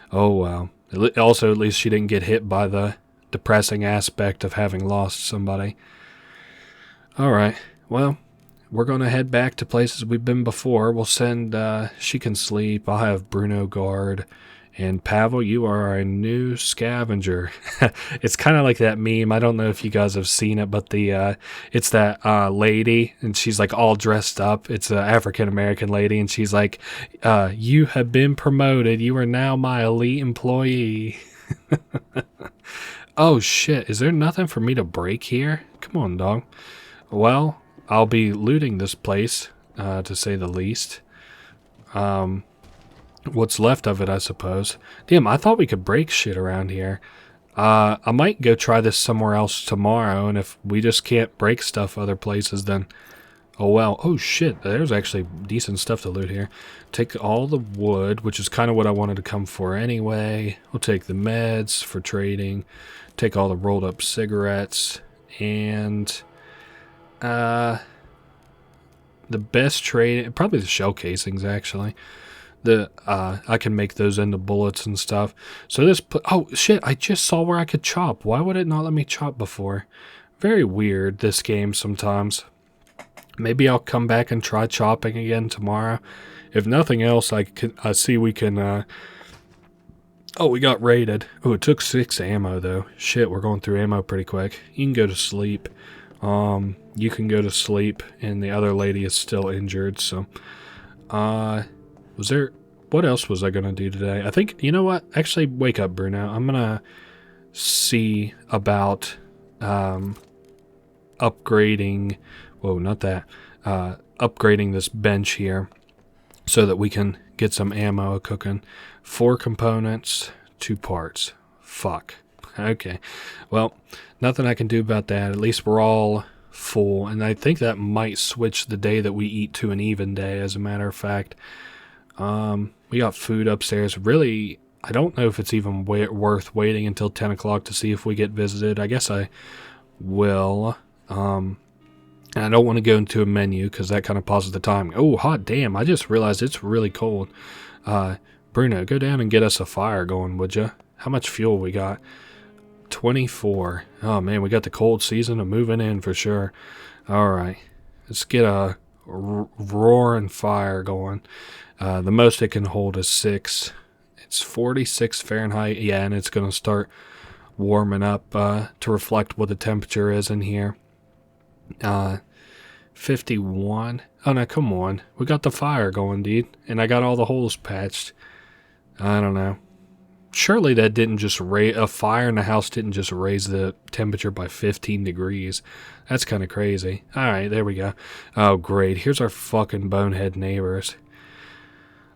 Oh, wow. Also, at least she didn't get hit by the depressing aspect of having lost somebody. Alright, well... We're going to head back to places we've been before. We'll send, she can sleep. I'll have Bruno guard. And Pavel, you are our new scavenger. It's kind of like that meme. I don't know if you guys have seen it, but it's that lady, and she's like all dressed up. It's an African-American lady, and she's like, you have been promoted. You are now my elite employee. Oh, shit. Is there nothing for me to break here? Come on, dog. Well... I'll be looting this place, to say the least. What's left of it, I suppose. Damn, I thought we could break shit around here. I might go try this somewhere else tomorrow, and if we just can't break stuff other places, then... Oh, well. Oh, shit. There's actually decent stuff to loot here. Take all the wood, which is kind of what I wanted to come for anyway. We'll take the meds for trading. Take all the rolled up cigarettes. And... the best trade, probably the shell casings actually. I can make those into bullets and stuff. So this, oh shit, I just saw where I could chop. Why would it not let me chop before? Very weird, this game sometimes. Maybe I'll come back and try chopping again tomorrow. If nothing else, I see we can, oh, we got raided. Oh, it took 6 ammo though. Shit, we're going through ammo pretty quick. You can go to sleep. You can go to sleep, and the other lady is still injured, so, what else was I gonna do today? I think, you know what, actually, wake up, Bruno, I'm gonna see about, upgrading, whoa, not that, upgrading this bench here, so that we can get some ammo cooking. 4 components, 2 parts, fuck. Okay, well, nothing I can do about that. At least we're all full, and I think that might switch the day that we eat to an even day, as a matter of fact. We got food upstairs. Really, I don't know if it's even worth waiting until 10 o'clock to see if we get visited. I guess I will. And I don't want to go into a menu, because that kind of pauses the time. Oh, hot damn, I just realized it's really cold. Bruno, go down and get us a fire going, would you? How much fuel we got? 24. Oh man, we got the cold season of moving in for sure. Alright, let's get a roaring fire going. The most it can hold is 6. It's 46 Fahrenheit. Yeah, and it's going to start warming up to reflect what the temperature is in here. 51. Oh no, come on. We got the fire going, dude. And I got all the holes patched. I don't know. Surely that didn't just raise... A fire in the house didn't just raise the temperature by 15 degrees. That's kind of crazy. Alright, there we go. Oh, great. Here's our fucking bonehead neighbors.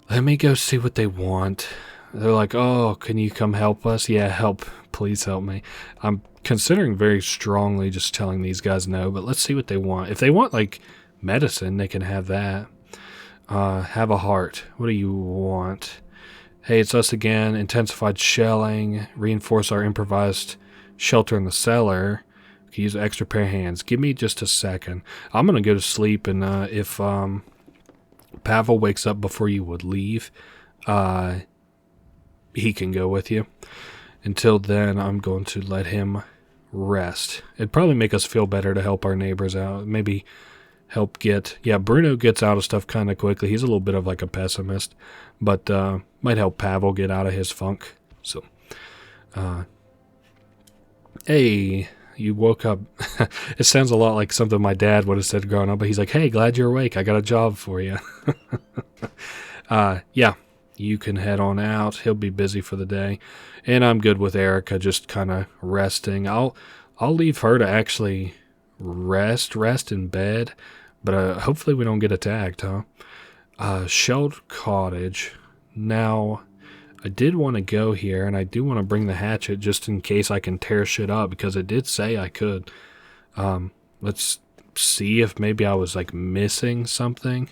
Let me go see what they want. They're like, oh, can you come help us? Yeah, help. Please help me. I'm considering very strongly just telling these guys no, but let's see what they want. If they want, like, medicine, they can have that. Have a heart. What do you want? Hey, it's us again. Intensified shelling. Reinforce our improvised shelter in the cellar. We can use an extra pair of hands. Give me just a second. I'm going to go to sleep, and if Pavel wakes up before you would leave, he can go with you. Until then, I'm going to let him rest. It'd probably make us feel better to help our neighbors out. Maybe help get... Yeah, Bruno gets out of stuff kind of quickly. He's a little bit of like a pessimist. But might help Pavel get out of his funk. So, hey, you woke up. It sounds a lot like something my dad would have said growing up. But he's like, hey, glad you're awake. I got a job for you. Yeah. You can head on out. He'll be busy for the day. And I'm good with Erica just kind of resting. I'll leave her to actually rest in bed. But hopefully we don't get attacked, huh? Shelled Cottage. Now, I did want to go here, and I do want to bring the hatchet just in case I can tear shit up, because it did say I could. Let's see if maybe I was, like, missing something.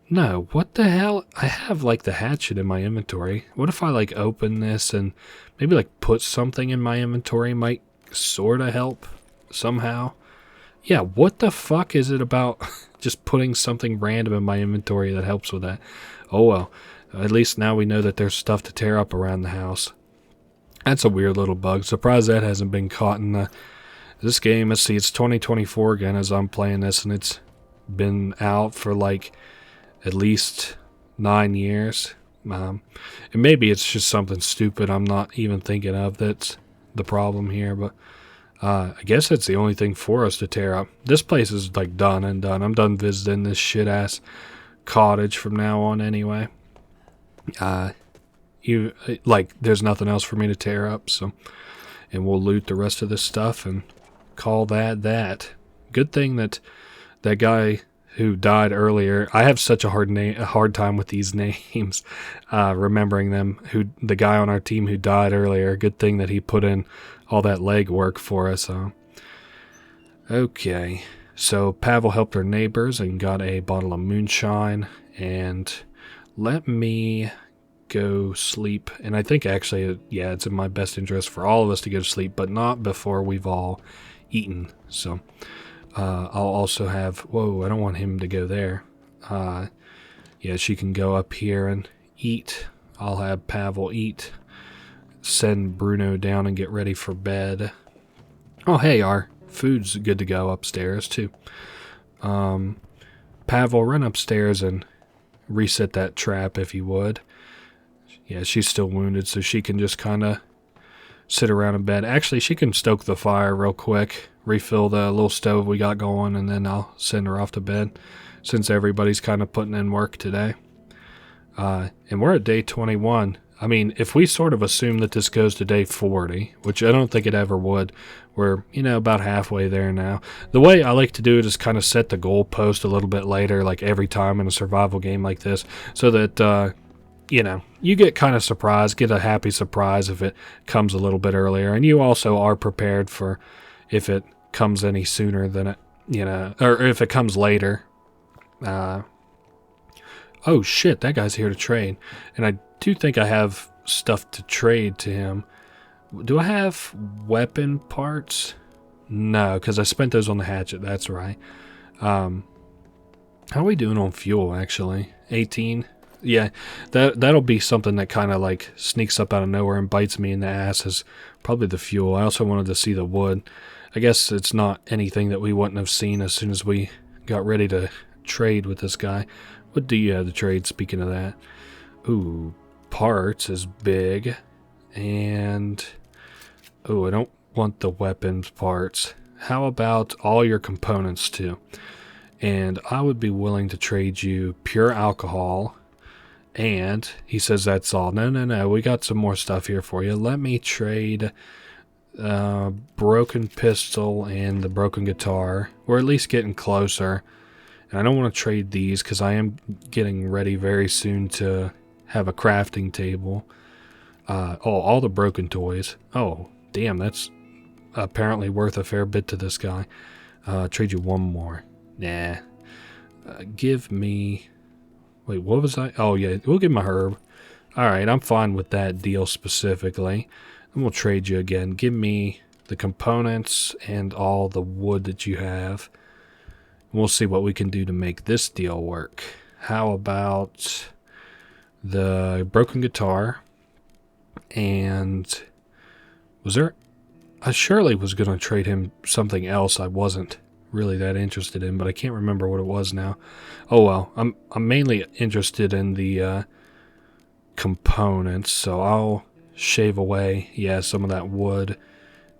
No, what the hell? I have, like, the hatchet in my inventory. What if I, like, open this and maybe, like, put something in my inventory might sort of help somehow? Yeah, what the fuck is it about just putting something random in my inventory that helps with that? Oh, well. At least now we know that there's stuff to tear up around the house. That's a weird little bug. Surprised that hasn't been caught in this game. Let's see, it's 2024 again as I'm playing this, and it's been out for, like, at least 9 years. And maybe it's just something stupid I'm not even thinking of that's the problem here, but I guess that's the only thing for us to tear up. This place is like done and done. I'm done visiting this shit ass cottage from now on anyway. There's nothing else for me to tear up, so, and we'll loot the rest of this stuff and call that. Good thing that guy who died earlier, I have such a hard time with these names, remembering them. The guy on our team who died earlier, good thing that he put in all that leg work for us. Okay, so Pavel helped our neighbors and got a bottle of moonshine, and let me go sleep. And I think actually, yeah, it's in my best interest for all of us to go to sleep, but not before we've all eaten. So I'll also have... Whoa, I don't want him to go there. Yeah, she can go up here and eat. I'll have Pavel eat. Send Bruno down and get ready for bed. Oh, hey, our food's good to go upstairs, too. Pavel, run upstairs and reset that trap if you would. Yeah, she's still wounded, so she can just kind of sit around in bed. Actually, she can stoke the fire real quick, refill the little stove we got going, and then I'll send her off to bed, since everybody's kind of putting in work today. And we're at day 21. I mean, if we sort of assume that this goes to day 40, which I don't think it ever would, we're, about halfway there now. The way I like to do it is kind of set the goalpost a little bit later, like every time in a survival game like this, so that, you get kind of surprised, get a happy surprise if it comes a little bit earlier, and you also are prepared for if it comes any sooner than it, or if it comes later. Oh shit, that guy's here to trade, and I do think I have stuff to trade to him. Do I have weapon parts? No, because I spent those on the hatchet, that's right. How are we doing on fuel, actually? 18? Yeah, that'll be something that kind of like sneaks up out of nowhere and bites me in the ass, is probably the fuel. I also wanted to see the wood. I guess it's not anything that we wouldn't have seen as soon as we got ready to trade with this guy. What do you have to trade, speaking of that? Ooh, parts is big. And, oh, I don't want the weapons parts. How about all your components too? And I would be willing to trade you pure alcohol. And he says that's all. No, we got some more stuff here for you. Let me trade broken pistol and the broken guitar. We're at least getting closer. And I don't want to trade these because I am getting ready very soon to have a crafting table. All the broken toys. Oh, damn, that's apparently worth a fair bit to this guy. Trade you one more. Nah. Give me... Wait, what was I? Oh, yeah, we'll give him a herb. Alright, I'm fine with that deal specifically. And we'll trade you again. Give me the components and all the wood that you have. We'll see what we can do to make this deal work. How about the broken guitar? And was there... I surely was going to trade him something else I wasn't really that interested in, but I can't remember what it was now. Oh well, I'm mainly interested in the components, so I'll shave away, yeah, some of that wood,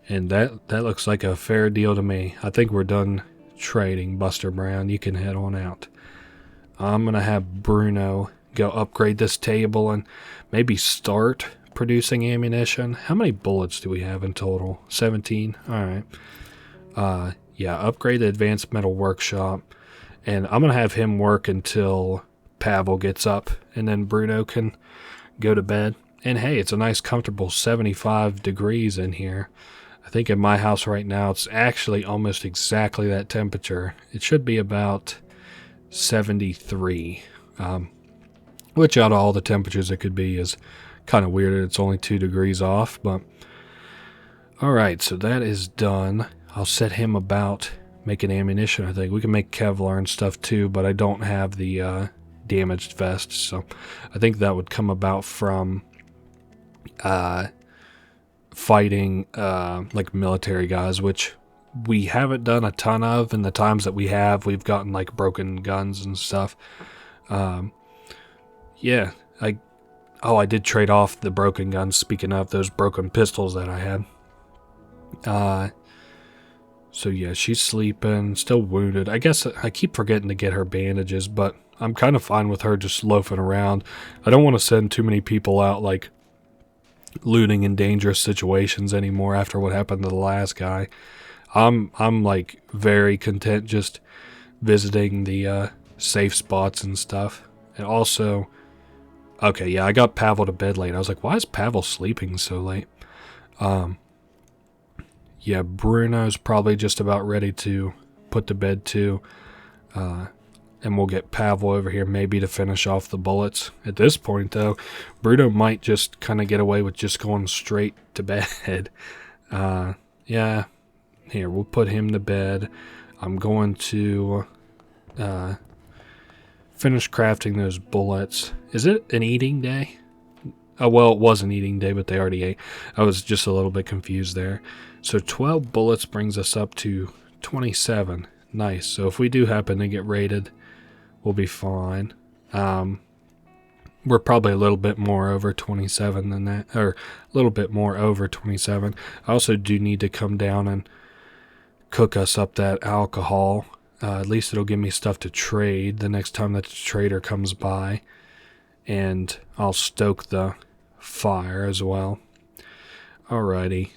and that looks like a fair deal to me. I think we're done trading, Buster Brown. You can head on out. I'm gonna have Bruno go upgrade this table and maybe start producing ammunition. How many bullets do we have in total? 17. All right. Yeah, upgrade the advanced metal workshop, and I'm gonna have him work until Pavel gets up, and then Bruno can go to bed. And hey, it's a nice comfortable 75 degrees in here. I think in my house right now it's actually almost exactly that temperature. It should be about 73, which out of all the temperatures it could be is kind of weird. It's only 2 degrees off, but alright, so that is done. I'll set him about making ammunition. I think we can make Kevlar and stuff too, but I don't have the damaged vest, so I think that would come about from fighting like military guys, which we haven't done a ton of. In the times that we have, we've gotten like broken guns and stuff. Yeah, I did trade off the broken guns, speaking of those broken pistols that I had. So yeah, she's sleeping, still wounded. I guess I keep forgetting to get her bandages, but I'm kind of fine with her just loafing around. I don't want to send too many people out like looting in dangerous situations anymore after what happened to the last guy. I'm like very content just visiting the safe spots and stuff. And also, okay, yeah, I got Pavel to bed late. I was like, why is Pavel sleeping so late? Yeah, Bruno's probably just about ready to put to bed too. And we'll get Pavel over here maybe to finish off the bullets. At this point, though, Bruno might just kind of get away with just going straight to bed. Yeah, here, we'll put him to bed. I'm going to finish crafting those bullets. Is it an eating day? Oh, well, it was an eating day, but they already ate. I was just a little bit confused there. So 12 bullets brings us up to 27. Nice. So if we do happen to get raided, we'll be fine. We're probably a little bit more over 27 than that, or a little bit more over 27. I also do need to come down and cook us up that alcohol. At least it'll give me stuff to trade the next time that the trader comes by. And I'll stoke the fire as well. Alrighty.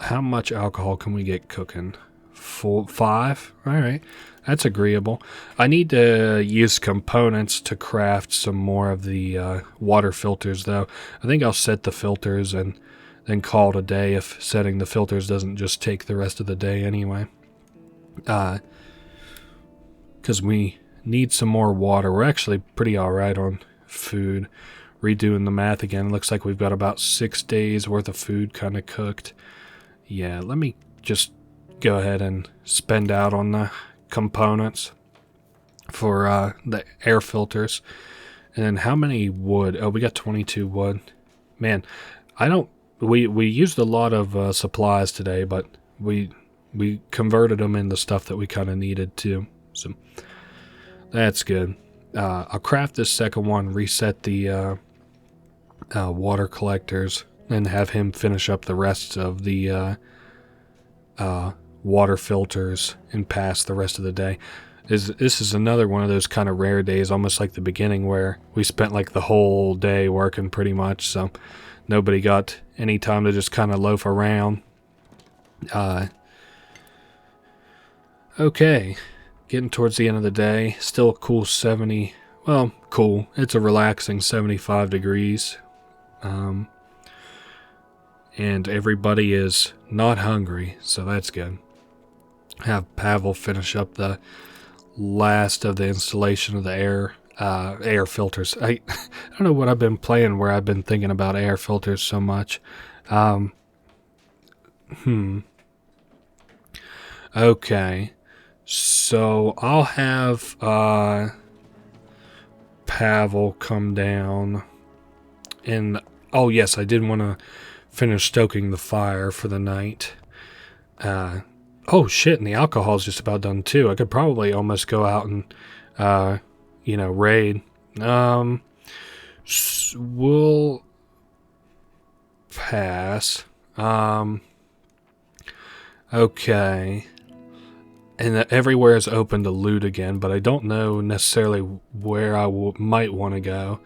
How much alcohol can we get cooking? 5? Alright. That's agreeable. I need to use components to craft some more of the water filters, though. I think I'll set the filters and then call it a day if setting the filters doesn't just take the rest of the day anyway. Because we need some more water. We're actually pretty alright on food. Redoing the math again, looks like we've got about 6 days worth of food kind of cooked. Yeah, let me just go ahead and spend out on the components for the air filters. And then how many wood? Oh, we got 22 wood. Man, we used a lot of supplies today, but we converted them into stuff that we kind of needed too. So that's good. I'll craft this second one, reset the water collectors, and have him finish up the rest of the water filters and pass the rest of the day. This is another one of those kind of rare days, almost like the beginning, where we spent like the whole day working pretty much, so nobody got any time to just kind of loaf around. Okay, getting towards the end of the day. Still a cool 70. Well, cool. It's a relaxing 75 degrees. And everybody is not hungry, so that's good. Have Pavel finish up the last of the installation of the air filters. I don't know what I've been playing where I've been thinking about air filters so much. Okay. So I'll have Pavel come down. And, oh yes, I did want to finish stoking the fire for the night. Oh shit, and the alcohol's just about done too. I could probably almost go out and, raid. We'll pass. Okay. And everywhere is open to loot again, but I don't know necessarily where I might want to go.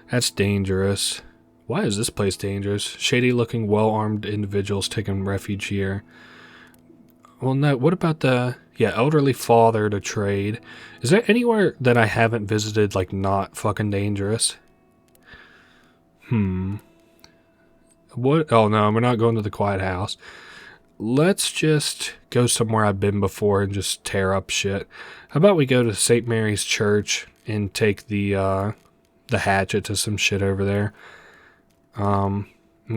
That's dangerous. Why is this place dangerous? Shady-looking, well-armed individuals taking refuge here. Well, no, what about elderly father to trade? Is there anywhere that I haven't visited, like, not fucking dangerous? What? Oh, no, we're not going to the quiet house. Let's just go somewhere I've been before and just tear up shit. How about we go to St. Mary's Church and take the hatchet to some shit over there? And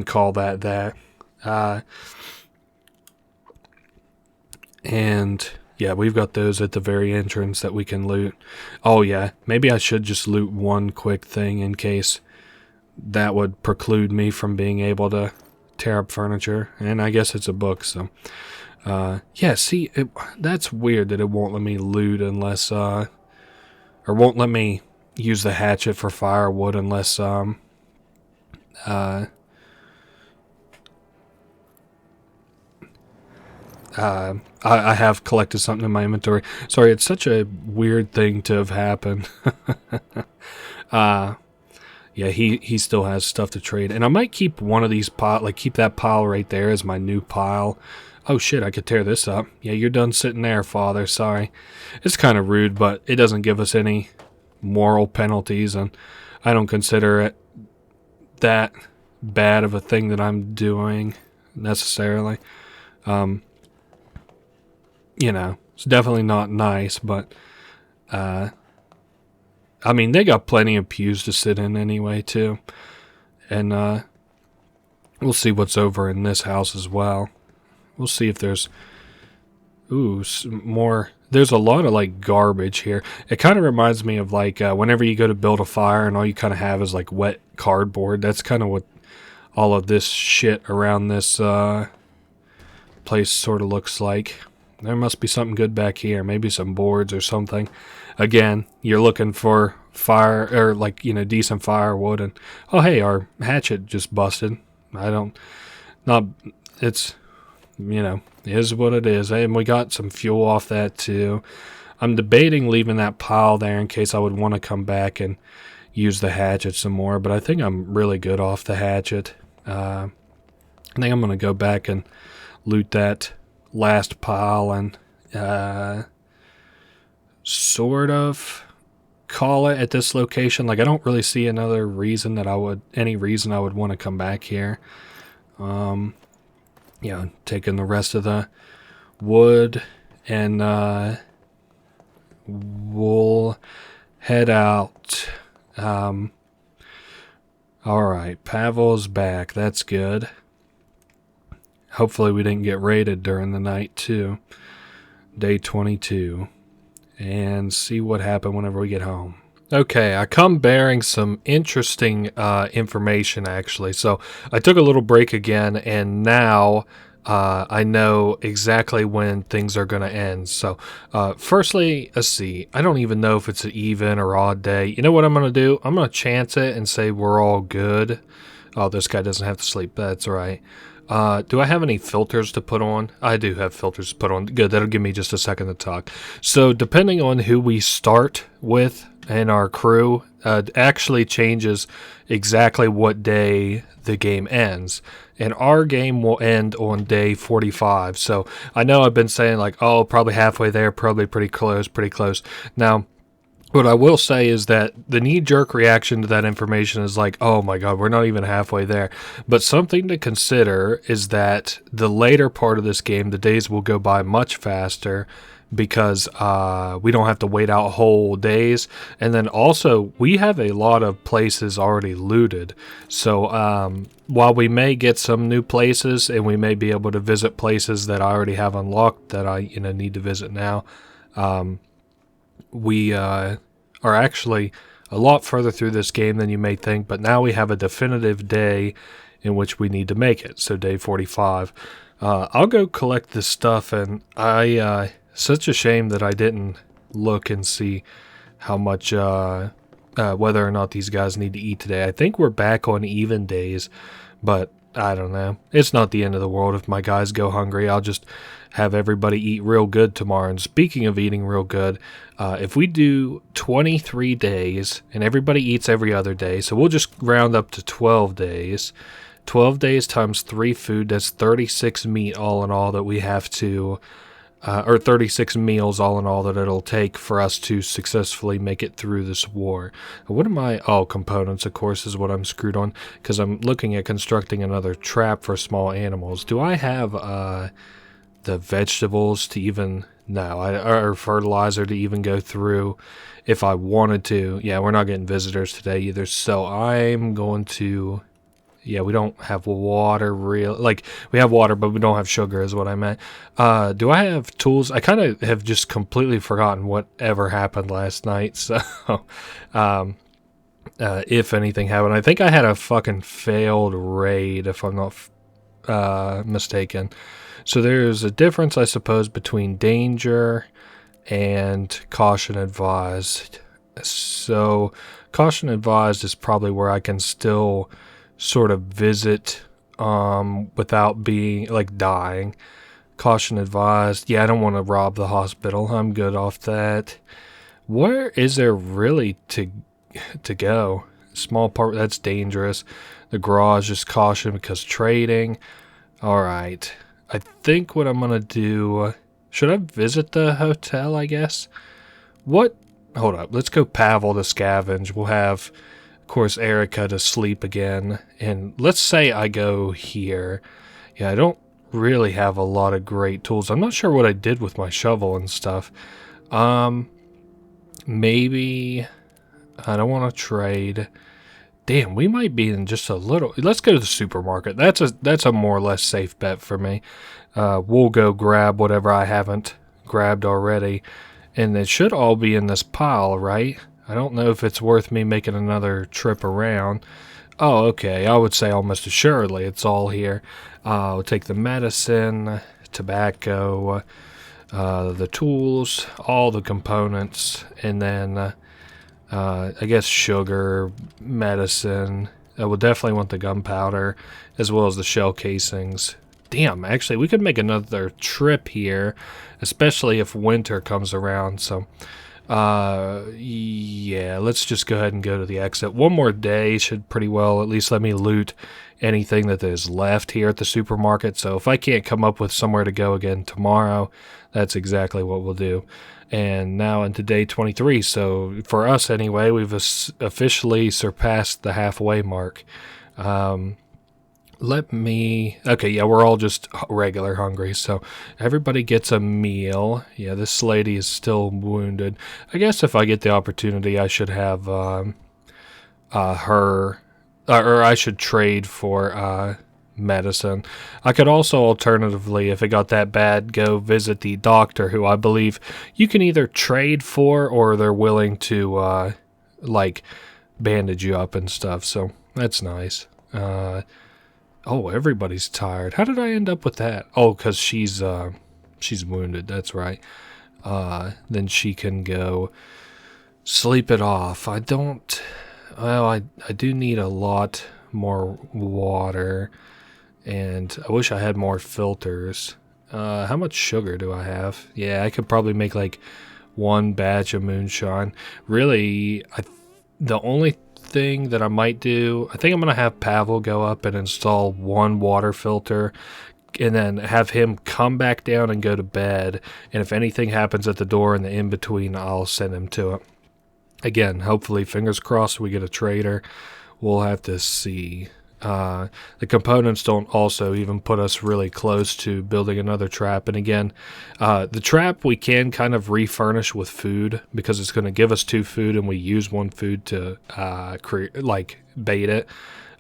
call that. And yeah, we've got those at the very entrance that we can loot. Oh yeah, maybe I should just loot one quick thing in case that would preclude me from being able to tear up furniture. And I guess it's a book, so yeah, see, that's weird that it won't let me loot unless or won't let me use the hatchet for firewood unless I have collected something in my inventory. Sorry, it's such a weird thing to have happened. Yeah, he still has stuff to trade. And I might keep one of these keep that pile right there as my new pile. Oh shit, I could tear this up. Yeah, you're done sitting there, father. Sorry. It's kind of rude, but it doesn't give us any moral penalties, and I don't consider it that bad of a thing that I'm doing, necessarily. It's definitely not nice, but I mean, they got plenty of pews to sit in anyway, too. And we'll see what's over in this house as well. We'll see if there's some more. There's a lot of, like, garbage here. It kind of reminds me of, like, whenever you go to build a fire and all you kind of have is, like, wet cardboard. That's kind of what all of this shit around this place sort of looks like. There must be something good back here. Maybe some boards or something. Again, you're looking for fire, or like, decent firewood, and oh hey, our hatchet just busted. It's, is what it is. And we got some fuel off that too. I'm debating leaving that pile there in case I would want to come back and use the hatchet some more, but I think I'm really good off the hatchet. I think I'm going to go back and loot that last pile and sort of call it at this location. Like, I don't really see any reason I would want to come back here. Taking the rest of the wood, and we'll head out. Alright, Pavel's back. That's good. Hopefully we didn't get raided during the night, too. Day 22. And see what happened whenever we get home. Okay, I come bearing some interesting information, actually. So I took a little break again, and now I know exactly when things are going to end. So firstly, let's see. I don't even know if it's an even or odd day. You know what I'm going to do? I'm going to chance it and say we're all good. Oh, this guy doesn't have to sleep. That's right. Do I have any filters to put on? I do have filters to put on. Good, that'll give me just a second to talk. So depending on who we start with in our crew, actually changes exactly what day the game ends. And our game will end on day 45. So I know I've been saying like, oh, probably halfway there, probably pretty close. Now, what I will say is that the knee-jerk reaction to that information is like, oh my god, we're not even halfway there. But something to consider is that the later part of this game, the days will go by much faster, because we don't have to wait out whole days. And then also, we have a lot of places already looted. So while we may get some new places and we may be able to visit places that I already have unlocked that I need to visit now, we are actually a lot further through this game than you may think. But now we have a definitive day in which we need to make it. So day 45. I'll go collect this stuff, and such a shame that I didn't look and see how much, whether or not these guys need to eat today. I think we're back on even days, but I don't know. It's not the end of the world if my guys go hungry. I'll just have everybody eat real good tomorrow. And speaking of eating real good, if we do 23 days and everybody eats every other day, so we'll just round up to 12 days. 12 days times 3 food, that's 36 meat all in all that we have to, or 36 meals all in all that it'll take for us to successfully make it through this war. What am I? Oh, components, of course, is what I'm screwed on, because I'm looking at constructing another trap for small animals. Do I have the vegetables to even... No, or fertilizer to even go through if I wanted to. Yeah, we're not getting visitors today either, so I'm going to... Yeah, we don't have water we have water, but we don't have sugar is what I meant. Do I have tools? I kind of have just completely forgotten whatever happened last night. So, if anything happened, I think I had a fucking failed raid, if I'm not mistaken. So there's a difference, I suppose, between danger and caution advised. So caution advised is probably where I can still sort of visit without being dying. Caution advised. Yeah, I don't want to rob the hospital. I'm good off that. Where is there really to go? Small part, that's dangerous. The garage is caution because trading. Alright. I think what I'm gonna do... Should I visit the hotel, I guess? What? Hold up. Let's go Pavel to scavenge. We'll have... Of course, Erica to sleep again. And let's say I go here. Yeah, I don't really have a lot of great tools. I'm not sure what I did with my shovel and stuff. Maybe I don't want to trade. Damn, we might be in just a little... Let's go to the supermarket. That's a more or less safe bet for me. We'll go grab whatever I haven't grabbed already. And it should all be in this pile, right? I don't know if it's worth me making another trip around. Oh, okay. I would say almost assuredly it's all here. I'll take the medicine, tobacco, the tools, all the components, and then I guess sugar, medicine. I will definitely want the gunpowder, as well as the shell casings. Damn, actually, we could make another trip here, especially if winter comes around, so... yeah, let's just go ahead and go to the exit. One more day should pretty well at least let me loot anything that is left here at the supermarket. So if I can't come up with somewhere to go again tomorrow, that's exactly what we'll do. And now into day 23. So for us anyway, we've officially surpassed the halfway mark. Okay, yeah, we're all just regular hungry, so everybody gets a meal. Yeah, this lady is still wounded. I guess if I get the opportunity, I should have her, or I should trade for medicine. I could also alternatively, if it got that bad, go visit the doctor, who I believe you can either trade for or they're willing to, bandage you up and stuff, so that's nice. Oh, everybody's tired. How did I end up with that? Oh, because she's wounded. That's right. Then she can go sleep it off. I do need a lot more water, and I wish I had more filters. How much sugar do I have? Yeah, I could probably make one batch of moonshine. Really, the only thing that I might do, I think I'm gonna have Pavel go up and install one water filter and then have him come back down and go to bed, and if anything happens at the door in the in-between, I'll send him to it. Again, hopefully, fingers crossed, we get a trader. We'll have to see. The components don't also even put us really close to building another trap. And again, the trap we can kind of refurnish with food because it's going to give us 2 food, and we use 1 food to bait it.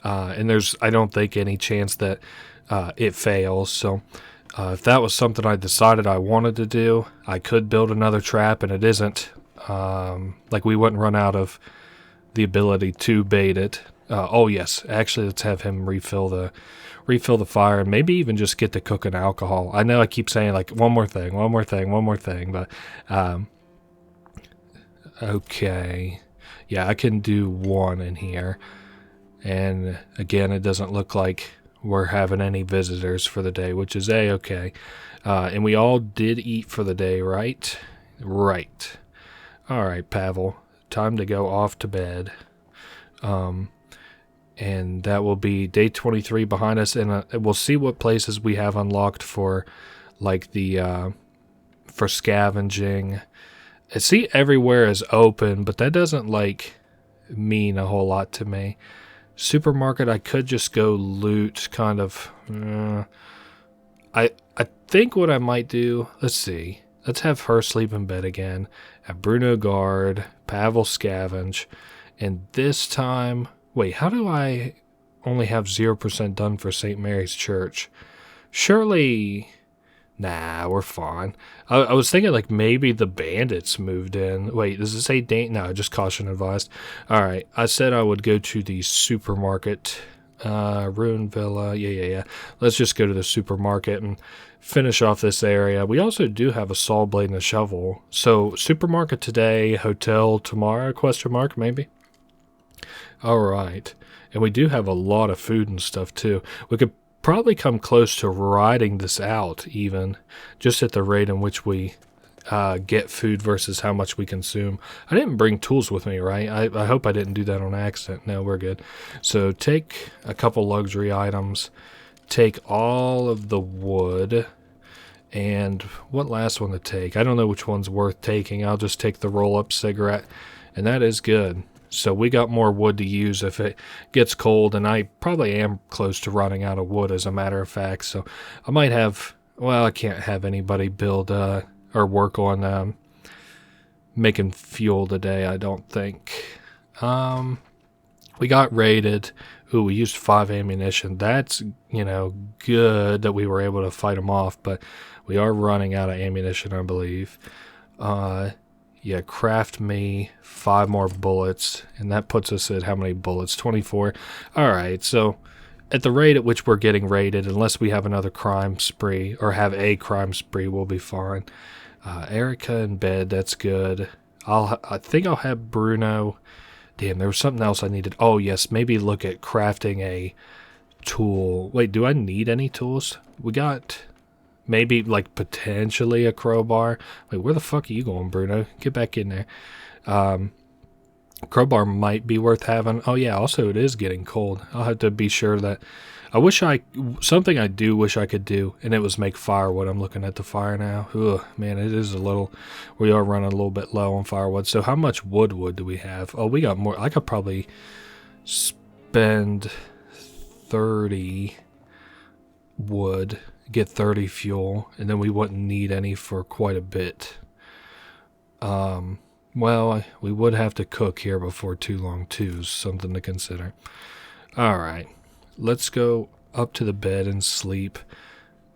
And there's, I don't think, any chance that it fails. So if that was something I decided I wanted to do, I could build another trap, and it isn't like we wouldn't run out of the ability to bait it. Oh yes, actually, let's have him refill the fire, and maybe even just get to cooking alcohol. I know I keep saying like one more thing, but okay, yeah, I can do 1 in here, and again, it doesn't look like we're having any visitors for the day, which is a-okay. And we all did eat for the day, right? Right. All right, Pavel, time to go off to bed. And that will be day 23 behind us, and we'll see what places we have unlocked for, like for scavenging. I see everywhere is open, but that doesn't like mean a whole lot to me. Supermarket, I could just go loot, kind of. I think what I might do. Let's see. Let's have her sleep in bed again. Have Bruno guard, Pavel scavenge, and this time. Wait, how do I only have 0% done for St. Mary's Church? Surely... Nah, we're fine. I was thinking like maybe the bandits moved in. Wait, does it say no, just caution advised. Alright, I said I would go to the supermarket. Ruin Villa, yeah. Let's just go to the supermarket and finish off this area. We also do have a saw blade and a shovel. So, supermarket today, hotel tomorrow, question mark, maybe? Alright, and we do have a lot of food and stuff too. We could probably come close to riding this out even, just at the rate in which we get food versus how much we consume. I didn't bring tools with me, right? I hope I didn't do that on accident. No, we're good. So take a couple luxury items, take all of the wood, and what last one to take? I don't know which one's worth taking. I'll just take the roll-up cigarette, and that is good. So we got more wood to use if it gets cold, and I probably am close to running out of wood as a matter of fact. So I might have, well, I can't have anybody build or work on making fuel today, I don't think. We got raided. Ooh, we used 5 ammunition. That's, good that we were able to fight them off, but we are running out of ammunition, I believe. Yeah, craft me 5 more bullets, and that puts us at how many bullets? 24. Alright, so at the rate at which we're getting raided, unless we have another crime spree, or have a crime spree, we'll be fine. Erica in bed, that's good. I think I'll have Bruno. Damn, there was something else I needed. Oh, yes, maybe look at crafting a tool. Wait, do I need any tools? We got... maybe, like, potentially a crowbar. Wait, where the fuck are you going, Bruno? Get back in there. Crowbar might be worth having. Oh, yeah, also it is getting cold. I'll have to be sure that... something I do wish I could do, and it was make firewood. I'm looking at the fire now. Ugh, man, it is a little... we are running a little bit low on firewood. So how much wood do we have? Oh, we got more. I could probably spend 30 wood... get 30 fuel, and then we wouldn't need any for quite a bit. Well, we would have to cook here before too long too, something to consider. Alright, let's go up to the bed and sleep.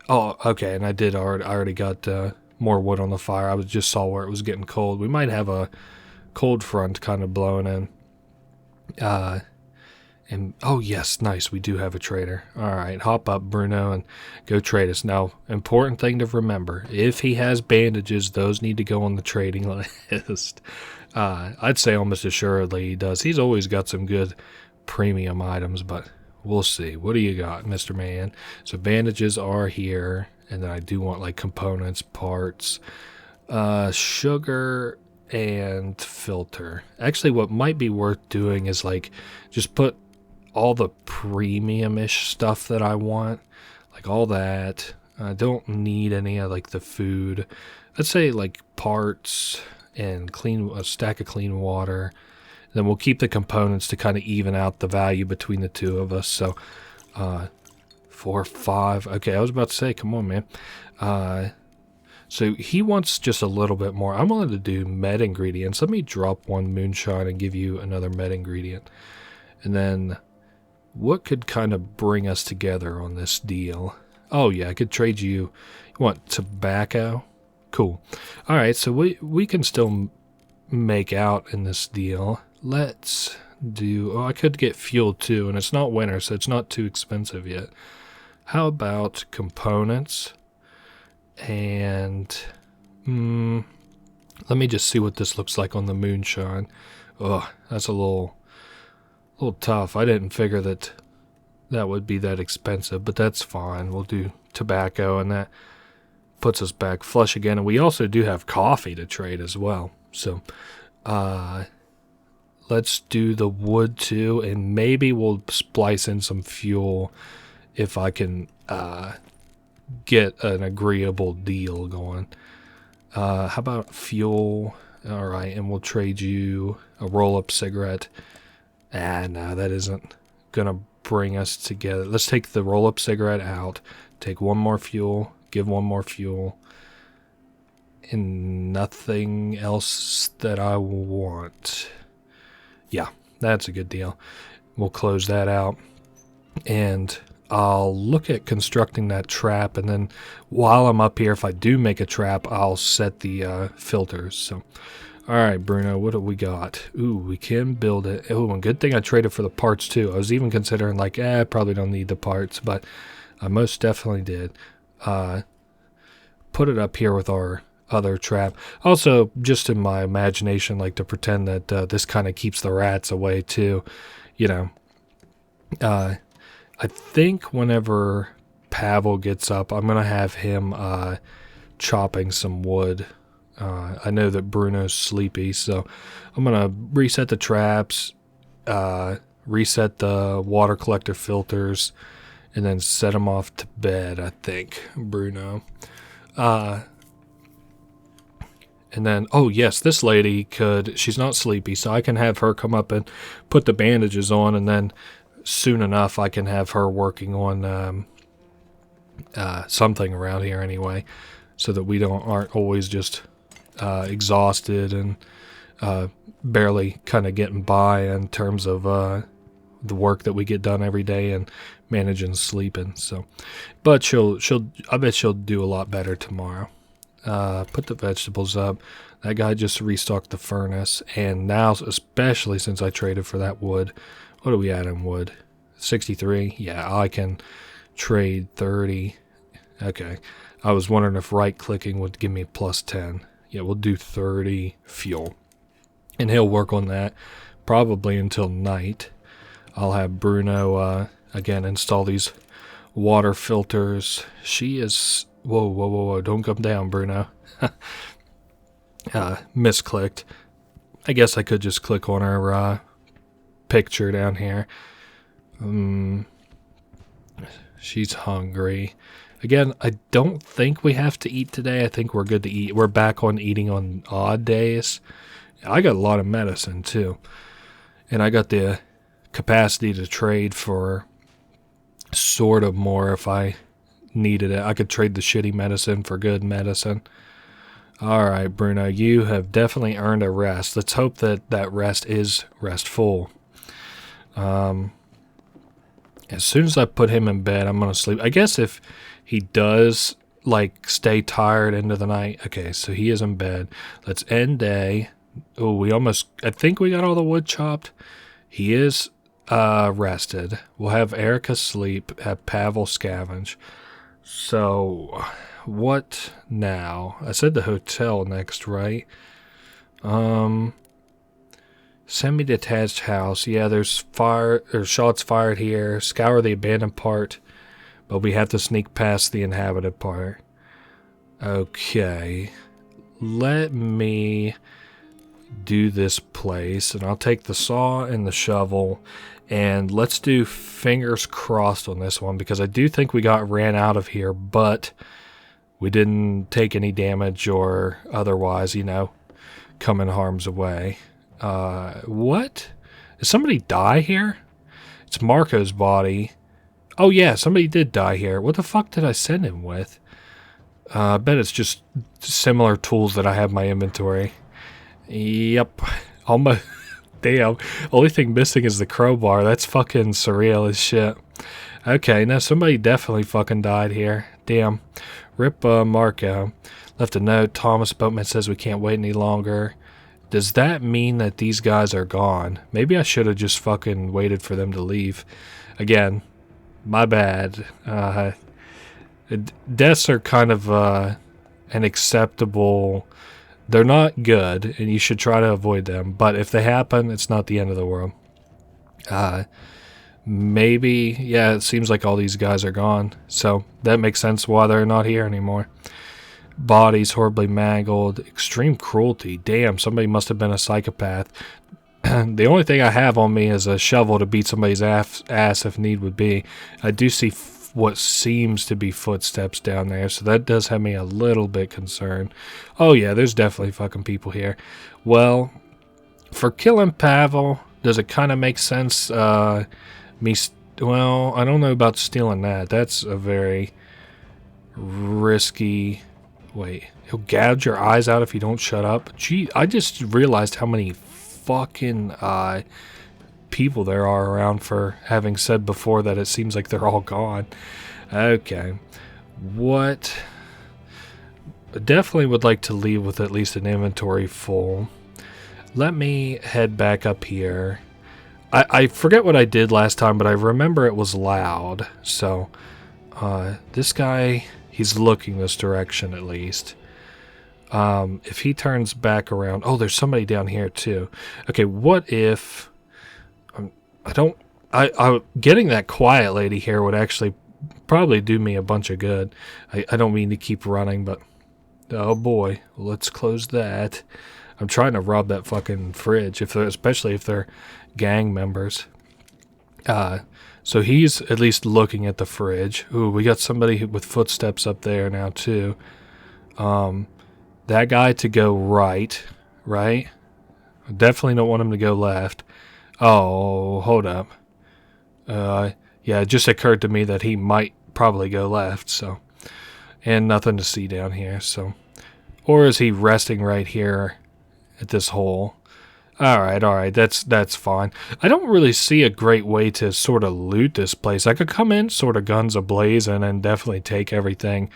Oh, okay, and I already got more wood on the fire. I just saw where it was getting cold. We might have a cold front kind of blowing in. And, oh yes, nice, we do have a trader. Alright, hop up, Bruno, and go trade us. Now, important thing to remember, if he has bandages, those need to go on the trading list. I'd say almost assuredly he does. He's always got some good premium items, but we'll see. What do you got, Mr. Man? So bandages are here, and then I do want, like, components, parts, sugar, and filter. Actually, what might be worth doing is, like, just put all the premium-ish stuff that I want, like all that. I don't need any of like the food. I'd say like parts and a stack of clean water, Then we'll keep the components to kind of even out the value between the two of us. So 4, 5. Okay, I was about to say, come on, man. So he wants just a little bit more. I'm willing to do med ingredients. Let me drop one moonshine and give you another med ingredient. And then what could kind of bring us together on this deal? Oh, yeah, I could trade you. You want tobacco? Cool. All right, so we can still make out in this deal. Let's do... Oh, I could get fuel too, and it's not winter, so it's not too expensive yet. How about components? And let me just see what this looks like on the moonshine. Oh, that's a little tough. I didn't figure that would be that expensive, but that's fine. We'll do tobacco, and that puts us back flush again. And we also do have coffee to trade as well. So let's do the wood too, and maybe we'll splice in some fuel if I can get an agreeable deal going. How about fuel? All right, and we'll trade you a roll-up cigarette. No, that isn't gonna bring us together. Let's take the roll-up cigarette out, take one more fuel, give one more fuel, and nothing else that I want. Yeah, that's a good deal. We'll close that out, and I'll look at constructing that trap, and then while I'm up here, if I do make a trap, I'll set the filters. So, all right, Bruno, what do we got? Ooh, we can build it. Oh, and good thing I traded for the parts too. I was even considering like, I probably don't need the parts, but I most definitely did. Put it up here with our other trap. Also, just in my imagination, like to pretend that this kind of keeps the rats away too, you know. I think whenever Pavel gets up, I'm going to have him chopping some wood. I know that Bruno's sleepy, so I'm going to reset the traps, reset the water collector filters, and then set him off to bed, I think, Bruno. And then, oh yes, this lady she's not sleepy, so I can have her come up and put the bandages on, and then soon enough I can have her working on something around here anyway, so that we aren't always just exhausted and barely kind of getting by in terms of the work that we get done every day and managing sleeping. So, but I bet she'll do a lot better tomorrow. Put the vegetables up. That guy just restocked the furnace, and now, especially since I traded for that wood, what do we add in wood? 63? Yeah, I can trade 30. Okay. I was wondering if right-clicking would give me plus 10. Yeah, we'll do 30 fuel. And he'll work on that probably until night. I'll have Bruno, again, install these water filters. She is... Whoa. Don't come down, Bruno. Misclicked. I guess I could just click on her picture down here. She's hungry. Again, I don't think we have to eat today. I think we're good to eat. We're back on eating on odd days. I got a lot of medicine, too. And I got the capacity to trade for sort of more if I needed it. I could trade the shitty medicine for good medicine. All right, Bruno, you have definitely earned a rest. Let's hope that that rest is restful. As soon as I put him in bed, I'm going to sleep. I guess if he does, like, stay tired into the night. Okay, so he is in bed. Let's end day. Oh, I think we got all the wood chopped. He is rested. We'll have Erica sleep, have Pavel scavenge. So, what now? I said the hotel next, right? Semi-detached house. Yeah, there's shots fired here. Scour the abandoned part, but we have to sneak past the inhabited part. Okay. Let me do this place, and I'll take the saw and the shovel, and let's do fingers crossed on this one, because I do think we ran out of here, but we didn't take any damage or otherwise, come in harm's way. What? Did somebody die here? It's Marco's body. Oh yeah, somebody did die here. What the fuck did I send him with? I bet it's just similar tools that I have in my inventory. Yep. Almost. Damn. Only thing missing is the crowbar. That's fucking surreal as shit. Okay, now somebody definitely fucking died here. Damn. Rip Marco. Left a note. Thomas Boatman says we can't wait any longer. Does that mean that these guys are gone? Maybe I should have just fucking waited for them to leave. Again, my bad. Deaths are kind of an acceptable... They're not good, and you should try to avoid them. But if they happen, it's not the end of the world. Maybe, yeah, it seems like all these guys are gone. So that makes sense why they're not here anymore. Bodies horribly mangled. Extreme cruelty. Damn, somebody must have been a psychopath. The only thing I have on me is a shovel to beat somebody's ass if need would be. I do see what seems to be footsteps down there, so that does have me a little bit concerned. Oh yeah, there's definitely fucking people here. Well, for killing Pavel, does it kind of make sense? Well, I don't know about stealing that. That's a very risky... Wait, he'll gouge your eyes out if you don't shut up? Gee, I just realized how many fucking people there are around for having said before that it seems like they're all gone. Okay. What? Definitely would like to leave with at least an inventory full. Let me head back up here. I forget what I did last time, but I remember it was loud. So, this guy, he's looking this direction at least. If he turns back around... Oh, there's somebody down here too. Okay, what if... getting that quiet lady here would actually probably do me a bunch of good. I don't mean to keep running, but... Oh boy, let's close that. I'm trying to rob that fucking fridge, especially if they're gang members. So he's at least looking at the fridge. Ooh, we got somebody with footsteps up there now too. That guy to go right? I definitely don't want him to go left. Oh, hold up. Yeah, it just occurred to me that he might probably go left, so. And nothing to see down here, so. Or is he resting right here at this hole? Alright, that's fine. I don't really see a great way to sort of loot this place. I could come in sort of guns a-blazing and definitely take everything.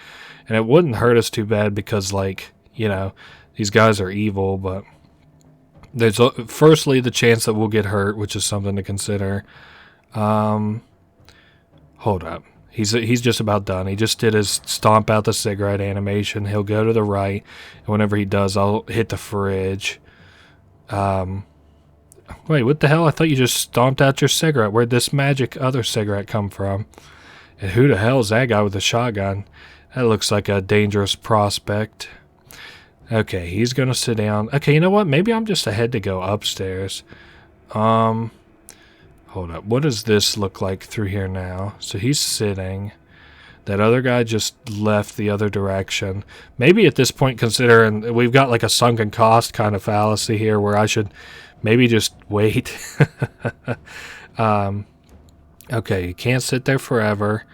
And it wouldn't hurt us too bad because, like, you know, these guys are evil, but... There's firstly the chance that we'll get hurt, which is something to consider. Hold up. He's just about done. He just did his stomp out the cigarette animation. He'll go to the right, and whenever he does, I'll hit the fridge. Wait, what the hell? I thought you just stomped out your cigarette. Where'd this magic other cigarette come from? And who the hell is that guy with the shotgun? That looks like a dangerous prospect. Okay, he's gonna sit down. Okay, you know what? Maybe I'm just ahead to go upstairs. Hold up. What does this look like through here now? So he's sitting. That other guy just left the other direction. Maybe at this point, considering we've got like a sunken cost kind of fallacy here where I should maybe just wait. Okay, you can't sit there forever.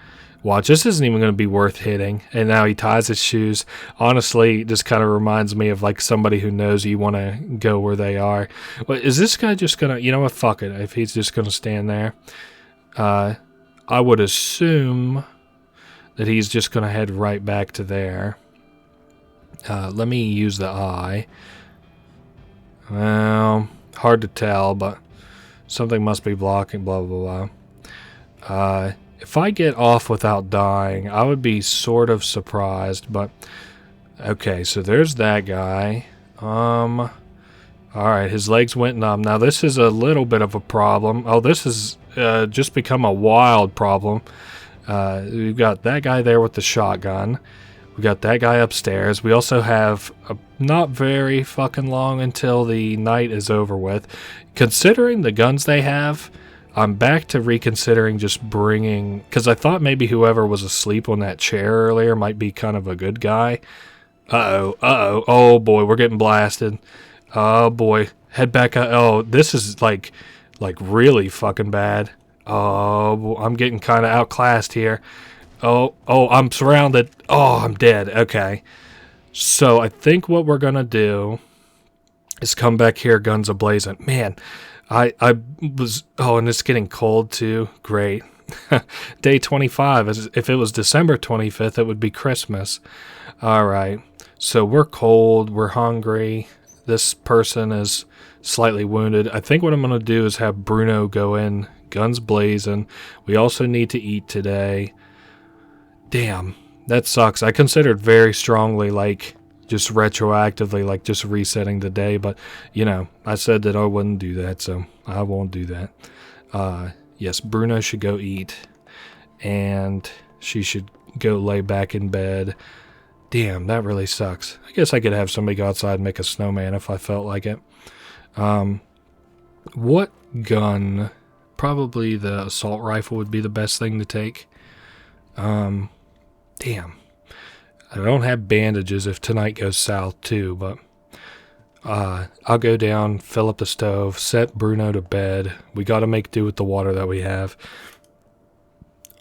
Watch, this isn't even going to be worth hitting. And now he ties his shoes. Honestly, this kind of reminds me of like somebody who knows you want to go where they are. But is this guy just going to, you know what, fuck it. If he's just going to stand there, I would assume that he's just going to head right back to there. Let me use the eye. Well, hard to tell, but something must be blocking, blah, blah, blah. If I get off without dying, I would be sort of surprised, but... Okay, so there's that guy. Alright, his legs went numb. Now, this is a little bit of a problem. Oh, this has just become a wild problem. We've got that guy there with the shotgun. We got that guy upstairs. We also have not very fucking long until the night is over with. Considering the guns they have... I'm back to reconsidering just bringing... Because I thought maybe whoever was asleep on that chair earlier might be kind of a good guy. Uh-oh. Oh, boy, we're getting blasted. Oh, boy. Head back out. Oh, this is like really fucking bad. Oh, I'm getting kind of outclassed here. Oh, I'm surrounded. Oh, I'm dead. Okay. So I think what we're gonna do is come back here, guns a-blazing. Man, I was... Oh, and it's getting cold too. Great. Day 25. If it was December 25th, it would be Christmas. All right. So we're cold. We're hungry. This person is slightly wounded. I think what I'm going to do is have Bruno go in, guns blazing. We also need to eat today. Damn, that sucks. I considered very strongly, like, just retroactively, like, just resetting the day. But, you know, I said that I wouldn't do that, so I won't do that. Yes, Bruno should go eat. And she should go lay back in bed. Damn, that really sucks. I guess I could have somebody go outside and make a snowman if I felt like it. What gun? Probably the assault rifle would be the best thing to take. Damn. I don't have bandages if tonight goes south too, but I'll go down, fill up the stove, set Bruno to bed. We got to make do with the water that we have.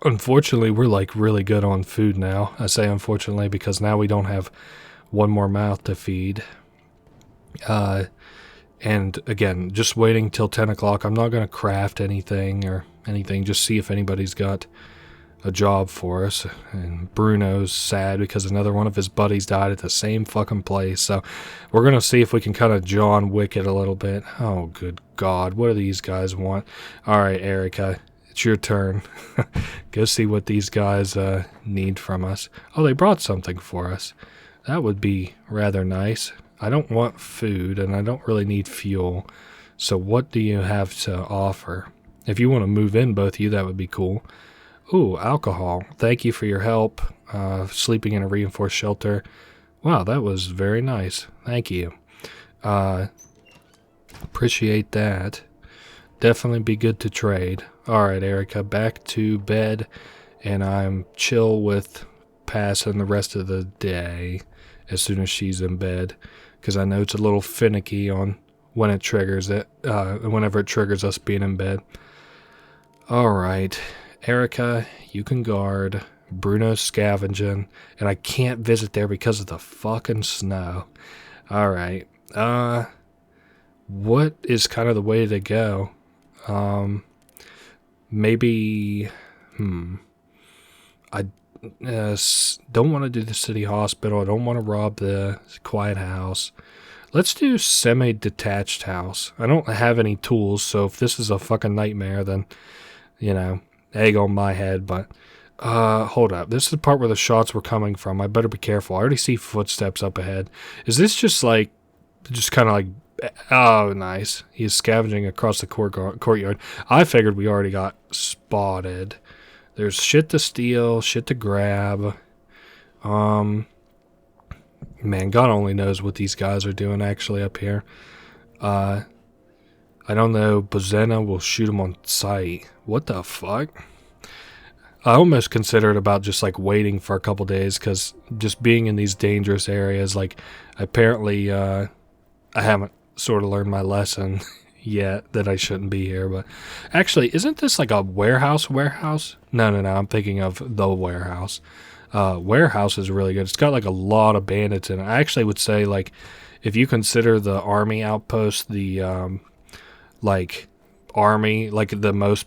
Unfortunately, we're like really good on food now. I say unfortunately because now we don't have one more mouth to feed. And again, just waiting till 10 o'clock. I'm not going to craft anything or anything. Just see if anybody's got a job for us. And Bruno's sad because another one of his buddies died at the same fucking place. So we're going to see if we can kind of John Wick it a little bit. Oh, good God. What do these guys want? All right, Erica. It's your turn. Go see what these guys need from us. Oh, they brought something for us. That would be rather nice. I don't want food, and I don't really need fuel. So what do you have to offer? If you want to move in, both of you, that would be cool. Ooh, alcohol. Thank you for your help. Sleeping in a reinforced shelter. Wow, that was very nice. Thank you. Appreciate that. Definitely be good to trade. Alright, Erica, back to bed, and I'm chill with passing the rest of the day as soon as she's in bed, because I know it's a little finicky on when it triggers it, whenever it triggers us being in bed. Alright, Erica, you can guard. Bruno's scavenging, and I can't visit there because of the fucking snow. Alright, what is kind of the way to go? Maybe, I don't want to do the city hospital. I don't want to rob the quiet house. Let's do semi-detached house. I don't have any tools, so if this is a fucking nightmare, then, you know, egg on my head. But, hold up. This is the part where the shots were coming from. I better be careful. I already see footsteps up ahead. Is this just like, just kind of like, oh, nice. He's scavenging across the courtyard. I figured we already got spotted. There's shit to steal, shit to grab. Man, God only knows what these guys are doing actually up here. I don't know. Bozena will shoot him on sight. What the fuck? I almost considered about just like waiting for a couple days, because just being in these dangerous areas, like apparently I haven't sort of learned my lesson yet that I shouldn't be here. But actually, isn't this like a warehouse? No, I'm thinking of the warehouse. Warehouse is really good. It's got like a lot of bandits in it. I actually would say, like, if you consider the army outpost the like army, like the most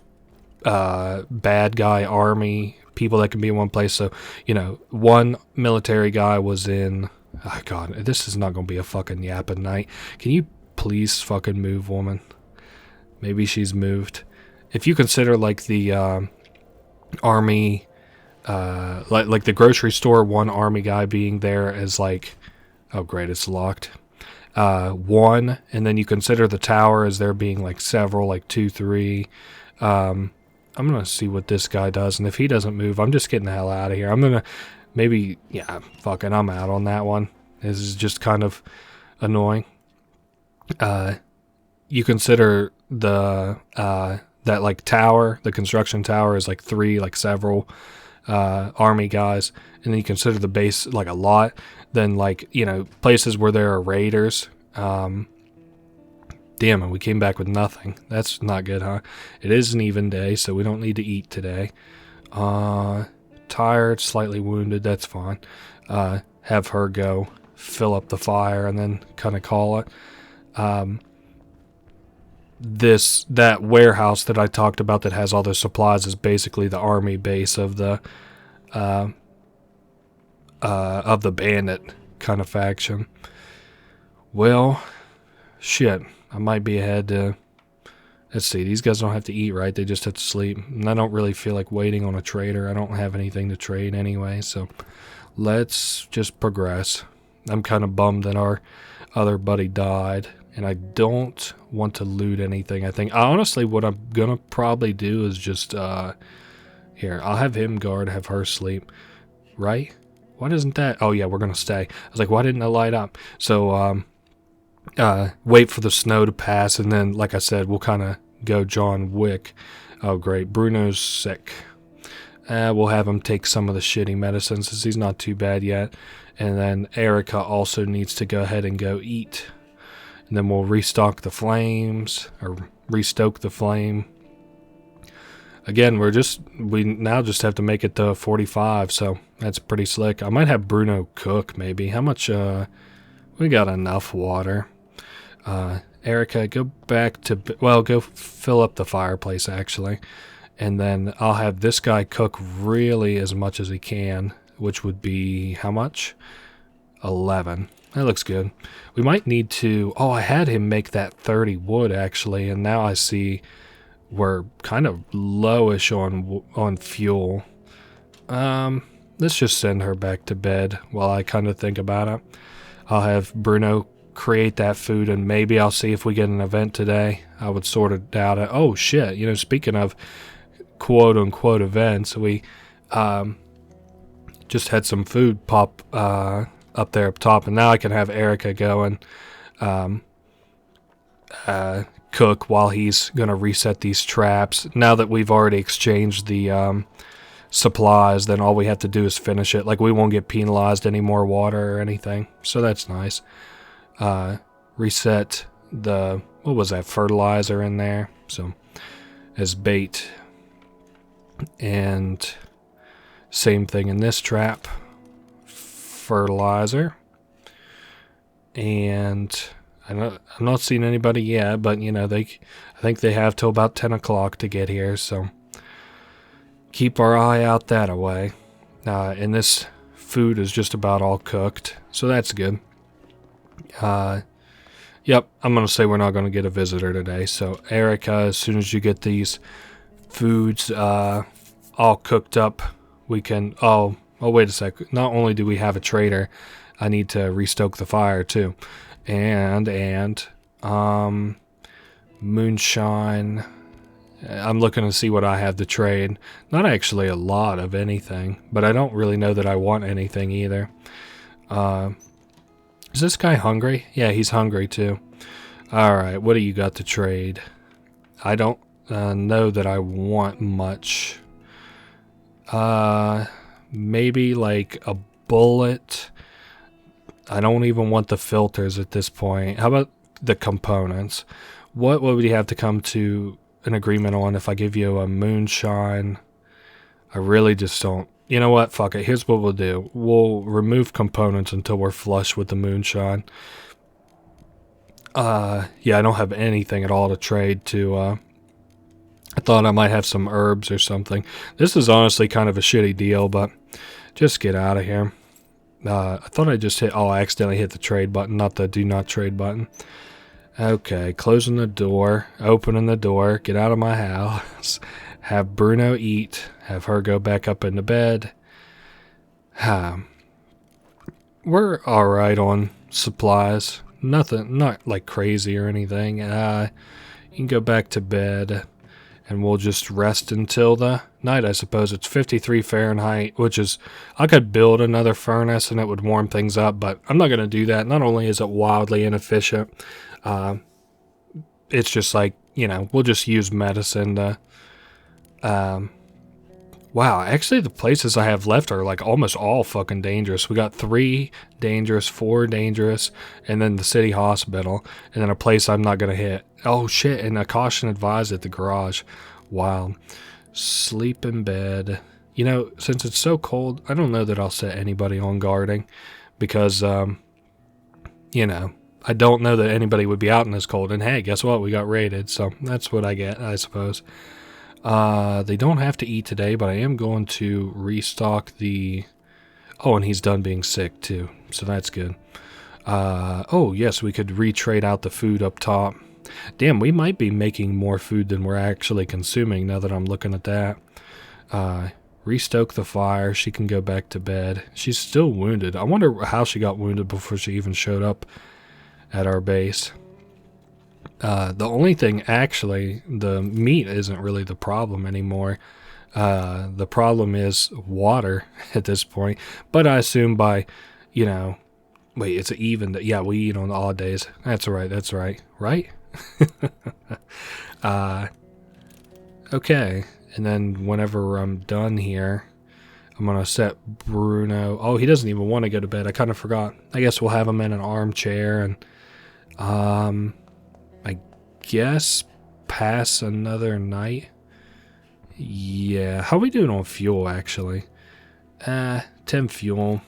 bad guy army people that can be in one place. So, you know, one military guy was in... Oh, God, this is not going to be a fucking yap at night. Can you please fucking move, woman? Maybe she's moved. If you consider, like, the army, like the grocery store, one army guy being there as, like... Oh, great, it's locked. One, and then you consider the tower as there being, like, several, like 2, 3. I'm going to see what this guy does, and if he doesn't move, I'm just getting the hell out of here. I'm going to... Maybe, yeah, fucking, I'm out on that one. This is just kind of annoying. You consider the, that, like, tower, the construction tower is, like, 3, like, several, army guys. And then you consider the base, like, a lot. Then, like, you know, places where there are raiders, Damn it, we came back with nothing. That's not good, huh? It is an even day, so we don't need to eat today. Tired, slightly wounded, that's fine. Have her go fill up the fire and then kind of call it. That warehouse that I talked about that has all the supplies is basically the army base of the bandit kind of faction. Well, shit, I might be ahead to... Let's see, these guys don't have to eat, right? They just have to sleep. And I don't really feel like waiting on a trader. I don't have anything to trade anyway, so let's just progress. I'm kind of bummed that our other buddy died, and I don't want to loot anything. I think, honestly, what I'm going to probably do is just, here, I'll have him guard, have her sleep, right? Why isn't that? Oh, yeah, we're going to stay. I was like, why didn't I light up? So, wait for the snow to pass, and then, like I said, we'll kind of go John Wick. Oh, great. Bruno's sick. We'll have him take some of the shitty medicines, since he's not too bad yet. And then Erica also needs to go ahead and go eat. And then we'll restock the flames, or restoke the flame. Again, we now just have to make it to 45, so that's pretty slick. I might have Bruno cook, maybe. How much, we got enough water. Erica, go back to, well, go fill up the fireplace, actually. And then I'll have this guy cook really as much as he can, which would be, how much? 11. That looks good. We might need to, oh, I had him make that 30 wood, actually, and now I see we're kind of lowish on fuel. Let's just send her back to bed while I kind of think about it. I'll have Bruno create that food, and maybe I'll see if we get an event today. I would sort of doubt it. Oh, shit. You know, speaking of quote-unquote events, we just had some food pop up there up top, and now I can have Erica go and cook while he's going to reset these traps. Now that we've already exchanged the supplies, then all we have to do is finish it. Like, we won't get penalized any more water or anything, so that's nice. Reset the, what was that, fertilizer in there, so as bait. And same thing in this trap, fertilizer. And I'm not seeing anybody yet, but you know, I think they have till about 10 o'clock to get here, so keep our eye out that way. And this food is just about all cooked, so that's good. Yep, I'm going to say we're not going to get a visitor today. So, Erica, as soon as you get these foods all cooked up, we can... Oh, wait a sec. Not only do we have a trader, I need to restoke the fire, too. And moonshine... I'm looking to see what I have to trade. Not actually a lot of anything, but I don't really know that I want anything either. Is this guy hungry? Yeah, he's hungry too. Alright, what do you got to trade? I don't know that I want much. Maybe like a bullet. I don't even want the filters at this point. How about the components? What would we have to come to an agreement on if I give you a moonshine? I really just don't. You know what? Fuck it. Here's what we'll do. We'll remove components until we're flush with the moonshine. Yeah, I don't have anything at all to trade to, I thought I might have some herbs or something. This is honestly kind of a shitty deal, but just get out of here. I thought I just hit, I accidentally hit the trade button, not the do not trade button. Okay, closing the door, opening the door, get out of my house. Have Bruno eat. Have her go back up into bed. We're alright on supplies. Nothing, not like crazy or anything. You can go back to bed. And we'll just rest until the night, I suppose. It's 53 Fahrenheit, which is... I could build another furnace and it would warm things up, but I'm not going to do that. Not only is it wildly inefficient, it's just like, you know, we'll just use medicine to Wow, actually the places I have left are like almost all fucking dangerous. We got 3 dangerous, 4 dangerous, and then the city hospital, and then a place I'm not gonna hit. Oh shit, and a caution advised at the garage. Wow. Sleep in bed. You know, since it's so cold, I don't know that I'll set anybody on guarding because, you know, I don't know that anybody would be out in this cold. And hey, guess what? We got raided, so that's what I get, I suppose. They don't have to eat today, but I am going to restock the... Oh, and he's done being sick, too, so that's good. Oh, yes, we could retrade out the food up top. Damn, we might be making more food than we're actually consuming now that I'm looking at that. Restoke the fire. She can go back to bed. She's still wounded. I wonder how she got wounded before she even showed up at our base. The only thing, actually, the meat isn't really the problem anymore. The problem is water at this point. But I assume by, you know... Wait, it's even... Yeah, we eat on the odd days. That's right, that's right. Right? Okay. And then whenever I'm done here, I'm going to set Bruno... Oh, he doesn't even want to go to bed. I kind of forgot. I guess we'll have him in an armchair and... I guess pass another night. Yeah. How are we doing on fuel, actually? 10 fuel.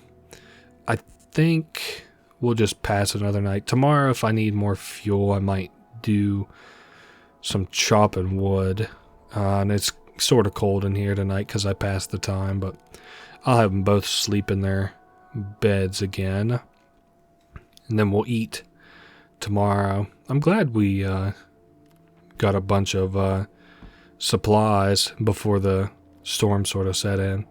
I think we'll just pass another night. Tomorrow, if I need more fuel, I might do some chopping wood. And it's sort of cold in here tonight because I passed the time, but I'll have them both sleep in their beds again. And then we'll eat tomorrow. I'm glad we got a bunch of supplies before the storm sort of set in.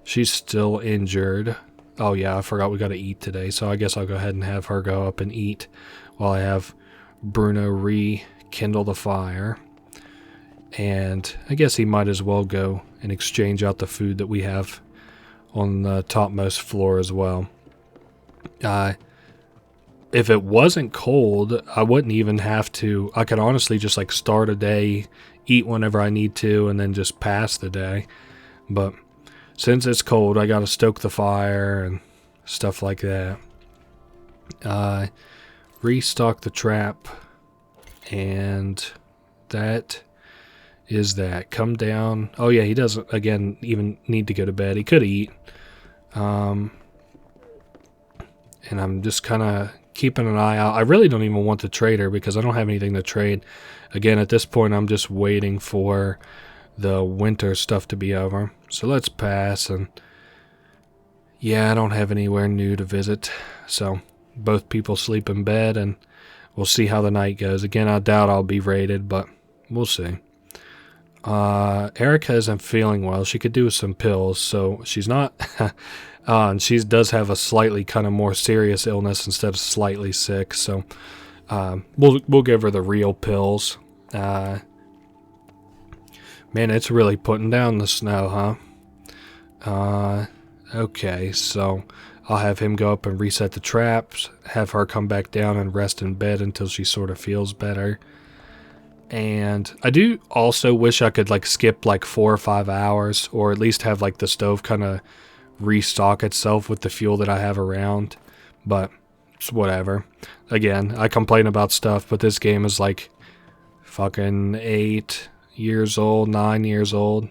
She's still injured. Oh yeah, I forgot we got to eat today, so I guess I'll go ahead and have her go up and eat while I have Bruno rekindle the fire. And I guess he might as well go and exchange out the food that we have on the topmost floor as well. If it wasn't cold, I wouldn't even have to... I could honestly just like start a day, eat whenever I need to, and then just pass the day. But since it's cold, I gotta stoke the fire and stuff like that. Restock the trap. And that is that. Come down. Oh yeah, he doesn't, again, even need to go to bed. He could eat. And I'm just kind of keeping an eye out. I really don't even want to trade her because I don't have anything to trade. Again, at this point, I'm just waiting for the winter stuff to be over. So let's pass. And yeah, I don't have anywhere new to visit. So both people sleep in bed and we'll see how the night goes. Again, I doubt I'll be raided, but we'll see. Erica isn't feeling well. She could do with some pills, so she's not... and she does have a slightly kind of more serious illness instead of slightly sick, so we'll give her the real pills. Man, it's really putting down the snow, huh? Okay, so I'll have him go up and reset the traps, have her come back down and rest in bed until she sort of feels better. And I do also wish I could like skip like 4 or 5 hours, or at least have like the stove kind of restock itself with the fuel that I have around, but it's whatever. Again, I complain about stuff, but this game is like fucking 8 years old, 9 years old,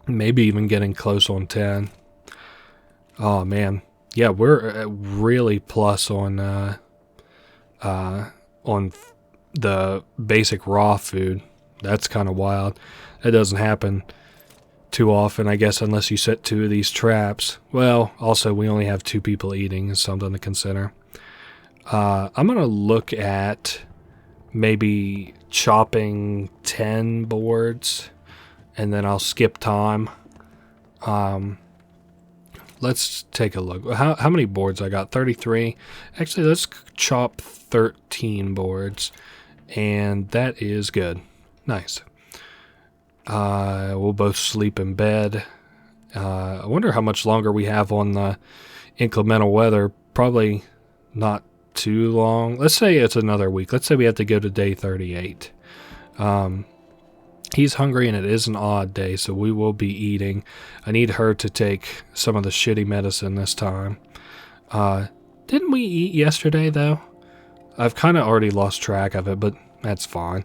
maybe even getting close on 10. Oh man, yeah, we're really plus on the basic raw food. That's kind of wild. That doesn't happen too often, I guess, unless you set 2 of these traps. Well, also, we only have 2 people eating, is something to consider. I'm going to look at maybe chopping 10 boards, and then I'll skip time. Let's take a look. How many boards I got? 33. Actually, let's chop 13 boards, and that is good. Nice. We'll both sleep in bed. I wonder how much longer we have on the inclemental weather. Probably not too long. Let's say it's another week. Let's say we have to go to day 38. He's hungry, and it is an odd day, so we will be eating. I need her to take some of the shitty medicine this time. Didn't we eat yesterday, though? I've kind of already lost track of it, but that's fine.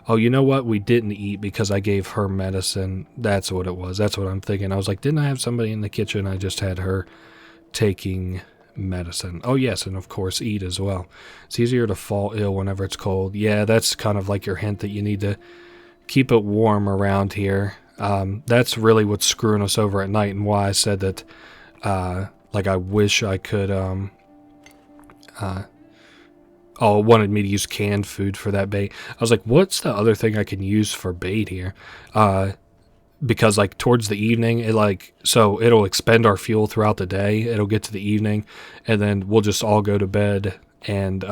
Oh, you know what? We didn't eat because I gave her medicine. That's what it was. That's what I'm thinking. I was like, didn't I have somebody in the kitchen? I just had her taking medicine. Oh, yes, and of course, eat as well. It's easier to fall ill whenever it's cold. Yeah, that's kind of like your hint that you need to keep it warm around here. That's really what's screwing us over at night, and why I said that, like, I wish I could, wanted me to use canned food for that bait. I was like, what's the other thing I can use for bait here? Because, like, towards the evening, so it'll expend our fuel throughout the day. It'll get to the evening, and then we'll just all go to bed, and,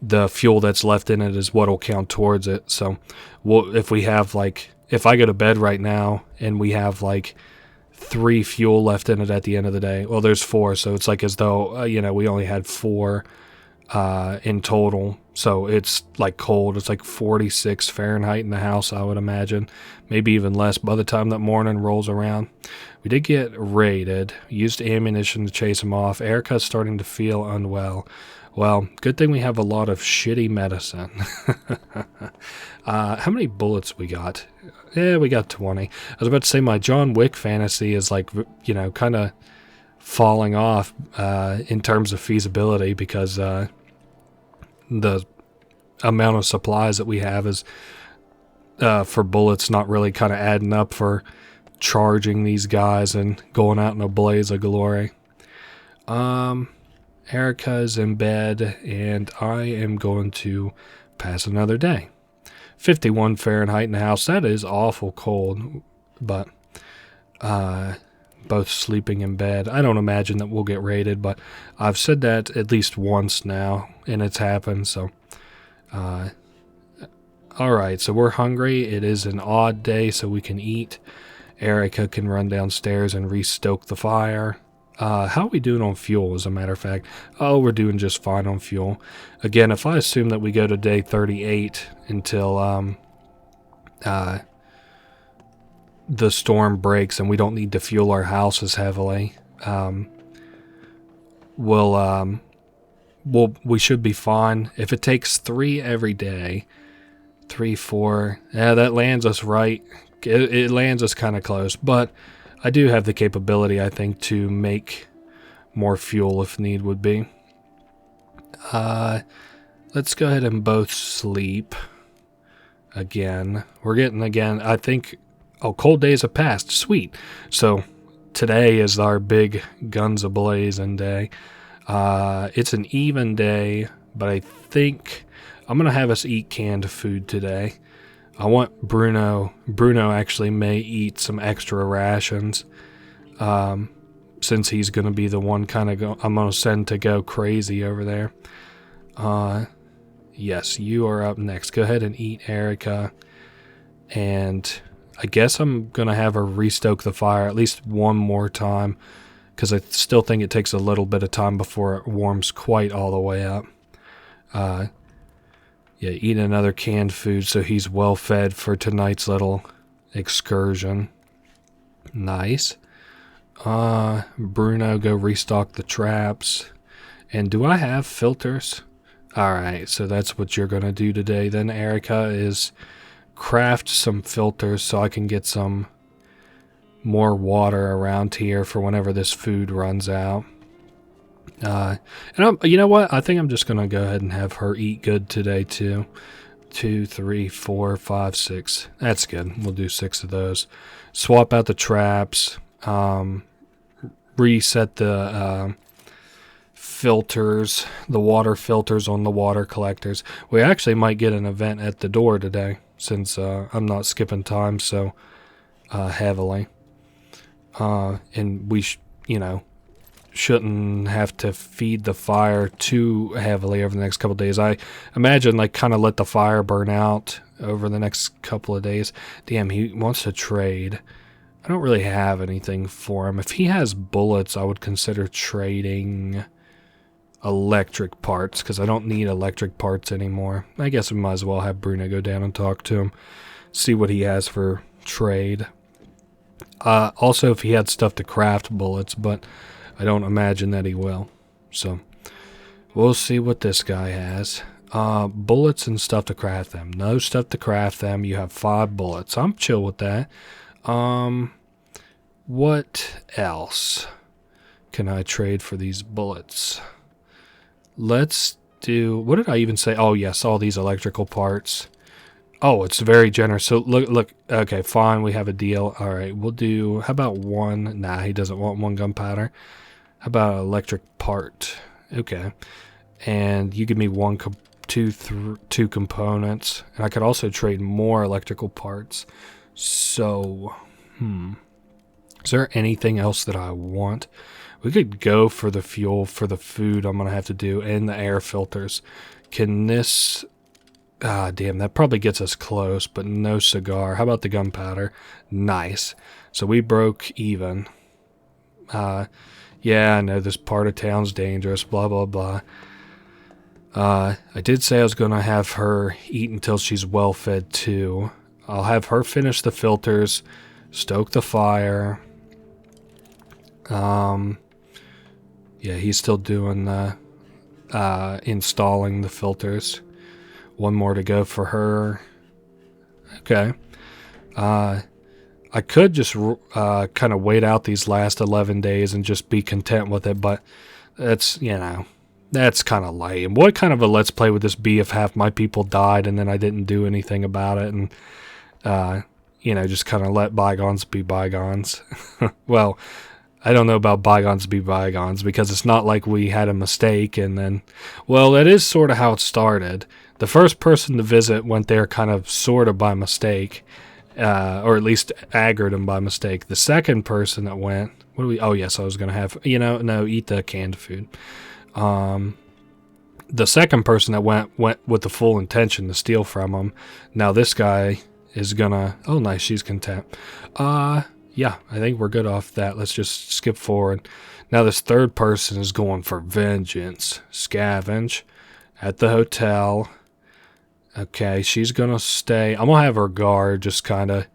the fuel that's left in it is what'll count towards it. So if I go to bed right now and we have like 3 fuel left in it at the end of the day, well, there's 4, so it's like as though we only had 4 in total. So it's like cold. It's like 46 Fahrenheit in the house, I would imagine, maybe even less by the time that morning rolls around. We did get raided, used ammunition to chase him off. Erica's starting to feel unwell. Well, good thing we have a lot of shitty medicine. How many bullets we got? Yeah, we got 20. I was about to say my John Wick fantasy is like, kind of falling off in terms of feasibility, because the amount of supplies that we have is for bullets not really kind of adding up for charging these guys and going out in a blaze of glory. Erica is in bed, and I am going to pass another day. 51 Fahrenheit in the house. That is awful cold, but both sleeping in bed. I don't imagine that we'll get raided, but I've said that at least once now, and it's happened, so. Alright, so we're hungry. It is an odd day, so we can eat. Erica can run downstairs and restoke the fire. How are we doing on fuel, as a matter of fact? Oh, we're doing just fine on fuel. Again, if I assume that we go to day 38 until the storm breaks and we don't need to fuel our houses heavily, we should be fine. If it takes 3 every day, 3, 4, yeah, that lands us right. It lands us kind of close, but I do have the capability, I think, to make more fuel if need would be. Let's go ahead and both sleep again. We're getting, again, I think, cold days have passed. Sweet. So today is our big guns a-blazing day. It's an even day, but I think I'm going to have us eat canned food today. I want Bruno actually may eat some extra rations, since he's going to be the one I'm going to send to go crazy over there. Yes, you are up next. Go ahead and eat, Erica. And I guess I'm going to have her restoke the fire at least one more time, because I still think it takes a little bit of time before it warms quite all the way up. Yeah, eat another canned food so he's well fed for tonight's little excursion. Nice. Bruno, go restock the traps. And do I have filters? Alright, so that's what you're going to do today then, Erica, is craft some filters so I can get some more water around here for whenever this food runs out. You know what? I think I'm just going to go ahead and have her eat good today, too. 2, 3, 4, 5, 6. That's good. We'll do 6 of those. Swap out the traps. Reset the filters, the water filters on the water collectors. We actually might get an event at the door today, since I'm not skipping time so heavily. And we, shouldn't have to feed the fire too heavily over the next couple of days. I imagine, kind of let the fire burn out over the next couple of days. Damn, he wants to trade. I don't really have anything for him. If he has bullets, I would consider trading electric parts, because I don't need electric parts anymore. I guess we might as well have Bruno go down and talk to him. see what he has for trade. Also, if he had stuff to craft bullets, but I don't imagine that he will. So, we'll see what this guy has. Bullets and stuff to craft them. No stuff to craft them. You have 5 bullets. I'm chill with that. What else can I trade for these bullets? Let's do... What did I even say? Oh, yes, all these electrical parts. Oh, it's very generous. So, look. Okay, fine. We have a deal. All right, we'll do... How about 1? Nah, he doesn't want 1 gunpowder. How about an electric part? Okay. And you give me 2 components. And I could also trade more electrical parts. So, is there anything else that I want? We could go for the fuel, for the food I'm going to have to do, and the air filters. Can this... damn, that probably gets us close, but no cigar. How about the gunpowder? Nice. So we broke even. Yeah, I know this part of town's dangerous, blah, blah, blah. I did say I was going to have her eat until she's well fed, too. I'll have her finish the filters, stoke the fire. Yeah, he's still doing the installing the filters. 1 more to go for her. Okay. I could just kind of wait out these last 11 days and just be content with it, but that's, you know, that's kind of lame. What kind of a let's play would this be if half my people died and then I didn't do anything about it and, you know, just kind of let bygones be bygones? Well, I don't know about bygones be bygones because it's not like we had a mistake and then, well, that is sort of how it started. The first person to visit went there kind of sort of by mistake, or at least aggroed him by mistake. The second person that went, what do we, oh yes, I was going to have, you know, no, eat the canned food. The second person that went with the full intention to steal from him. Now this guy is gonna, oh nice, she's content. Yeah, I think we're good off that. Let's just skip forward. Now this third person is going for vengeance. Scavenge at the hotel. Okay, she's gonna stay. I'm gonna have her guard, just kind of,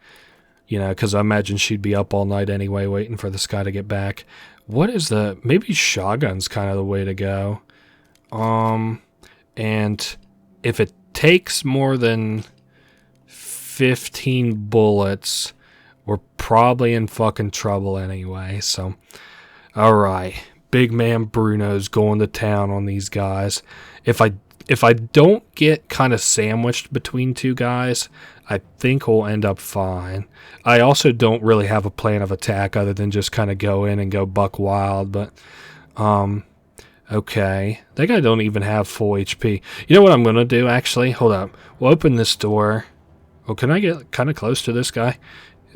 you know, because I imagine she'd be up all night anyway, waiting for this guy to get back. What is the, maybe shotgun's kind of the way to go. And if it takes more than 15 bullets, we're probably in fucking trouble anyway. So, alright. Big man Bruno's going to town on these guys. If I don't get kind of sandwiched between 2 guys, I think we'll end up fine. I also don't really have a plan of attack other than just kind of go in and go buck wild, but, okay. That guy don't even have full HP. You know what I'm going to do, actually? Hold up. We'll open this door. Oh, can I get kind of close to this guy?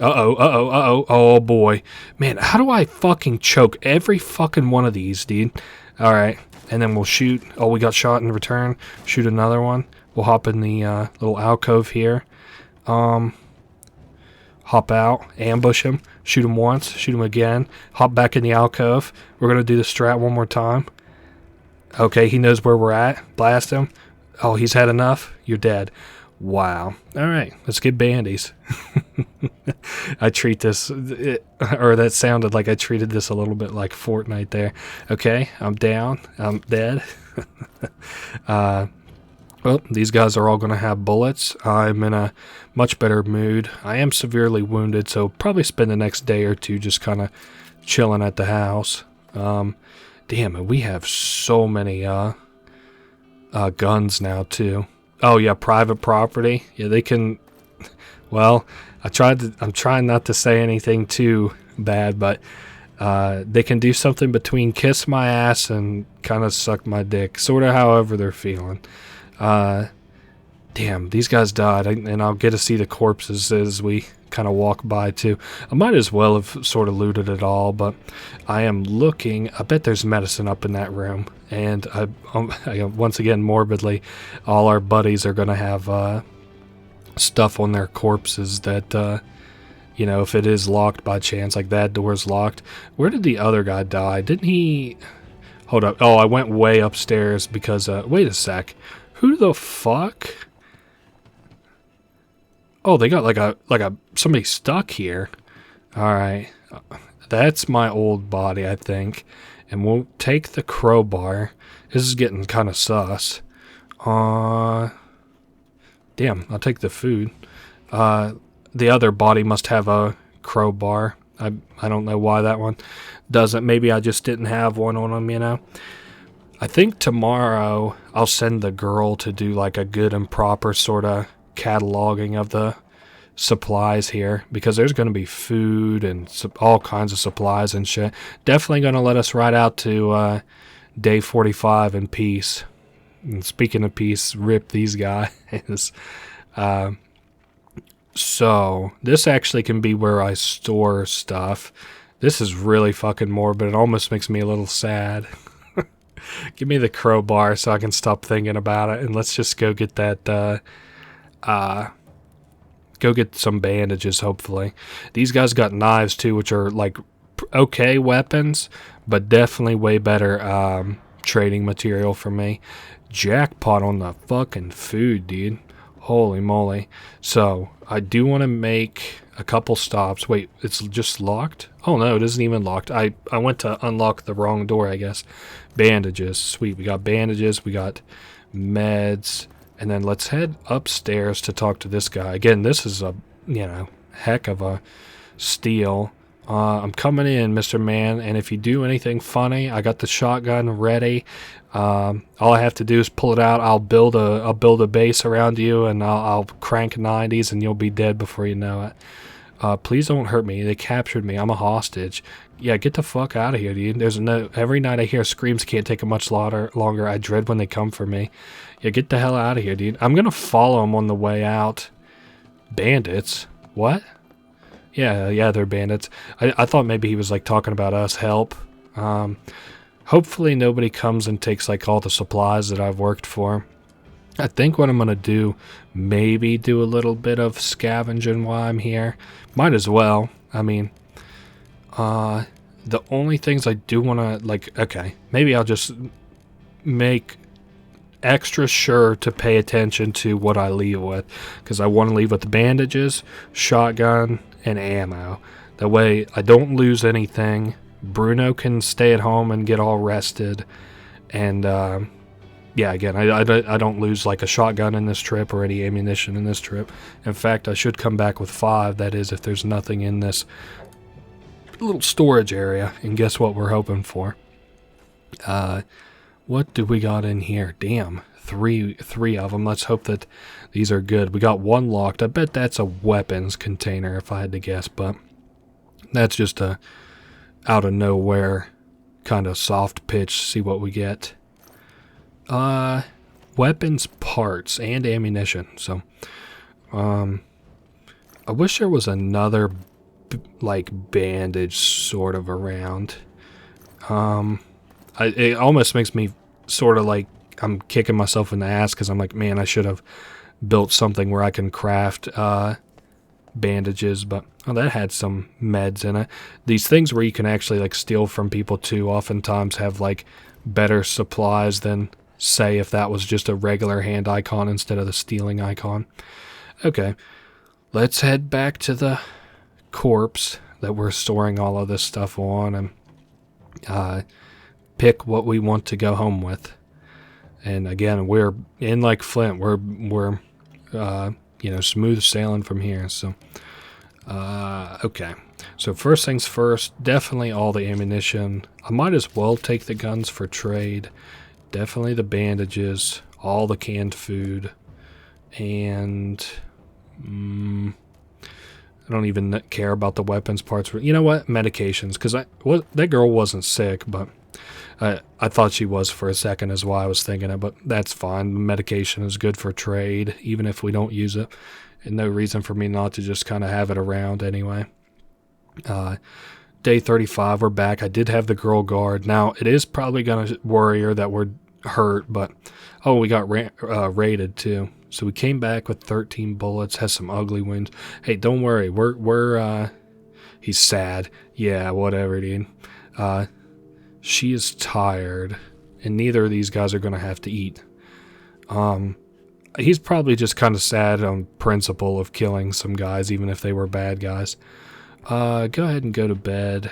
Uh-oh. Oh, boy. Man, how do I fucking choke every fucking one of these, dude? Alright. And then we'll shoot. Oh, we got shot in return. Shoot another one. We'll hop in the little alcove here. Hop out. Ambush him. Shoot him once. Shoot him again. Hop back in the alcove. We're going to do the strat one more time. Okay, he knows where we're at. Blast him. Oh, he's had enough. You're dead. Wow. Alright, let's get bandies. I treat this, or that sounded like I treated this a little bit like Fortnite there. Okay, I'm down. I'm dead. Well, these guys are all going to have bullets. I'm in a much better mood. I am severely wounded, so probably spend the next day or 2 just kind of chilling at the house. Damn, we have so many guns now, too. Oh yeah, private property. Yeah, they can. Well, I'm trying not to say anything too bad, but they can do something between kiss my ass and kind of suck my dick, sort of however they're feeling. Damn, these guys died, and I'll get to see the corpses as we kind of walk by too. I might as well have sort of looted it all, but I am looking. I bet there's medicine up in that room, and I once again morbidly, all our buddies are gonna have stuff on their corpses that you know, if it is locked by chance, like that door's locked. Where did the other guy die? Didn't he? Hold up. Oh, I went way upstairs because wait a sec. Who the fuck? Oh, they got like a somebody stuck here. All right, that's my old body, I think, and we'll take the crowbar. This is getting kind of sus. Uh, Damn, I'll take the food. The other body must have a crowbar. I don't know why that one doesn't. Maybe I just didn't have one on them, you know. I think tomorrow I'll send the girl to do like a good and proper sort of cataloging of the supplies here, because there's going to be food and all kinds of supplies and shit. Definitely going to let us ride out to day 45 in peace. And speaking of peace, rip these guys. So this actually can be where I store stuff. This is really fucking morbid. It almost makes me a little sad. Give me the crowbar so I can stop thinking about it, and let's just go get that, go get some bandages, hopefully. These guys got knives, too, which are, like, okay weapons, but definitely way better, trading material for me. Jackpot on the fucking food, dude. Holy moly. So, I do want to make a couple stops. Wait, it's just locked? Oh, no, it isn't even locked. I went to unlock the wrong door, I guess. Bandages. Sweet. We got bandages. We got meds. And then let's head upstairs to talk to this guy. Again, this is a, heck of a steal. I'm coming in, Mr. Man, and if you do anything funny, I got the shotgun ready. All I have to do is pull it out. I'll build a base around you, and I'll crank 90s, and you'll be dead before you know it. Please don't hurt me. They captured me. I'm a hostage. Yeah, get the fuck out of here, dude. Every night I hear screams can't take a much longer. I dread when they come for me. Yeah, get the hell out of here, dude. I'm gonna follow them on the way out. Bandits? What? Yeah, they're bandits. I thought maybe he was like talking about us. Help. Hopefully nobody comes and takes like all the supplies that I've worked for. I think what I'm gonna do, maybe do a little bit of scavenging while I'm here. Might as well. I mean, the only things I do want to, okay, maybe I'll just make extra sure to pay attention to what I leave with, because I want to leave with the bandages, shotgun, and ammo. That way I don't lose anything. Bruno can stay at home and get all rested, and yeah, again, I don't lose like a shotgun in this trip or any ammunition in this trip. In fact, I should come back with 5, that is if there's nothing in this little storage area. And guess what we're hoping for? What do we got in here? Damn, three of them. Let's hope that these are good. We got one locked. I bet that's a weapons container if I had to guess, but that's just a out of nowhere kind of soft pitch. See what we get. Weapons parts and ammunition. So, I wish there was another like bandage sort of around. It almost makes me sort of like I'm kicking myself in the ass because I'm like, man, I should have built something where I can craft bandages, but that had some meds in it. These things where you can actually like steal from people too oftentimes have like better supplies than, say, if that was just a regular hand icon instead of the stealing icon. Okay, let's head back to the corpse that we're storing all of this stuff on and pick what we want to go home with. And again, we're in like Flint. We're smooth sailing from here. So okay. So first things first, definitely all the ammunition. I might as well take the guns for trade. Definitely the bandages, all the canned food, and I don't even care about the weapons parts. You know what? Medications, because that girl wasn't sick, but I thought she was for a second is why I was thinking it, but that's fine. Medication is good for trade, even if we don't use it. And no reason for me not to just kind of have it around anyway. Day 35, we're back. I did have the girl guard. Now, it is probably going to worry her that we're hurt, but we got raided too. So we came back with 13 bullets, has some ugly wounds. Hey, don't worry. We're he's sad. Yeah, whatever, dude. She is tired, and neither of these guys are going to have to eat. He's probably just kind of sad on principle of killing some guys, even if they were bad guys. Go ahead and go to bed.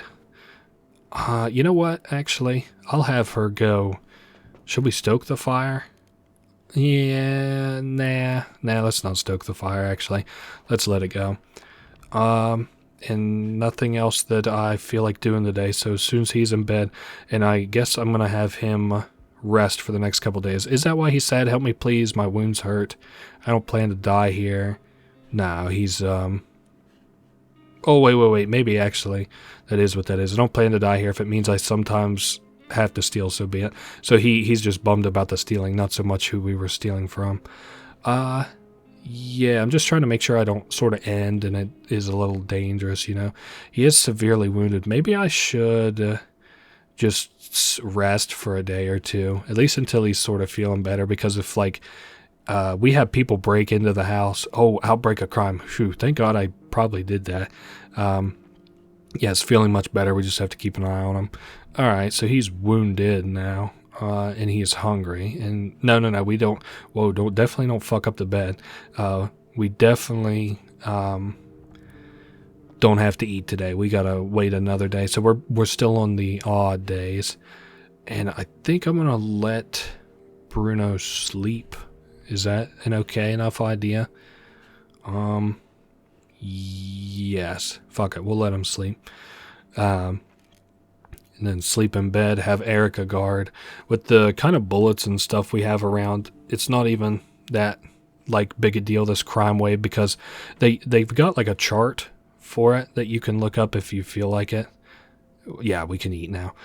You know what? Actually, I'll have her go. Should we stoke the fire? Yeah, nah, let's not stoke the fire, actually. Let's let it go. And nothing else that I feel like doing today, so as soon as he's in bed, and I guess I'm going to have him rest for the next couple days. Is that why he said, help me please, my wounds hurt? I don't plan to die here. No, he's, oh, wait, maybe actually, that is what that is. I don't plan to die here. If it means I sometimes have to steal, so be it. So he's just bummed about the stealing, not so much who we were stealing from. Yeah, I'm just trying to make sure I don't sort of end, and it is a little dangerous, you know. He is severely wounded. Maybe I should just rest for a day or two, at least until he's sort of feeling better, because if, like, we have people break into the house. Oh, outbreak of crime. Phew, thank God I probably did that. Yeah, it's feeling much better. We just have to keep an eye on him. All right, so he's wounded now, and he is hungry. And no, we don't. Whoa, definitely don't fuck up the bed. We definitely don't have to eat today. We gotta wait another day. So we're still on the odd days, and I think I'm gonna let Bruno sleep. Is that an okay enough idea? Yes. Fuck it. We'll let him sleep. And then sleep in bed, have Erica guard. With the kind of bullets and stuff we have around, it's not even that, like, big a deal, this crime wave, because they've got, like, a chart for it that you can look up if you feel like it. Yeah, we can eat now.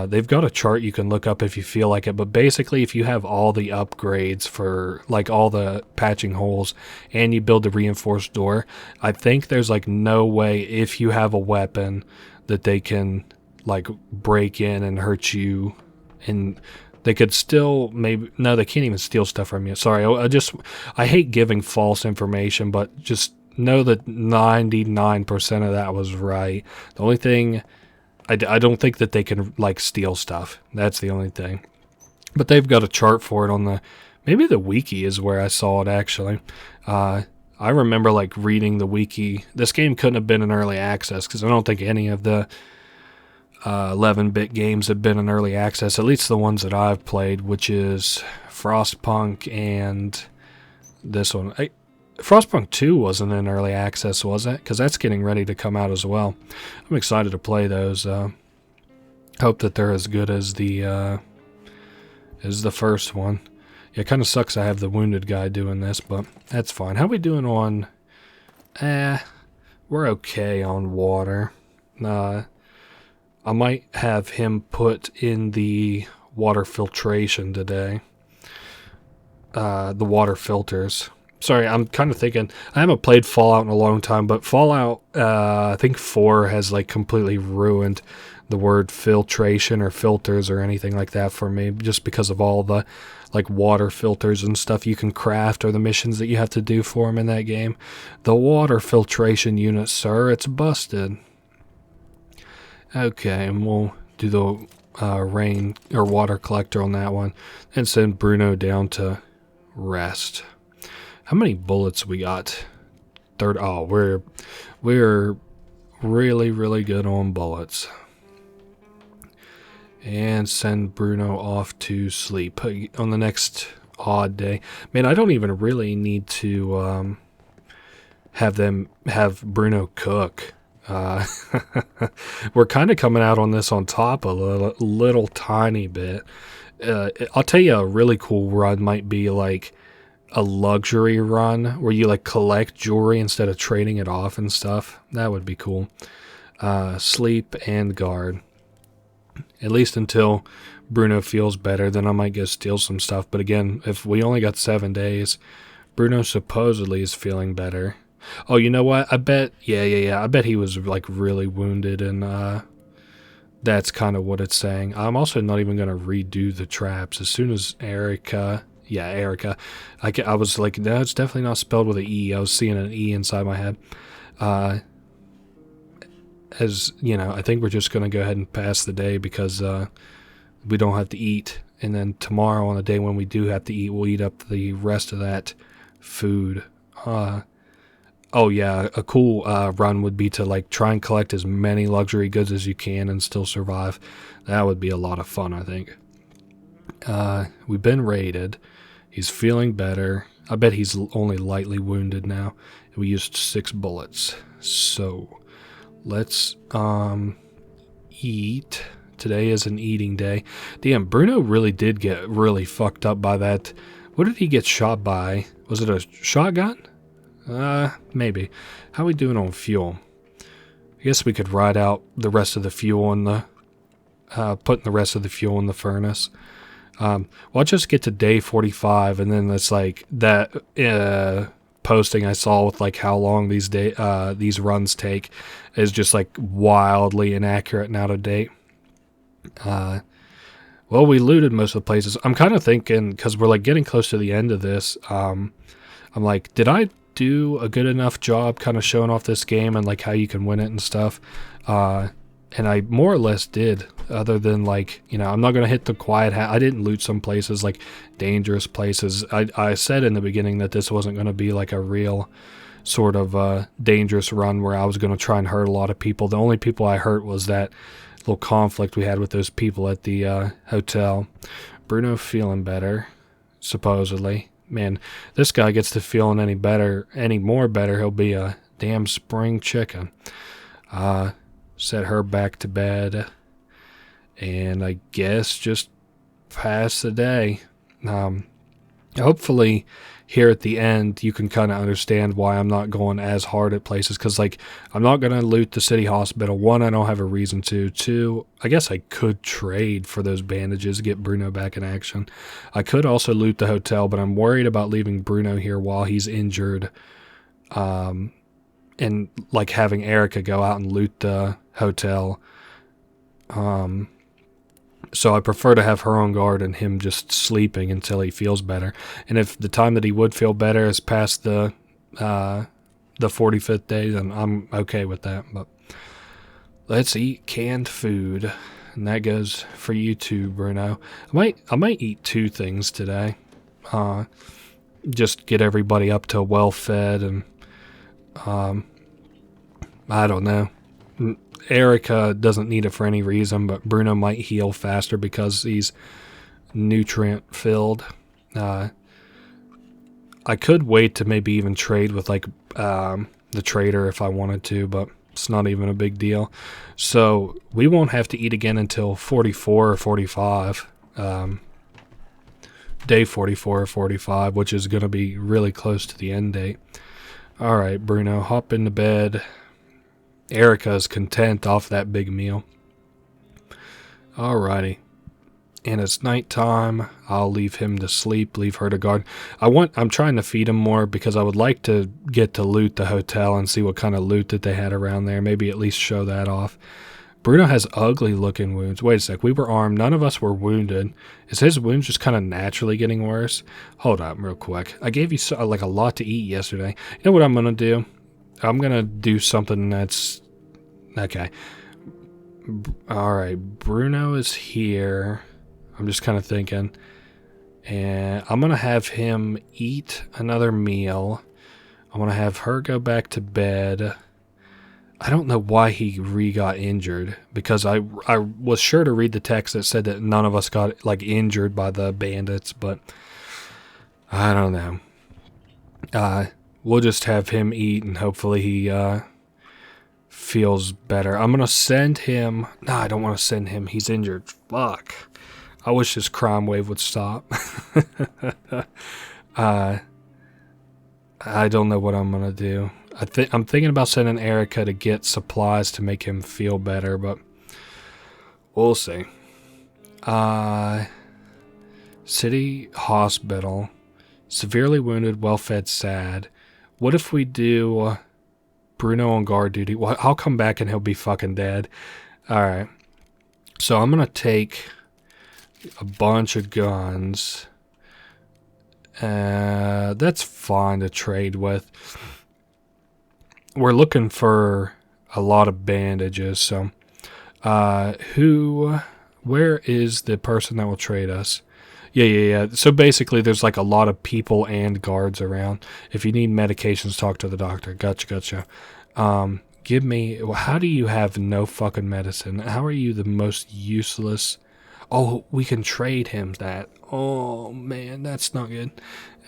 They've got a chart you can look up if you feel like it, but basically if you have all the upgrades for, like, all the patching holes and you build a reinforced door, I think there's, like, no way, if you have a weapon, that they can, like, break in and hurt you. And they could still maybe, no, they can't even steal stuff from you. Sorry, I hate giving false information, but just know that 99% of that was right. The only thing, I don't think that they can, like, steal stuff. That's the only thing. But they've got a chart for it on maybe the wiki is where I saw it, actually. I remember, like, reading the wiki. This game couldn't have been in early access, because I don't think any of the 11-bit games have been in early access, at least the ones that I've played, which is Frostpunk and this one. Frostpunk 2 wasn't in early access, was it? Because that's getting ready to come out as well. I'm excited to play those. Hope that they're as good as the first one. Yeah, it kind of sucks I have the wounded guy doing this, but that's fine. How we doing on... we're okay on water. I might have him put in the water filtration today. The water filters. Sorry, I'm kind of thinking, I haven't played Fallout in a long time, but Fallout, I think 4 has, like, completely ruined the word filtration or filters or anything like that for me, just because of all the, like, water filters and stuff you can craft, or the missions that you have to do for them in that game. The water filtration unit, sir, it's busted. Okay, and we'll do the rain or water collector on that one, and send Bruno down to rest. How many bullets we got? Oh, we're really, really good on bullets. And send Bruno off to sleep on the next odd day. Man, I don't even really need to have Bruno cook. We're kind of coming out on this on top a little tiny bit. I'll tell you, a really cool run might be, like, a luxury run where you, like, collect jewelry instead of trading it off and stuff. That would be cool. Sleep and guard. At least until Bruno feels better, then I might go steal some stuff. But again, if we only got 7 days, Bruno supposedly is feeling better. Oh, you know what? I bet, yeah. I bet he was, like, really wounded, and that's kind of what it's saying. I'm also not even going to redo the traps. As soon as Erica... Yeah, Erica. I was like, no, it's definitely not spelled with an E. I was seeing an E inside my head. As, you know, I think we're just going to go ahead and pass the day, because we don't have to eat And then tomorrow, on the day when we do have to eat, we'll eat up the rest of that food. Oh yeah, a cool run would be to like try and collect as many luxury goods as you can and still survive. That would be a lot of fun, I think. We've been raided. He's feeling better. I bet he's only lightly wounded now. We used 6 bullets. So let's eat. Today is an eating day. Damn, Bruno really did get really fucked up by that. What did he get shot by? Was it a shotgun? Maybe. How are we doing on fuel? I guess we could ride out the rest of the fuel in the, putting the rest of the fuel in the furnace. Well, I'll just get to day 45, and then it's like that, posting I saw with like how long these runs take is just like wildly inaccurate and out of date. Well, we looted most of the places. I'm kind of thinking, because we're like getting close to the end of this, I'm like, did I do a good enough job kind of showing off this game and like how you can win it and stuff? And I more or less did, other than like, you know, I'm not going to hit the quiet hat. I didn't loot some places, like dangerous places. I said in the beginning that this wasn't going to be like a real sort of dangerous run where I was going to try and hurt a lot of people. The only people I hurt was that little conflict we had with those people at the hotel. Bruno feeling better, supposedly. Man, this guy gets to feeling any more better, he'll be a damn spring chicken. Set her back to bed, and I guess just pass the day. Hopefully here at the end you can kind of understand why I'm not going as hard at places, because like I'm not going to loot the city hospital. 1, I don't have a reason to. 2, I guess I could trade for those bandages, get Bruno back in action. I could also loot the hotel, but I'm worried about leaving Bruno here while he's injured, and like having Erica go out and loot the hotel. So I prefer to have her on guard and him just sleeping until he feels better. And if the time that he would feel better is past the 45th day, then I'm okay with that. But let's eat canned food, and that goes for you too, Bruno. I might eat 2 things today. Just get everybody up to well fed, and I don't know. Erica doesn't need it for any reason, but Bruno might heal faster because he's nutrient filled. I could wait to maybe even trade with like the trader if I wanted to, but it's not even a big deal. So we won't have to eat again until 44 or 45. Day 44 or 45, which is going to be really close to the end date. All right, Bruno, hop into bed. Erica's content off that big meal. Alrighty. And it's nighttime. I'll leave him to sleep, leave her to guard. I'm trying to feed him more because I would like to get to loot the hotel and see what kind of loot that they had around there. Maybe at least show that off. Bruno has ugly looking wounds. Wait a sec. We were armed. None of us were wounded. Is his wounds just kind of naturally getting worse? Hold up real quick. I gave you like a lot to eat yesterday. You know what I'm going to do? I'm going to do something that's... Okay. Alright, Bruno is here. I'm just kind of thinking. And I'm going to have him eat another meal. I'm going to have her go back to bed. I don't know why he got injured, because I was sure to read the text that said that none of us got like injured by the bandits, but I don't know. We'll just have him eat, and hopefully he feels better. I'm gonna send him. No, I don't want to send him. He's injured. Fuck. I wish this crime wave would stop. I don't know what I'm gonna do. I'm thinking about sending Erica to get supplies to make him feel better, but we'll see. City hospital. Severely wounded, well-fed, sad. What if we do Bruno on guard duty? Well, I'll come back and he'll be fucking dead. Alright. So I'm gonna take a bunch of guns. That's fine to trade with. We're looking for a lot of bandages, so who Where is the person that will trade us? Yeah. So basically, there's like a lot of people and guards around. If you need medications, talk to the doctor. Gotcha. Give me. How do you have no fucking medicine? How are you the most useless? Oh, we can trade him that. Oh man, that's not good.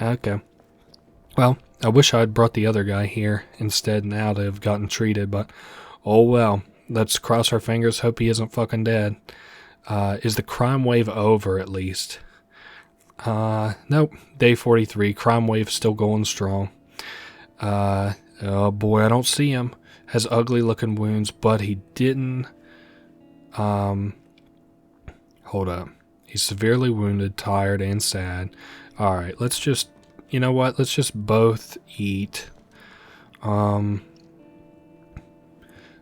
Okay. Well, I wish I had brought the other guy here instead now to have gotten treated, but oh well. Let's cross our fingers. Hope he isn't fucking dead. Is the crime wave over at least? Nope. Day 43. Crime wave still going strong. Oh boy, I don't see him. Has ugly looking wounds, but he didn't. Hold up. He's severely wounded, tired, and sad. Alright, let's just, you know what? Let's just both eat.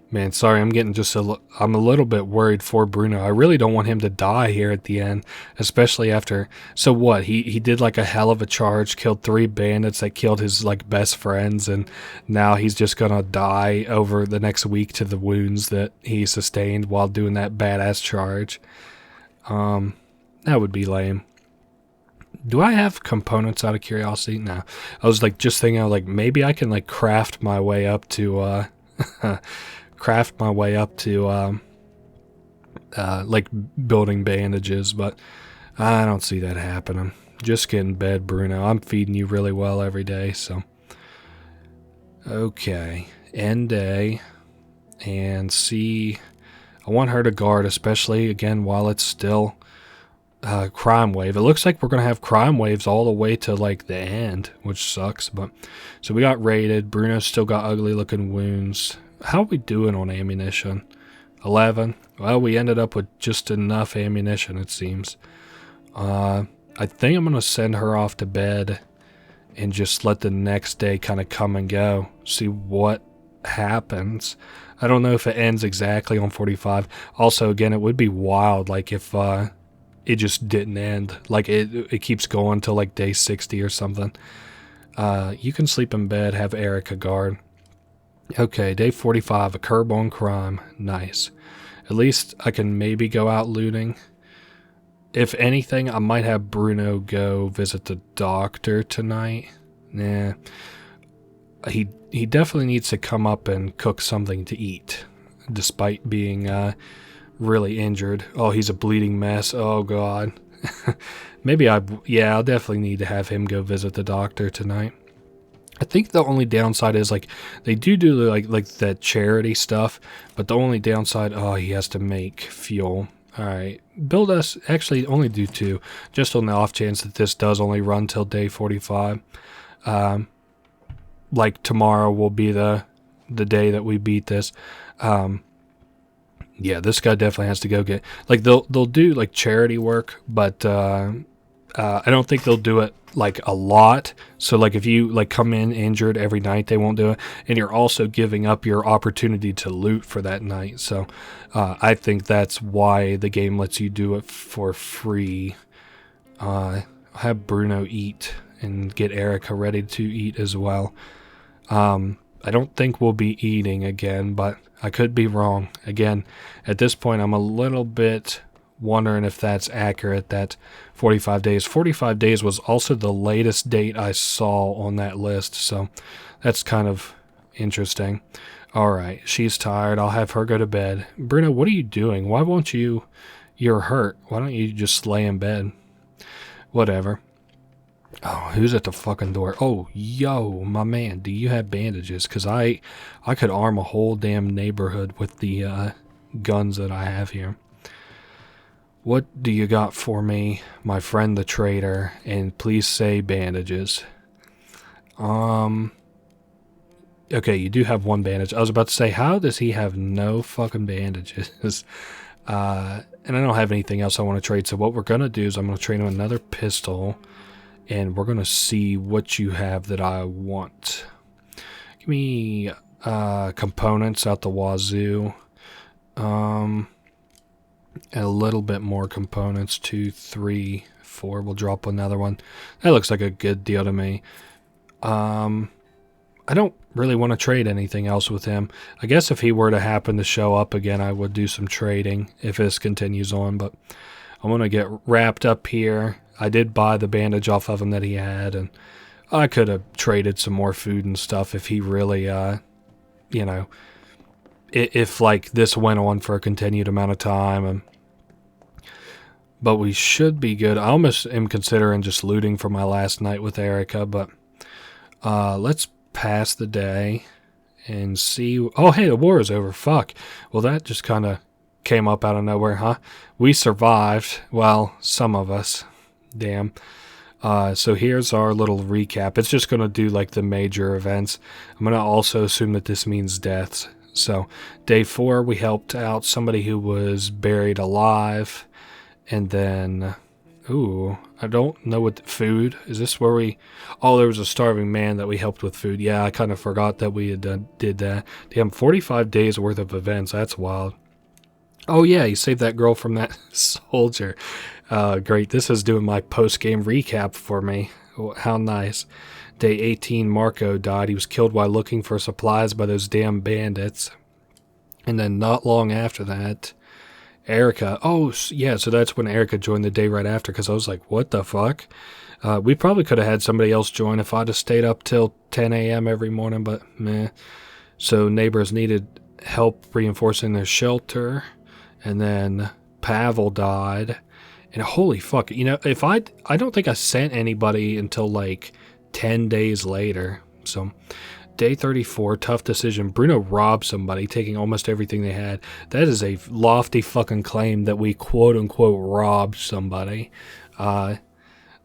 Man, sorry, I'm getting just I'm a little bit worried for Bruno. I really don't want him to die here at the end, especially after. So what? He did like a hell of a charge, killed 3 bandits that killed his like best friends, and now he's just gonna die over the next week to the wounds that he sustained while doing that badass charge. That would be lame. Do I have components out of curiosity? No. I was like just thinking, like maybe I can like craft my way up to like building bandages, but I don't see that happening. Just get in bed, Bruno. I'm feeding you really well every day, so. Okay. End day. And see. I want her to guard, especially, again, while it's still crime wave. It looks like we're going to have crime waves all the way to, like, the end, which sucks, but. So we got raided. Bruno's still got ugly looking wounds. How are we doing on ammunition? 11. Well, we ended up with just enough ammunition, it seems. I think I'm going to send her off to bed and just let the next day kind of come and go. See what happens. I don't know if it ends exactly on 45. Also, again, it would be wild, like, if it just didn't end. Like, it keeps going till, like, day 60 or something. You can sleep in bed, have Erica guard. Okay, day 45, a curb on crime. Nice. At least I can maybe go out looting. If anything, I might have Bruno go visit the doctor tonight. Nah. He definitely needs to come up and cook something to eat, despite being really injured. Oh, he's a bleeding mess. Oh, God. Maybe I'll definitely need to have him go visit the doctor tonight. I think the only downside is, like, they do like that charity stuff, but the only downside, he has to make fuel. Alright, build us, actually only do 2, just on the off chance that this does only run till day 45. Like, tomorrow will be the day that we beat this. Yeah, this guy definitely has to go get, like, they'll do, like, charity work, but, I don't think they'll do it like a lot. So like if you like come in injured every night, they won't do it, and you're also giving up your opportunity to loot for that night. So I think that's why the game lets you do it for free. Have Bruno eat and get Erica ready to eat as well. I don't think we'll be eating again, but I could be wrong. Again, at this point I'm a little bit wondering if that's accurate, that 45 days. 45 days was also the latest date I saw on that list, so that's kind of interesting. Alright, she's tired. I'll have her go to bed. Bruno, what are you doing? Why won't you... You're hurt. Why don't you just lay in bed? Whatever. Oh, who's at the fucking door? Oh, yo, my man, do you have bandages? Because I could arm a whole damn neighborhood with the guns that I have here. What do you got for me, my friend the trader? And please say bandages. Okay, you do have 1 bandage. I was about to say, how does he have no fucking bandages? And I don't have anything else I want to trade, so what we're going to do is I'm going to trade him another pistol, and we're going to see what you have that I want. Give me components out the wazoo. A little bit more components, 2, 3, 4. We'll drop another one. That looks like a good deal to me. I don't really want to trade anything else with him. I guess if he were to happen to show up again, I would do some trading if this continues on, but I'm going to get wrapped up here. I did buy the bandage off of him that he had, and I could have traded some more food and stuff if he really, you know, if like this went on for a continued amount of time. But we should be good. I almost am considering just looting for my last night with Erica, but let's pass the day and see. Oh, hey, the war is over. Fuck. Well, that just kind of came up out of nowhere, huh? We survived. Well, some of us. Damn. So here's our little recap. It's just going to do like the major events. I'm going to also assume that this means deaths. So day 4, we helped out somebody who was buried alive. And then, ooh, I don't know what food. Is this where we, oh, there was a starving man that we helped with food. Yeah, I kind of forgot that we had did that. Damn, 45 days worth of events. That's wild. Oh yeah, you saved that girl from that soldier. Great. This is doing my post-game recap for me. How nice. Day 18, Marco died. He was killed while looking for supplies by those damn bandits. And then not long after that, Erica. Oh, yeah, so that's when Erica joined the day right after, because I was like, what the fuck? We probably could have had somebody else join if I'd have stayed up till 10 a.m. every morning, but meh. So neighbors needed help reinforcing their shelter. And then Pavel died. And holy fuck, you know, if I don't think I sent anybody until like 10 days later. So day 34, tough decision. Bruno robbed somebody, taking almost everything they had. That is a lofty fucking claim that we quote-unquote robbed somebody. The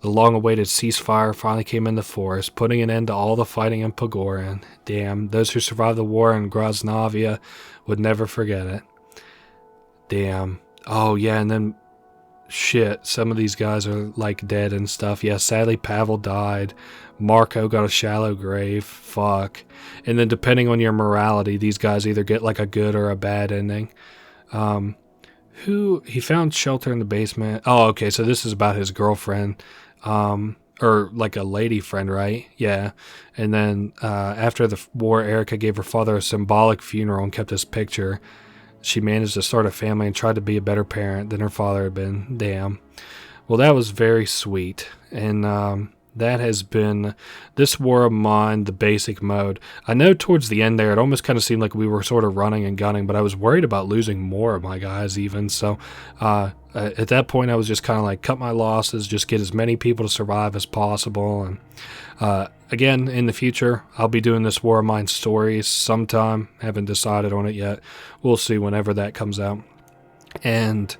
long-awaited ceasefire finally came in the forest, putting an end to all the fighting in Pogorin. Damn, those who survived the war in Groznovia would never forget it. Damn. Oh, yeah, and then, shit, some of these guys are, like, dead and stuff. Yeah, sadly, Pavel died. Marco got a shallow grave. Fuck. And then, depending on your morality, these guys either get, like, a good or a bad ending. He found shelter in the basement. Oh, okay, so this is about his girlfriend. Or, like, a lady friend, right? Yeah. And then, after the war, Erica gave her father a symbolic funeral and kept his picture. She managed to start a family and tried to be a better parent than her father had been. Damn. Well, that was very sweet. And that has been this War of Mine, the basic mode. I know towards the end there, it almost kind of seemed like we were sort of running and gunning, but I was worried about losing more of my guys even. So at that point, I was just kind of like, cut my losses, just get as many people to survive as possible. And again, in the future, I'll be doing this War of Mine stories sometime. Haven't decided on it yet. We'll see whenever that comes out. And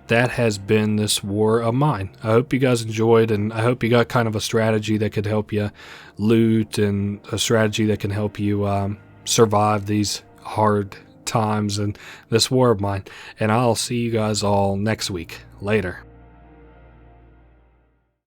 that has been this War of Mine. I hope you guys enjoyed, and I hope you got kind of a strategy that could help you loot and a strategy that can help you survive these hard times and this War of Mine. And I'll see you guys all next week. Later.